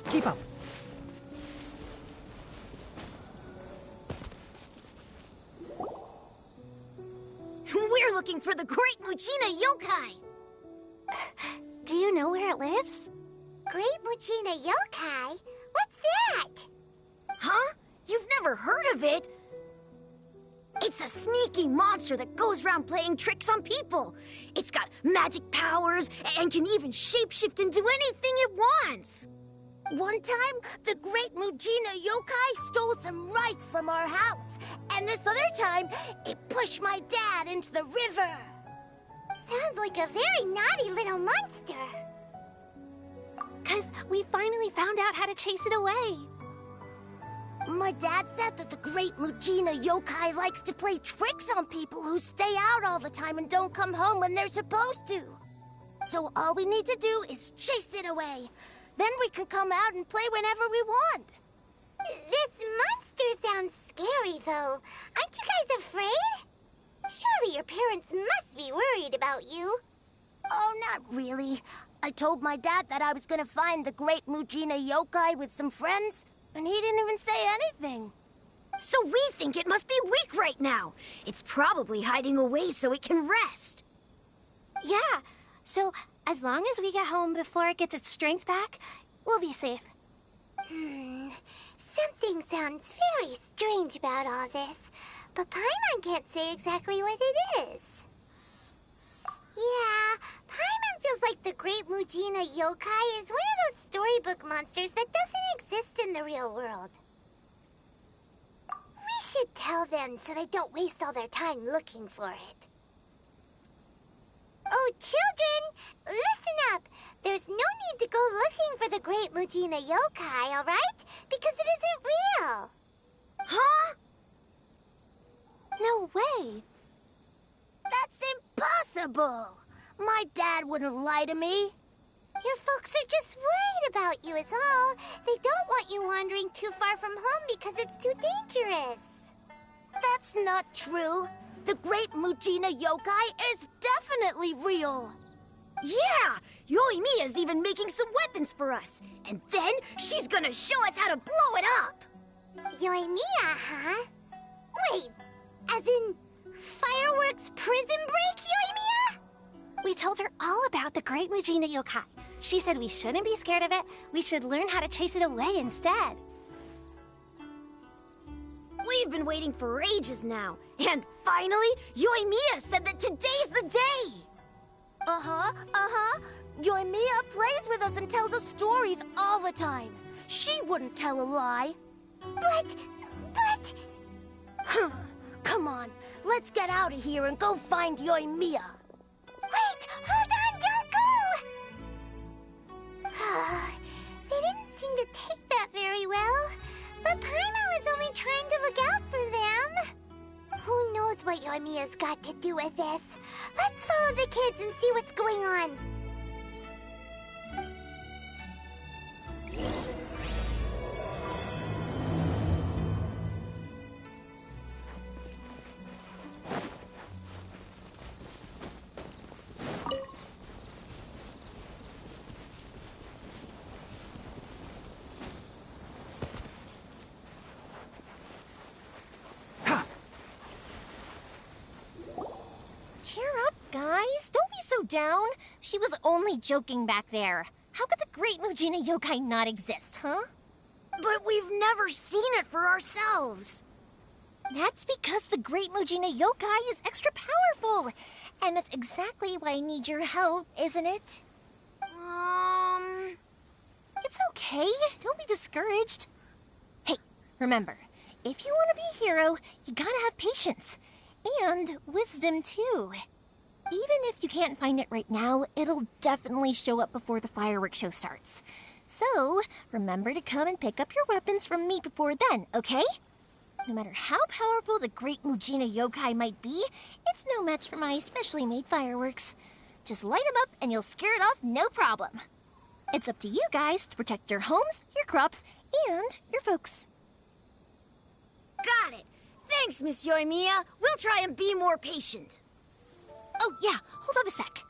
Keep up. We're looking for the Great Muchina Yokai! Do you know where it lives? Great Muchina Yokai? What's that? Huh? You've never heard of it? It's a sneaky monster that goes around playing tricks on people. It's got magic powers and can even shapeshift into anything it wants. One time, the Great Muchina Yokai stole some rice from our house. And this other time, it pushed my dad into the river. Sounds like a very naughty little monster. 'Cause we finally found out how to chase it away. My dad said that the Great Muchina Yokai likes to play tricks on people who stay out all the time and don't come home when they're supposed to. So all we need to do is chase it away. Then we can come out and play whenever we want. This monster sounds scary, though. Aren't you guys afraid? Surely your parents must be worried about you. Oh, not really. I told my dad that I was gonna find the Great Muchina Yokai with some friends, and he didn't even say anything. So we think it must be weak right now. It's probably hiding away so it can rest. Yeah, so as long as we get home before it gets its strength back, we'll be safe. Something sounds very strange about all this, but Paimon can't say exactly what it is. Yeah, Paimon feels like the Great Muchina Yokai is one of those storybook monsters that doesn't exist in the real world. We should tell them so they don't waste all their time looking for it. Oh, children, listen up. There's no need to go looking for the Great Muchina Yokai, all right? Because it isn't real. Huh? No way. That's impossible. My dad wouldn't lie to me. Your folks are just worried about you is all. They don't want you wandering too far from home because it's too dangerous. That's not true. The Great Muchina Yokai is definitely real. Yeah! Yoimiya's even making some weapons for us. And then she's gonna show us how to blow it up. Yoimiya, huh? Wait, as in fireworks prison break, Yoimiya? We told her all about the Great Muchina Yokai. She said we shouldn't be scared of it. We should learn how to chase it away instead. We've been waiting for ages now. And finally, Yoimiya said that today's the day. Yoimiya plays with us and tells us stories all the time. She wouldn't tell a lie. But... Come on, let's get out of here and go find Yoimiya. Wait, hold on, don't go! They didn't seem to take that very well. But Paimon was only trying to look out for them. what Yoimiya's got to do with this. Let's follow the kids and see what's going on. Cheer up, guys. Don't be so down. She was only joking back there. How could the Great Mujina Yokai not exist, huh? But we've never seen it for ourselves. That's because the Great Mujina Yokai is extra powerful. And that's exactly why I need your help, isn't it? It's okay. Don't be discouraged. Hey, remember, if you want to be a hero, you gotta have patience. And wisdom, too. Even if you can't find it right now, it'll definitely show up before the fireworks show starts. So, remember to come and pick up your weapons from me before then, okay? No matter how powerful the Great Mujina Yokai might be, it's no match for my specially made fireworks. Just light them up and you'll scare it off no problem. It's up to you guys to protect your homes, your crops, and your folks. Got it. Thanks, Miss Yoimiya. We'll try and be more patient. Oh, yeah, hold up a sec.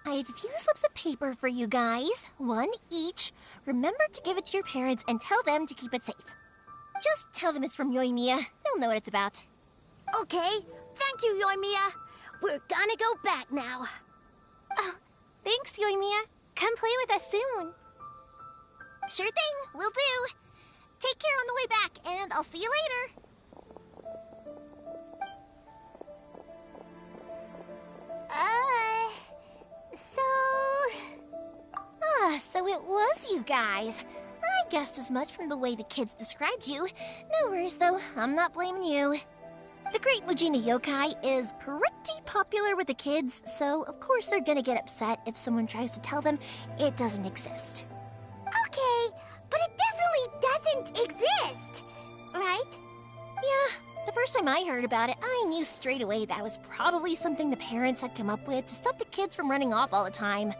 I have a few slips of paper for you guys, one each. Remember to give it to your parents and tell them to keep it safe. Just tell them it's from Yoimiya. They'll know what it's about. Okay, thank you, Yoimiya. We're gonna go back now. Oh, thanks, Yoimiya. Come play with us soon. Sure thing, will do. Take care on the way back, and I'll see you later. So it was you guys. I guessed as much from the way the kids described you. No worries, though. I'm not blaming you. The Great Mujina Yokai is pretty popular with the kids, so of course they're gonna get upset if someone tries to tell them it doesn't exist. Okay, but it definitely doesn't exist, right? Yeah, the first time I heard about it, I knew straight away that was probably something the parents had come up with to stop the kids from running off all the time.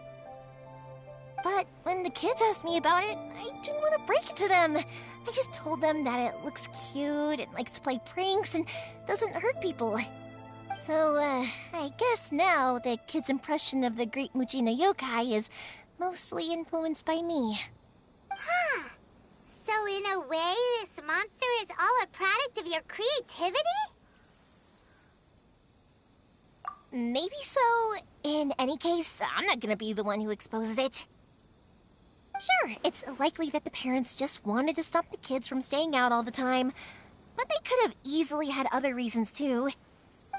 But when the kids asked me about it, I didn't want to break it to them. I just told them that it looks cute and likes to play pranks and doesn't hurt people. So, I guess now the kids' impression of the Great Mujina Yokai is mostly influenced by me. Huh. So in a way, this monster is all a product of your creativity? Maybe so. In any case, I'm not gonna be the one who exposes it. Sure, it's likely that the parents just wanted to stop the kids from staying out all the time, but they could have easily had other reasons too.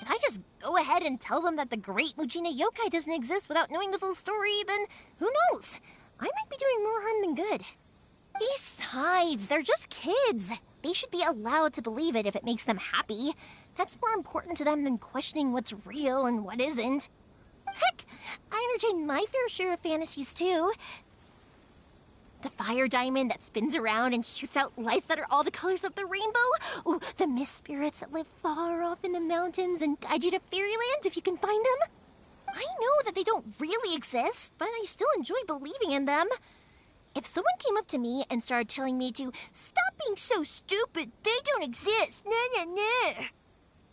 If I just go ahead and tell them that the Great Mujina Yokai doesn't exist without knowing the full story, then who knows? I might be doing more harm than good. Besides, they're just kids. They should be allowed to believe it if it makes them happy. That's more important to them than questioning what's real and what isn't. Heck, I entertain my fair share of fantasies too. The fire diamond that spins around and shoots out lights that are all the colors of the rainbow. Ooh, the mist spirits that live far off in the mountains and guide you to fairyland if you can find them. I know that they don't really exist, but I still enjoy believing in them. If someone came up to me and started telling me to stop being so stupid, they don't exist, nah.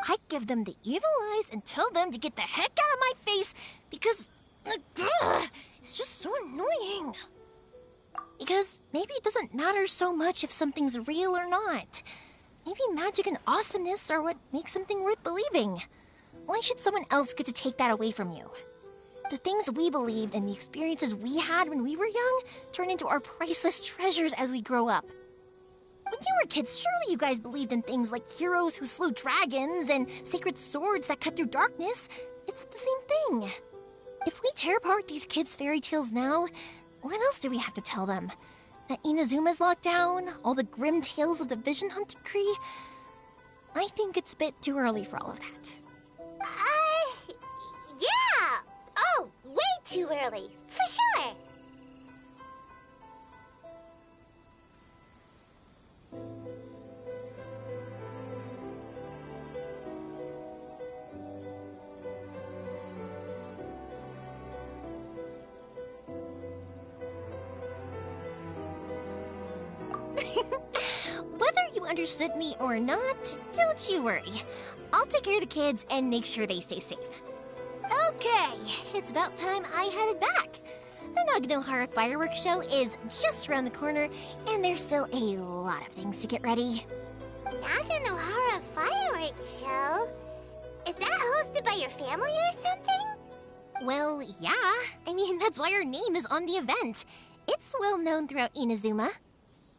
I'd give them the evil eyes and tell them to get the heck out of my face because it's just so annoying. Because maybe it doesn't matter so much if something's real or not. Maybe magic and awesomeness are what makes something worth believing. Why should someone else get to take that away from you? The things we believed and the experiences we had when we were young turn into our priceless treasures as we grow up. When you were kids, surely you guys believed in things like heroes who slew dragons and sacred swords that cut through darkness. It's the same thing. If we tear apart these kids' fairy tales now, what else do we have to tell them? That Inazuma's locked down? All the grim tales of the Vision Hunt Decree? I think it's a bit too early for all of that. Yeah! Oh, way too early, for sure! Whether you understood me or not, don't you worry. I'll take care of the kids and make sure they stay safe. Okay, it's about time I headed back. The Naganohara fireworks show is just around the corner, and there's still a lot of things to get ready. Naganohara fireworks show? Is that hosted by your family or something? Well, yeah. I mean, that's why our name is on the event. It's well known throughout Inazuma.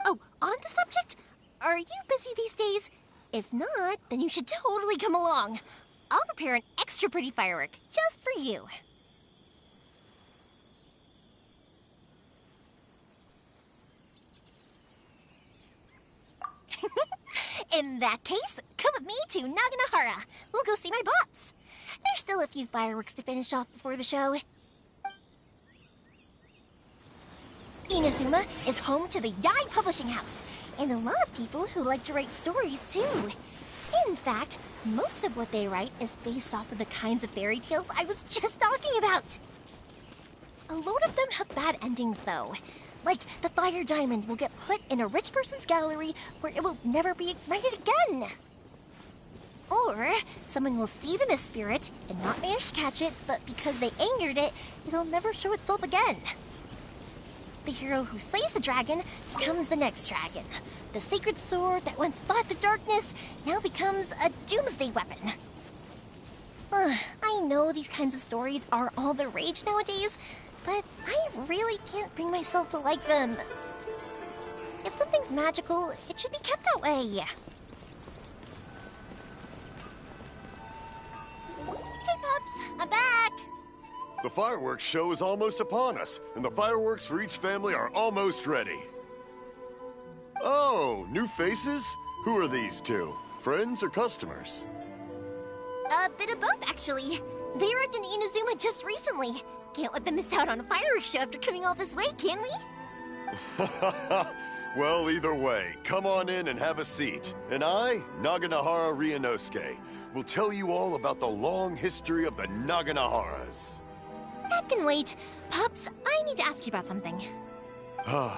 Oh, on the subject, are you busy these days? If not, then you should totally come along. I'll prepare an extra pretty firework just for you. In that case, come with me to Naganohara. We'll go see my bots. There's still a few fireworks to finish off before the show. Inazuma is home to the Yai Publishing House, and a lot of people who like to write stories too. In fact, most of what they write is based off of the kinds of fairy tales I was just talking about. A load of them have bad endings though. Like, the fire diamond will get put in a rich person's gallery where it will never be ignited again. Or, someone will see the mist spirit and not manage to catch it, but because they angered it, it'll never show itself again. The hero who slays the dragon becomes the next dragon. The sacred sword that once fought the darkness now becomes a doomsday weapon. I know these kinds of stories are all the rage nowadays, but I really can't bring myself to like them. If something's magical, it should be kept that way. Hey, Pups, I'm back! The fireworks show is almost upon us, and the fireworks for each family are almost ready. Oh, new faces? Who are these two? Friends or customers? A bit of both, actually. They arrived in Inazuma just recently. Can't let them miss out on a fireworks show after coming all this way, can we? Well, either way, come on in and have a seat. And I, Naganohara Ryunosuke, will tell you all about the long history of the Naganoharas. That can wait. Pops, I need to ask you about something. A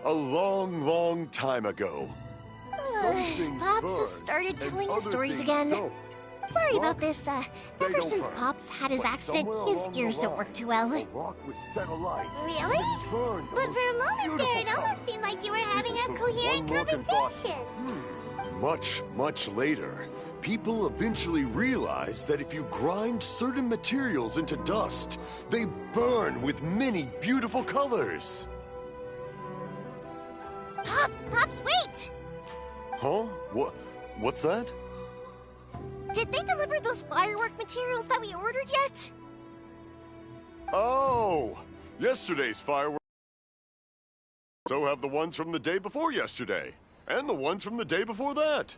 long, long time ago. Pops has started telling his stories again. Sorry about this. Ever since Pops had his accident, his ears don't work too well. Really? But for a moment there, it almost seemed like you were having a coherent conversation. Much, much later, people eventually realized that if you grind certain materials into dust, they burn with many beautiful colors. Pops, wait! Huh? What's that? Did they deliver those firework materials that we ordered yet? Oh! Yesterday's fireworks. So have the ones from the day before yesterday. And the ones from the day before that.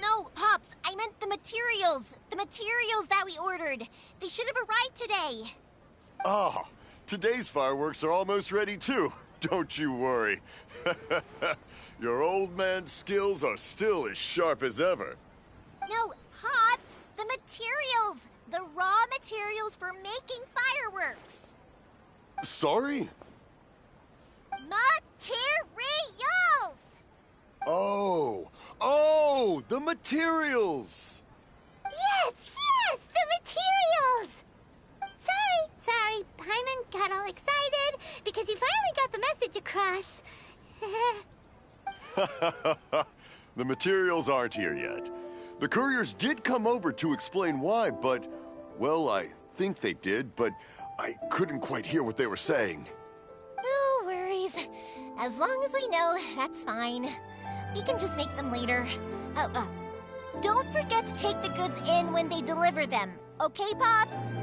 No, Pops, I meant the materials. The materials that we ordered. They should have arrived today. Ah, today's fireworks are almost ready too. Don't you worry. Your old man's skills are still as sharp as ever. No, Pops, the materials. The raw materials for making fireworks. Sorry? Materials! Oh, the materials! Yes, the materials! Sorry, Paimon got all excited because you finally got the message across. The materials aren't here yet. The couriers did come over to explain why, but, well, I think they did, but I couldn't quite hear what they were saying. No worries. As long as we know, that's fine. We can just make them later. Don't forget to take the goods in when they deliver them, okay, Pops?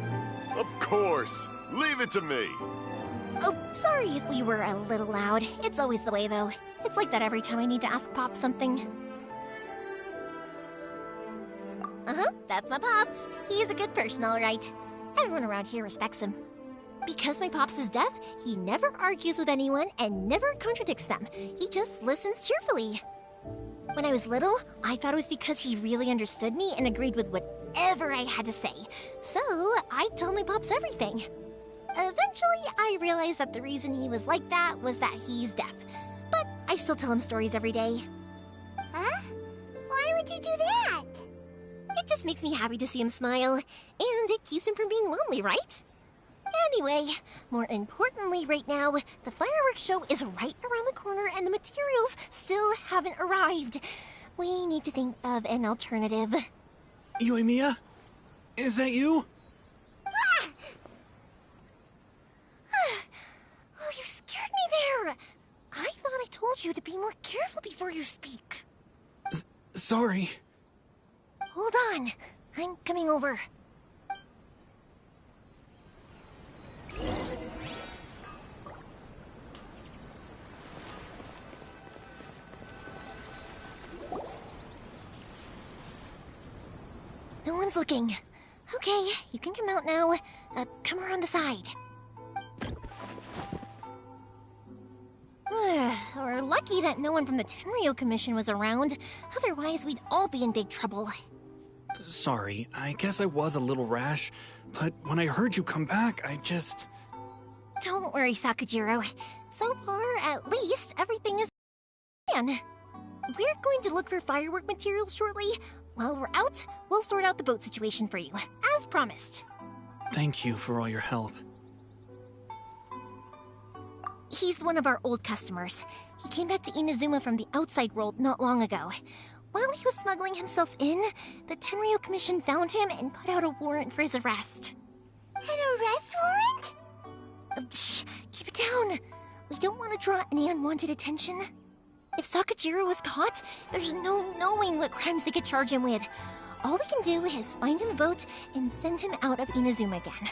Of course. Leave it to me. Oh, sorry if we were a little loud. It's always the way, though. It's like that every time I need to ask Pop something. That's my Pops. He's a good person, all right. Everyone around here respects him. Because my Pops is deaf, he never argues with anyone and never contradicts them. He just listens cheerfully. When I was little, I thought it was because he really understood me and agreed with whatever I had to say. So, I told my Pops everything. Eventually, I realized that the reason he was like that was that he's deaf. But I I still tell him stories every day. Huh? Why would you do that? It just makes me happy to see him smile, and it keeps him from being lonely, right? Anyway, more importantly right now, the fireworks show is right around the corner and the materials still haven't arrived. We need to think of an alternative. Yoimiya? Is that you? Ah! Oh, you scared me there! I thought I told you to be more careful before you speak. Sorry. Hold on. I'm coming over. No one's looking. Okay, you can come out now. Come around the side. We're lucky that no one from the Tenryo Commission was around. Otherwise, we'd all be in big trouble. Sorry, I guess I was a little rash, but when I heard you come back, I just... Don't worry, Sakujiro. So far, at least, everything is plan. We're going to look for firework materials shortly. While we're out, we'll sort out the boat situation for you, as promised. Thank you for all your help. He's one of our old customers. He came back to Inazuma from the outside world not long ago. While he was smuggling himself in, the Tenryo Commission found him and put out a warrant for his arrest. An arrest warrant? Shh! Keep it down! We don't want to draw any unwanted attention. If Sakujiro was caught, there's no knowing what crimes they could charge him with. All we can do is find him a boat and send him out of Inazuma again.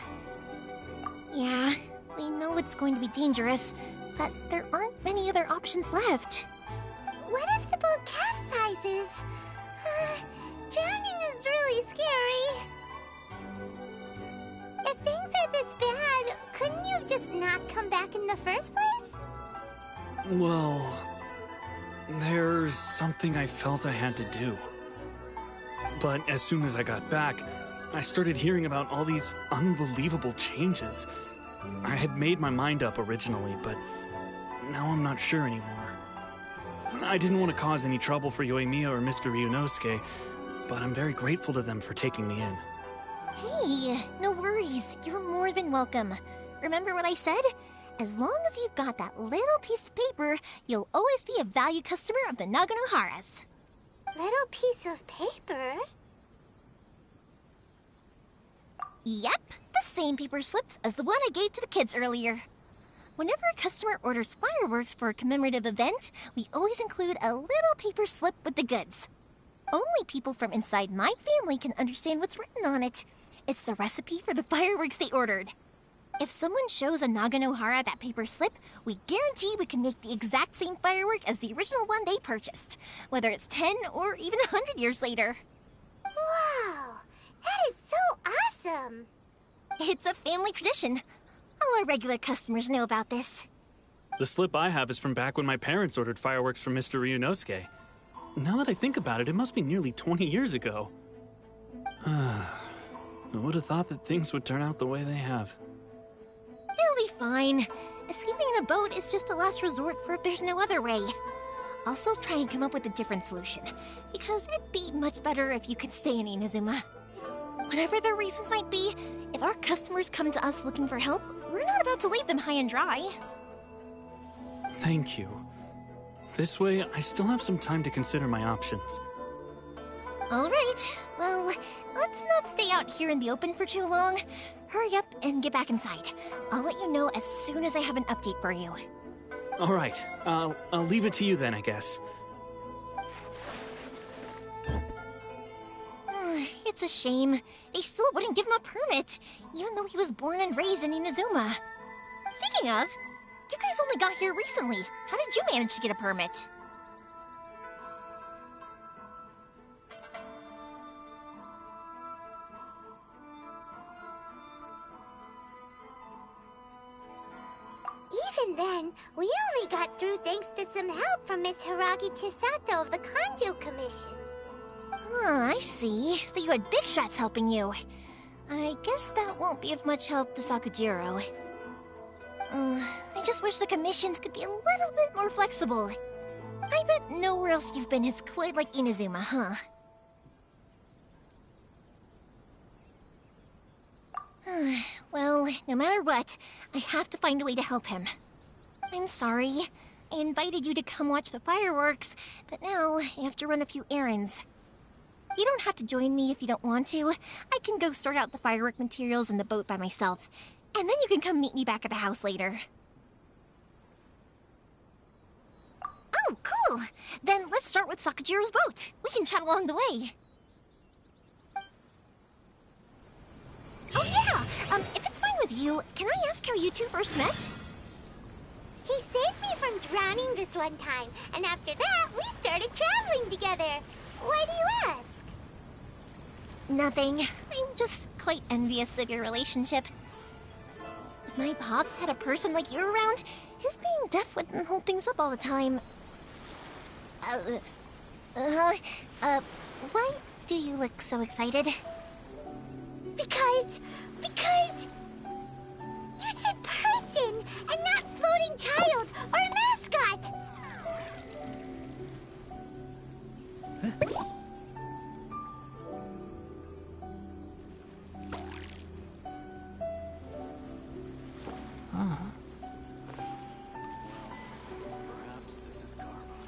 Yeah, we know it's going to be dangerous, but there aren't many other options left. What if the boat capsizes? Drowning is really scary. If things are this bad, couldn't you just not come back in the first place? Well, there's something I felt I had to do. But as soon as I got back, I started hearing about all these unbelievable changes. I had made my mind up originally, but now I'm not sure anymore. I didn't want to cause any trouble for Yoimiya or Mr. Ryunosuke, but I'm very grateful to them for taking me in. Hey, no worries. You're more than welcome. Remember what I said? As long as you've got that little piece of paper, you'll always be a valued customer of the Naganoharas. Little piece of paper? Yep, the same paper slips as the one I gave to the kids earlier. Whenever a customer orders fireworks for a commemorative event, we always include a little paper slip with the goods. Only people from inside my family can understand what's written on it. It's the recipe for the fireworks they ordered. If someone shows a Naganohara that paper slip, we guarantee we can make the exact same firework as the original one they purchased, whether it's 10 or even 100 years later. Wow, that is so awesome! It's a family tradition. All our regular customers know about this. The slip I have is from back when my parents ordered fireworks from Mr. Ryunosuke. Now that I think about it, it must be nearly 20 years ago. I would have thought that things would turn out the way they have. It'll be fine. Escaping in a boat is just a last resort for if there's no other way. I'll still try and come up with a different solution, because it'd be much better if you could stay in Inazuma. Whatever their reasons might be, if our customers come to us looking for help, we're not about to leave them high and dry. Thank you. This way, I still have some time to consider my options. All right. Well, let's not stay out here in the open for too long. Hurry up and get back inside. I'll let you know as soon as I have an update for you. All right. I'll leave it to you then, I guess. It's a shame. They still wouldn't give him a permit, even though he was born and raised in Inazuma. Speaking of, you guys only got here recently. How did you manage to get a permit? Even then, we only got through thanks to some help from Miss Hiragi Chisato of the Kanjo Commission. I see. So you had big shots helping you. I guess that won't be of much help to Sakujiro. I just wish the commissions could be a little bit more flexible. I bet nowhere else you've been is quite like Inazuma, huh? Well, no matter what, I have to find a way to help him. I'm sorry. I invited you to come watch the fireworks, but now I have to run a few errands. You don't have to join me if you don't want to. I can go sort out the firework materials and the boat by myself, and then you can come meet me back at the house later. Oh, cool! Then let's start with Sakajiro's boat. We can chat along the way. Oh yeah! If it's fine with you, can I ask how you two first met? He saved me from drowning this one time, and after that, we started traveling together. Why do you ask? Nothing. I'm just quite envious of your relationship. If my pops had a person like you around, his being deaf wouldn't hold things up all the time. Why do you look so excited? Because you said person and not floating child or mascot. Perhaps this is karma.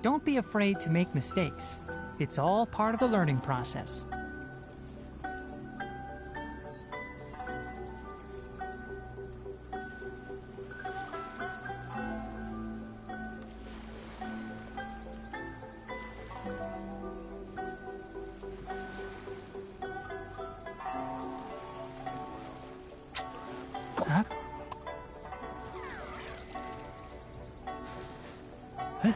Don't be afraid to make mistakes. It's all part of the learning process. Huh? Huh?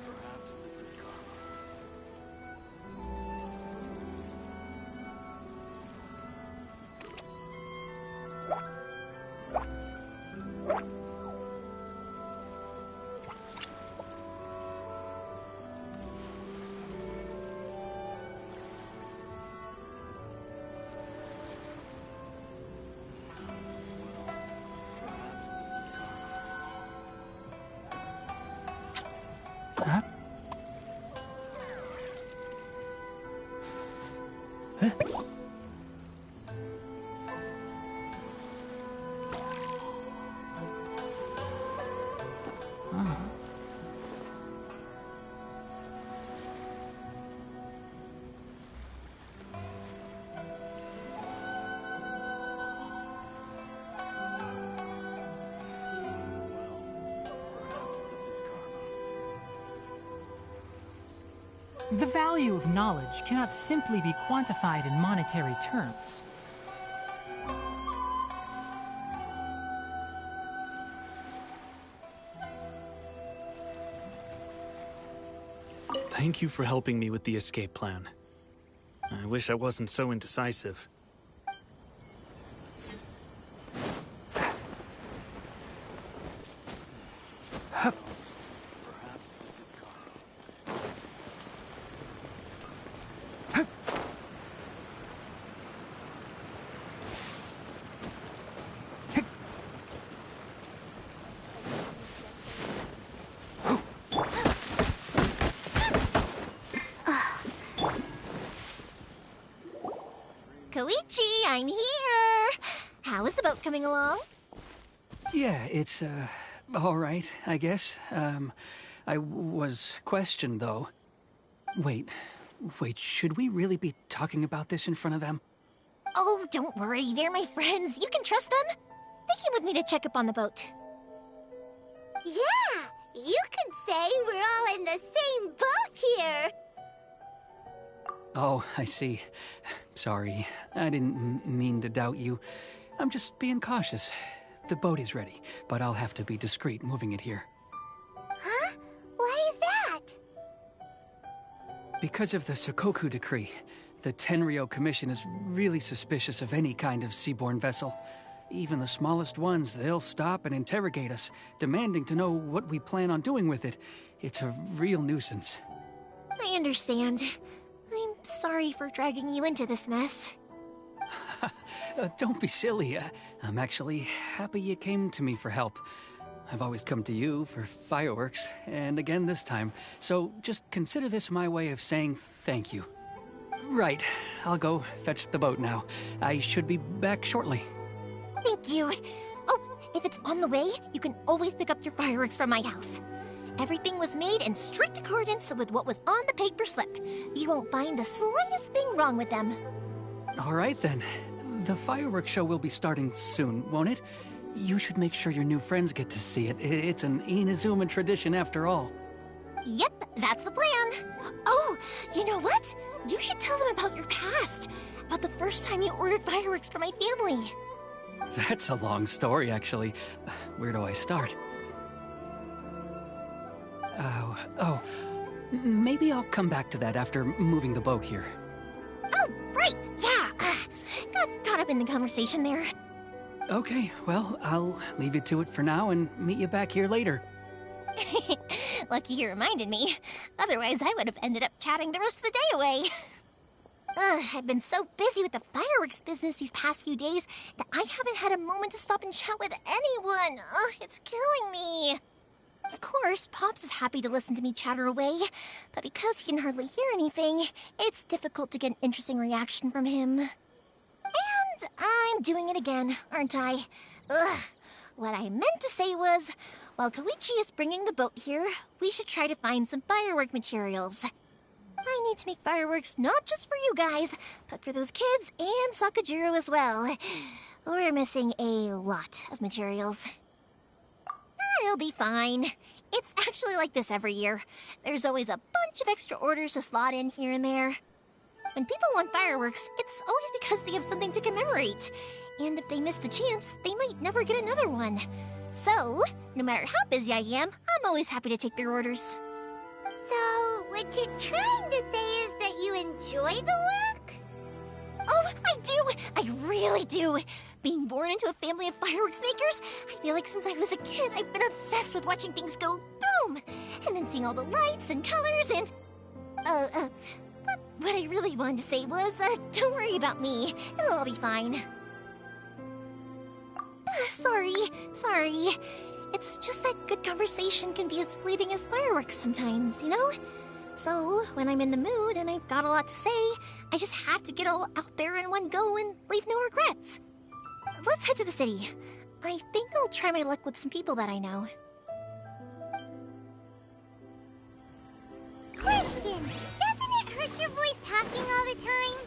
Perhaps this is karma. Perhaps this is karma. Huh? Huh? Perhaps this is karma. The value of knowledge cannot simply be quantified in monetary terms. Thank you for helping me with the escape plan. I wish I wasn't so indecisive. Perhaps this is karma. Koichi, I'm here! How is the boat coming along? Yeah, it's, all right, I guess. I was questioned, though. Wait, should we really be talking about this in front of them? Oh, don't worry, they're my friends. You can trust them. They came with me to check up on the boat. Yeah, you could say we're all in the same boat here. Oh, I see. Sorry, I didn't mean to doubt you. I'm just being cautious. The boat is ready, but I'll have to be discreet moving it here. Huh? Why is that? Because of the Sakoku decree, The Tenryo Commission is really suspicious of any kind of seaborne vessel. Even the smallest ones, they'll stop and interrogate us, demanding to know what we plan on doing with it. It's a real nuisance. I understand. I'm sorry for dragging you into this mess. Don't be silly. I'm actually happy you came to me for help. I've always come to you for fireworks, and again this time, so just consider this my way of saying thank you. Right, I'll go fetch the boat now. I should be back shortly. Thank you. Oh, if it's on the way, you can always pick up your fireworks from my house. Everything was made in strict accordance with what was on the paper slip. You won't find the slightest thing wrong with them. All right then. The fireworks show will be starting soon, won't it? You should make sure your new friends get to see it. It's an Inazuma tradition after all. Yep, that's the plan. Oh, you know what? You should tell them about your past. About the first time you ordered fireworks for my family. That's a long story, actually. Where do I start? Maybe I'll come back to that after moving the boat here. Oh, right, yeah. Got caught up in the conversation there. Okay, well, I'll leave you to it for now and meet you back here later. Lucky you reminded me. Otherwise, I would have ended up chatting the rest of the day away. I've been so busy with the fireworks business these past few days that I haven't had a moment to stop and chat with anyone. It's killing me. Of course, Pops is happy to listen to me chatter away, but because he can hardly hear anything, it's difficult to get an interesting reaction from him. And I'm doing it again, aren't I? What I meant to say was, while Koichi is bringing the boat here, we should try to find some firework materials. I need to make fireworks not just for you guys, but for those kids and Sakajiro as well. We're missing a lot of materials. It'll be fine. It's actually like this every year. There's always a bunch of extra orders to slot in here and there. When people want fireworks, it's always because they have something to commemorate. And if they miss the chance, they might never get another one. So, no matter how busy I am, I'm always happy to take their orders. So, what you're trying to say is that you enjoy the work? Oh, I do! I really do! Being born into a family of fireworks makers, I feel like since I was a kid, I've been obsessed with watching things go boom! And then seeing all the lights and colors and... What I really wanted to say was, don't worry about me. It'll all be fine. Sorry. It's just that good conversation can be as fleeting as fireworks sometimes, you know? So, when I'm in the mood and I've got a lot to say, I just have to get all out there in one go and leave no regrets. Let's head to the city. I think I'll try my luck with some people that I know. Question! Doesn't it hurt your voice talking all the time?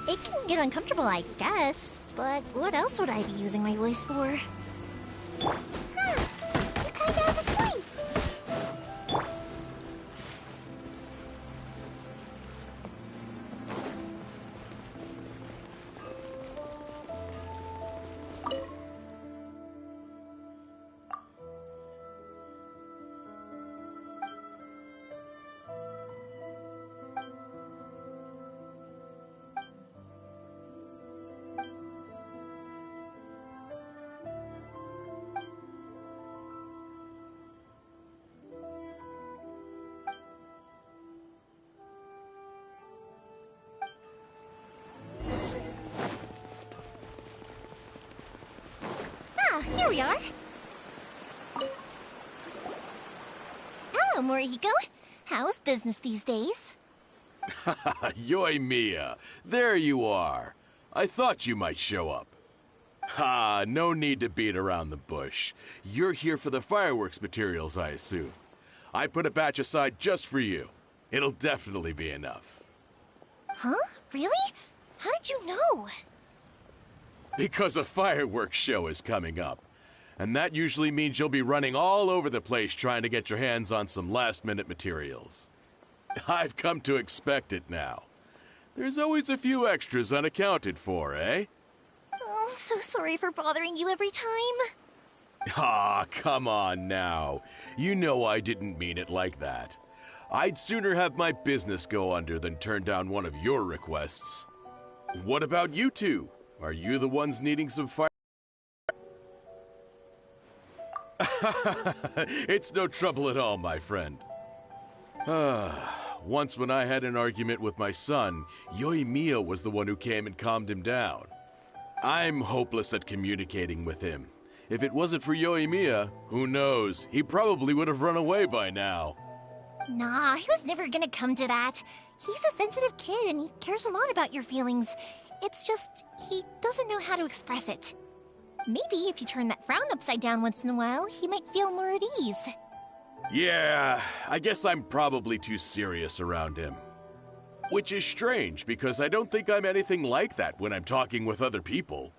It can get uncomfortable, I guess. But what else would I be using my voice for? Huh. You kinda have a point. Here we are. Hello, Morihiko. How's business these days? Yoimiya, there you are. I thought you might show up. Ha, no need to beat around the bush. You're here for the fireworks materials, I assume. I put a batch aside just for you. It'll definitely be enough. Huh? Really? How did you know? Because a fireworks show is coming up. And that usually means you'll be running all over the place trying to get your hands on some last-minute materials. I've come to expect it now. There's always a few extras unaccounted for, eh? Oh, I'm so sorry for bothering you every time. Ah, come on now. You know I didn't mean it like that. I'd sooner have my business go under than turn down one of your requests. What about you two? Are you the ones needing some fire? It's no trouble at all, my friend. Once when I had an argument with my son, Yoimiya was the one who came and calmed him down. I'm hopeless at communicating with him. If it wasn't for Yoimiya, who knows, he probably would have run away by now. Nah, he was never gonna come to that. He's a sensitive kid and he cares a lot about your feelings. It's just, he doesn't know how to express it. Maybe if you turn that frown upside down once in a while, he might feel more at ease. Yeah, I guess I'm probably too serious around him. Which is strange, because I don't think I'm anything like that when I'm talking with other people.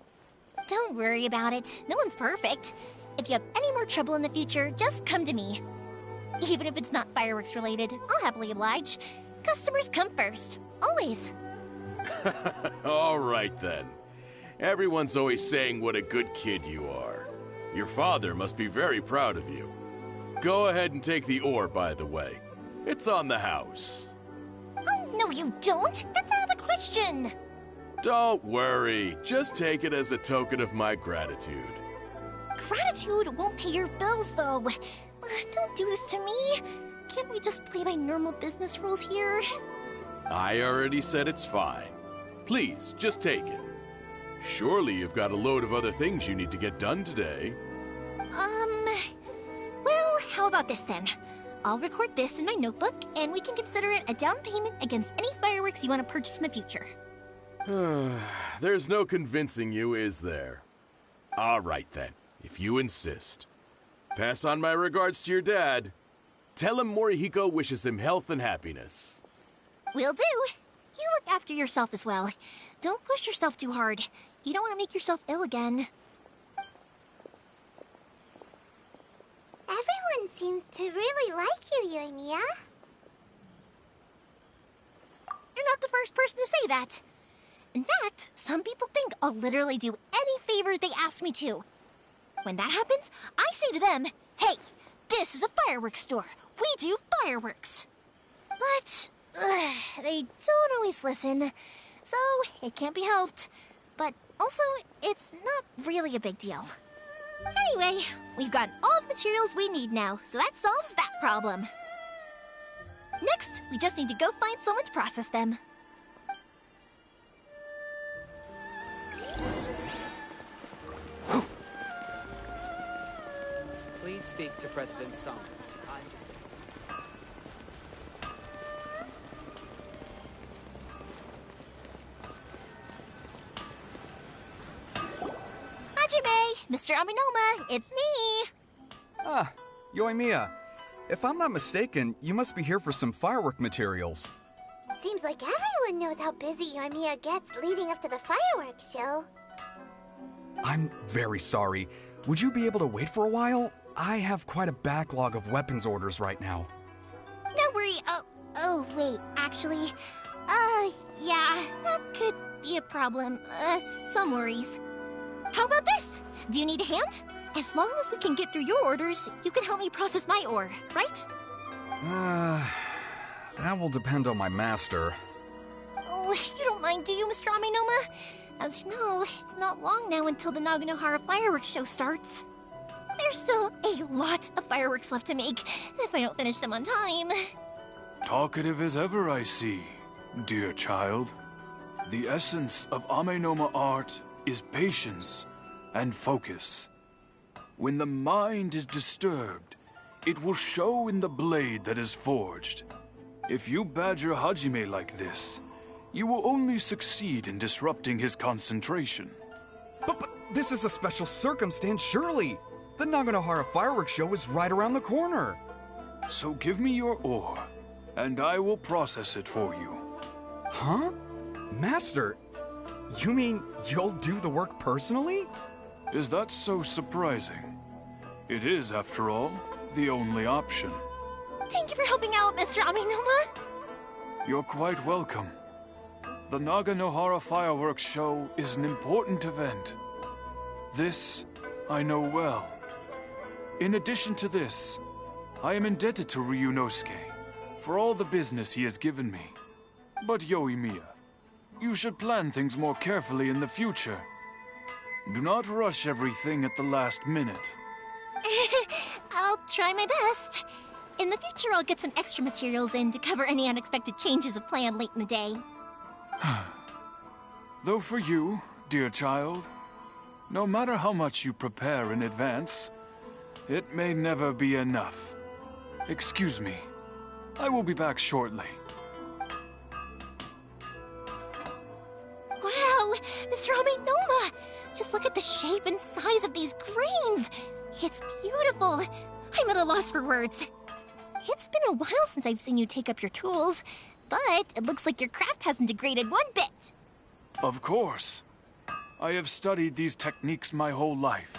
Don't worry about it. No one's perfect. If you have any more trouble in the future, just come to me. Even if it's not fireworks related, I'll happily oblige. Customers come first. Always. All right then. Everyone's always saying what a good kid you are. Your father must be very proud of you. Go ahead and take the ore, by the way. It's on the house. Oh, no you don't! That's out of the question! Don't worry. Just take it as a token of my gratitude. Gratitude won't pay your bills, though. Don't do this to me. Can't we just play by normal business rules here? I already said it's fine. Please, just take it. Surely you've got a load of other things you need to get done today. Well, how about this then? I'll record this in my notebook, and we can consider it a down payment against any fireworks you want to purchase in the future. There's no convincing you, is there? All right then, if you insist. Pass on my regards to your dad. Tell him Morihiko wishes him health and happiness. Will do. You look after yourself as well. Don't push yourself too hard. You don't want to make yourself ill again. Everyone seems to really like you, Yoimiya. You're not the first person to say that. In fact, some people think I'll literally do any favor they ask me to. When that happens, I say to them, hey, this is a fireworks store. We do fireworks. But they don't always listen, so it can't be helped. But also, it's not really a big deal. Anyway, we've got all the materials we need now, so that solves that problem. Next, we just need to go find someone to process them. Please speak to President Song. I'm just... Hajime, Mr. Aminoma, it's me! Ah, Yoimiya. If I'm not mistaken, you must be here for some firework materials. Seems like everyone knows how busy Yoimiya gets leading up to the fireworks show. I'm very sorry. Would you be able to wait for a while? I have quite a backlog of weapons orders right now. Don't worry. Oh, wait, actually, yeah, that could be a problem. Some worries. How about this? Do you need a hand? As long as we can get through your orders, you can help me process my ore, right? That will depend on my master. Oh, you don't mind, do you, Mr. Aminoma? As you know, it's not long now until the Naganohara fireworks show starts. There's still a lot of fireworks left to make, if I don't finish them on time. Talkative as ever, I see, dear child. The essence of Amenoma art is patience and focus. When the mind is disturbed, it will show in the blade that is forged. If you badger Hajime like this, you will only succeed in disrupting his concentration. But this is a special circumstance, surely. The Naganohara fireworks show is right around the corner. So give me your ore, and I will process it for you. Huh? Master, you mean you'll do the work personally? Is that so surprising? It is, after all, the only option. Thank you for helping out, Mr. Aminoma. You're quite welcome. The Naganohara fireworks show is an important event. This I know well. In addition to this, I am indebted to Ryunosuke for all the business he has given me. But Yoimiya, you should plan things more carefully in the future. Do not rush everything at the last minute. I'll try my best. In the future, I'll get some extra materials in to cover any unexpected changes of plan late in the day. Though for you, dear child, no matter how much you prepare in advance, it may never be enough. Excuse me. I will be back shortly. Wow, Mr. Amenoma! Just look at the shape and size of these grains! It's beautiful! I'm at a loss for words. It's been a while since I've seen you take up your tools, but it looks like your craft hasn't degraded one bit. Of course. I have studied these techniques my whole life.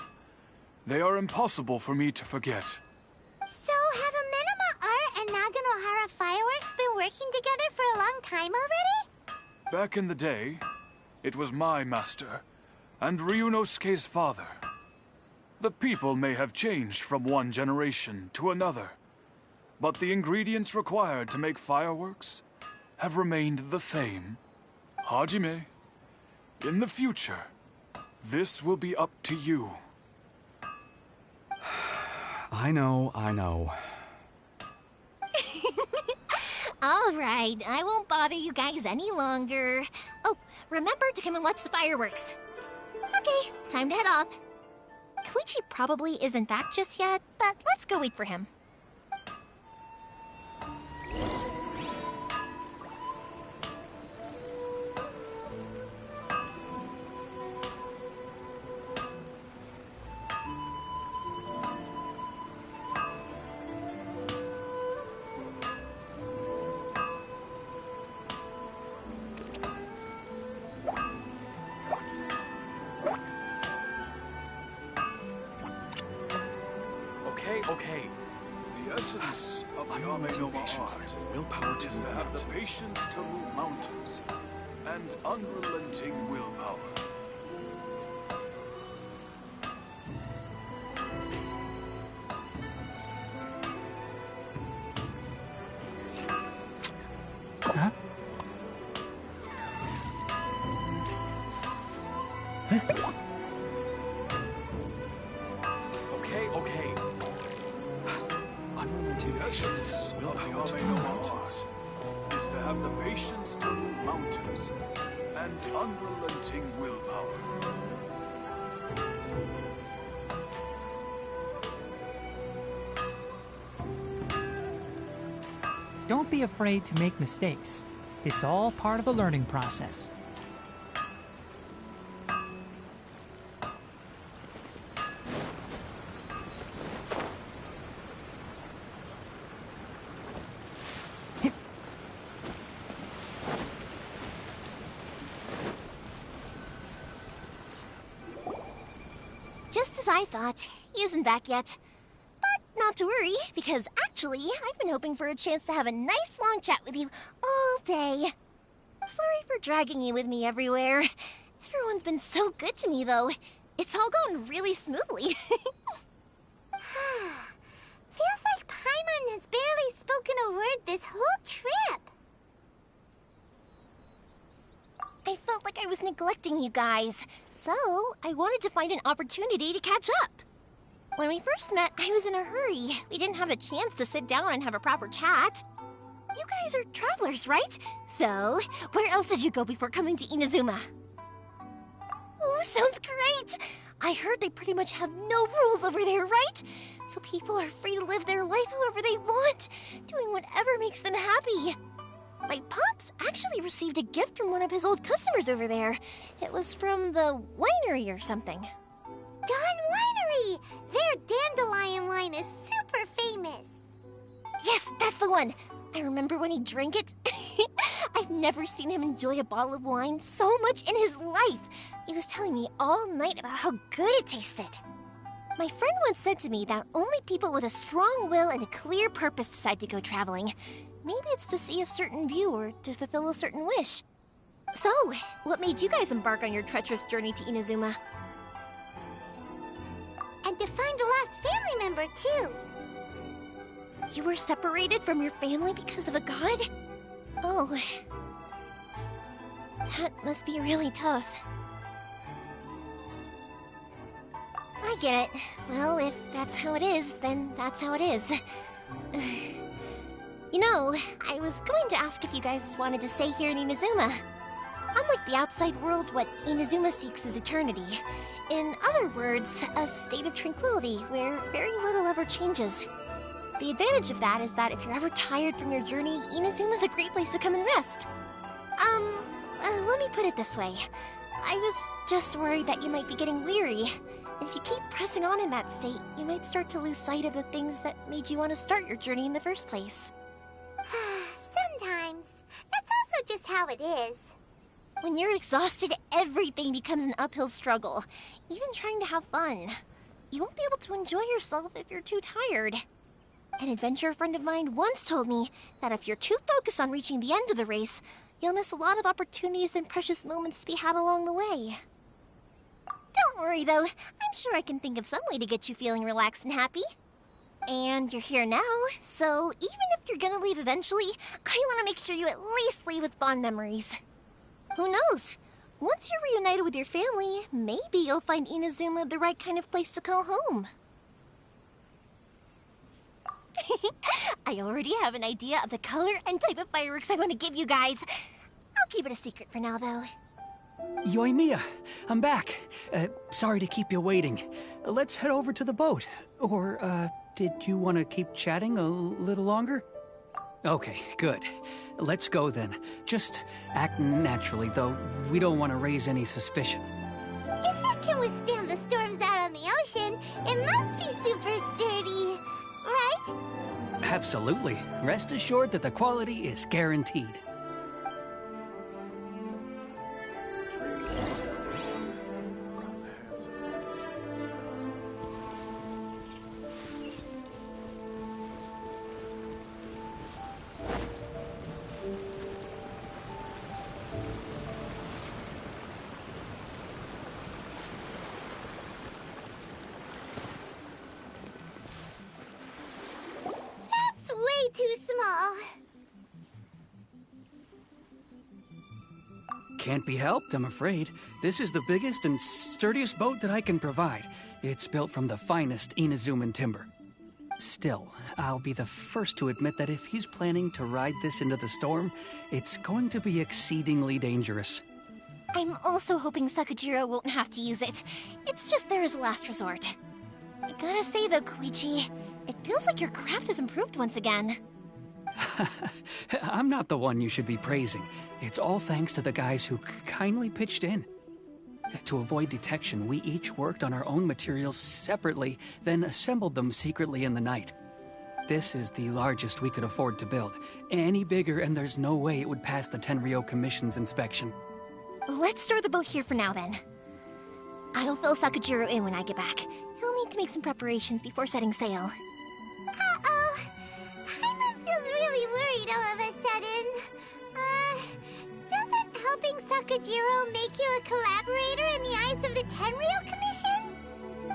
They are impossible for me to forget. So, have Amenoma Art and Naganohara Fireworks been working together for a long time already? Back in the day, it was my master, and Ryunosuke's father. The people may have changed from one generation to another, but the ingredients required to make fireworks have remained the same. Hajime, in the future, this will be up to you. I know. All right, I won't bother you guys any longer. Oh, remember to come and watch the fireworks. Okay, time to head off. Koichi probably isn't back just yet, but let's go wait for him. Okay. The essence of the Amino art willpower is to have the patience to move mountains and unrelenting willpower. Huh? Okay. Unrelenting essence willpower to move mountains is to have the patience to move mountains and unrelenting willpower. Don't be afraid to make mistakes. It's all part of the learning process. Just as I thought, he isn't back yet. But not to worry, because actually, I've been hoping for a chance to have a nice long chat with you all day. Sorry for dragging you with me everywhere. Everyone's been so good to me, though. It's all gone really smoothly. Feels like Paimon has barely spoken a word this whole trip. I felt like I was neglecting you guys, so I wanted to find an opportunity to catch up. When we first met, I was in a hurry. We didn't have the chance to sit down and have a proper chat. You guys are travelers, right? So, where else did you go before coming to Inazuma? Oh, sounds great! I heard they pretty much have no rules over there, right? So people are free to live their life however they want, doing whatever makes them happy. My pops actually received a gift from one of his old customers over there. It was from the winery or something. Dawn Winery! Their dandelion wine is super famous. Yes, that's the one. I remember when he drank it. I've never seen him enjoy a bottle of wine so much in his life. He was telling me all night about how good it tasted. My friend once said to me that only people with a strong will and a clear purpose decide to go traveling. Maybe it's to see a certain view or to fulfill a certain wish. So, what made you guys embark on your treacherous journey to Inazuma? And to find a lost family member, too. You were separated from your family because of a god? Oh. That must be really tough. I get it. Well, if that's how it is, then that's how it is. You know, I was going to ask if you guys wanted to stay here in Inazuma. Unlike the outside world, what Inazuma seeks is eternity. In other words, a state of tranquility where very little ever changes. The advantage of that is that if you're ever tired from your journey, Inazuma's a great place to come and rest. Let me put it this way. I was just worried that you might be getting weary. If you keep pressing on in that state, you might start to lose sight of the things that made you want to start your journey in the first place. Sometimes. That's also just how it is. When you're exhausted, everything becomes an uphill struggle. Even trying to have fun. You won't be able to enjoy yourself if you're too tired. An adventurer friend of mine once told me that if you're too focused on reaching the end of the race, you'll miss a lot of opportunities and precious moments to be had along the way. Don't worry, though. I'm sure I can think of some way to get you feeling relaxed and happy. And you're here now, so even if you're gonna leave eventually, I want to make sure you at least leave with fond memories. Who knows? Once you're reunited with your family, maybe you'll find Inazuma the right kind of place to call home. I already have an idea of the color and type of fireworks I want to give you guys. I'll keep it a secret for now, though. Yoimiya, I'm back. Sorry to keep you waiting. Let's head over to the boat. Or, did you want to keep chatting a little longer? Okay, good. Let's go then. Just act naturally, though we don't want to raise any suspicion. If it can withstand the storms out on the ocean, it must be super sturdy, right? Absolutely. Rest assured that the quality is guaranteed. Too small. Can't be helped, I'm afraid. This is the biggest and sturdiest boat that I can provide. It's built from the finest Inazuman timber. Still, I'll be the first to admit that if he's planning to ride this into the storm, it's going to be exceedingly dangerous. I'm also hoping Sakujiro won't have to use it. It's just there as a last resort. I gotta say though, Koichi, it feels like your craft has improved once again. I'm not the one you should be praising. It's all thanks to the guys who kindly pitched in. To avoid detection, we each worked on our own materials separately, then assembled them secretly in the night. This is the largest we could afford to build. Any bigger and there's no way it would pass the Tenryou Commission's inspection. Let's store the boat here for now then. I'll fill Sakujiro in when I get back. He'll need to make some preparations before setting sail. Uh-oh. Paimon feels really worried all of a sudden. Doesn't helping Sakujiro make you a collaborator in the eyes of the Tenryou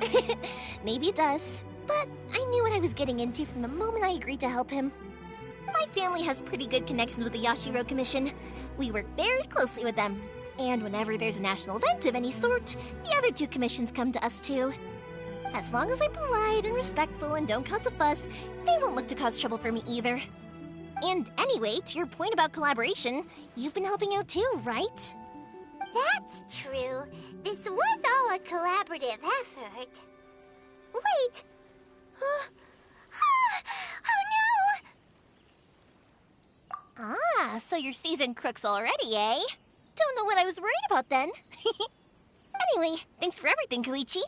Commission? Maybe it does, but I knew what I was getting into from the moment I agreed to help him. My family has pretty good connections with the Yashiro Commission. We work very closely with them. And whenever there's a national event of any sort, the other two commissions come to us too. As long as I'm polite and respectful and don't cause a fuss, they won't look to cause trouble for me either. And anyway, to your point about collaboration, you've been helping out too, right? That's true. This was all a collaborative effort. Wait! Oh no! Ah, so you're seasoned crooks already, eh? Don't know what I was worried about then. Anyway, thanks for everything, Koichi.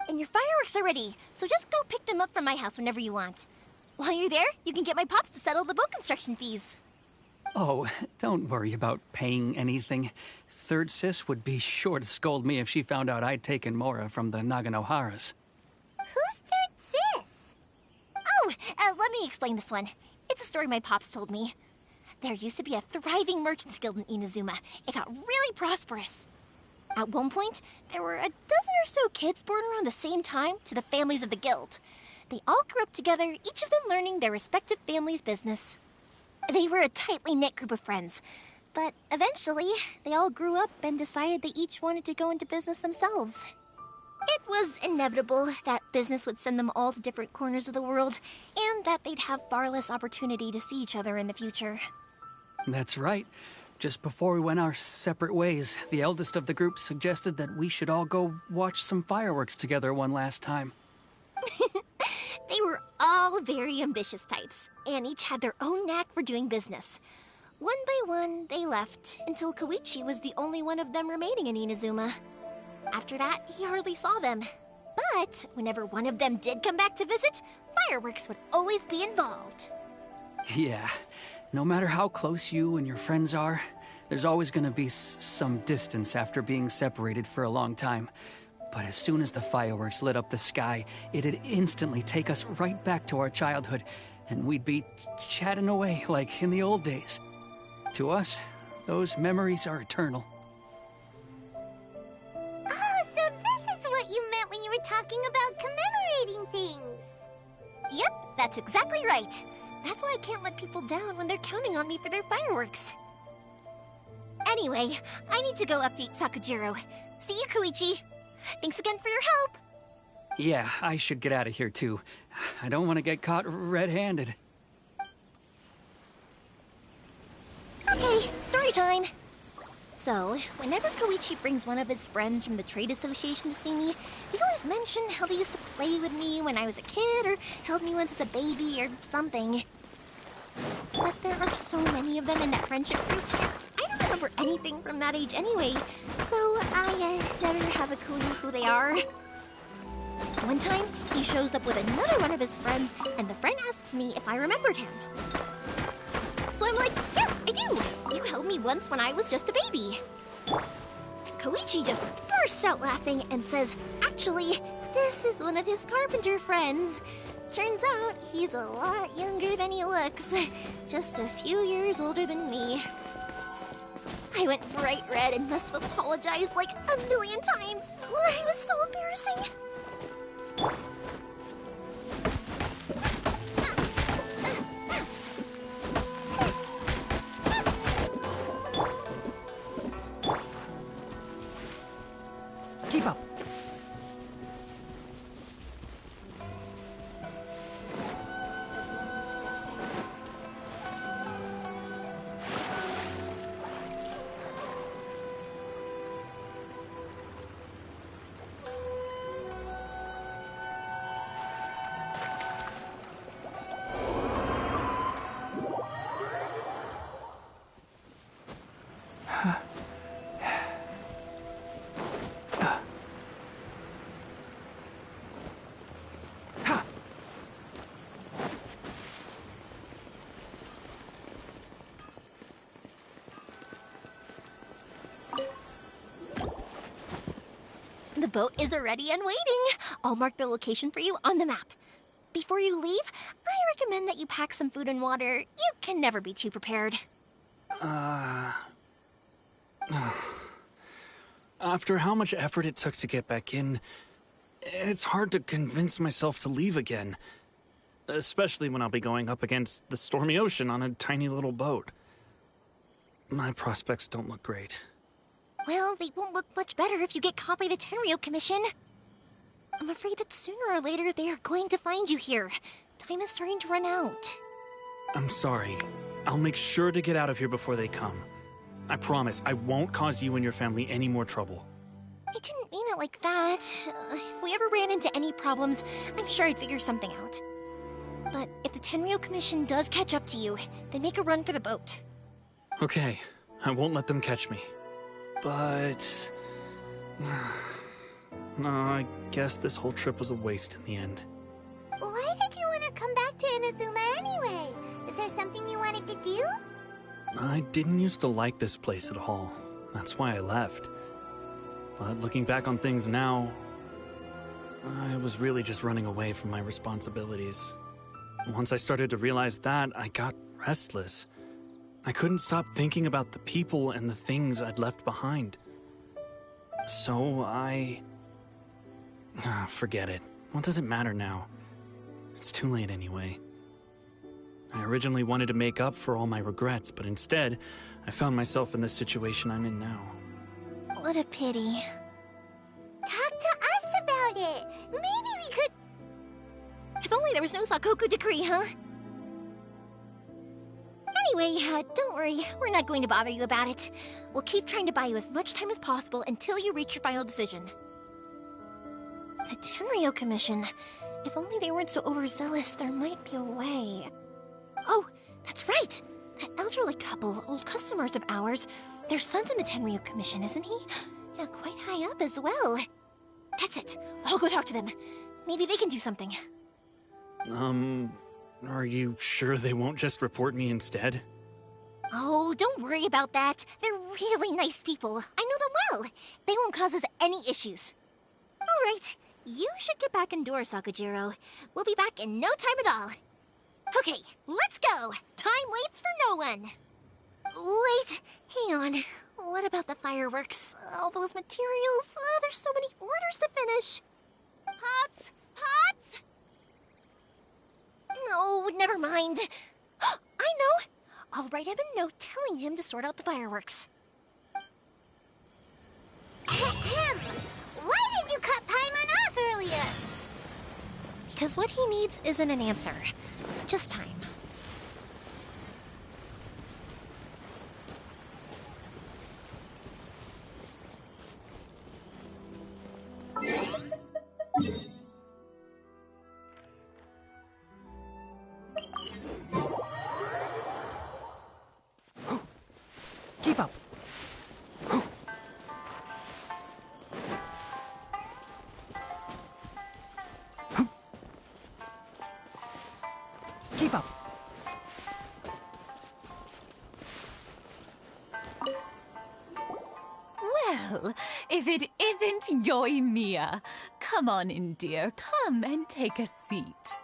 And your fireworks are ready, so just go pick them up from my house whenever you want. While you're there, you can get my pops to settle the boat construction fees. Oh, don't worry about paying anything. Third Sis would be sure to scold me if she found out I'd taken Mora from the Naganoharas. Who's Third Sis? Oh, let me explain this one. It's a story my pops told me. There used to be a thriving merchants guild in Inazuma. It got really prosperous. At one point, there were a dozen or so kids born around the same time to the families of the guild. They all grew up together, each of them learning their respective family's business. They were a tightly knit group of friends, but eventually they all grew up and decided they each wanted to go into business themselves. It was inevitable that business would send them all to different corners of the world, and that they'd have far less opportunity to see each other in the future. That's right. Just before we went our separate ways, the eldest of the group suggested that we should all go watch some fireworks together one last time. They were all very ambitious types, and each had their own knack for doing business. One by one, they left, until Koichi was the only one of them remaining in Inazuma. After that, he hardly saw them. But whenever one of them did come back to visit, fireworks would always be involved. Yeah, no matter how close you and your friends are, there's always gonna be some distance after being separated for a long time. But as soon as the fireworks lit up the sky, it'd instantly take us right back to our childhood, and we'd be chatting away like in the old days. To us, those memories are eternal. Oh, so this is what you meant when you were talking about commemorating things. Yep, that's exactly right. That's why I can't let people down when they're counting on me for their fireworks. Anyway, I need to go update Sakujiro. See you, Koichi. Thanks again for your help. Yeah, I should get out of here too. I don't want to get caught red-handed. Okay, story time. So, whenever Koichi brings one of his friends from the trade association to see me, they always mention how they used to play with me when I was a kid, or held me once as a baby, or something. But there are so many of them in that friendship group. I don't remember anything from that age anyway, so I never have a clue who they are. One time, he shows up with another one of his friends, and the friend asks me if I remembered him. So I'm like, yes, I do! You held me once when I was just a baby. Koichi just bursts out laughing and says, actually, this is one of his carpenter friends. Turns out, he's a lot younger than he looks. Just a few years older than me. I went bright red and must have apologized like a million times. It was so embarrassing. Keep up. The boat is ready and waiting. I'll mark the location for you on the map. Before you leave, I recommend that you pack some food and water. You can never be too prepared. After how much effort it took to get back in, it's hard to convince myself to leave again. Especially when I'll be going up against the stormy ocean on a tiny little boat. My prospects don't look great. Well, they won't look much better if you get caught by the Tenryo Commission. I'm afraid that sooner or later they are going to find you here. Time is starting to run out. I'm sorry. I'll make sure to get out of here before they come. I promise I won't cause you and your family any more trouble. I didn't mean it like that. If we ever ran into any problems, I'm sure I'd figure something out. But if the Tenryo Commission does catch up to you, then make a run for the boat. Okay, I won't let them catch me. But... no, I guess this whole trip was a waste in the end. Why did you want to come back to Inazuma anyway? Is there something you wanted to do? I didn't used to like this place at all. That's why I left. But looking back on things now, I was really just running away from my responsibilities. Once I started to realize that, I got restless. I couldn't stop thinking about the people and the things I'd left behind. So I... forget it. What does it matter now? It's too late anyway. I originally wanted to make up for all my regrets, but instead, I found myself in the situation I'm in now. What a pity. Talk to us about it. Maybe we could... If only there was no Sakoku decree, huh? Anyway, don't worry. We're not going to bother you about it. We'll keep trying to buy you as much time as possible until you reach your final decision. The Tenryo Commission. If only they weren't so overzealous, there might be a way. Oh, that's right! That elderly couple, old customers of ours, their son's in the Tenryo Commission, isn't he? Yeah, quite high up as well. That's it. I'll go talk to them. Maybe they can do something. Are you sure they won't just report me instead? Oh, don't worry about that. They're really nice people. I know them well. They won't cause us any issues. All right. You should get back indoors, Sakujiro. We'll be back in no time at all. Okay, let's go. Time waits for no one. Wait, hang on. What about the fireworks? All those materials? There's so many orders to finish. Pots! Pots! No, never mind. I know. I'll write him a note telling him to sort out the fireworks. Ahem. Why did you cut Paimon off earlier? Because what he needs isn't an answer. Just time. Keep up. Keep up. Well, if it isn't Yoimiya. Come on in, dear. Come and take a seat.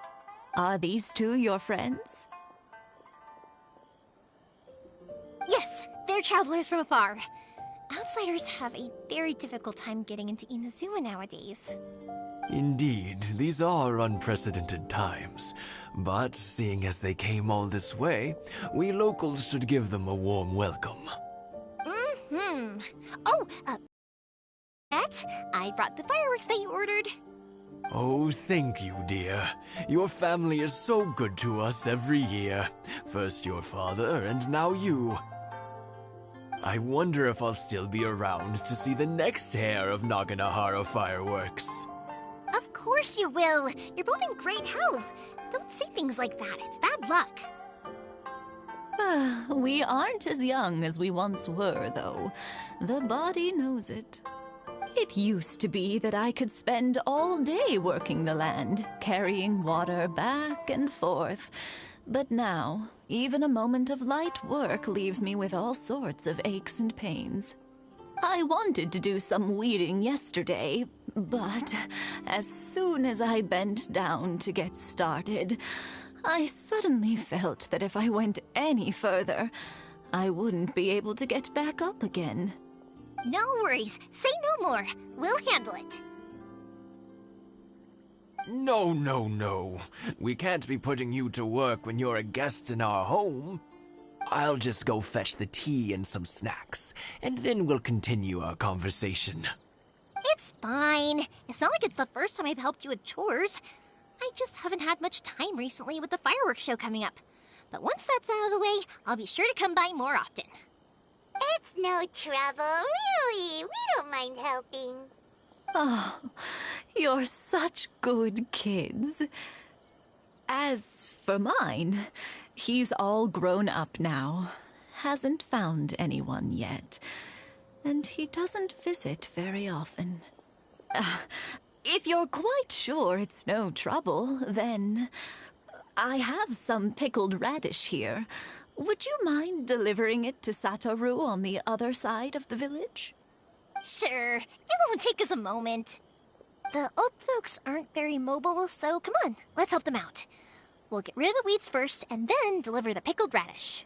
Are these two your friends? Yes, they're travelers from afar. Outsiders have a very difficult time getting into Inazuma nowadays. Indeed, these are unprecedented times. But seeing as they came all this way, we locals should give them a warm welcome. Mm-hmm. Oh, Matt, I brought the fireworks that you ordered. Oh, thank you, dear. Your family is so good to us every year. First your father, and now you. I wonder if I'll still be around to see the next hair of Naganahara fireworks. Of course you will. You're both in great health. Don't say things like that. It's bad luck. We aren't as young as we once were, though. The body knows it. It used to be that I could spend all day working the land, carrying water back and forth. But now, even a moment of light work leaves me with all sorts of aches and pains. I wanted to do some weeding yesterday, but as soon as I bent down to get started, I suddenly felt that if I went any further, I wouldn't be able to get back up again. No worries. Say no more. We'll handle it. No, no, no. We can't be putting you to work when you're a guest in our home. I'll just go fetch the tea and some snacks, and then we'll continue our conversation. It's fine. It's not like it's the first time I've helped you with chores. I just haven't had much time recently with the fireworks show coming up. But once that's out of the way, I'll be sure to come by more often. It's no trouble, really. We don't mind helping. Oh, you're such good kids. As for mine, he's all grown up now. Hasn't found anyone yet. And he doesn't visit very often. If you're quite sure it's no trouble, then I have some pickled radish here. Would you mind delivering it to Satoru on the other side of the village? Sure. It won't take us a moment. The old folks aren't very mobile, so come on, let's help them out. We'll get rid of the weeds first, and then deliver the pickled radish.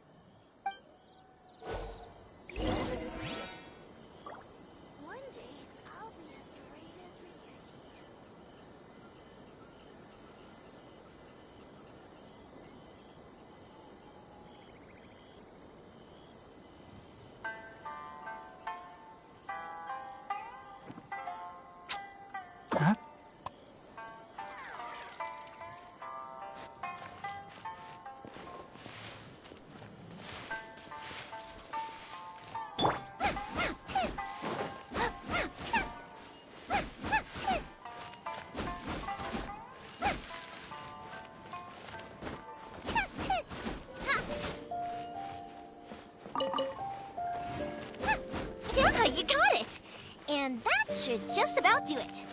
You got it! And that should just about do it.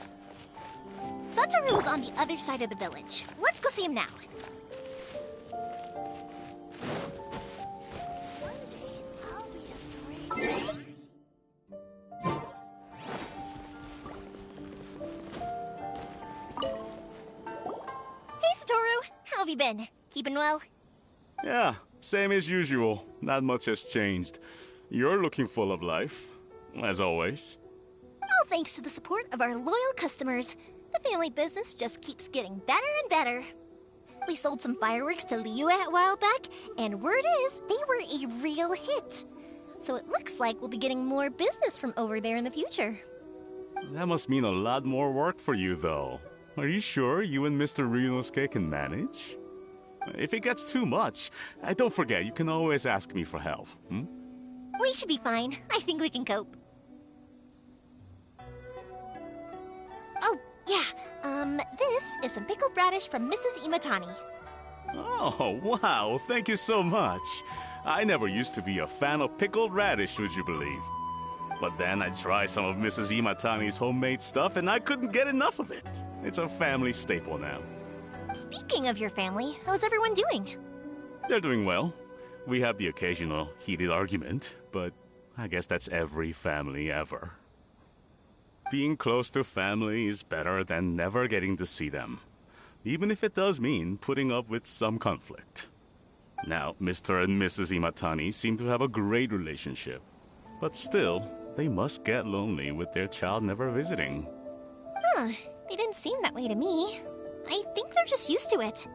Satoru's on the other side of the village. Let's go see him now. Hey, Satoru! How have you been? Keeping well? Yeah, same as usual. Not much has changed. You're looking full of life, as always. All thanks to the support of our loyal customers. The family business just keeps getting better and better. We sold some fireworks to Liu a while back, and word is they were a real hit. So it looks like we'll be getting more business from over there in the future. That must mean a lot more work for you, though. Are you sure you and Mr. Ryunosuke can manage? If it gets too much, don't forget, you can always ask me for help, hmm? We should be fine. I think we can cope. Oh, yeah. This is some pickled radish from Mrs. Imatani. Oh, wow, thank you so much. I never used to be a fan of pickled radish, would you believe? But then I tried some of Mrs. Imatani's homemade stuff and I couldn't get enough of it. It's a family staple now. Speaking of your family, how's everyone doing? They're doing well. We have the occasional heated argument, but I guess that's every family ever. Being close to family is better than never getting to see them, even if it does mean putting up with some conflict. Now, Mr. and Mrs. Imatani seem to have a great relationship, but still, they must get lonely with their child never visiting. Huh, they didn't seem that way to me. I think they're just used to it.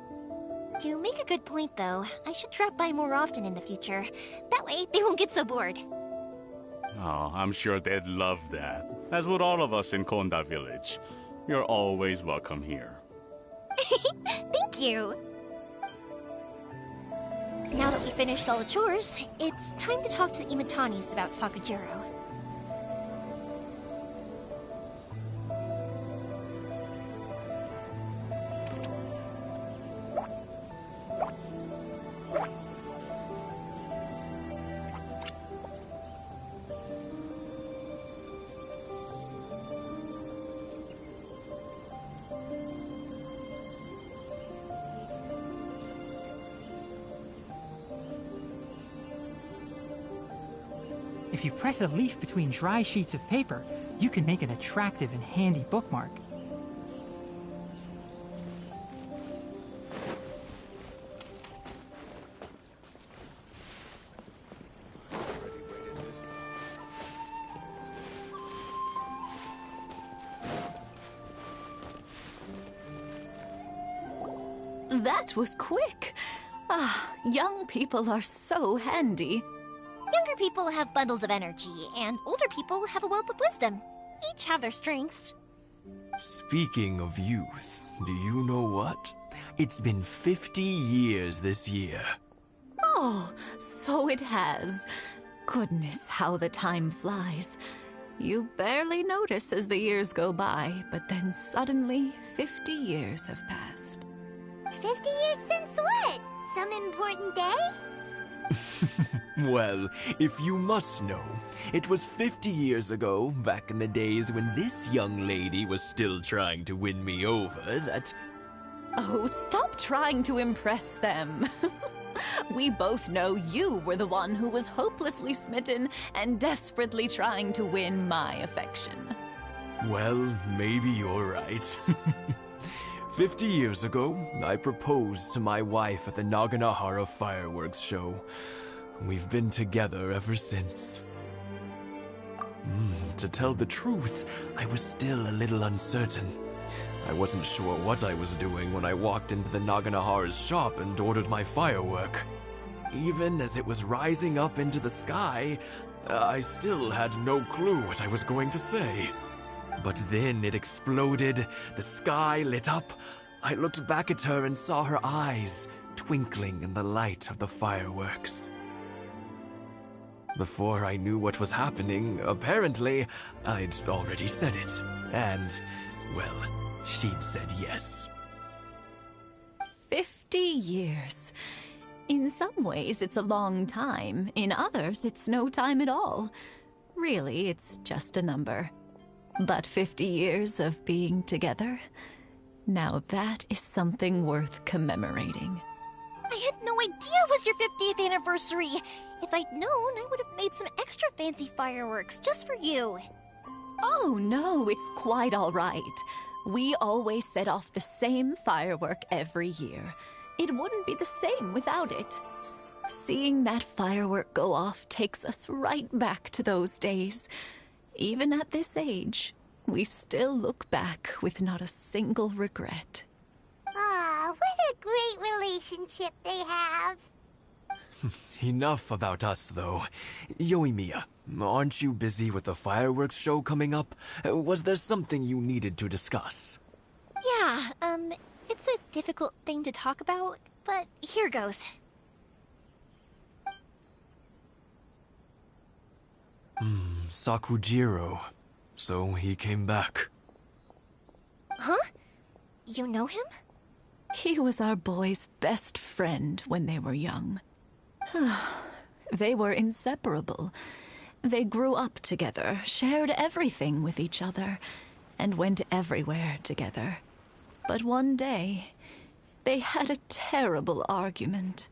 You make a good point, though. I should drop by more often in the future. That way, they won't get so bored. Oh, I'm sure they'd love that, as would all of us in Konda Village. You're always welcome here. Thank you! Now that we finished all the chores, it's time to talk to the Imatanis about Sakujiro. If you press a leaf between dry sheets of paper, you can make an attractive and handy bookmark. That was quick. Ah, young people are so handy. Younger people have bundles of energy, and older people have a wealth of wisdom. Each have their strengths. Speaking of youth, do you know what? It's been 50 years this year. Oh, so it has. Goodness, how the time flies. You barely notice as the years go by, but then suddenly 50 years have passed. 50 years since what? Some important day? Well, if you must know, it was 50 years ago, back in the days when this young lady was still trying to win me over, that... Oh, stop trying to impress them. We both know you were the one who was hopelessly smitten and desperately trying to win my affection. Well, maybe you're right. 50 years ago, I proposed to my wife at the Naganahara fireworks show. We've been together ever since. To tell the truth, I was still a little uncertain. I wasn't sure what I was doing when I walked into the Naganahara's shop and ordered my firework. Even as it was rising up into the sky, I still had no clue what I was going to say. But then it exploded, the sky lit up. I looked back at her and saw her eyes twinkling in the light of the fireworks. Before I knew what was happening, apparently, I'd already said it. And, well, she'd said yes. 50 years. In some ways, it's a long time. In others, it's no time at all. Really, it's just a number. But 50 years of being together? Now that is something worth commemorating. I had no idea it was your 50th anniversary. If I'd known, I would have made some extra fancy fireworks just for you. Oh no, it's quite all right. We always set off the same firework every year. It wouldn't be the same without it. Seeing that firework go off takes us right back to those days. Even at this age, we still look back with not a single regret. Ah, what a great relationship they have. Enough about us, though. Yoimiya, aren't you busy with the fireworks show coming up? Was there something you needed to discuss? Yeah, it's a difficult thing to talk about, but here goes. Sakujiro. So he came back. Huh? You know him? He was our boys' best friend when they were young. They were inseparable. They grew up together, shared everything with each other, and went everywhere together. But one day, they had a terrible argument.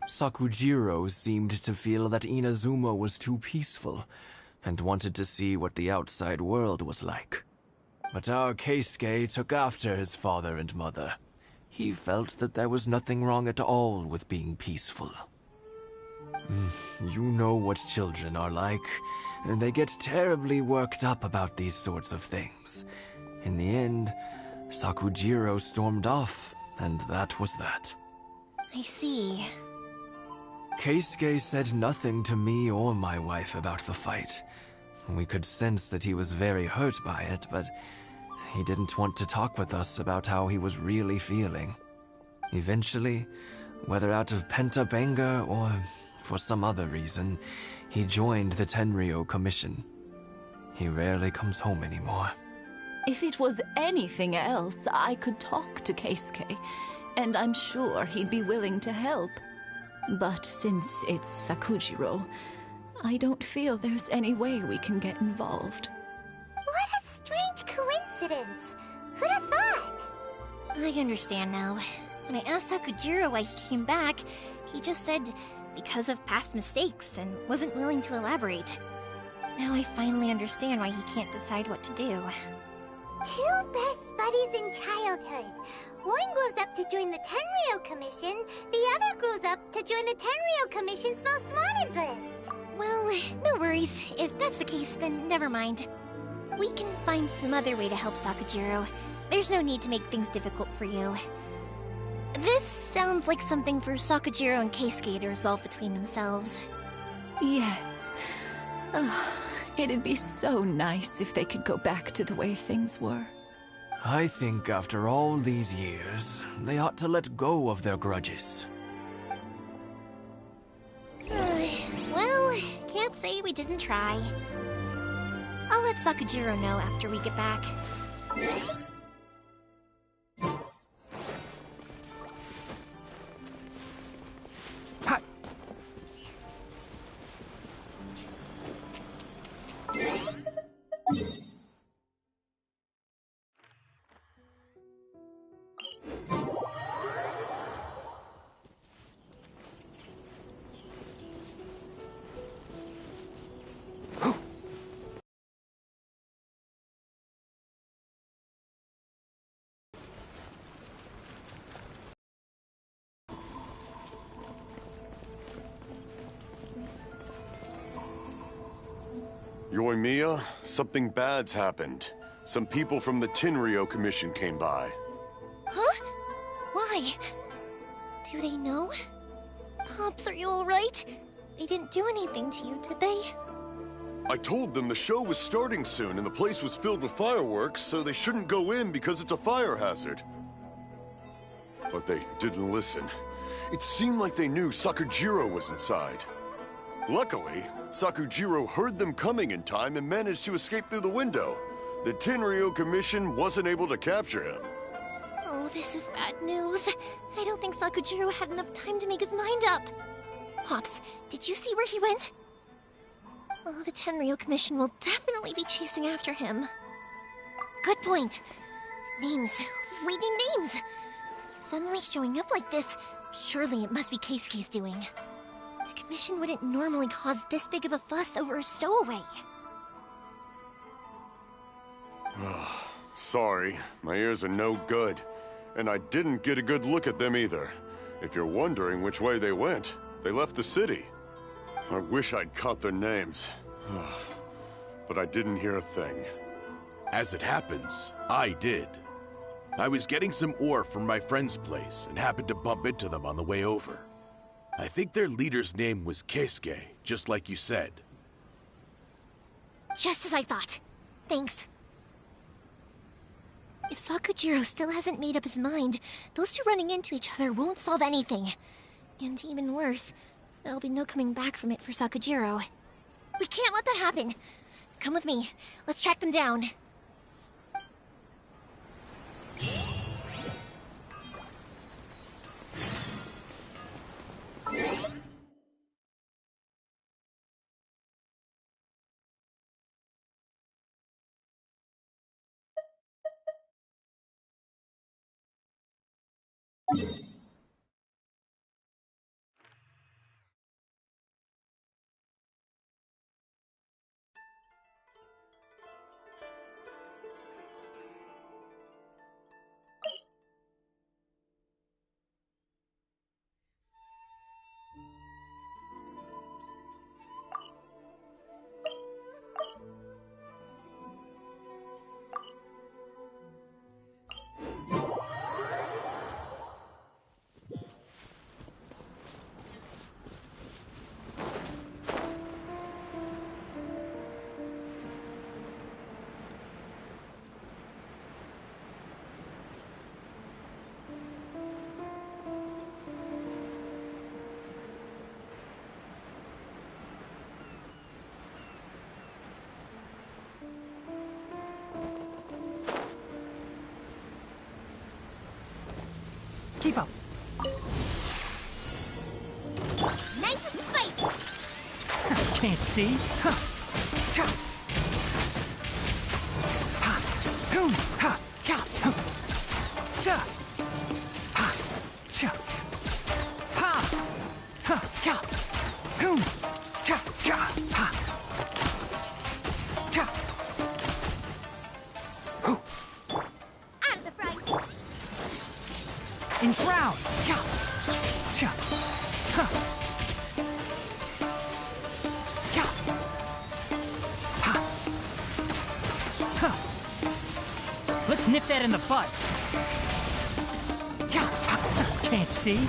Sakujiro seemed to feel that Inazuma was too peaceful, and wanted to see what the outside world was like. But our Keisuke took after his father and mother. He felt that there was nothing wrong at all with being peaceful. You know what children are like. They get terribly worked up about these sorts of things. In the end, Sakujiro stormed off, and that was that. I see. Keisuke said nothing to me or my wife about the fight. We could sense that he was very hurt by it, but he didn't want to talk with us about how he was really feeling. Eventually, whether out of pent-up anger or for some other reason, he joined the Tenryou Commission. He rarely comes home anymore. If it was anything else, I could talk to Keisuke, and I'm sure he'd be willing to help. But since it's Sakujiro, I don't feel there's any way we can get involved. What a strange coincidence. Who'd have thought? I understand now. When I asked Sakujiro why he came back, he just said because of past mistakes and wasn't willing to elaborate. Now I finally understand why he can't decide what to do. Two best buddies in childhood. One grows up to join the Tenryou Commission, the other grows up to join the Tenryou Commission's most wanted list. Well, no worries. If that's the case, then never mind. We can find some other way to help Sakujiro. There's no need to make things difficult for you. This sounds like something for Sakujiro and Keisuke to resolve between themselves. Yes. It'd be so nice if they could go back to the way things were. I think after all these years, they ought to let go of their grudges. Well, can't say we didn't try. I'll let Sakujiro know after we get back. Yoimiya, something bad's happened. Some people from the Tenryou Commission came by. Huh? Why? Do they know? Pops, are you alright? They didn't do anything to you, did they? I told them the show was starting soon and the place was filled with fireworks, so they shouldn't go in because it's a fire hazard. But they didn't listen. It seemed like they knew Sakujiro was inside. Luckily, Sakujiro heard them coming in time and managed to escape through the window. The Tenryou Commission wasn't able to capture him. Oh, this is bad news. I don't think Sakujiro had enough time to make his mind up. Pops, did you see where he went? Oh, the Tenryo Commission will definitely be chasing after him. Good point. Names. Reading names. Suddenly showing up like this, surely it must be Keisuke's doing. The Commission wouldn't normally cause this big of a fuss over a stowaway. Sorry, my ears are no good. And I didn't get a good look at them either. If you're wondering which way they went, they left the city. I wish I'd caught their names. But I didn't hear a thing. As it happens, I did. I was getting some ore from my friend's place and happened to bump into them on the way over. I think their leader's name was Keisuke, just like you said. Just as I thought. Thanks. If Sakujiro still hasn't made up his mind, those two running into each other won't solve anything. And even worse, there'll be no coming back from it for Sakujiro. We can't let that happen. Come with me. Let's track them down. Keep up. Nice and spicy. Can't see. Enshroud! Let's nip that in the bud. Can't see.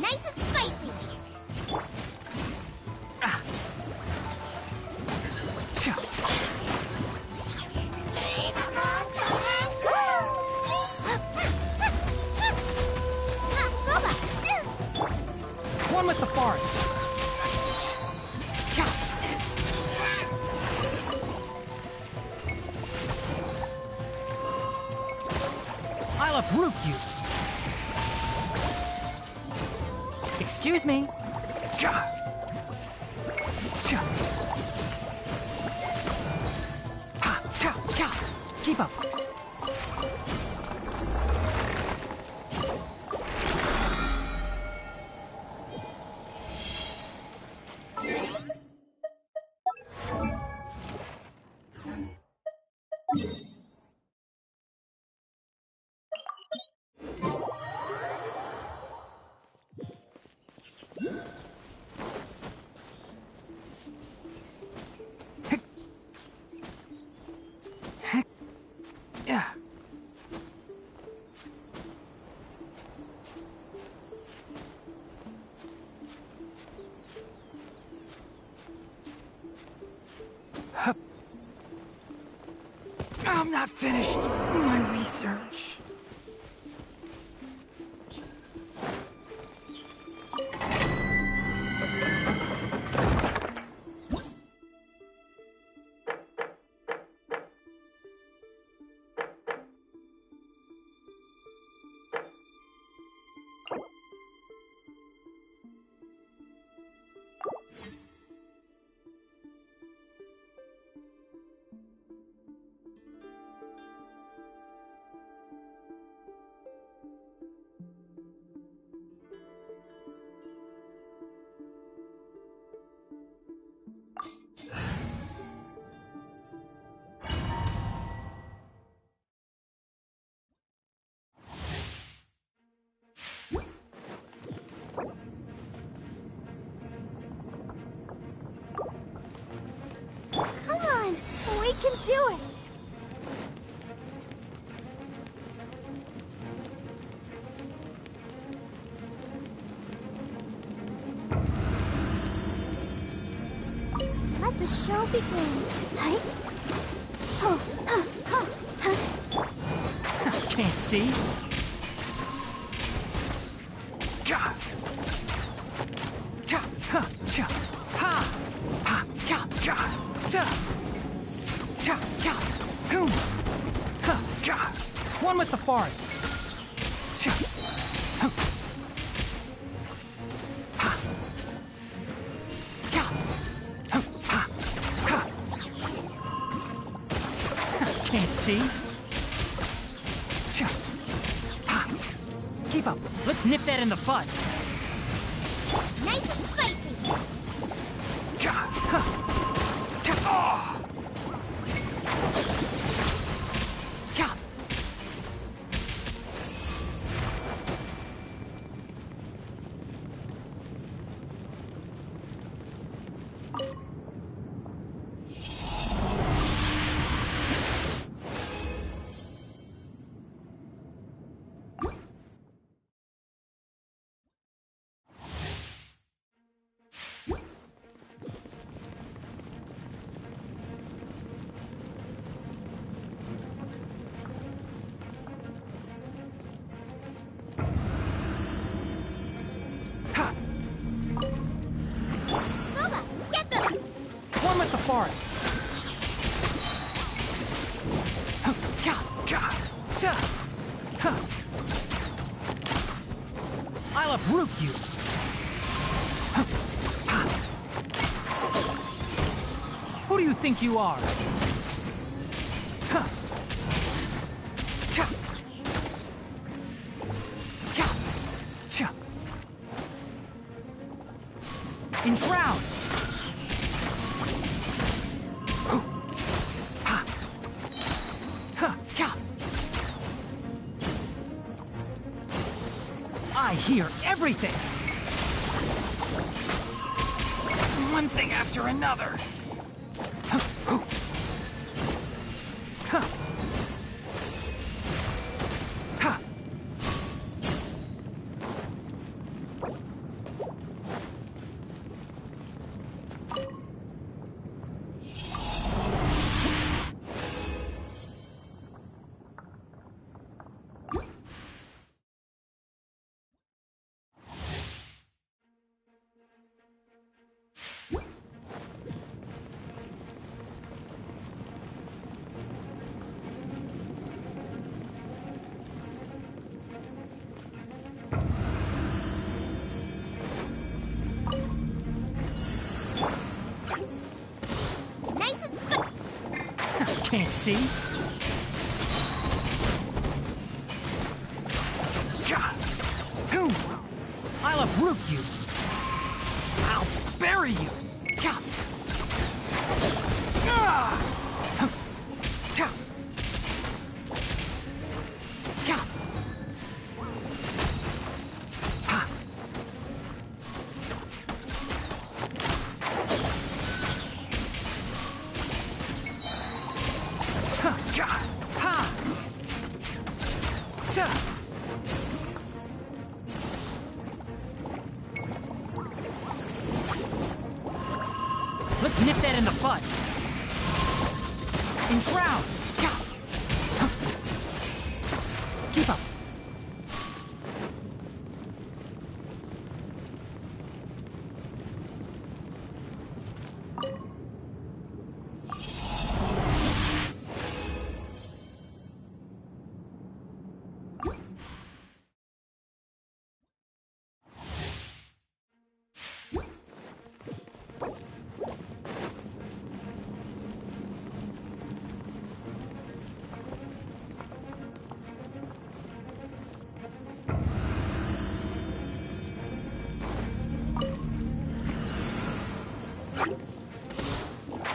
Nice and spicy. One with the forest. I'll uproot you. Excuse me. Keep up. I'm not finished my research. Come on, we can do it. Let the show begin. Hi. Oh, Can't see? Gah! Gah! Ha! Cha! Ha! Ha! Gah! Gah! Sa! Gah! Gah! Boom! Ha! Gah! One with the forest. Cha! Hum. Ha! Gah! Hum. Ha! Ha! Can't see? Cha! Ha! Keep up. Let's nip that in the bud. nice and spicy. Gah! Ha! Gah! Oh! Gah! Bubba, get them. One with the forest. Huh, gah, gah, sa, huh. I'll uproot you. Huh, ha. Who do you think you are? Huh. Cha. Cha. Cha. Enshroud. Ha. Ha. Cha. I hear everything. One thing after another. Huh. Huh. Huh. Ha. Nice and spicy. Can't see? Gah! Boom! I'll uproot you. I'll bury you. Gah! Ah! Hum. Gah! Gah! Ha! Ha! Gah! Ha! Sa! Let's nip that in the bud. Enshroud. Gah! Keep up.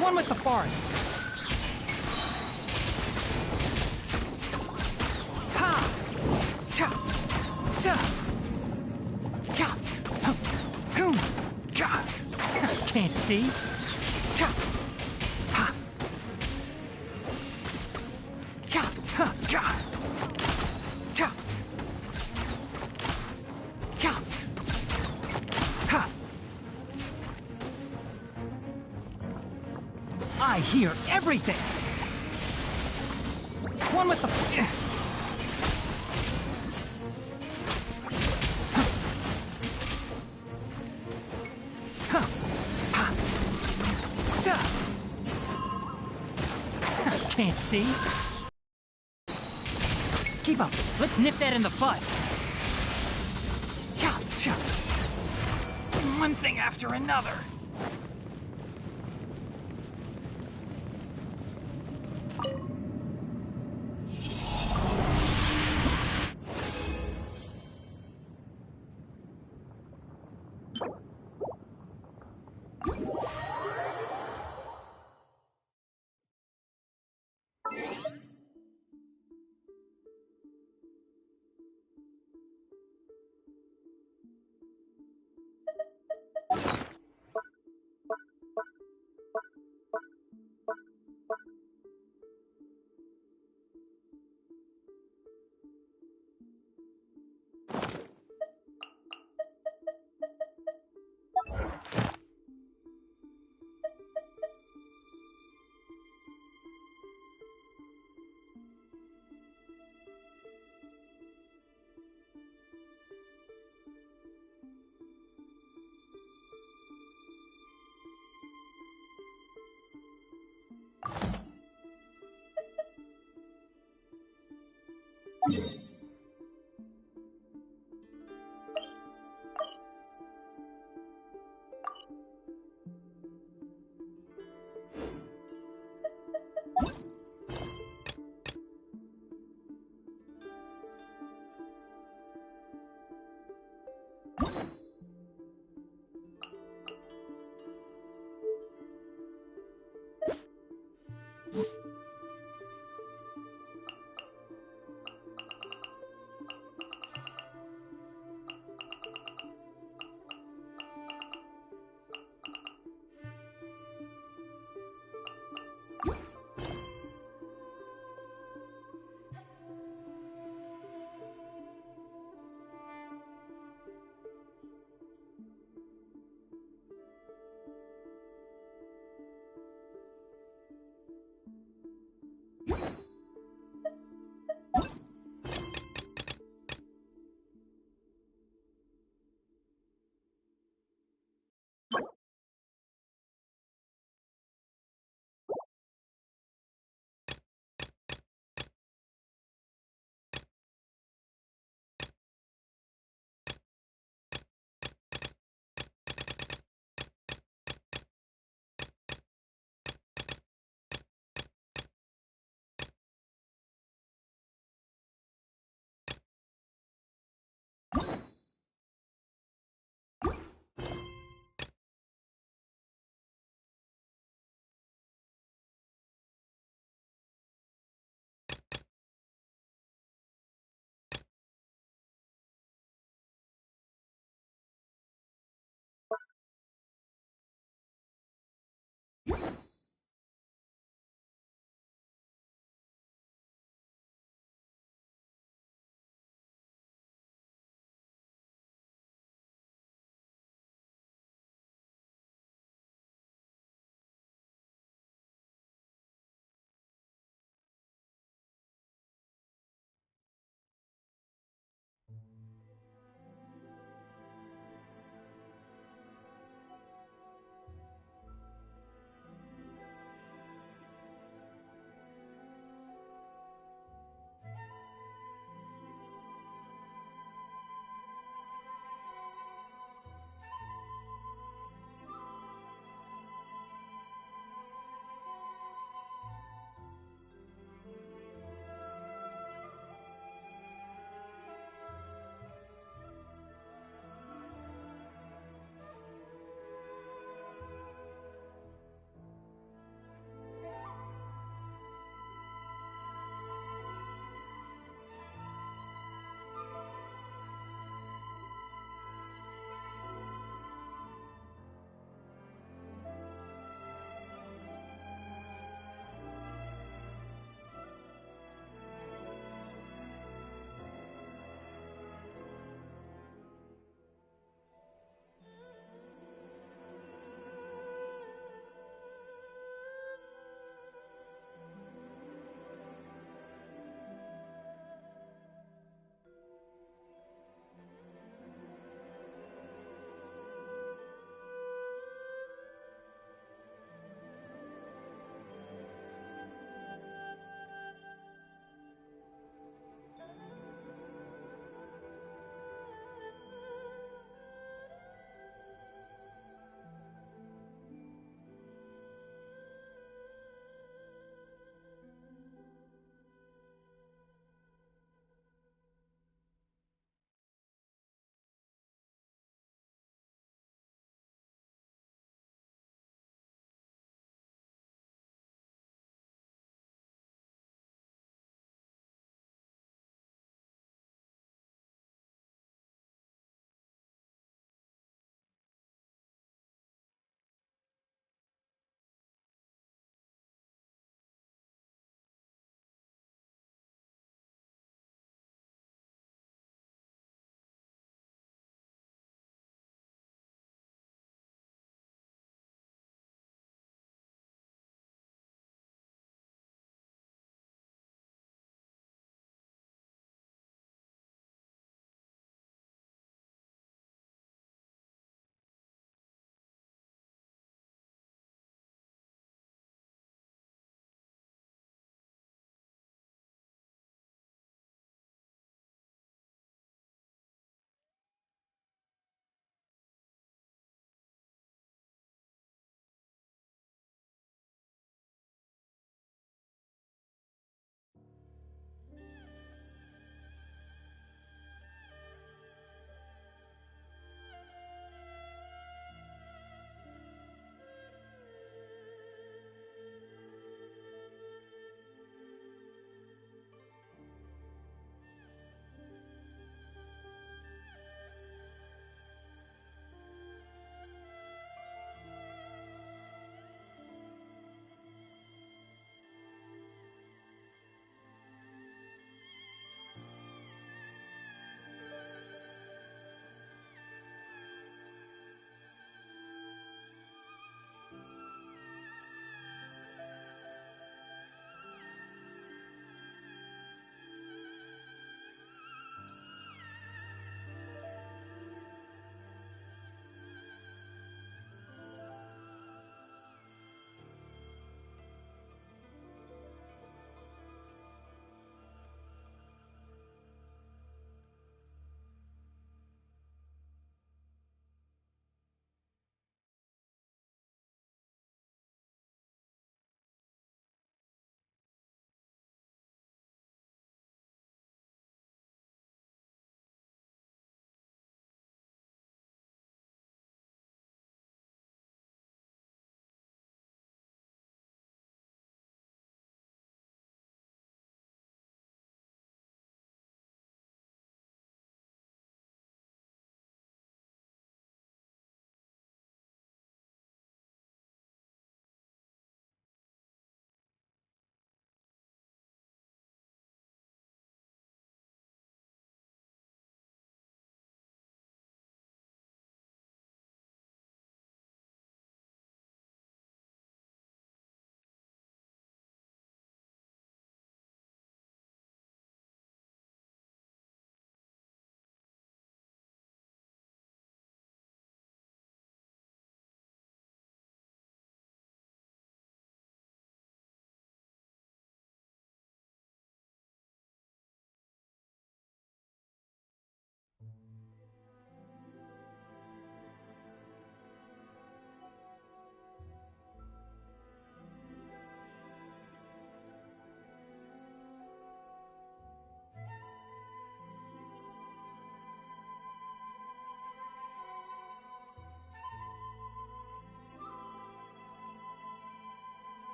One with the forest. Ha! Cha! Cha! Cha! Hum! Cha! Can't see. Cha! Ha! Cha! Ha! Cha! Cha! Cha! Ha! I hear everything! One with the... Can't see? Keep up. Let's nip that in the bud. One thing after another.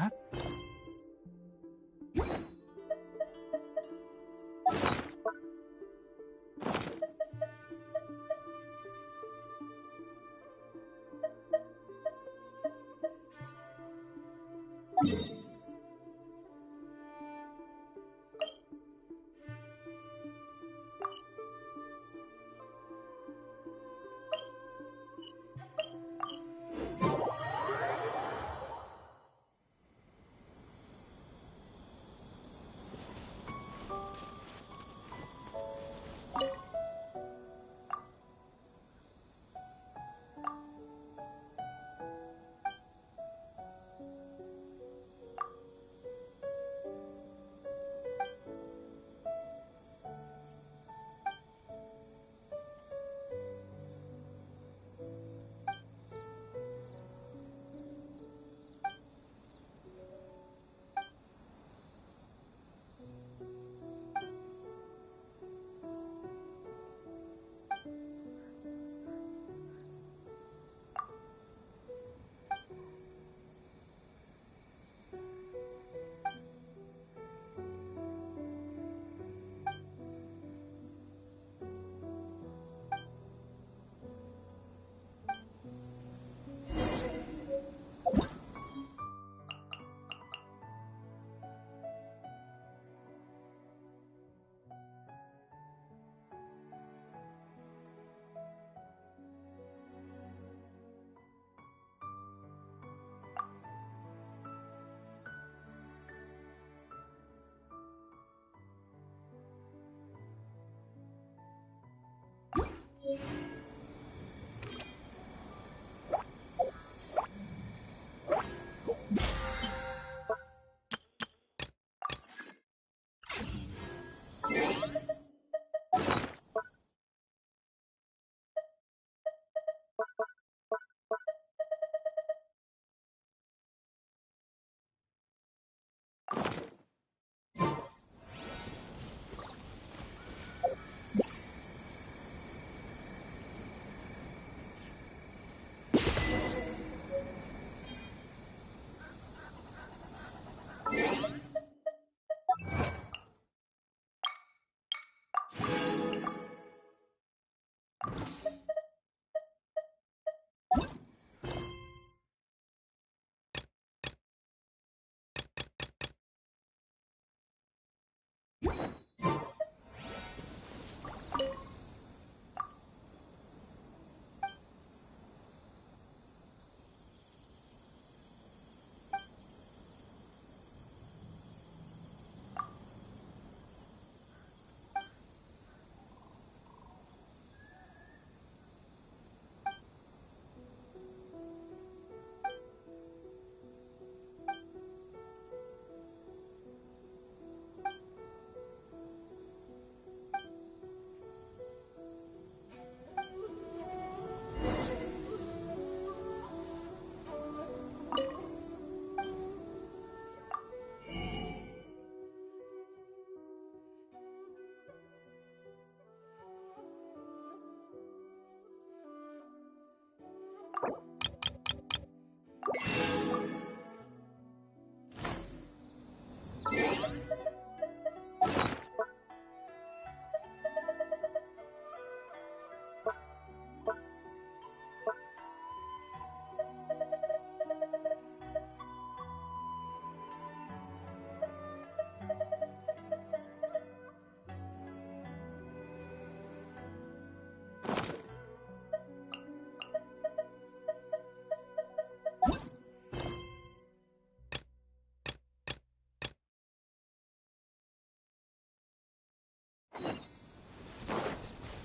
Huh?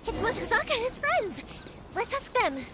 It's Mochizaka and his friends! Let's ask them.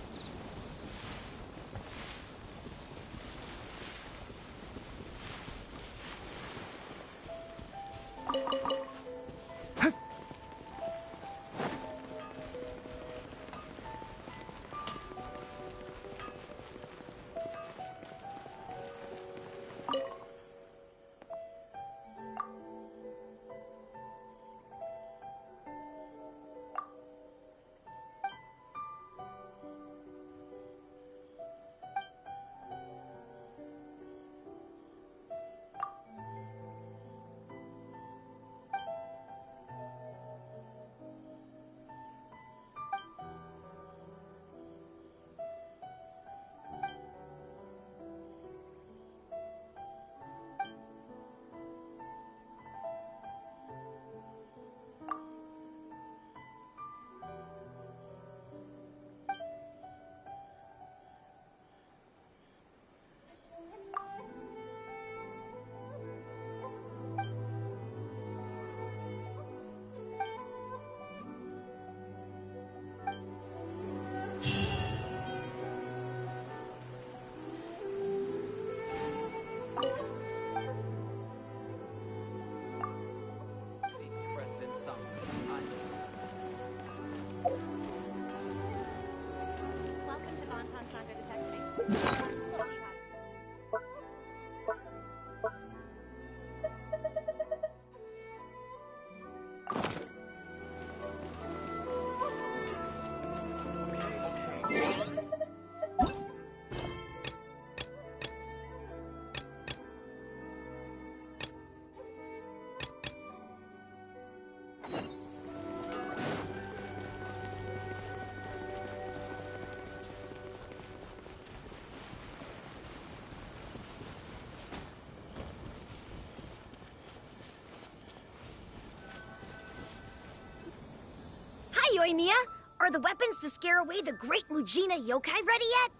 Yoimiya, are the weapons to scare away the great Mujina yokai ready yet?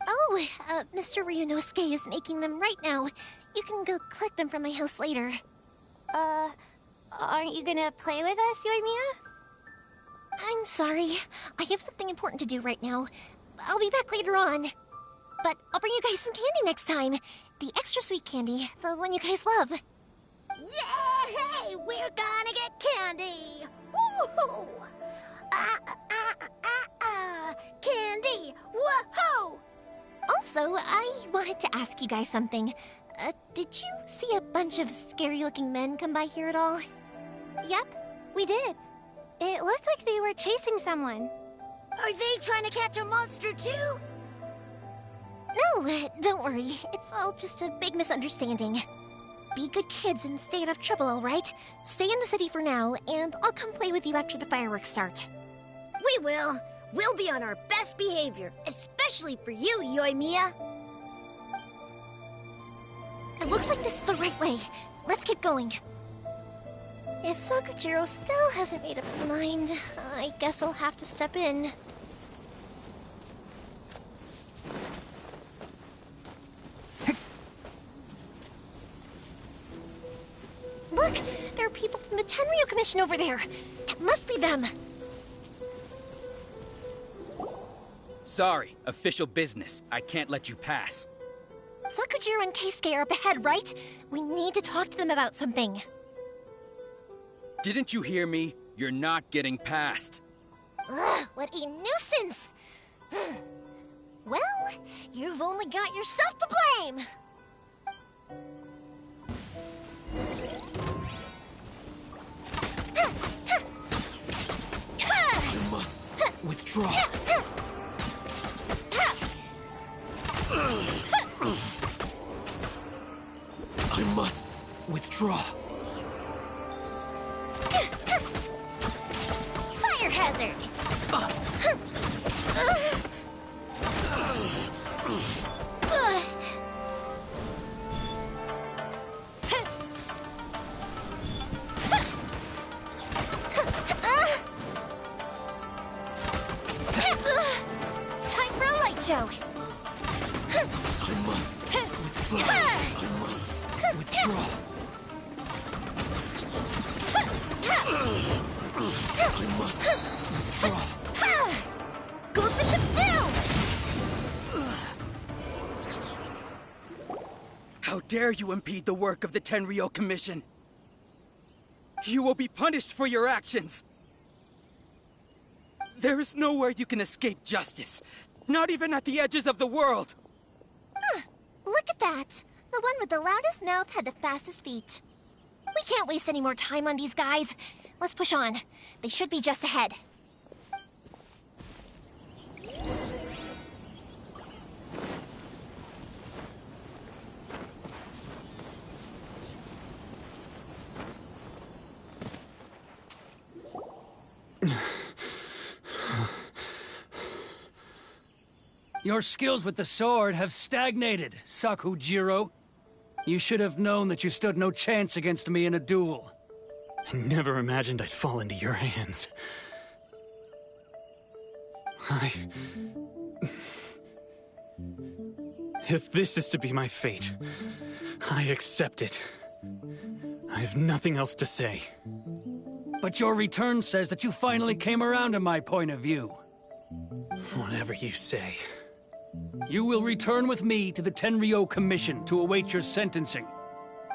Oh, Mr. Ryunosuke is making them right now. You can go collect them from my house later. Aren't you gonna play with us, Yoimiya? I'm sorry. I have something important to do right now. I'll be back later on. But I'll bring you guys some candy next time. The extra sweet candy, the one you guys love. Yay! We're gonna get candy! Woohoo! Candy! Woohoo! Also, I wanted to ask you guys something. Did you see a bunch of scary-looking men come by here at all? Yep, we did. It looked like they were chasing someone. Are they trying to catch a monster too? No, don't worry. It's all just a big misunderstanding. Be good kids and stay out of trouble, all right? Stay in the city for now, and I'll come play with you after the fireworks start. We will. We'll be on our best behavior, especially for you, Yoimiya. It looks like this is the right way. Let's keep going. If Sakujiro still hasn't made up his mind, I guess I'll have to step in. Look! There are people from the Tenryo Commission over there! It must be them! Sorry, official business. I can't let you pass. Sakujiro and Keisuke are up ahead, right? We need to talk to them about something. Didn't you hear me? You're not getting past. Ugh, what a nuisance! Well, you've only got yourself to blame! I must withdraw. I must withdraw. Fire hazard! Time for a light show! I must withdraw. I must withdraw. I must withdraw. Goldfish down! How dare you impede the work of the Tenryo Commission? You will be punished for your actions. There is nowhere you can escape justice. Not even at the edges of the world. Look at that. The one with the loudest mouth had the fastest feet. We can't waste any more time on these guys. Let's push on. They should be just ahead. Your skills with the sword have stagnated, Sakujiro. You should have known that you stood no chance against me in a duel. I never imagined I'd fall into your hands. If this is to be my fate, I accept it. I have nothing else to say. But your return says that you finally came around to my point of view. Whatever you say. You will return with me to the Tenryo Commission to await your sentencing.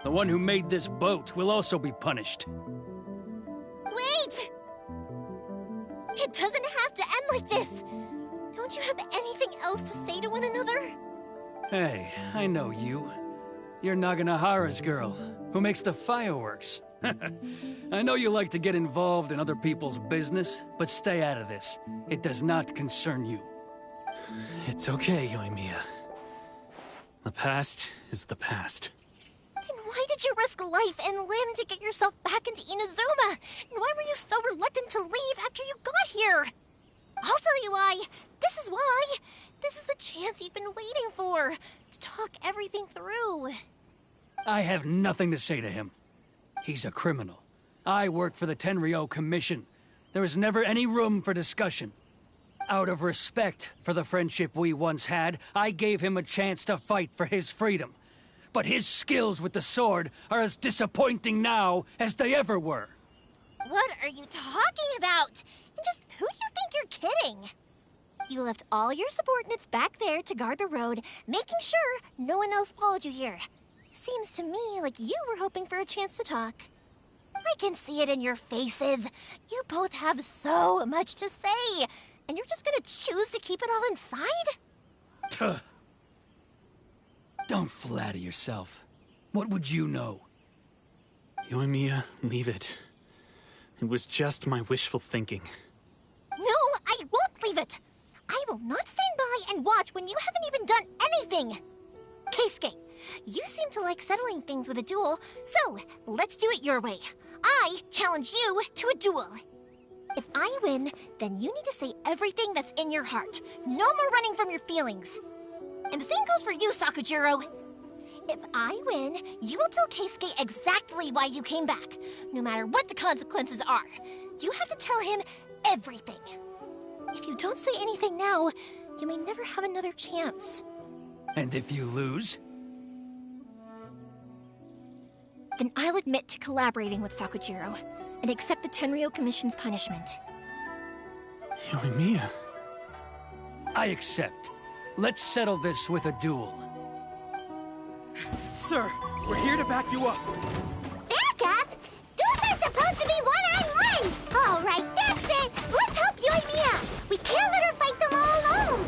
The one who made this boat will also be punished. Wait! It doesn't have to end like this! Don't you have anything else to say to one another? Hey, I know you. You're Naganahara's girl, who makes the fireworks. I know you like to get involved in other people's business, but stay out of this. It does not concern you. It's okay, Yoimiya. The past is the past. Then why did you risk life and limb to get yourself back into Inazuma? And why were you so reluctant to leave after you got here? I'll tell you why. This is why. This is the chance you've been waiting for, to talk everything through. I have nothing to say to him. He's a criminal. I work for the Tenryou Commission. There is never any room for discussion. Out of respect for the friendship we once had, I gave him a chance to fight for his freedom. But his skills with the sword are as disappointing now as they ever were. What are you talking about? And just who do you think you're kidding? You left all your subordinates back there to guard the road, making sure no one else followed you here. Seems to me like you were hoping for a chance to talk. I can see it in your faces. You both have so much to say, and you're just gonna choose to keep it all inside? Tuh. Don't flatter yourself. What would you know? Yoimiya, leave it. It was just my wishful thinking. No, I won't leave it. I will not stand by and watch when you haven't even done anything. Keisuke, you seem to like settling things with a duel, so let's do it your way. I challenge you to a duel. If I win, then you need to say everything that's in your heart. No more running from your feelings. And the same goes for you, Sakujiro. If I win, you will tell Keisuke exactly why you came back, no matter what the consequences are. You have to tell him everything. If you don't say anything now, you may never have another chance. And if you lose? Then I'll admit to collaborating with Sakujiro and accept the Tenryou Commission's punishment. Yoimiya. I accept. Let's settle this with a duel. Sir, we're here to back you up. Back up? Duels are supposed to be one-on-one! All right, that's it! Let's help Yoimiya! We can't let her fight them all alone!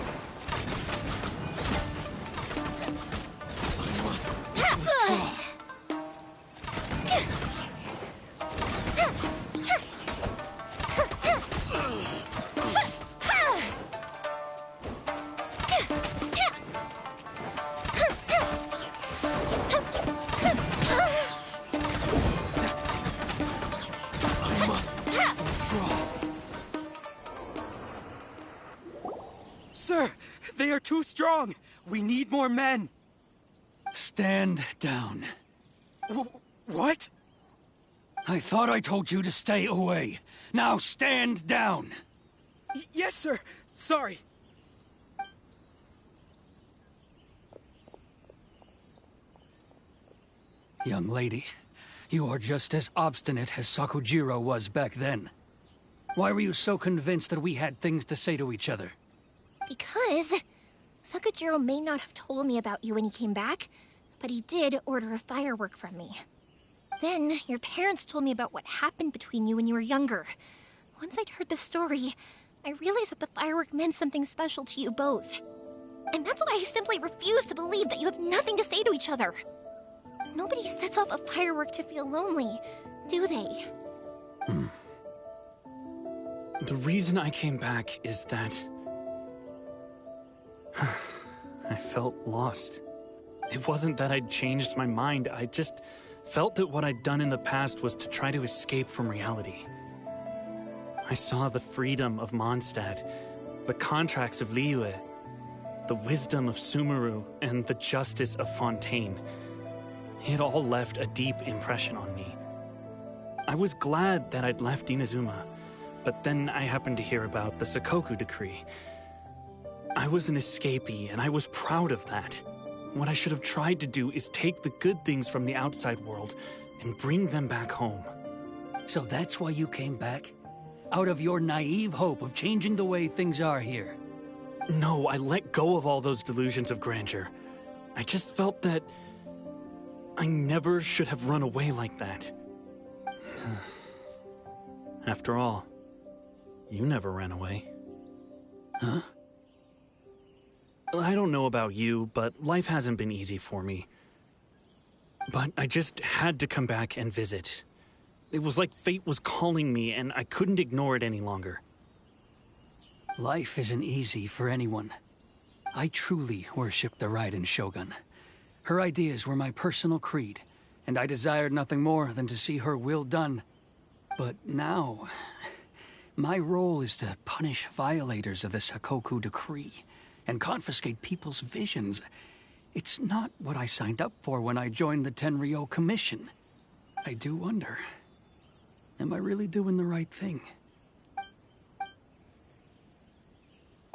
Sir, they are too strong. We need more men. Stand down. What? I thought I told you to stay away. Now stand down. Yes, sir. Sorry. Young lady, you are just as obstinate as Sakujiro was back then. Why were you so convinced that we had things to say to each other? Because Sakujiro may not have told me about you when he came back, but he did order a firework from me. Then your parents told me about what happened between you when you were younger. Once I'd heard the story, I realized that the firework meant something special to you both. And that's why I simply refuse to believe that you have nothing to say to each other. Nobody sets off a firework to feel lonely, do they? The reason I came back is that I felt lost. It wasn't that I'd changed my mind, I just felt that what I'd done in the past was to try to escape from reality. I saw the freedom of Mondstadt, the contracts of Liyue, the wisdom of Sumeru, and the justice of Fontaine. It all left a deep impression on me. I was glad that I'd left Inazuma, but then I happened to hear about the Sakoku decree. I was an escapee, and I was proud of that. What I should have tried to do is take the good things from the outside world and bring them back home. So that's why you came back? Out of your naive hope of changing the way things are here? No, I let go of all those delusions of grandeur. I just felt that I never should have run away like that. After all, you never ran away. Huh? I don't know about you, but life hasn't been easy for me. But I just had to come back and visit. It was like fate was calling me, and I couldn't ignore it any longer. Life isn't easy for anyone. I truly worship the Raiden Shogun. Her ideas were my personal creed, and I desired nothing more than to see her will done. But now, my role is to punish violators of the Sakoku decree and confiscate people's visions. It's not what I signed up for when I joined the Tenryo Commission. I do wonder, am I really doing the right thing?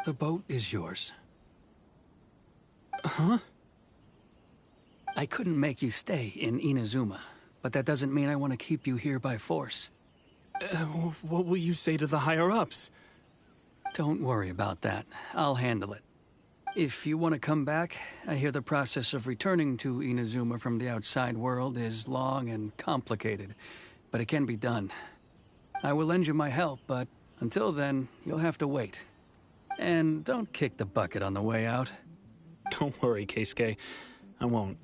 The boat is yours. Huh? I couldn't make you stay in Inazuma, but that doesn't mean I want to keep you here by force. What will you say to the higher-ups? Don't worry about that. I'll handle it. If you want to come back, I hear the process of returning to Inazuma from the outside world is long and complicated, but it can be done. I will lend you my help, but until then, you'll have to wait. And don't kick the bucket on the way out. Don't worry, Keisuke. I won't.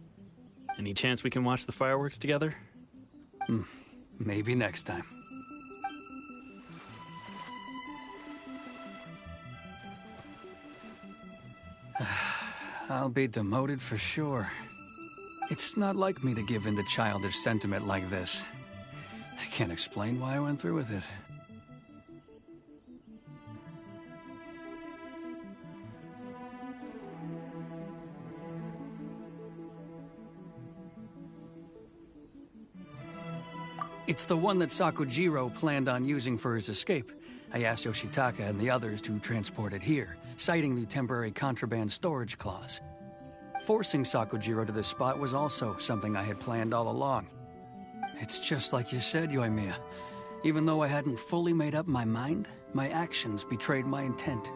Any chance we can watch the fireworks together? Maybe next time. I'll be demoted for sure. It's not like me to give in to childish sentiment like this. I can't explain why I went through with it. It's the one that Sakujiro planned on using for his escape. I asked Yoshitaka and the others to transport it here, citing the temporary contraband storage clause. Forcing Sakujiro to this spot was also something I had planned all along. It's just like you said, Yoimiya. Even though I hadn't fully made up my mind, my actions betrayed my intent.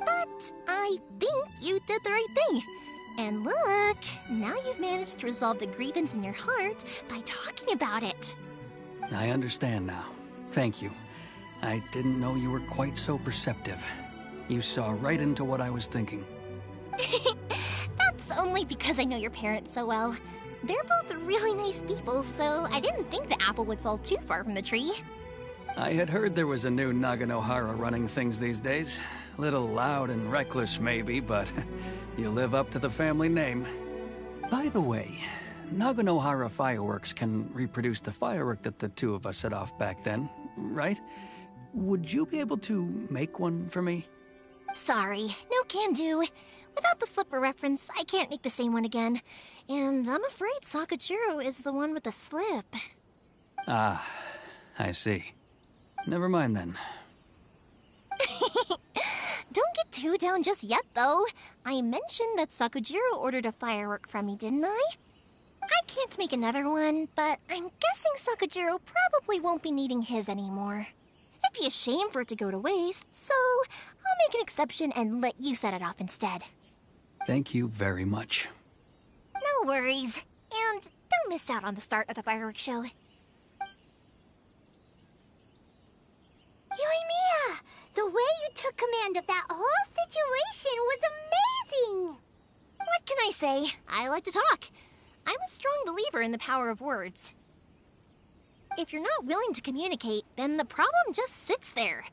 But I think you did the right thing. And look, now you've managed to resolve the grievance in your heart by talking about it. I understand now. Thank you. I didn't know you were quite so perceptive. You saw right into what I was thinking. That's only because I know your parents so well. They're both really nice people, so I didn't think the apple would fall too far from the tree. I had heard there was a new Naganohara running things these days. A little loud and reckless, maybe, but you live up to the family name. By the way, Naganohara fireworks can reproduce the firework that the two of us set off back then, right? Would you be able to make one for me? Sorry, no can do. Without the slipper reference, I can't make the same one again. And I'm afraid Sakujiro is the one with the slip. Ah, I see. Never mind then. Don't get too down just yet, though. I mentioned that Sakujiro ordered a firework from me, didn't I? I can't make another one, but I'm guessing Sakujiro probably won't be needing his anymore. It'd be a shame for it to go to waste, so I'll make an exception and let you set it off instead. Thank you very much. No worries. And don't miss out on the start of the fireworks show. Yoimiya! The way you took command of that whole situation was amazing! What can I say? I like to talk. I'm a strong believer in the power of words. If you're not willing to communicate, then the problem just sits there.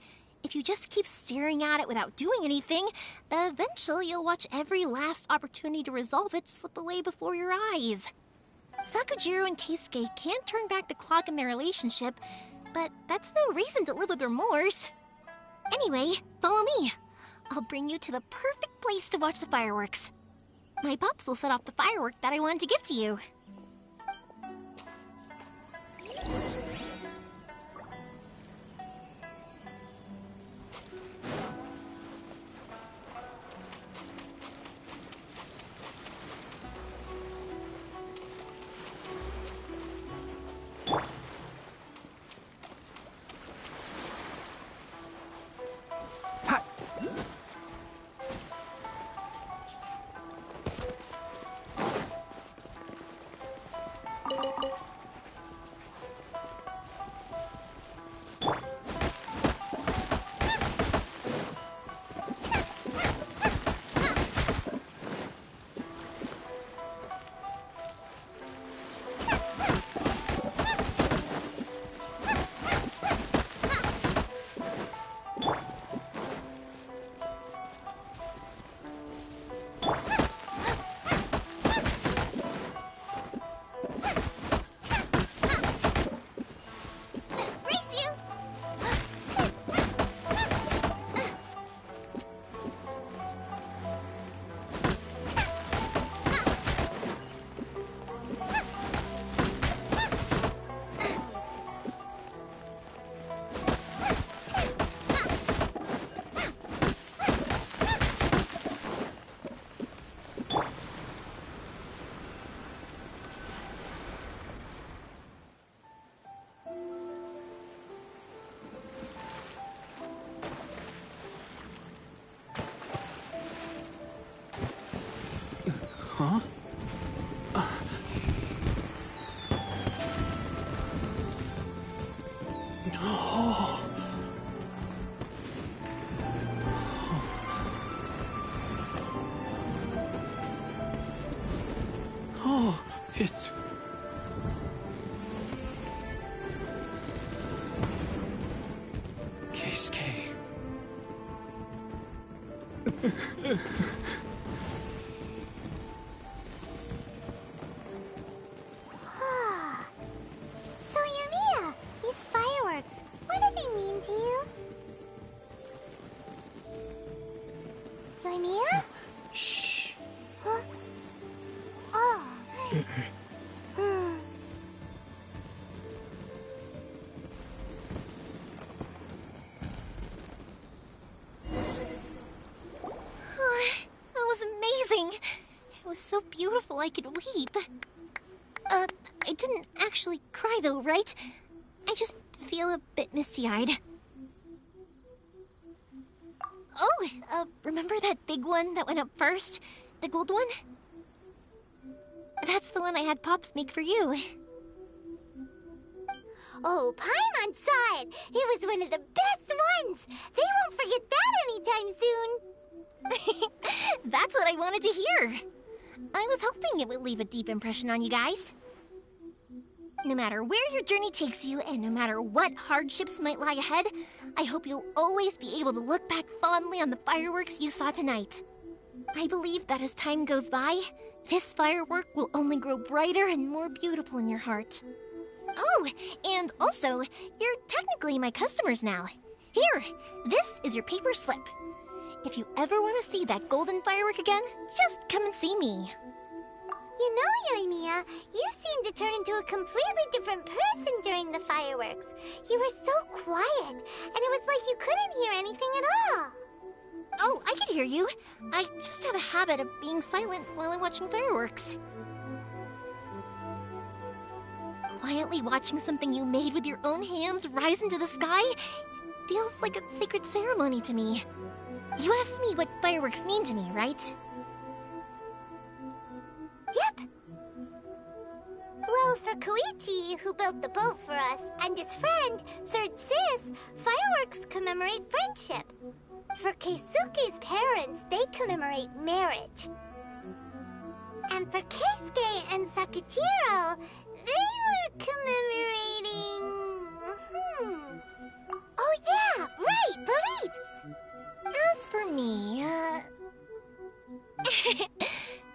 If you just keep staring at it without doing anything, eventually you'll watch every last opportunity to resolve it slip away before your eyes. Sakujiro and Keisuke can't turn back the clock in their relationship, but that's no reason to live with remorse. Anyway, follow me. I'll bring you to the perfect place to watch the fireworks. My pups will set off the firework that I wanted to give to you. Oh, it's... Case K. So, Yumiya, these fireworks, what do they mean to you? Yumiya? Shh. Huh? Oh. That was amazing. It was so beautiful I could weep. I didn't actually cry though, right? I just feel a bit misty-eyed. Oh, remember that big one that went up first? The gold one? That's the one I had Pops make for you. Oh, Paimon saw it! It was one of the best ones! They won't forget that anytime soon! That's what I wanted to hear. I was hoping it would leave a deep impression on you guys. No matter where your journey takes you, and no matter what hardships might lie ahead, I hope you'll always be able to look back fondly on the fireworks you saw tonight. I believe that as time goes by, this firework will only grow brighter and more beautiful in your heart. Oh, and also, you're technically my customers now. Here, this is your paper slip. If you ever want to see that golden firework again, just come and see me. You know, Yumiya, you seemed to turn into a completely different person during the fireworks. You were so quiet, and it was like you couldn't hear anything at all. Oh, I can hear you. I just have a habit of being silent while I'm watching fireworks. Quietly watching something you made with your own hands rise into the sky feels like a sacred ceremony to me. You asked me what fireworks mean to me, right? Yep. Well, for Koichi, who built the boat for us, and his friend, Third Sis, fireworks commemorate friendship. For Keisuke's parents, they commemorate marriage. And for Keisuke and Sakujiro, they were commemorating... Oh yeah, right, beliefs! As for me,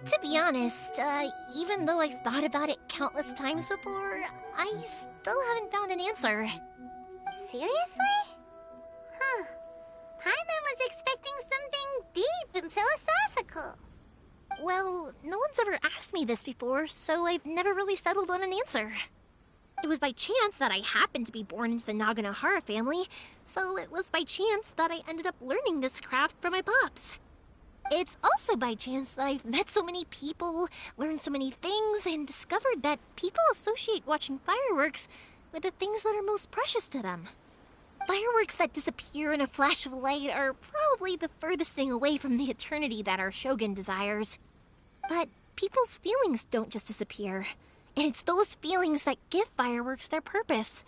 to be honest, even though I've thought about it countless times before, I still haven't found an answer. Seriously? Huh. Paimon was expecting something deep and philosophical. Well, no one's ever asked me this before, so I've never really settled on an answer. It was by chance that I happened to be born into the Naganohara family, so it was by chance that I ended up learning this craft from my pops. It's also by chance that I've met so many people, learned so many things, and discovered that people associate watching fireworks with the things that are most precious to them. Fireworks that disappear in a flash of light are probably the furthest thing away from the eternity that our shogun desires. But people's feelings don't just disappear, and it's those feelings that give fireworks their purpose.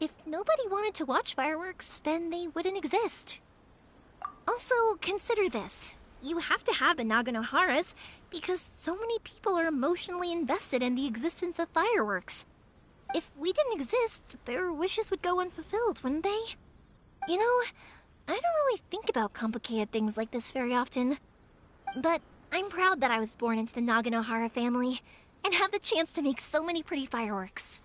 If nobody wanted to watch fireworks, then they wouldn't exist. Also, consider this. You have to have the Naganoharas because so many people are emotionally invested in the existence of fireworks. If we didn't exist, their wishes would go unfulfilled, wouldn't they? You know, I don't really think about complicated things like this very often. But I'm proud that I was born into the Naganohara family and have the chance to make so many pretty fireworks.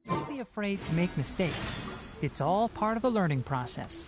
Don't be afraid to make mistakes. It's all part of the learning process.